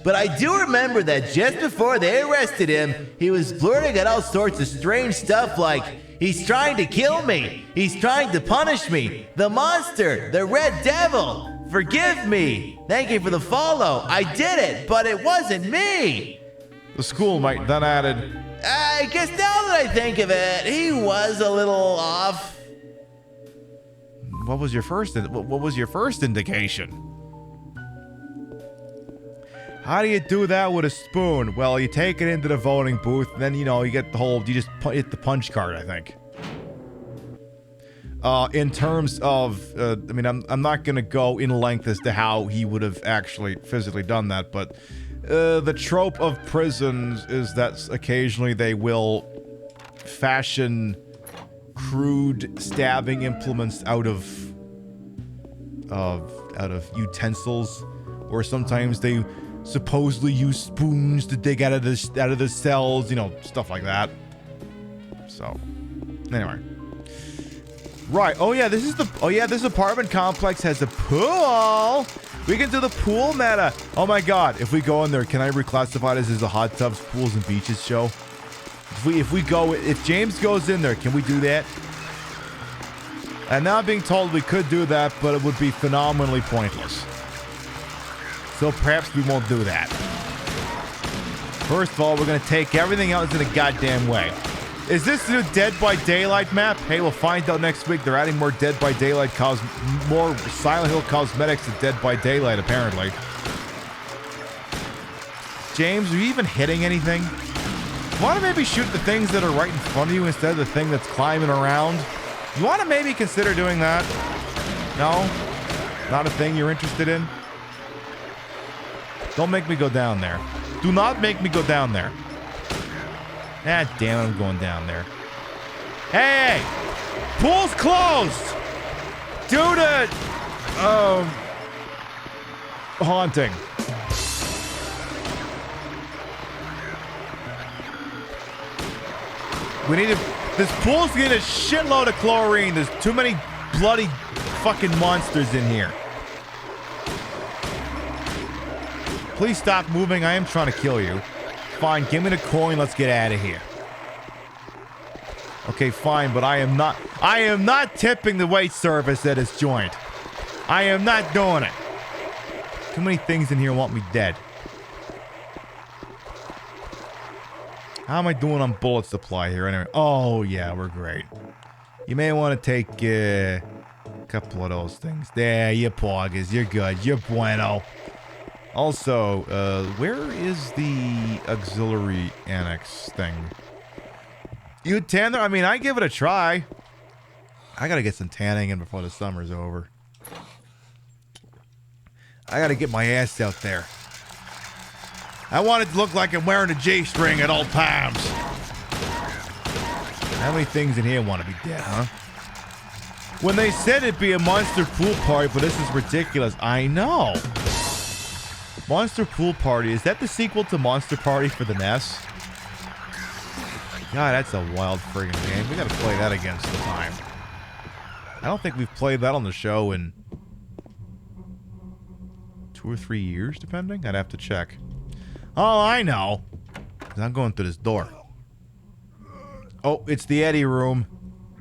But I do remember that just before they arrested him, he was blurting out all sorts of strange stuff like, "He's trying to kill me. He's trying to punish me. The monster, the red devil. Forgive me. Thank you for the follow. I did it, but it wasn't me." The schoolmate then added, "I guess now that I think of it, he was a little off." What was your first indication? How do you do that with a spoon? Well, you take it into the voting booth, and then, you get you just hit the punch card, I think. In terms of, I'm not going to go in length as to how he would have actually physically done that, but the trope of prisons is that occasionally they will fashion crude stabbing implements out of utensils, or sometimes they supposedly use spoons to dig out of the cells, stuff like that. So, anyway. Right. This apartment complex has a pool. We can do the pool meta. Oh my god. If we go in there, can I reclassify this as a hot tubs, pools, and beaches show? If James goes in there, can we do that? I'm not being told we could do that, but it would be phenomenally pointless. So perhaps we won't do that. First of all, we're going to take everything else in a goddamn way. Is this the Dead by Daylight map? Hey, we'll find out next week. They're adding more Dead by Daylight more Silent Hill cosmetics to Dead by Daylight, apparently. James, are you even hitting anything? Want to maybe shoot the things that are right in front of you instead of the thing that's climbing around? You want to maybe consider doing that? No? Not a thing you're interested in? Don't make me go down there. Do not make me go down there. Ah, damn it, I'm going down there. Hey! Pool's closed! Due to... haunting. We need to... This pool's getting a shitload of chlorine. There's too many bloody fucking monsters in here. Please stop moving. I am trying to kill you. Fine, give me the coin. Let's get out of here. Okay, fine, but I am not tipping the wait service at this joint. I am not doing it. Too many things in here want me dead. How am I doing on bullet supply here anyway? Oh, yeah, we're great. You may want to take a couple of those things. There, you poggers. You're good. You're bueno. Also, where is the auxiliary annex thing? You tan there? I mean, I give it a try. I gotta get some tanning in before the summer's over. I gotta get my ass out there. I want it to look like I'm wearing a G-string at all times. How many things in here want to be dead, huh? When they said it'd be a monster pool party, but this is ridiculous. I know. Monster Pool Party. Is that the sequel to Monster Party for the NES? God, that's a wild friggin' game. We gotta play that again sometime. I don't think we've played that on the show in 2 or 3 years, depending. I'd have to check. Oh, I know. I'm going through this door. Oh, it's the Eddie room.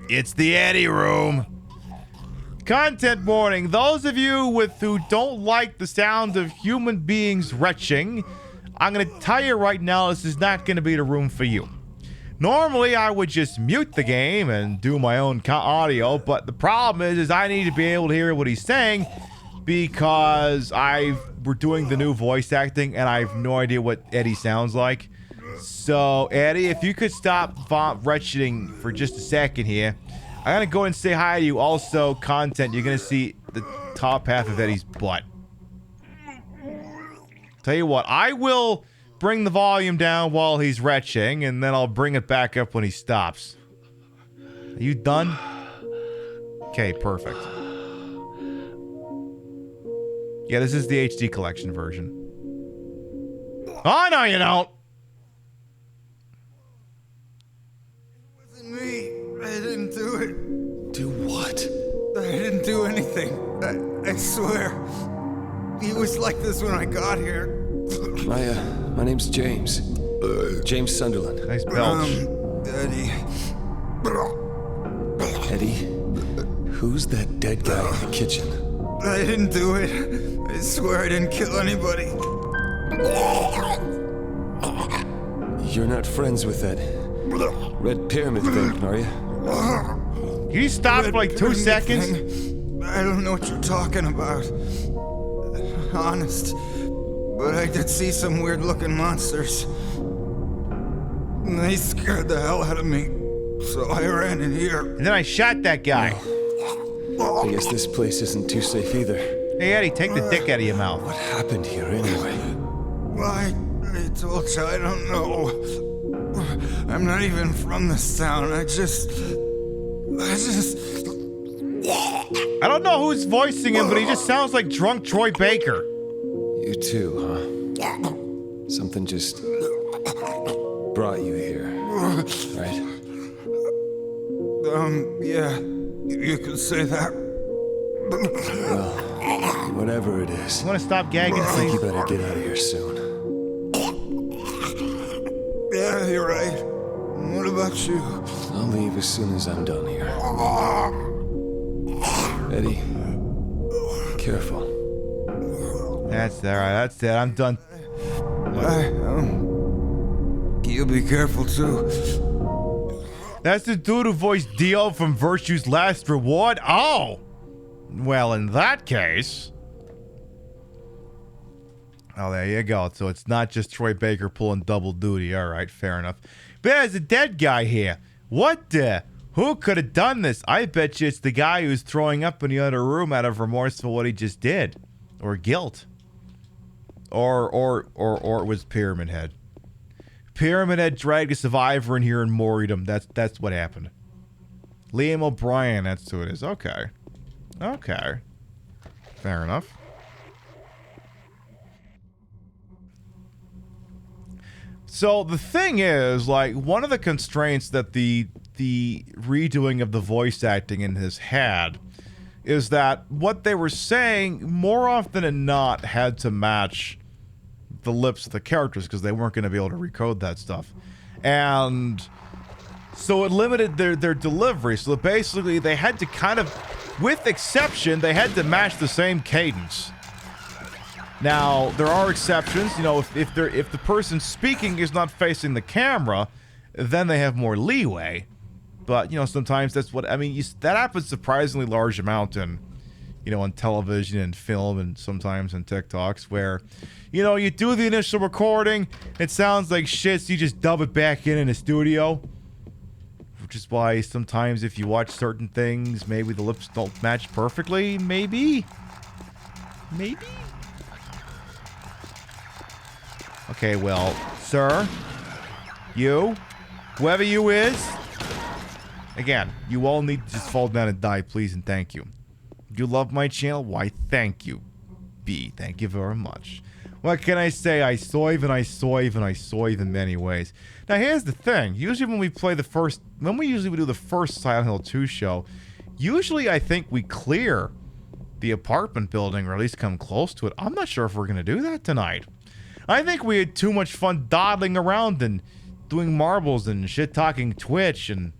It's the Eddie room. Content warning. Those of you who don't like the sound of human beings retching, I'm going to tell you right now, this is not going to be the room for you. Normally, I would just mute the game and do my own audio, but the problem is I need to be able to hear what he's saying because we're doing the new voice acting and I have no idea what Eddie sounds like. So, Eddie, if you could stop retching for just a second here. I'm going to go and say hi to you. Also, content, you're going to see the top half of Eddie's butt. Tell you what, I will bring the volume down while he's retching, and then I'll bring it back up when he stops. Are you done? Okay, perfect. Yeah, this is the HD collection version. Oh, no, you don't! Me. I didn't do it. Do what? I didn't do anything. I swear. He was like this when I got here. My name's James. James Sunderland. Nice belch. Eddie. Eddie? Who's that dead guy in the kitchen? I didn't do it. I swear I didn't kill anybody. You're not friends with that Red Pyramid thing, are you? Can you stop for like 2 seconds? I don't know what you're talking about. Honest. But I did see some weird-looking monsters. And they scared the hell out of me. So I ran in here. And then I shot that guy. I guess this place isn't too safe either. Hey, Eddie, take the dick out of your mouth. What happened here anyway? Why, I told you I don't know. I'm not even from this town. I don't know who's voicing him, but he just sounds like drunk Troy Baker. You too, huh? Something just brought you here, right? Yeah, you could say that. Well, whatever it is. You want to stop gagging, I think please? you better get out of here soon. Yeah, you're right. What about you? I'll leave as soon as I'm done here. Eddie, careful. That's all right. That's it. I'm done. You be careful too. That's the dude who voiced Dio from Virtue's Last Reward? Oh! Well, in that case... Oh, there you go. So it's not just Troy Baker pulling double duty. All right, fair enough. But there's a dead guy here. What the? Who could have done this? I bet you it's the guy who's throwing up in the other room out of remorse for what he just did. Or guilt. Or it was Pyramid Head. Pyramid Head dragged a survivor in here and moried him. That's what happened. Liam O'Brien, that's who it is. Okay. Okay. Fair enough. So the thing is, like, one of the constraints that the redoing of the voice acting in has had is that what they were saying more often than not had to match the lips of the characters because they weren't going to be able to recode that stuff. And so it limited their delivery. So basically they had to kind of, with exception, they had to match the same cadence. Now, there are exceptions. You know, if the person speaking is not facing the camera, then they have more leeway. But, you know, sometimes that's what... I mean, that happens surprisingly large amount in, you know, on television and film and sometimes in TikToks where, you know, you do the initial recording, it sounds like shit, so you just dub it back in the studio. Which is why sometimes if you watch certain things, maybe the lips don't match perfectly. Maybe? Maybe? Okay, well, sir, you, whoever you is, Again, you all need to just fall down and die, please, and thank you. You love my channel? Why, thank you. B, thank you very much. What can I say? I soive and I soive and I soive in many ways. Now, here's the thing. Usually when we play the first... When we usually do the first Silent Hill 2 show, usually I think we clear the apartment building, or at least come close to it. I'm not sure if we're going to do that tonight. I think we had too much fun dawdling around and doing marbles and shit-talking Twitch and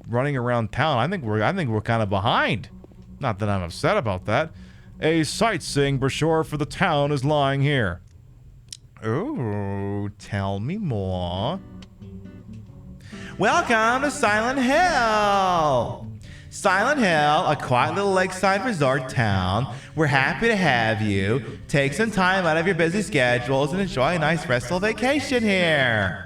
running around town. I think we're kind of behind. Not that I'm upset about that. A sightseeing brochure for the town is lying here. Oh, tell me more. Welcome to Silent Hill. Silent Hill, a quiet little lakeside resort town. We're happy to have you. Take some time out of your busy schedules and enjoy a nice restful vacation here.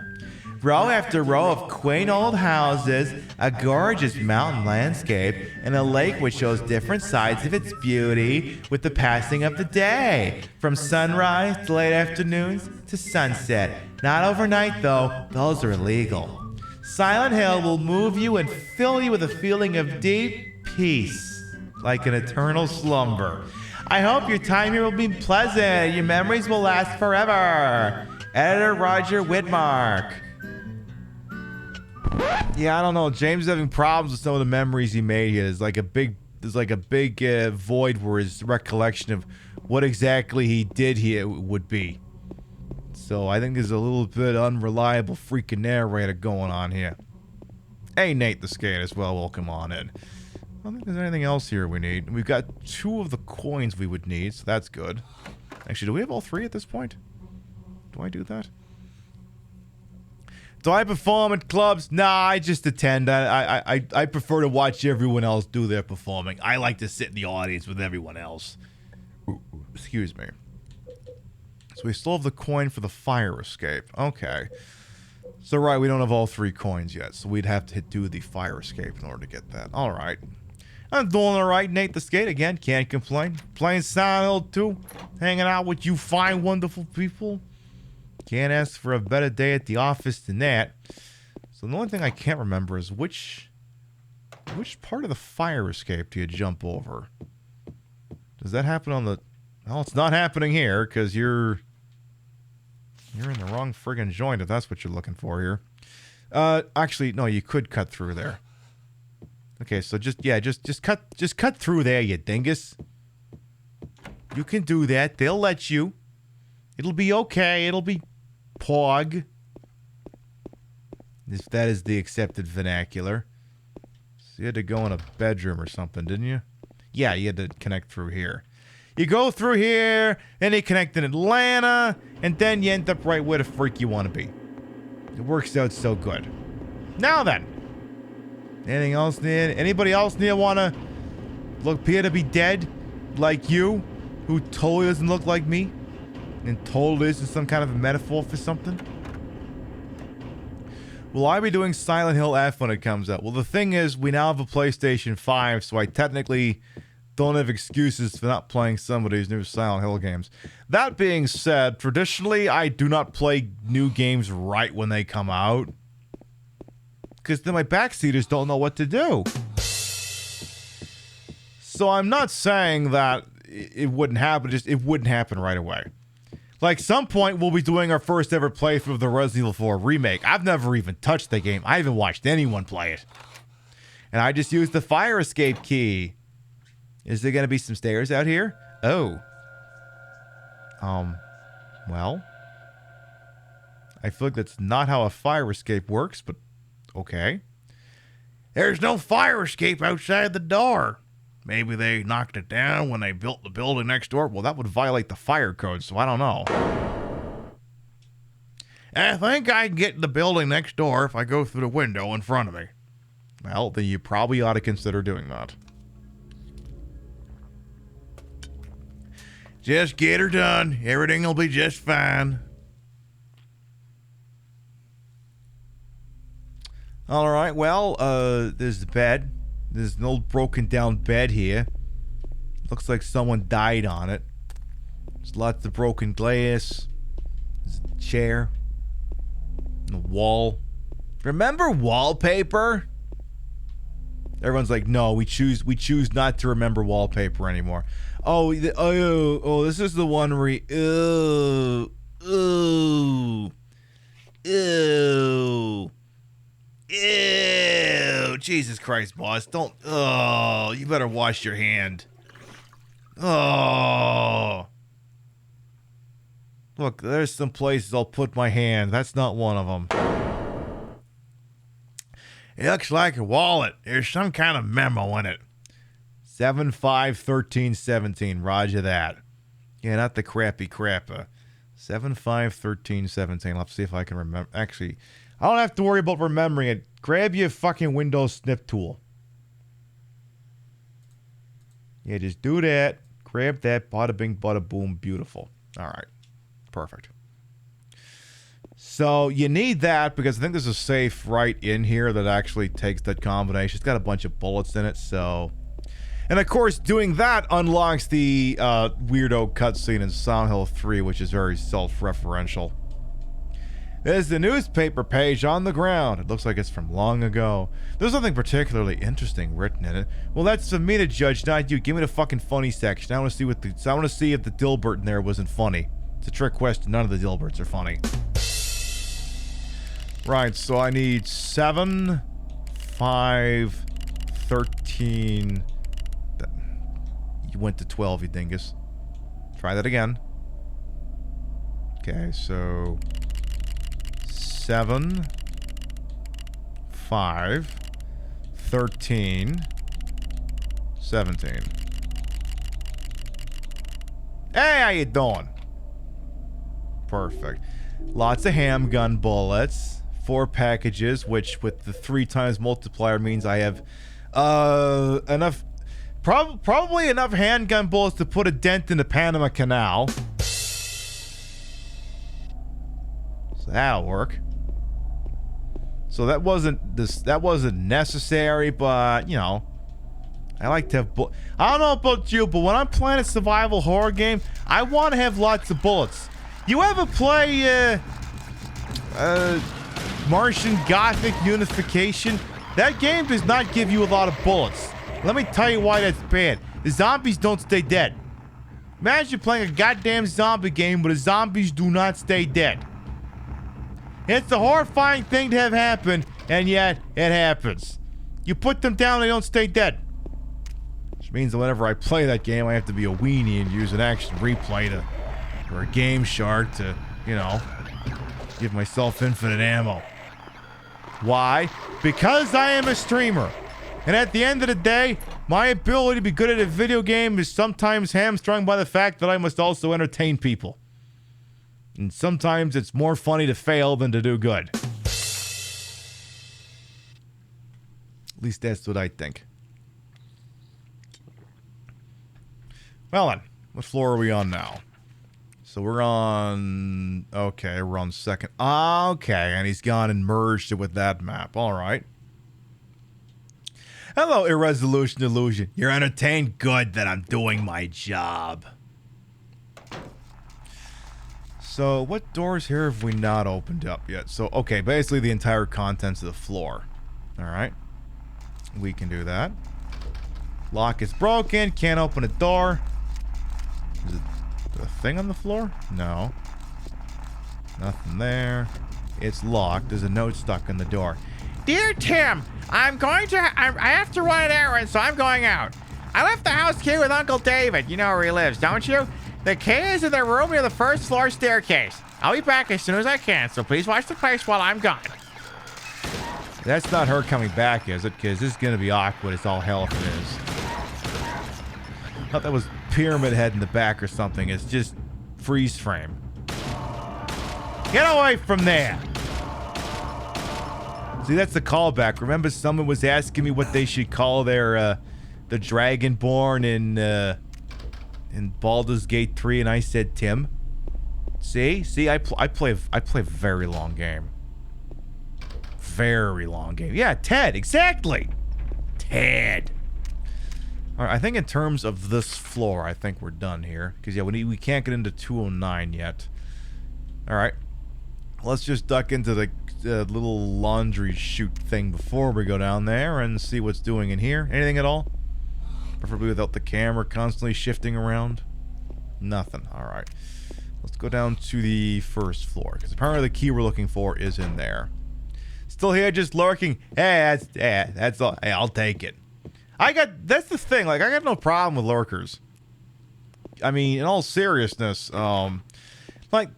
Row after row of quaint old houses, a gorgeous mountain landscape, and a lake which shows different sides of its beauty with the passing of the day, from sunrise to late afternoons to sunset. Not overnight though, those are illegal. Silent Hill will move you and fill you with a feeling of deep peace, like an eternal slumber. I hope your time here will be pleasant. Your memories will last forever. Editor Roger Whitmark. Yeah, I don't know. James is having problems with some of the memories he made here. There's like a big void where his recollection of what exactly he did here would be. So I think there's a little bit unreliable freaking narrator going on here. Hey, Nate the Skate as well. Welcome on in. I don't think there's anything else here we need. We've got 2 of the coins we would need, so that's good. Actually, do we have all 3 at this point? Do I do that? Do I perform at clubs? Nah, I just attend. I prefer to watch everyone else do their performing. I like to sit in the audience with everyone else. Excuse me. So we still have the coin for the fire escape. Okay. So right, we don't have all 3 coins yet, so we'd have to do the fire escape in order to get that. All right. I'm doing all right, Nate the Skate. Again, can't complain. Playing Silent Hill 2, hanging out with you fine, wonderful people. Can't ask for a better day at the office than that. So the only thing I can't remember is which part of the fire escape do you jump over? Does that happen on the... Well, it's not happening here, because you're in the wrong friggin' joint, if that's what you're looking for here. Actually, no, you could cut through there. Okay, so just cut through there, you dingus. You can do that. They'll let you. It'll be okay. It'll be pog. If that is the accepted vernacular. So you had to go in a bedroom or something, didn't you? Yeah, you had to connect through here. You go through here, and you connect in Atlanta, and then you end up right where the freak you want to be. It works out so good. Now then. Anything else near? Anybody else near want to appear to be dead? Like you? Who totally doesn't look like me? And totally isn't some kind of a metaphor for something? Will I be doing Silent Hill F when it comes out? Well, the thing is, we now have a PlayStation 5, so I technically don't have excuses for not playing some of these new Silent Hill games. That being said, traditionally, I do not play new games right when they come out. Because then my backseaters don't know what to do. So I'm not saying that it wouldn't happen, just it wouldn't happen right away. Like, some point we'll be doing our first ever playthrough of the Resident Evil 4 remake. I've never even touched the game. I haven't watched anyone play it. And I just used the fire escape key. Is there going to be some stairs out here? Oh. Well. I feel like that's not how a fire escape works, but okay. There's no fire escape outside the door. Maybe they knocked it down when they built the building next door. Well, that would violate the fire code, so I don't know. I think I can get in the building next door if I go through the window in front of me. Well, then you probably ought to consider doing that. Just get her done. Everything will be just fine. All right, well, there's the bed. There's an old broken down bed here. Looks like someone died on it. There's lots of broken glass. There's a chair. And a wall. Remember wallpaper? Everyone's like, no, we choose not to remember wallpaper anymore. Oh, this is the one where ew, Jesus Christ, boss, don't, you better wash your hand. Oh. Look, there's some places I'll put my hand. That's not one of them. It looks like a wallet. There's some kind of memo in it. 751317. Roger that. Yeah, not the crappy crapper. 751317. I'll have to see if I can remember. Actually, I don't have to worry about remembering it. Grab your fucking Windows snip tool. Yeah, just do that. Grab that. Bada bing, bada boom. Beautiful. All right. Perfect. So you need that because I think there's a safe right in here that actually takes that combination. It's got a bunch of bullets in it, so... And of course, doing that unlocks the weirdo cutscene in Silent Hill 3, which is very self-referential. There's the newspaper page on the ground. It looks like it's from long ago. There's nothing particularly interesting written in it. Well, that's for me to judge, not you. Give me the fucking funny section. I want to see if the Dilbert in there wasn't funny. It's a trick question. None of the Dilberts are funny. Right, so I need 7, 5, 13... You went to 12, you dingus. Try that again. Okay, so... 7, 5, 13, 17. Hey, how you doing? Perfect. Lots of handgun bullets. 4 packages, which with the 3 times multiplier means I have enough, probably enough handgun bullets to put a dent in the Panama Canal. So that'll work. So that wasn't necessary, but you know, I like to have I don't know about you, but when I'm playing a survival horror game, I want to have lots of bullets. You ever play Martian Gothic Unification? That game does not give you a lot of bullets. Let me tell you why that's bad. The zombies don't stay dead. Imagine playing a goddamn zombie game where the zombies do not stay dead. It's a horrifying thing to have happen, and yet it happens. You put them down, they don't stay dead. Which means that whenever I play that game, I have to be a weenie and use an action replay or a game shark to, you know, give myself infinite ammo. Why? Because I am a streamer. And at the end of the day, my ability to be good at a video game is sometimes hamstrung by the fact that I must also entertain people. And sometimes it's more funny to fail than to do good. At least that's what I think. Well then, what floor are we on now? So we're on... Okay, we're on second. Okay, and he's gone and merged it with that map. All right. Hello, Irresolution Illusion. You're entertained? Good that I'm doing my job. So, what doors here have we not opened up yet? So, okay, basically the entire contents of the floor. Alright. We can do that. Lock is broken. Can't open a door. Is it a thing on the floor? No. Nothing there. It's locked. There's a note stuck in the door. Dear Tim, I have to run an errand, so I'm going out. I left the house key with Uncle David. You know where he lives, don't you? The key is in the room near the first floor staircase. I'll be back as soon as I can, so please watch the place while I'm gone. That's not her coming back, is it? Because this is going to be awkward as all hell if it is. I thought that was Pyramid Head in the back or something. It's just freeze frame. Get away from there! See, that's the callback. Remember someone was asking me what they should call their, the Dragonborn in Baldur's Gate 3, and I said Tim. See, I play a very long game. Very long game. Yeah, Ted, exactly. Ted. All right, I think in terms of this floor, I think we're done here because yeah, we can't get into 209 yet. All right, let's just duck into the little laundry chute thing before we go down there and see what's doing in here. Anything at all? Preferably without the camera constantly shifting around. Nothing. Alright. Let's go down to the first floor, because apparently the key we're looking for is in there. Still here, just lurking. Hey, that's all. Hey, I'll take it. That's the thing, like, I got no problem with lurkers. I mean, in all seriousness, like,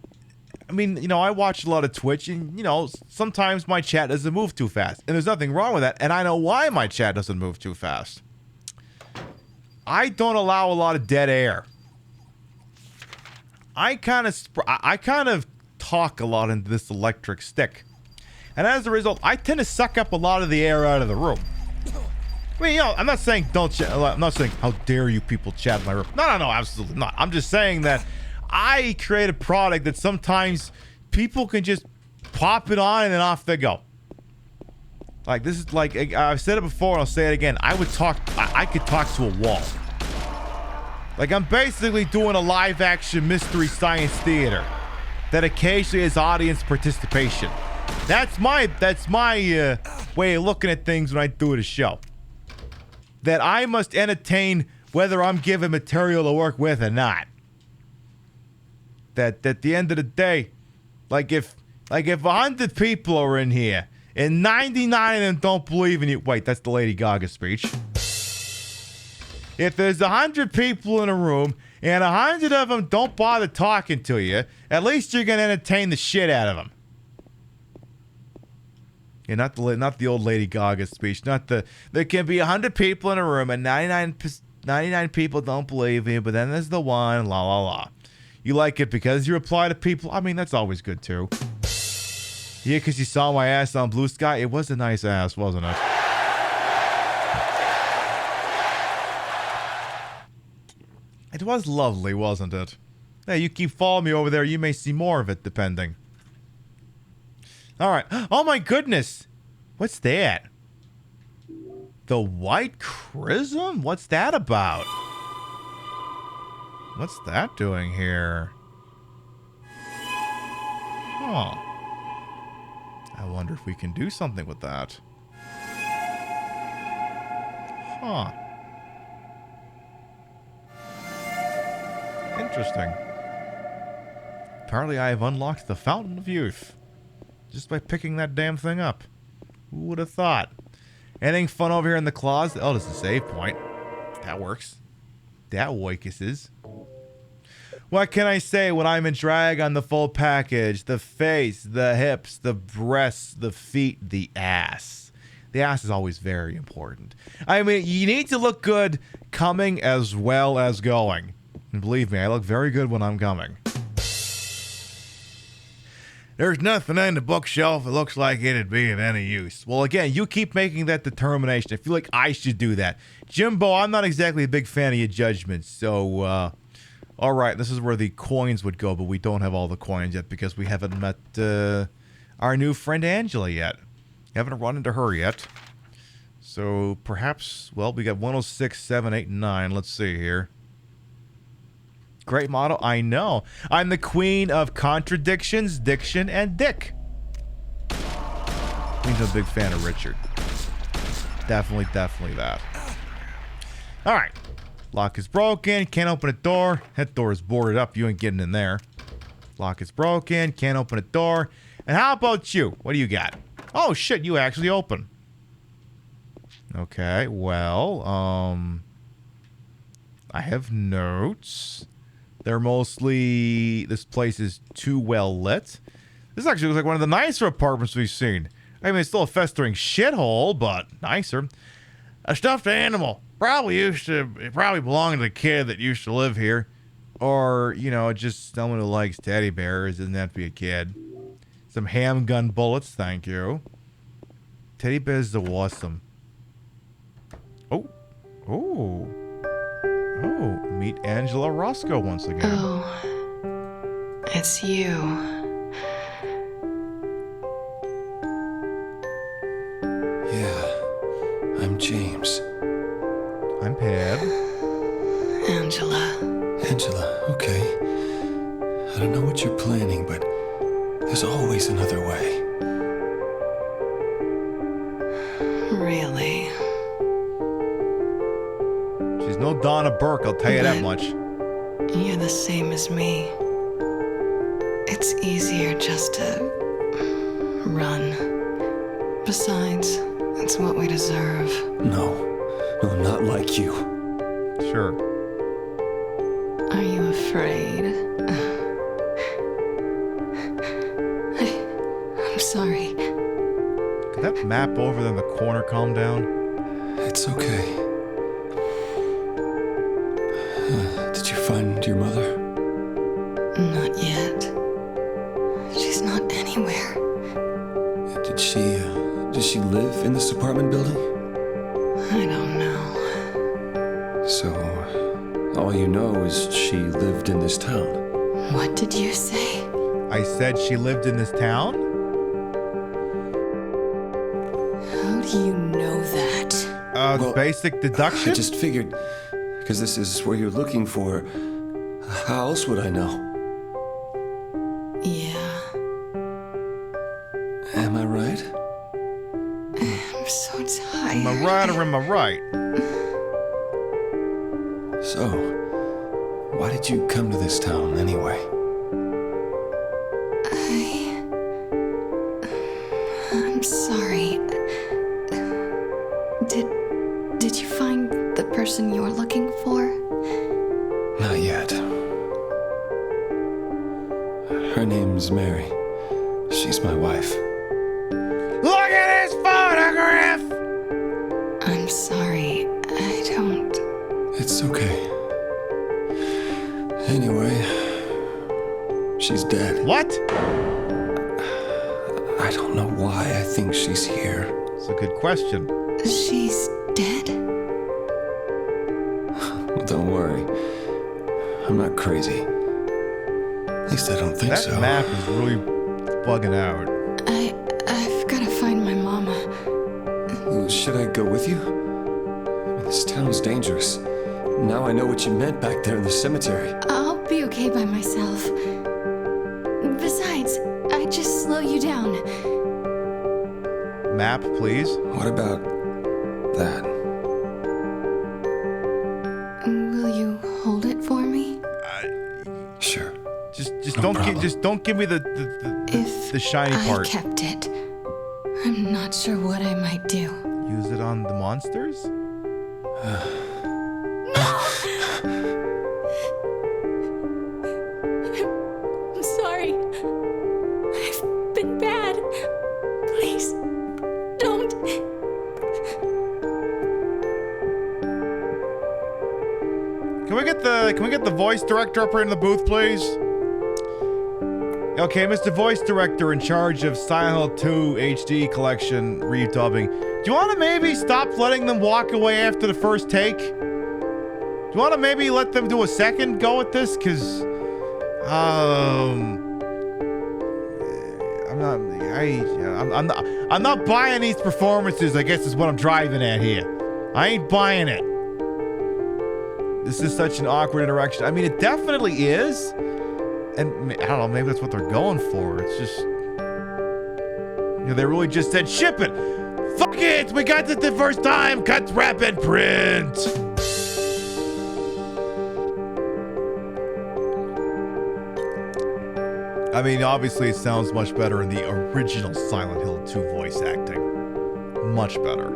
I mean, you know, I watch a lot of Twitch, and, you know, sometimes my chat doesn't move too fast. And there's nothing wrong with that, and I know why my chat doesn't move too fast. I don't allow a lot of dead air. I kind of talk a lot into this electric stick. And as a result, I tend to suck up a lot of the air out of the room. I mean, you know, I'm not saying don't chat. I'm not saying how dare you people chat in my room. No, absolutely not. I'm just saying that I create a product that sometimes people can just pop it on and then off they go. Like, this is like, I've said it before and I'll say it again. I could talk to a wall. Like, I'm basically doing a live action mystery science theater that occasionally has audience participation. That's my way of looking at things when I do a show. That I must entertain whether I'm given material to work with or not. That at the end of the day, like if 100 people are in here and 99 of them don't believe in you. Wait, that's the Lady Gaga speech. If there's 100 people in a room and 100 of them don't bother talking to you, at least you're gonna entertain the shit out of them. Yeah, not the old Lady Gaga speech. There can be 100 people in a room and 99 people don't believe you, but then there's the one, la la la. You like it because you reply to people. I mean, that's always good too. Yeah, because you saw my ass on Blue Sky. It was a nice ass, wasn't it? It was lovely, wasn't it? Hey, you keep following me over there. You may see more of it, depending. Alright. Oh my goodness! What's that? The White Chrism? What's that about? What's that doing here? Huh. I wonder if we can do something with that. Huh. Interesting. Apparently I have unlocked the Fountain of Youth. Just by picking that damn thing up. Who would have thought? Anything fun over here in the closet? Oh, there's a save point. That works. That wakeses. What can I say when I'm in drag on the full package? The face, the hips, the breasts, the feet, the ass. The ass is always very important. I mean, you need to look good coming as well as going. And believe me, I look very good when I'm coming. There's nothing in the bookshelf that looks like it'd be of any use. Well, again, you keep making that determination. I feel like I should do that. Jimbo, I'm not exactly a big fan of your judgments, so, alright, this is where the coins would go, but we don't have all the coins yet because we haven't met, our new friend Angela yet. Haven't run into her yet. So, perhaps, well, we got 106, 7, 8, and 9. Let's see here. Great motto, I know. I'm the queen of contradictions, diction, and dick. Means I'm a big fan of Richard. Definitely that. Alright. Lock is broken, can't open a door. That door is boarded up, you ain't getting in there. Lock is broken, can't open a door. And how about you? What do you got? Oh shit, you actually open. Okay, well, I have notes. They're mostly... This place is too well lit. This actually looks like one of the nicer apartments we've seen. I mean, it's still a festering shithole, but nicer. A stuffed animal. It probably belonged to the kid that used to live here. Or, you know, just someone who likes teddy bears. Doesn't have to be a kid. Some handgun bullets, thank you. Teddy bears are awesome. Oh, meet Angela Roscoe once again. Oh, it's you. Yeah, I'm James. I'm Pab. Angela, okay. I don't know what you're planning, but there's always another way. no Donna Burke, I'll tell you that much. You're the same as me. It's easier just to run. Besides, it's what we deserve. No, not like you. Sure. Are you afraid? I'm sorry. Could that map over there in the corner calm down? It's okay. Did you find your mother? Not yet. She's not anywhere. Did she live in this apartment building? I don't know. So, all you know is she lived in this town. What did you say? I said she lived in this town? How do you know that? Well, basic deduction? I just figured, because this is where you're looking for. How else would I know? Yeah. Am I right? I'm so tired. Am I right or am I right? So, why did you come to this town anyway? I'm sorry. Did you find the person you're looking for? Not yet. Her name's Mary. She's my wife. Look at his photograph! I'm sorry. I don't... It's okay. Anyway, she's dead. What? I don't know why I think she's here. It's a good question. She's dead? Well, don't worry. I'm not crazy. At least I don't think so. That map is really bugging out. I've got to find my mama. Should I go with you? This town's dangerous. Now I know what you meant back there in the cemetery. I'll be okay by myself. Besides, I just slow you down. Map, please. What about that? Will you hold it for me? Sure. Just No don't give me the shiny part. I kept it. I'm not sure what I might do. Use it on the monsters? I'm sorry. I've been bad. Please, don't. Can we get the voice director up here in the booth, please? Okay, Mr. Voice Director in charge of Silent Hill 2 HD collection redubbing. Do you want to maybe stop letting them walk away after the first take? Do you want to maybe let them do a second go at this? Cause, I'm not buying these performances. I guess is what I'm driving at here. I ain't buying it. This is such an awkward interaction. I mean, it definitely is. And I don't know, maybe that's what they're going for. It's just, you know, they really just said, ship it. Fuck it. We got it the first time. Cut, wrap, and print. I mean, obviously it sounds much better in the original Silent Hill 2 voice acting. Much better.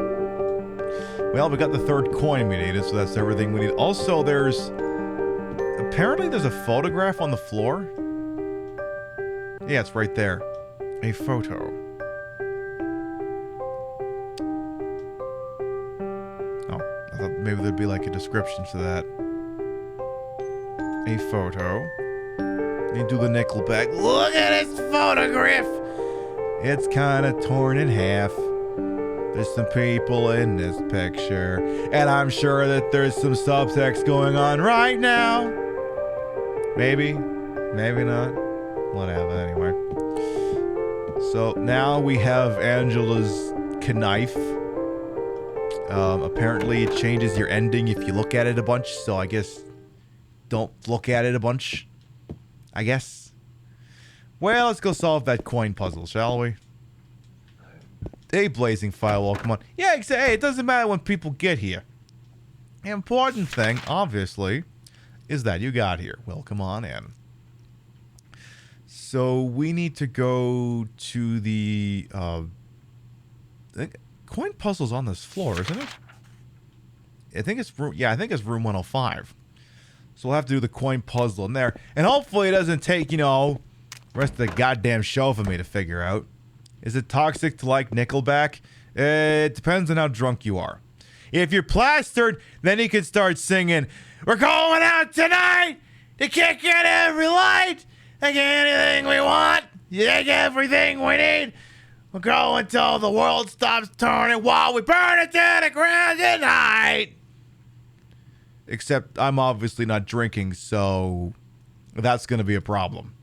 Well, we got the third coin we needed, so that's everything we need. Also, apparently there's a photograph on the floor. Yeah, it's right there. A photo. Oh, I thought maybe there'd be like a description to that. A photo. You do the Nickelback. Look at this photograph! It's kind of torn in half. There's some people in this picture, and I'm sure that there's some subtext going on right now. Maybe, maybe not. Whatever, anyway. So now we have Angela's knife. Apparently it changes your ending if you look at it a bunch, so I guess don't look at it a bunch. I guess. Well, let's go solve that coin puzzle, shall we? Hey, Blazing Firewall, come on. Yeah, hey, it doesn't matter when people get here. The important thing, obviously, is that you got here. Well, come on in. So we need to go to the I think coin puzzle's on this floor, isn't it? I think it's room. Yeah, I think it's room 105. So we'll have to do the coin puzzle in there, and hopefully it doesn't take the rest of the goddamn show for me to figure out. Is it toxic to like Nickelback? It depends on how drunk you are. If you're plastered, then you can start singing, "We're going out tonight to kick at every light. Take anything we want. You take everything we need. We'll go until the world stops turning while we burn it to the ground tonight." Except I'm obviously not drinking, so that's going to be a problem.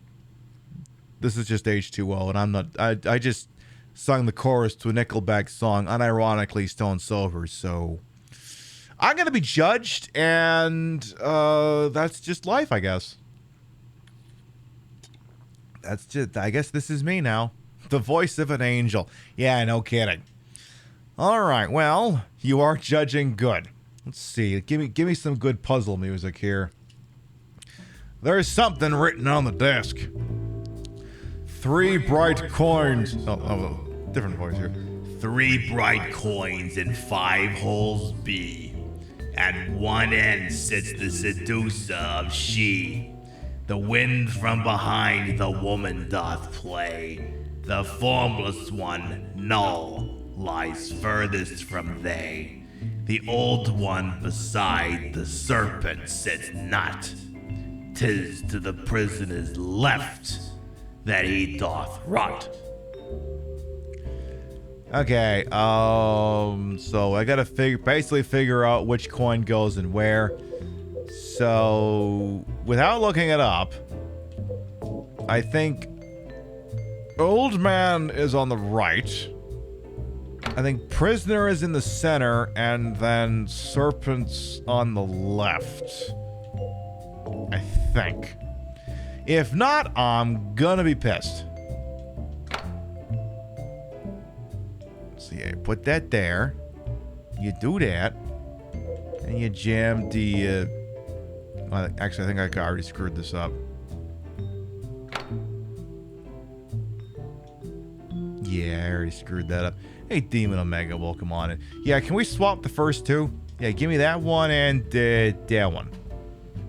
This is just H2O, and I'm not. I just sung the chorus to a Nickelback song, unironically stone sober, so I'm going to be judged, and that's just life, I guess. That's just, I guess this is me now. The voice of an angel. Yeah, no kidding. All right, well, you are judging good. Let's see. Give me some good puzzle music here. There's something written on the desk. 3 bright coins. Oh, different voice here. 3 bright coins in 5 holes B. At one end sits the seducer of she. The wind from behind the woman doth play. The formless one, null, lies furthest from they. The old one beside the serpent sits not. 'Tis to the prisoner's left that he doth rot. Okay, so I gotta basically figure out which coin goes in where. So, without looking it up, I think Old Man is on the right. I think Prisoner is in the center, and then Serpent's on the left. I think. If not, I'm gonna be pissed. So yeah, put that there. You do that. And you jam the... well, actually, I think I already screwed this up. Yeah, I already screwed that up. Hey, Demon Omega, welcome on in. Yeah, can we swap the first 2? Yeah, give me that one and that one.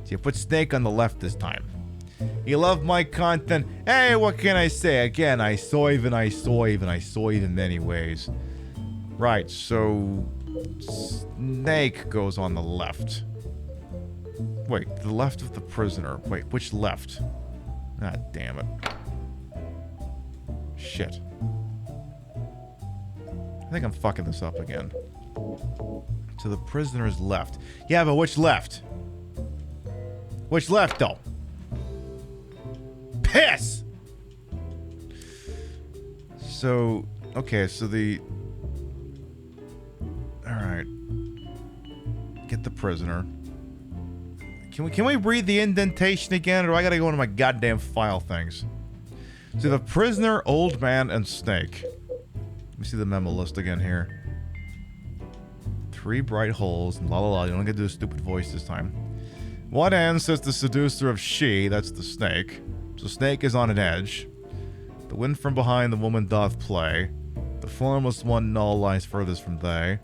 So you put Snake on the left this time. You love my content. Hey, what can I say? Again, I soive in many ways. Right, so Snake goes on the left. Wait, the left of the prisoner. Wait, which left? Ah, damn it. Shit. I think I'm fucking this up again. To the prisoner's left. Yeah, but which left? Which left, though? Piss! So, okay, so the... Alright. Get the prisoner. Can we read the indentation again, or do I gotta go into my goddamn file things? So the prisoner, Old Man, and Snake. Let me see the memo list again here. 3 bright holes, and la la la. You don't get to do a stupid voice this time. One end says the seducer of she, that's the snake. So Snake is on an edge. The wind from behind the woman doth play. The formless one null lies furthest from they.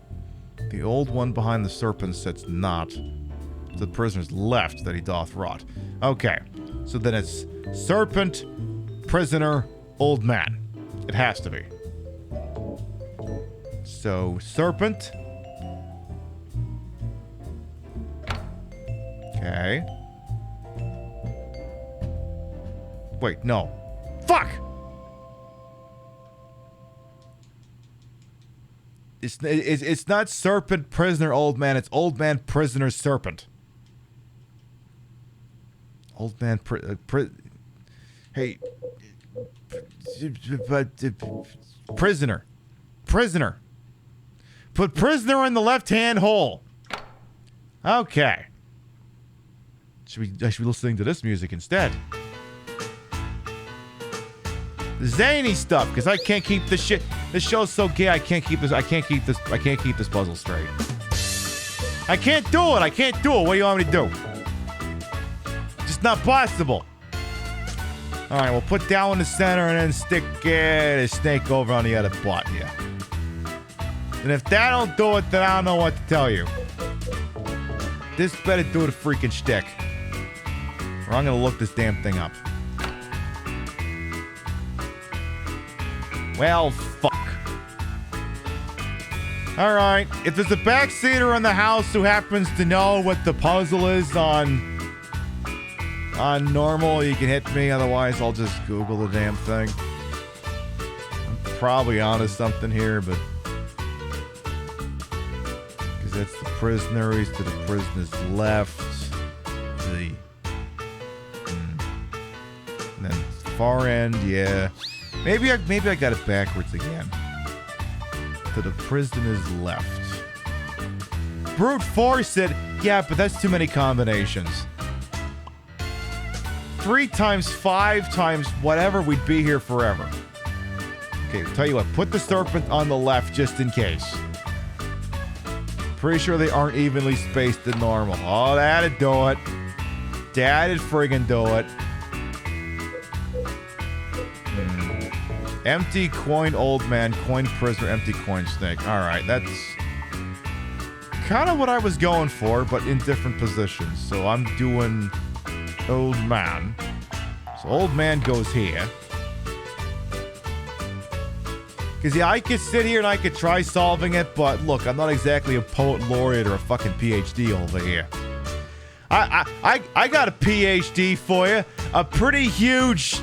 The old one behind the serpent sits not. To the prisoner's left that he doth rot. Okay, so then it's serpent, prisoner, old man. It has to be. So, serpent. Okay. Wait, no. Fuck! It's not serpent, prisoner, old man. It's old man, prisoner, serpent. Old man, hey. Prisoner. Prisoner. Put prisoner in the left-hand hole. Okay. I should be listening to this music instead. The zany stuff, because I can't keep this shit. This show's so gay. I can't keep this puzzle straight. I can't do it. I can't do it. What do you want me to do? Just not possible. All right, we'll put that one in the center and then stick the snake over on the other butt here. And if that don't do it, then I don't know what to tell you. This better do the freaking shtick. Or I'm gonna look this damn thing up. Well, fuck. Alright, if there's a backseater in the house who happens to know what the puzzle is on normal, you can hit me, otherwise I'll just Google the damn thing. I'm probably onto something here, but... Because that's the prisoner, he's to the prisoner's left. The... And then far end, yeah. Maybe I got it backwards again. To the prisoner's left. Brute force it. Yeah, but that's too many combinations. 3 times 5 times whatever, we'd be here forever. Okay, tell you what. Put the serpent on the left just in case. Pretty sure they aren't evenly spaced to normal. Oh, that'd do it. That'd friggin' do it. Empty coin, old man, coin prisoner, empty coin snake. Alright, that's kind of what I was going for, but in different positions. So I'm doing old man. So old man goes here. Because, yeah, I could sit here and I could try solving it, but look, I'm not exactly a poet laureate or a fucking PhD over here. I got a PhD for you. A pretty huge...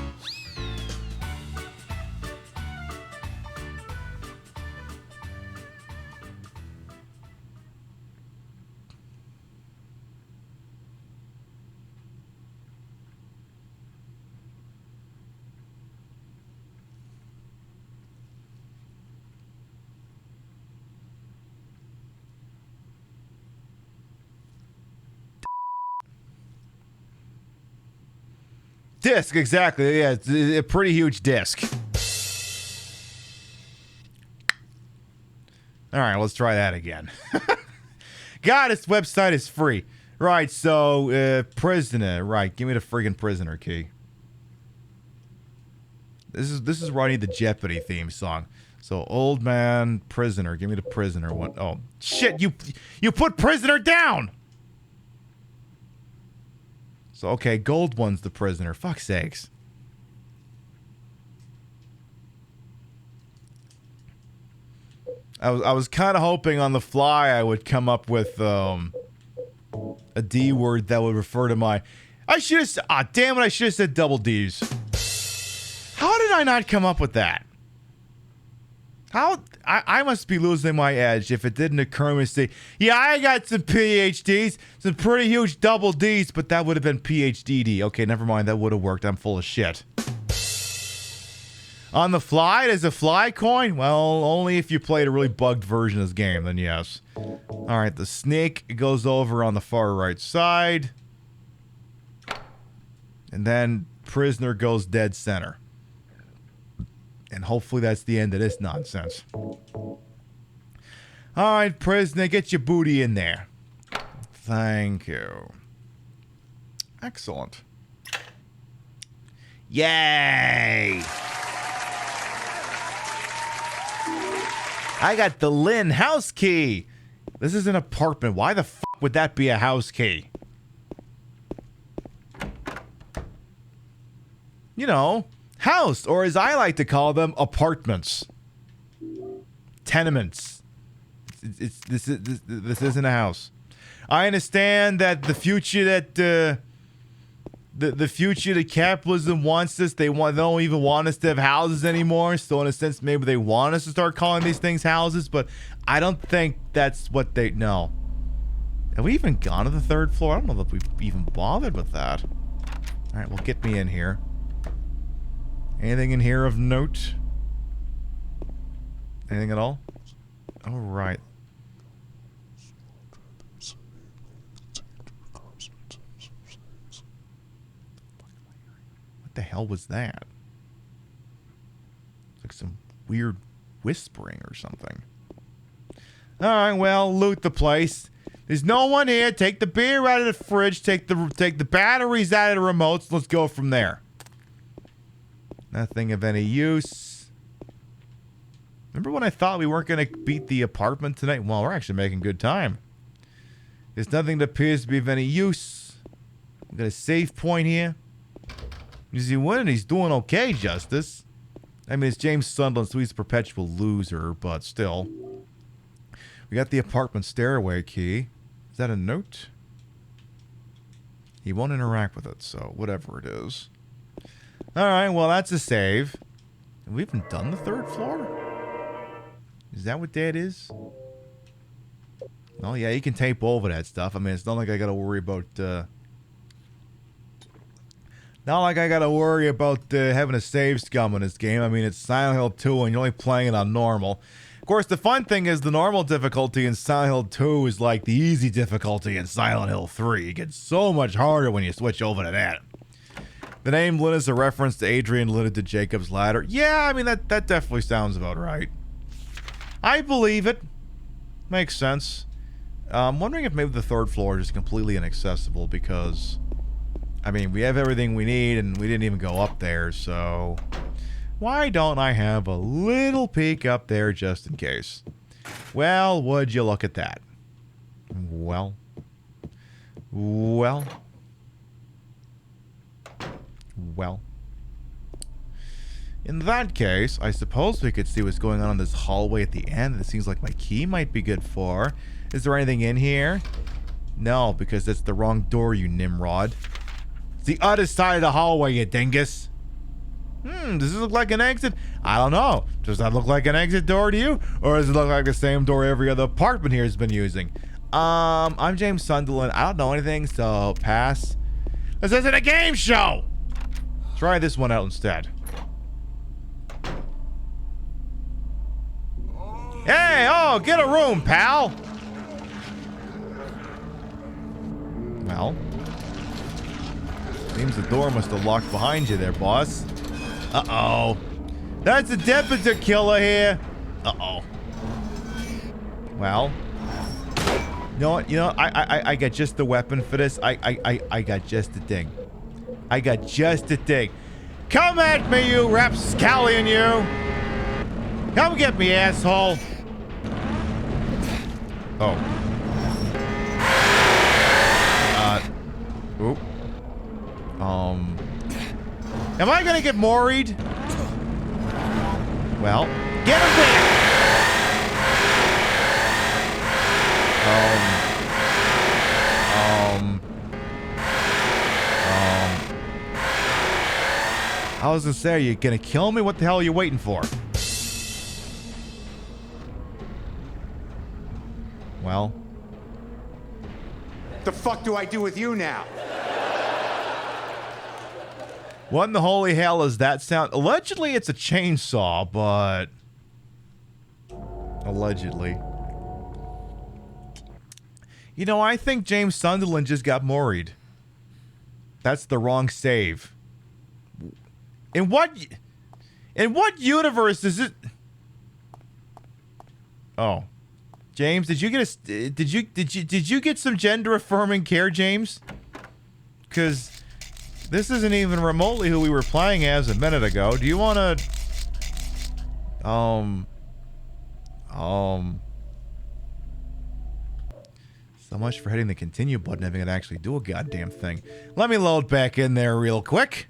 Disc, exactly. Yeah, it's a pretty huge disc. All right, let's try that again. God, this website is free. Right, so, prisoner. Right, give me the friggin' prisoner key. This is where I need the Jeopardy theme song. So, old man, prisoner. Give me the prisoner one. Oh, shit, you put prisoner down! So, okay, gold one's the prisoner. Fuck's sakes. I was kind of hoping on the fly I would come up with a D word that would refer to my... I should have... Ah, damn it, I should have said double Ds. How did I not come up with that? How... I must be losing my edge if it didn't occur to me to say, yeah, I got some PhDs, some pretty huge double Ds, but that would have been PhDD. Okay, never mind, that would have worked. I'm full of shit. On the fly, there's a fly coin? Well, only if you played a really bugged version of this game, then yes. Alright, the snake goes over on the far right side. And then prisoner goes dead center. And hopefully that's the end of this nonsense. Alright, prisoner, get your booty in there. Thank you. Excellent. Yay! I got the Lynn house key. This is an apartment. Why the fuck would that be a house key? You know, house, or as I like to call them, apartments. Tenements. This isn't a house. I understand that the future that the future that capitalism wants us, they don't even want us to have houses anymore. So in a sense, maybe they want us to start calling these things houses, but I don't think that's what they know. Have we even gone to the 3rd floor? I don't know if we've even bothered with that. All right, well, get me in here. Anything in here of note? Anything at all? All right. What the hell was that? It's like some weird whispering or something. All right, well, loot the place. There's no one here. Take the beer out of the fridge. Take the batteries out of the remotes. Let's go from there. Nothing of any use. Remember when I thought we weren't going to beat the apartment tonight? Well, we're actually making good time. There's nothing that appears to be of any use. We got a save point here. Is he winning? He's doing okay, Justice. I mean, it's James Sunderland, so he's a perpetual loser, but still. We got the apartment stairway key. Is that a note? He won't interact with it, so whatever it is. Alright, well, that's a save. Have we even done the 3rd floor? Is that what that is? Oh, yeah, you can tape over that stuff. I mean, it's not like I gotta worry about, having a save scum in this game. I mean, it's Silent Hill 2 and you're only playing it on normal. Of course, the fun thing is the normal difficulty in Silent Hill 2 is like the easy difficulty in Silent Hill 3. It gets so much harder when you switch over to that. The name Lynn is a reference to Adrian Lynn to Jacob's Ladder. Yeah, I mean, that definitely sounds about right. I believe it. Makes sense. I'm wondering if maybe the 3rd floor is completely inaccessible because, I mean, we have everything we need and we didn't even go up there, so why don't I have a little peek up there just in case? Well, would you look at that? Well. In that case, I suppose we could see what's going on in this hallway at the end. It seems like my key might be good for. Is there anything in here? No, because that's the wrong door, you Nimrod. It's the other side of the hallway, you dingus. Does this look like an exit? I don't know. Does that look like an exit door to you? Or does it look like the same door every other apartment here has been using? I'm James Sunderland. I don't know anything, so pass. This isn't a game show! Try this one out instead. Hey, oh, get a room, pal! Well. Seems the door must have locked behind you there, boss. Uh-oh. That's a deputy killer here. Uh-oh. Well. You know what? You know, I got just the weapon for this. I got just the thing. I got just the thing. Come at me, you rapscallion, you! Come get me, asshole! Oh. Oop. Am I gonna get moried? Well, get him there! I was gonna say, are you gonna kill me? What the hell are you waiting for? Well. The fuck do I do with you now? What in the holy hell is that sound? Allegedly, it's a chainsaw, but... Allegedly. You know, I think James Sunderland just got moried. That's the wrong save. In what universe is it? Oh, James, did you get some gender affirming care, James? Because this isn't even remotely who we were playing as a minute ago. Do you want to? So much for hitting the continue button, having it actually do a goddamn thing. Let me load back in there real quick.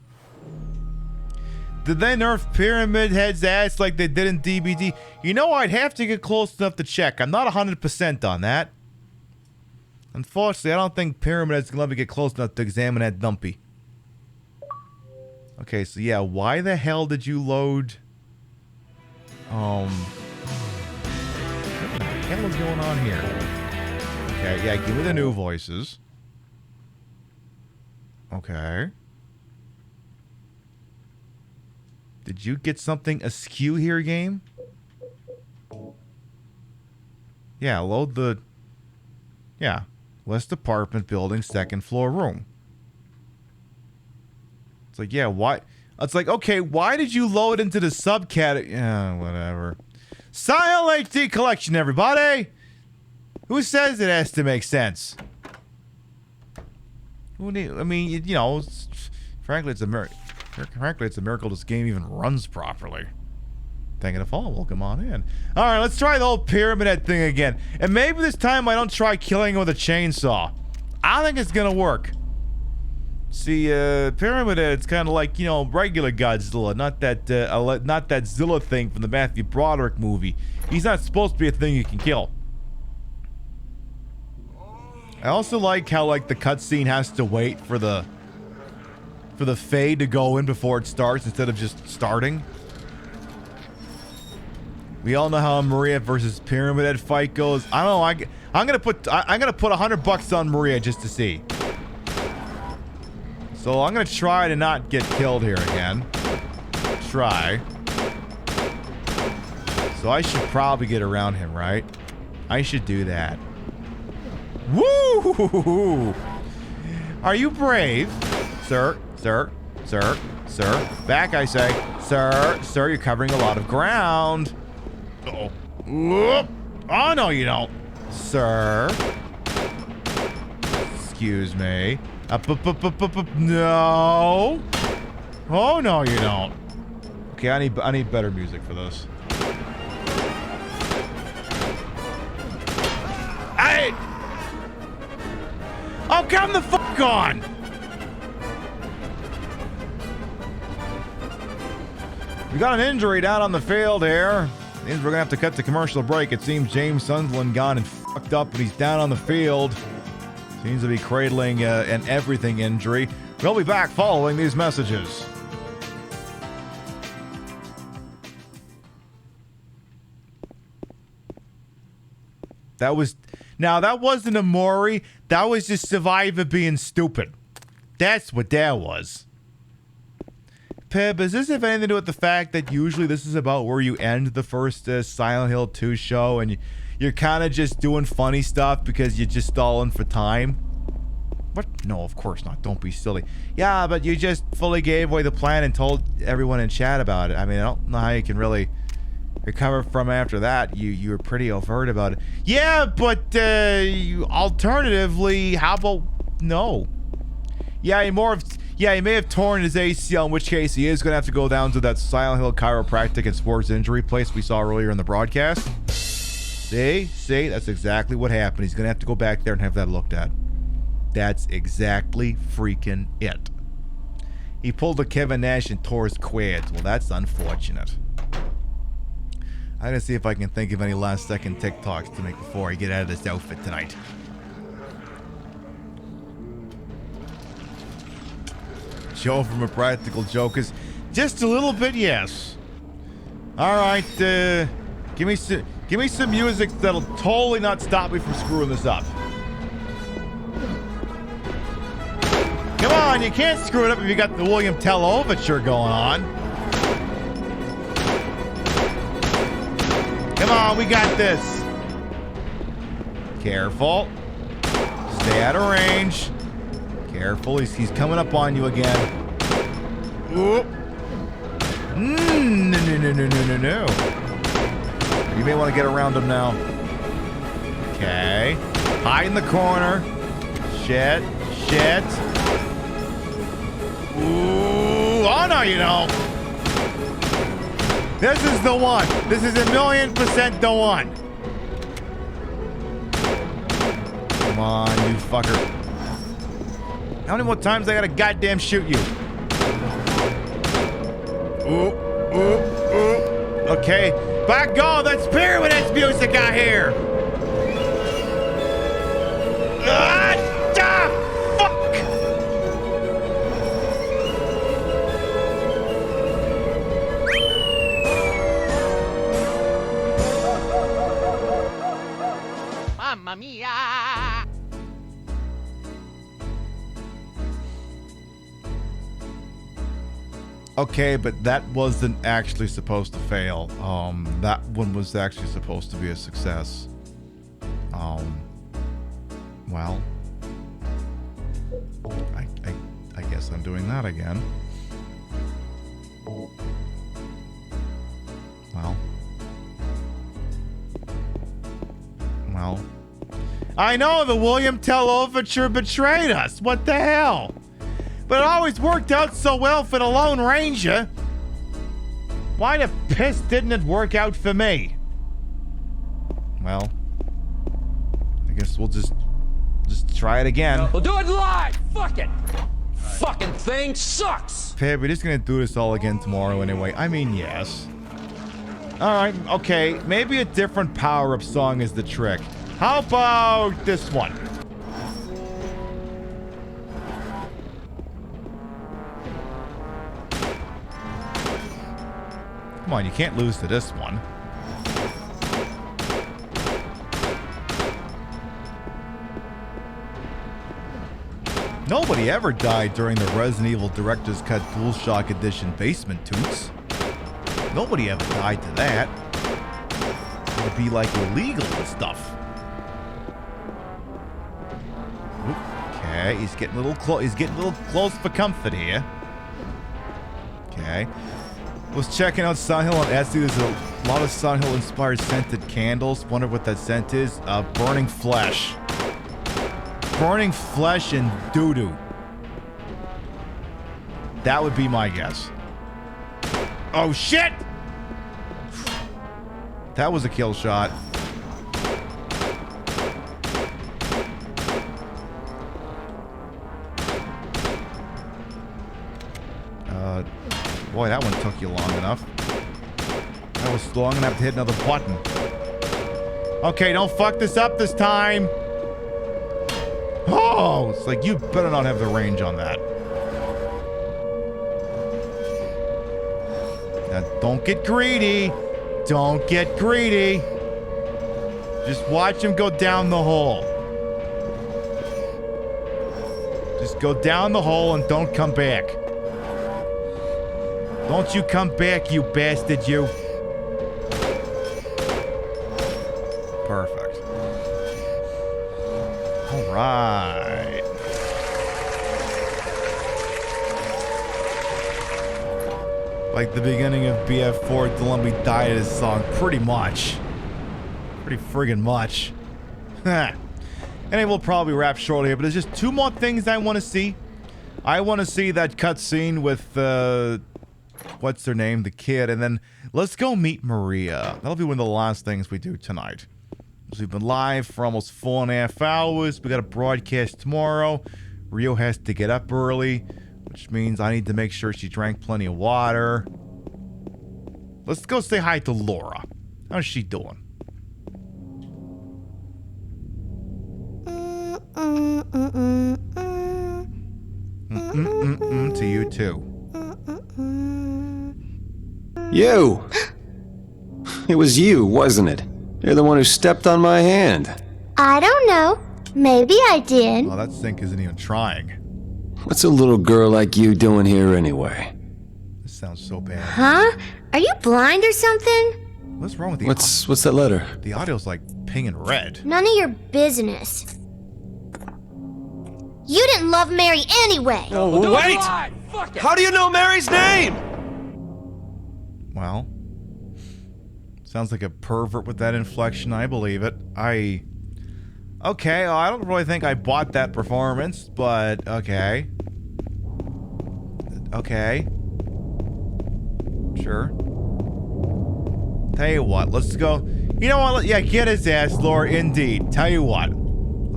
Did they nerf Pyramid Head's ass like they did in DBD? You know, I'd have to get close enough to check. I'm not 100% on that. Unfortunately, I don't think Pyramid Head's gonna let me get close enough to examine that dumpy. Okay, so yeah, why the hell did you load... What the hell is going on here? Okay, yeah, give me the new voices. Okay. Did you get something askew here, game? Yeah, load the... Yeah. West apartment building, 2nd floor room. It's like, yeah, why... It's like, okay, why did you load into the subcategory? Yeah, whatever. Silent HD collection, everybody! Who says it has to make sense? I mean, you know, frankly, it's a miracle. Frankly, it's a miracle this game even runs properly. Thanking of all, welcome on in. All right, let's try the whole pyramid head thing again. And maybe this time I don't try killing him with a chainsaw. I think it's gonna work. See, pyramid head's kind of like, you know, regular Godzilla, not that Zilla thing from the Matthew Broderick movie. He's not supposed to be a thing you can kill. I also like how, like, the cutscene has to wait for the fade to go in before it starts instead of just starting. We all know how a Maria versus Pyramid Head fight goes. I don't know. I'm gonna put $100 on Maria just to see. So I'm gonna try to not get killed here again. Try. So I should probably get around him, right? I should do that. Woo! Are you brave? Sir, sir, sir, sir. Back, I say. Sir, sir, you're covering a lot of ground. Uh-oh. Whoop. Oh, no, you don't. Sir. Excuse me. No. Oh, no, you don't. Okay, I need better music for this. Hey! Oh, come the fuck on! We got an injury down on the field here. Means we're gonna have to cut to commercial break. It seems James Sunderland gone and fucked up, and he's down on the field. Seems to be cradling an everything injury. We'll be back following these messages. That wasn't a Mori. That was just Survivor being stupid. That's what that was. Pib, does this have anything to do with the fact that usually this is about where you end the first Silent Hill 2 show and you're kind of just doing funny stuff because you're just stalling for time? What? No, of course not. Don't be silly. Yeah, but you just fully gave away the plan and told everyone in chat about it. I mean, I don't know how you can really recover from after that. You were pretty overt about it. Yeah, but alternatively, how about no? Yeah, he may have torn his ACL, in which case he is going to have to go down to that Silent Hill chiropractic and sports injury place we saw earlier in the broadcast. See, that's exactly what happened. He's going to have to go back there and have that looked at. That's exactly freaking it. He pulled a Kevin Nash and tore his quads. Well, that's unfortunate. I'm going to see if I can think of any last-second TikToks to make before I get out of this outfit tonight. Joe from A Practical Jokers. Just a little bit, yes. All right, give me some music that'll totally not stop me from screwing this up. Come on, you can't screw it up if you got the William Tell overture going on. Come on, we got this. Careful. Stay out of range. Careful, he's coming up on you again. Oop. No. You may want to get around him now. Okay. Hide in the corner. Shit. Ooh. Oh, no, you don't. This is the one. This is 1,000,000% the one. Come on, you fucker. How many more times I gotta goddamn shoot you? Ooh. Okay. By God, that's Pyramid Head's music out here. Fuck! Mamma mia! Okay, but that wasn't actually supposed to fail. That one was actually supposed to be a success. Well, I guess I'm doing that again. Well, I know the William Tell overture betrayed us. What the hell? But it always worked out so well for the Lone Ranger. Why the piss didn't it work out for me? Well, I guess we'll just try it again. We'll do it live. Fuck it. Fucking thing sucks. Pib, we're just gonna do this all again tomorrow anyway. I mean, yes. Alright, okay. Maybe a different power-up song is the trick. How about this one? Come on, you can't lose to this one. Nobody ever died during the Resident Evil Director's Cut DualShock Edition Basement Toots. Nobody ever died to that. It would be like illegal and stuff. Okay, he's getting a little close. He's getting a little close for comfort here. Okay. Was checking out Silent Hill on Etsy. There's a lot of Silent Hill inspired scented candles. Wonder what that scent is. Burning flesh. Burning flesh and doo-doo. That would be my guess. Oh shit! That was a kill shot. Boy, that one took you long enough. That was long enough to hit another button. Okay, don't fuck this up this time. Oh, it's like you better not have the range on that. Now, don't get greedy. Don't get greedy. Just watch him go down the hole. Just go down the hole and don't come back. Don't you come back, you bastard, you. Perfect. All right. Like the beginning of BF4, Delumby died at his song. Pretty much. Pretty friggin' much. And we'll probably wrap shortly here, but there's just two more things I want to see. I want to see that cutscene with, what's her name? The kid. And then let's go meet Maria. That'll be one of the last things we do tonight. So we've been live for almost 4.5 hours. We got a broadcast tomorrow. Rio has to get up early, which means I need to make sure she drank plenty of water. Let's go say hi to Laura. How's she doing? To you too. You! It was you, wasn't it? You're the one who stepped on my hand. I don't know. Maybe I did. Oh, that sink isn't even trying. What's a little girl like you doing here anyway? This sounds so bad. Huh? Are you blind or something? What's wrong with the What's that letter? The audio's like ping and red. None of your business. You didn't love Mary anyway. Oh, wait! How do you know Mary's name? Well, sounds like a pervert with that inflection. I believe it. Okay, well, I don't really think I bought that performance, but okay. Okay. Sure. Tell you what, let's go. You know what? Yeah, get his ass, Laura, indeed. Tell you what.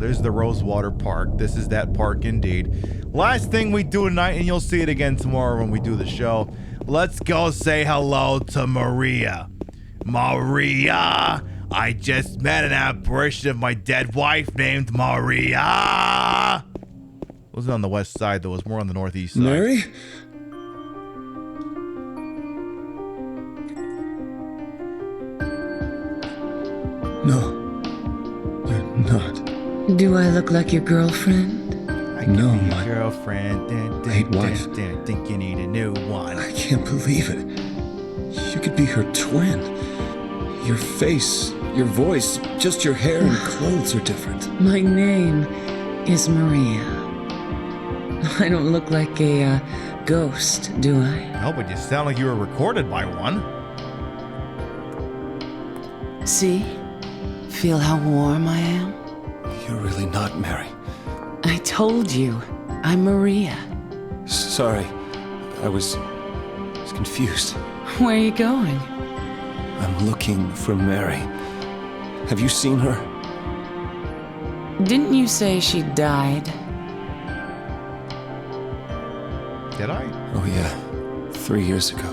There's the Rosewater Park. This is that park indeed. Last thing we do tonight, and you'll see it again tomorrow when we do the show. Let's go say hello to Maria. Maria! I just met an apparition of my dead wife named Maria! It wasn't on the west side, though. It was more on the northeast side. Mary? No. You're not. Do I look like your girlfriend? No, my girlfriend. late wife. Think you need a new one. I can't believe it. You could be her twin. Your face, your voice, just your hair and clothes are different. My name is Maria. I don't look like a ghost, do I? No, but you sound like you were recorded by one. See? Feel how warm I am? You're really not Mary. I told you, I'm Maria. Sorry, I was confused. Where are you going? I'm looking for Mary. Have you seen her? Didn't you say she died? Did I? Oh yeah, 3 years ago.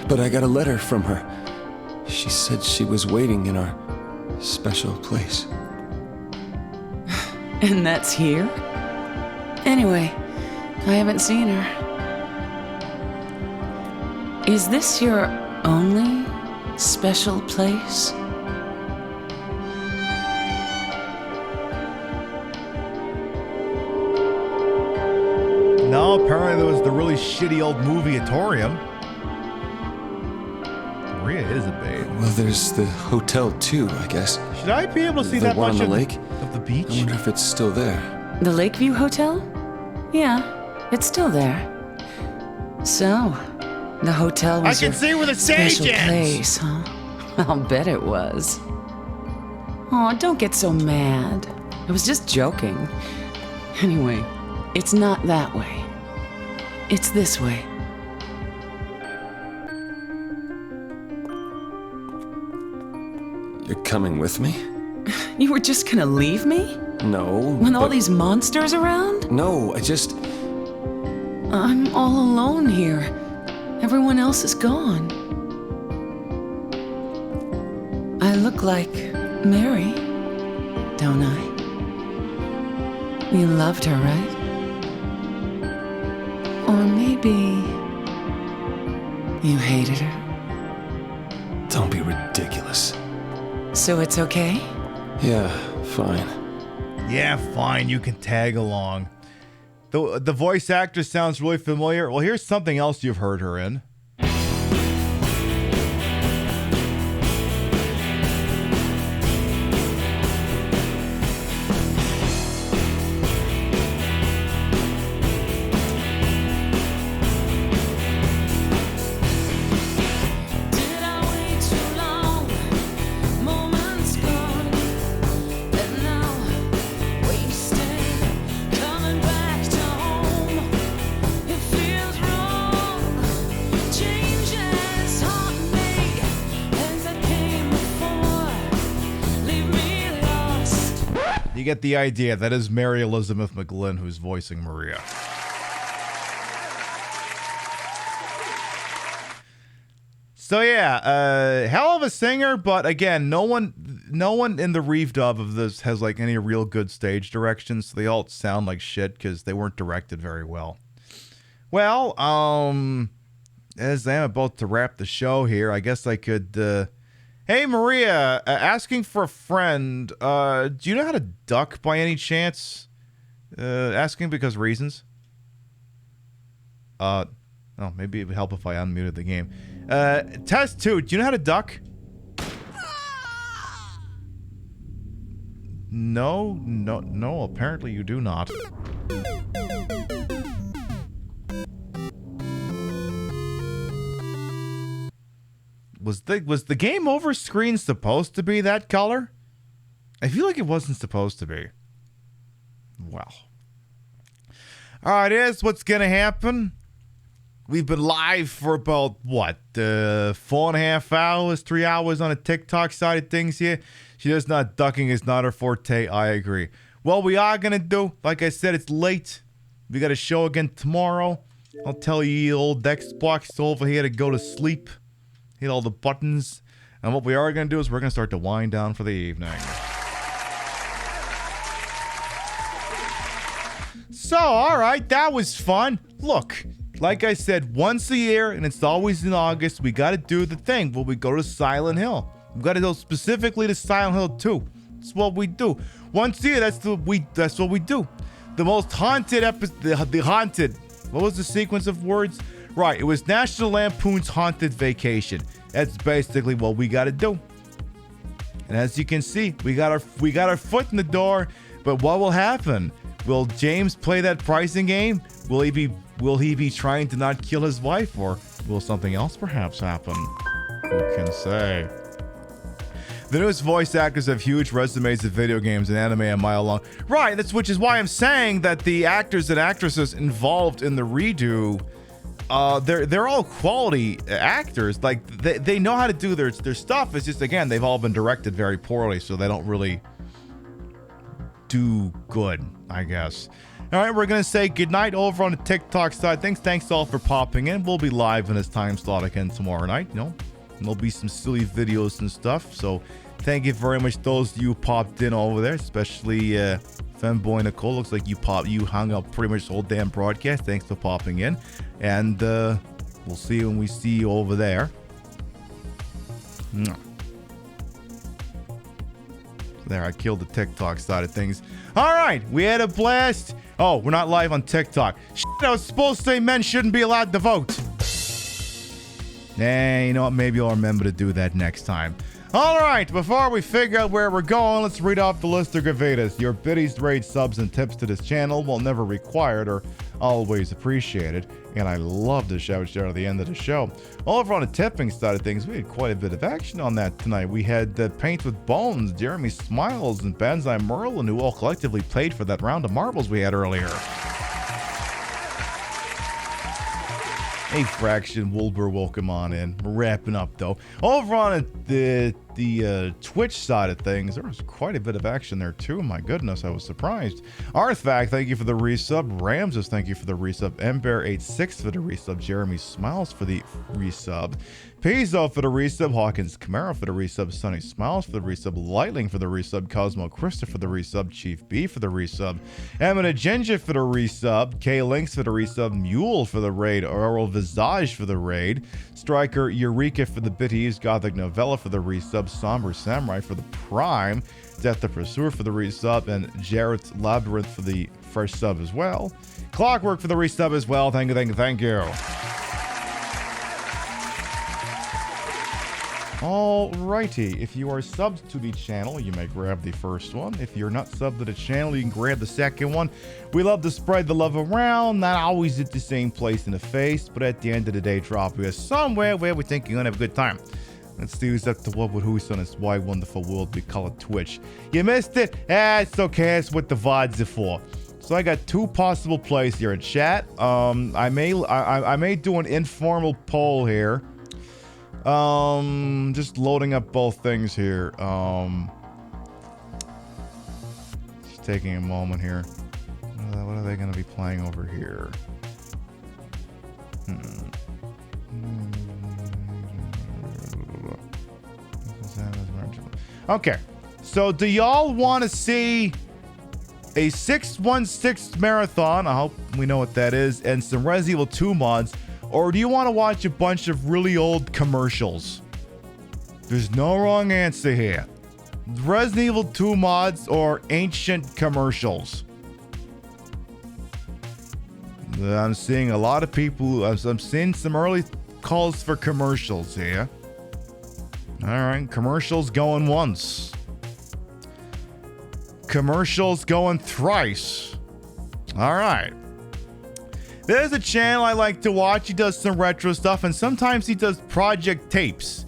But I got a letter from her. She said she was waiting in our special place. And that's here? Anyway, I haven't seen her. Is this your only special place? No, apparently there was the really shitty old movie-atorium. Maria is a babe. Well, there's the hotel too, I guess. Should I be able to see the that one much on the lake? Of the beach? I wonder if it's still there. The Lakeview Hotel? Yeah, it's still there. So, the hotel was I can see where the stage special ends. place, huh? I'll bet it was. Oh, don't get so mad. I was just joking. Anyway, it's not that way. It's this way. You're coming with me? You were just gonna leave me? No. When all these monsters around? No, I'm all alone here. Everyone else is gone. I look like Mary, don't I? You loved her, right? Or maybe you hated her? Don't be ridiculous. So it's okay? Yeah, fine. Yeah, fine, you can tag along. The voice actor sounds really familiar. Well, here's something else you've heard her in. You get the idea. That is Mary Elizabeth McGlynn who's voicing Maria. So yeah, hell of a singer, but again, no one in the Reeve dub of this has like any real good stage direction, so they all sound like shit because they weren't directed very well. Well, as I am about to wrap the show here, I guess I could. Hey Maria, asking for a friend. Do you know how to duck by any chance? Asking because reasons. Oh, maybe it would help if I unmuted the game. Test 2. Do you know how to duck? No. Apparently you do not. Was the game over screen supposed to be that color? I feel like it wasn't supposed to be. Well. Alright, here's what's gonna happen. We've been live for about, 4.5 hours, 3 hours on the TikTok side of things here. She does not, ducking is not her forte, I agree. What we are gonna do, like I said, it's late. We got a show again tomorrow. I'll tell you old Xbox over here to go to sleep. Hit all the buttons. And what we are going to do is we're going to start to wind down for the evening. So, alright, that was fun. Look, like I said, once a year, and it's always in August, we got to do the thing where we go to Silent Hill. We got to go specifically to Silent Hill 2. That's what we do. Once a year, that's what we do. The most haunted episode, the haunted, what was the sequence of words? Right, it was National Lampoon's Haunted Vacation. That's basically what we got to do. And as you can see, we got our foot in the door. But what will happen? Will James play that pricing game? Will he be trying to not kill his wife, or will something else perhaps happen? Who can say? The newest voice actors have huge resumes of video games and anime a mile long. Right, which is why I'm saying that the actors and actresses involved in the redo, they're all quality actors. Like they know how to do their stuff. It's just, again, they've all been directed very poorly, so they don't really do good, I guess. All right, we're going to say goodnight over on the TikTok side. Thanks all for popping in. We'll be live in this time slot again tomorrow night. There'll be some silly videos and stuff. So thank you very much, those of you who popped in over there, especially Femboy Nicole. Looks like you hung up pretty much the whole damn broadcast. Thanks for popping in. And we'll see you when we see you over there. There, I killed the TikTok side of things. All right, we had a blast. Oh, we're not live on TikTok. Shit, I was supposed to say men shouldn't be allowed to vote. You know what? Maybe I'll remember to do that next time. All right, before we figure out where we're going, let's read off the list of Gavedas. Your biddies, raids, subs, and tips to this channel, while never required, are always appreciated. And I love to shout at the end of the show. Over on the tipping side of things, we had quite a bit of action on that tonight. We had Paint with Bones, Jeremy Smiles, and Banzai Merlin, who all collectively played for that round of marbles we had earlier. Hey, Fraction Wilbur, welcome on in. We're wrapping up, though. Over on the Twitch side of things, there was quite a bit of action there, too. My goodness, I was surprised. Arthfact, thank you for the resub. Ramses, thank you for the resub. Embear86 for the resub. Jeremy Smiles for the resub. Pizzo for the resub. Hawkins Camaro for the resub. Sunny Smiles for the resub. Lightling for the resub. Cosmo Christopher for the resub. Chief B for the resub. Emina Ginger for the resub. K Links for the resub. Mule for the raid. Oral Visage for the raid. Striker Eureka for the Bitties. Gothic Novella for the resub. Somber Samurai for the prime. Death the Pursuer for the resub. And Jarrett's Labyrinth for the fresh sub as well. Clockwork for the resub as well. Thank you. Alrighty, if you are subbed to the channel, you may grab the first one. If you're not subbed to the channel, you can grab the second one. We love to spread the love around, not always at the same place in the face, but at the end of the day, drop us somewhere where we think you're gonna have a good time. Let's do this up to what would who's on this wide wonderful world we call it Twitch. You missed it? It's okay, that's what the VODs are for. So I got two possible plays here in chat. I may do an informal poll here. Just loading up both things here. Just taking a moment here. What are they going to be playing over here? Okay, so do y'all want to see a 616 marathon? I hope we know what that is, and some Resident Evil 2 mods. Or do you want to watch a bunch of really old commercials? There's no wrong answer here. Resident Evil 2 mods or ancient commercials? I'm seeing a lot of people. I'm seeing some early calls for commercials here. All right, commercials going once. Commercials going thrice. All right. There's a channel I like to watch. He does some retro stuff, and sometimes he does project tapes.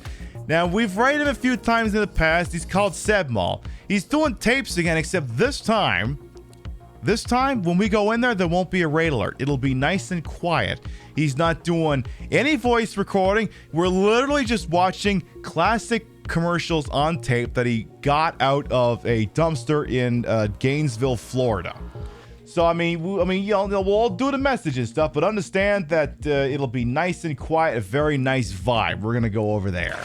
Now, we've rated him a few times in the past. He's called Sebmal. He's doing tapes again, except this time, when we go in there won't be a raid alert. It'll be nice and quiet. He's not doing any voice recording. We're literally just watching classic commercials on tape that he got out of a dumpster in Gainesville, Florida. So, I mean, you know, we'll all do the message and stuff, but understand that it'll be nice and quiet, a very nice vibe. We're going to go over there.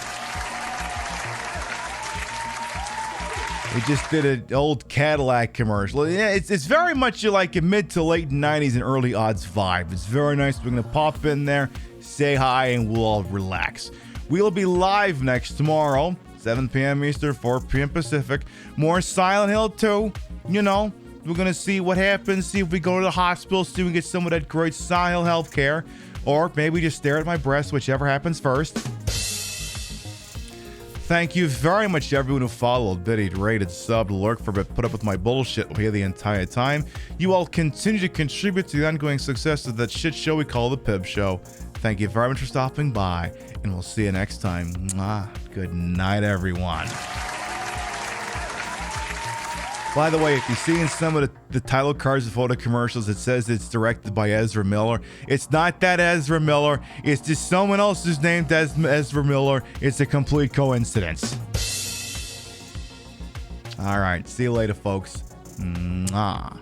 We just did an old Cadillac commercial. Yeah, it's very much like a mid to late 90s and early odds vibe. It's very nice. We're going to pop in there, say hi, and we'll all relax. We'll be live next tomorrow, 7 p.m. Eastern, 4 p.m. Pacific. More Silent Hill 2, you know. We're going to see what happens, see if we go to the hospital, see if we get some of that great Silent Hill health care, or maybe just stare at my breasts, whichever happens first. Thank you very much to everyone who followed, biddied, rated, subbed, lurked for put up with my bullshit here the entire time. You all continue to contribute to the ongoing success of that shit show we call the Pib Show. Thank you very much for stopping by, and we'll see you next time. Good night, everyone. By the way, if you see in some of the title cards and photo commercials, it says it's directed by Ezra Miller. It's not that Ezra Miller. It's just someone else who's named Ezra Miller. It's a complete coincidence. All right. See you later, folks. Mwah.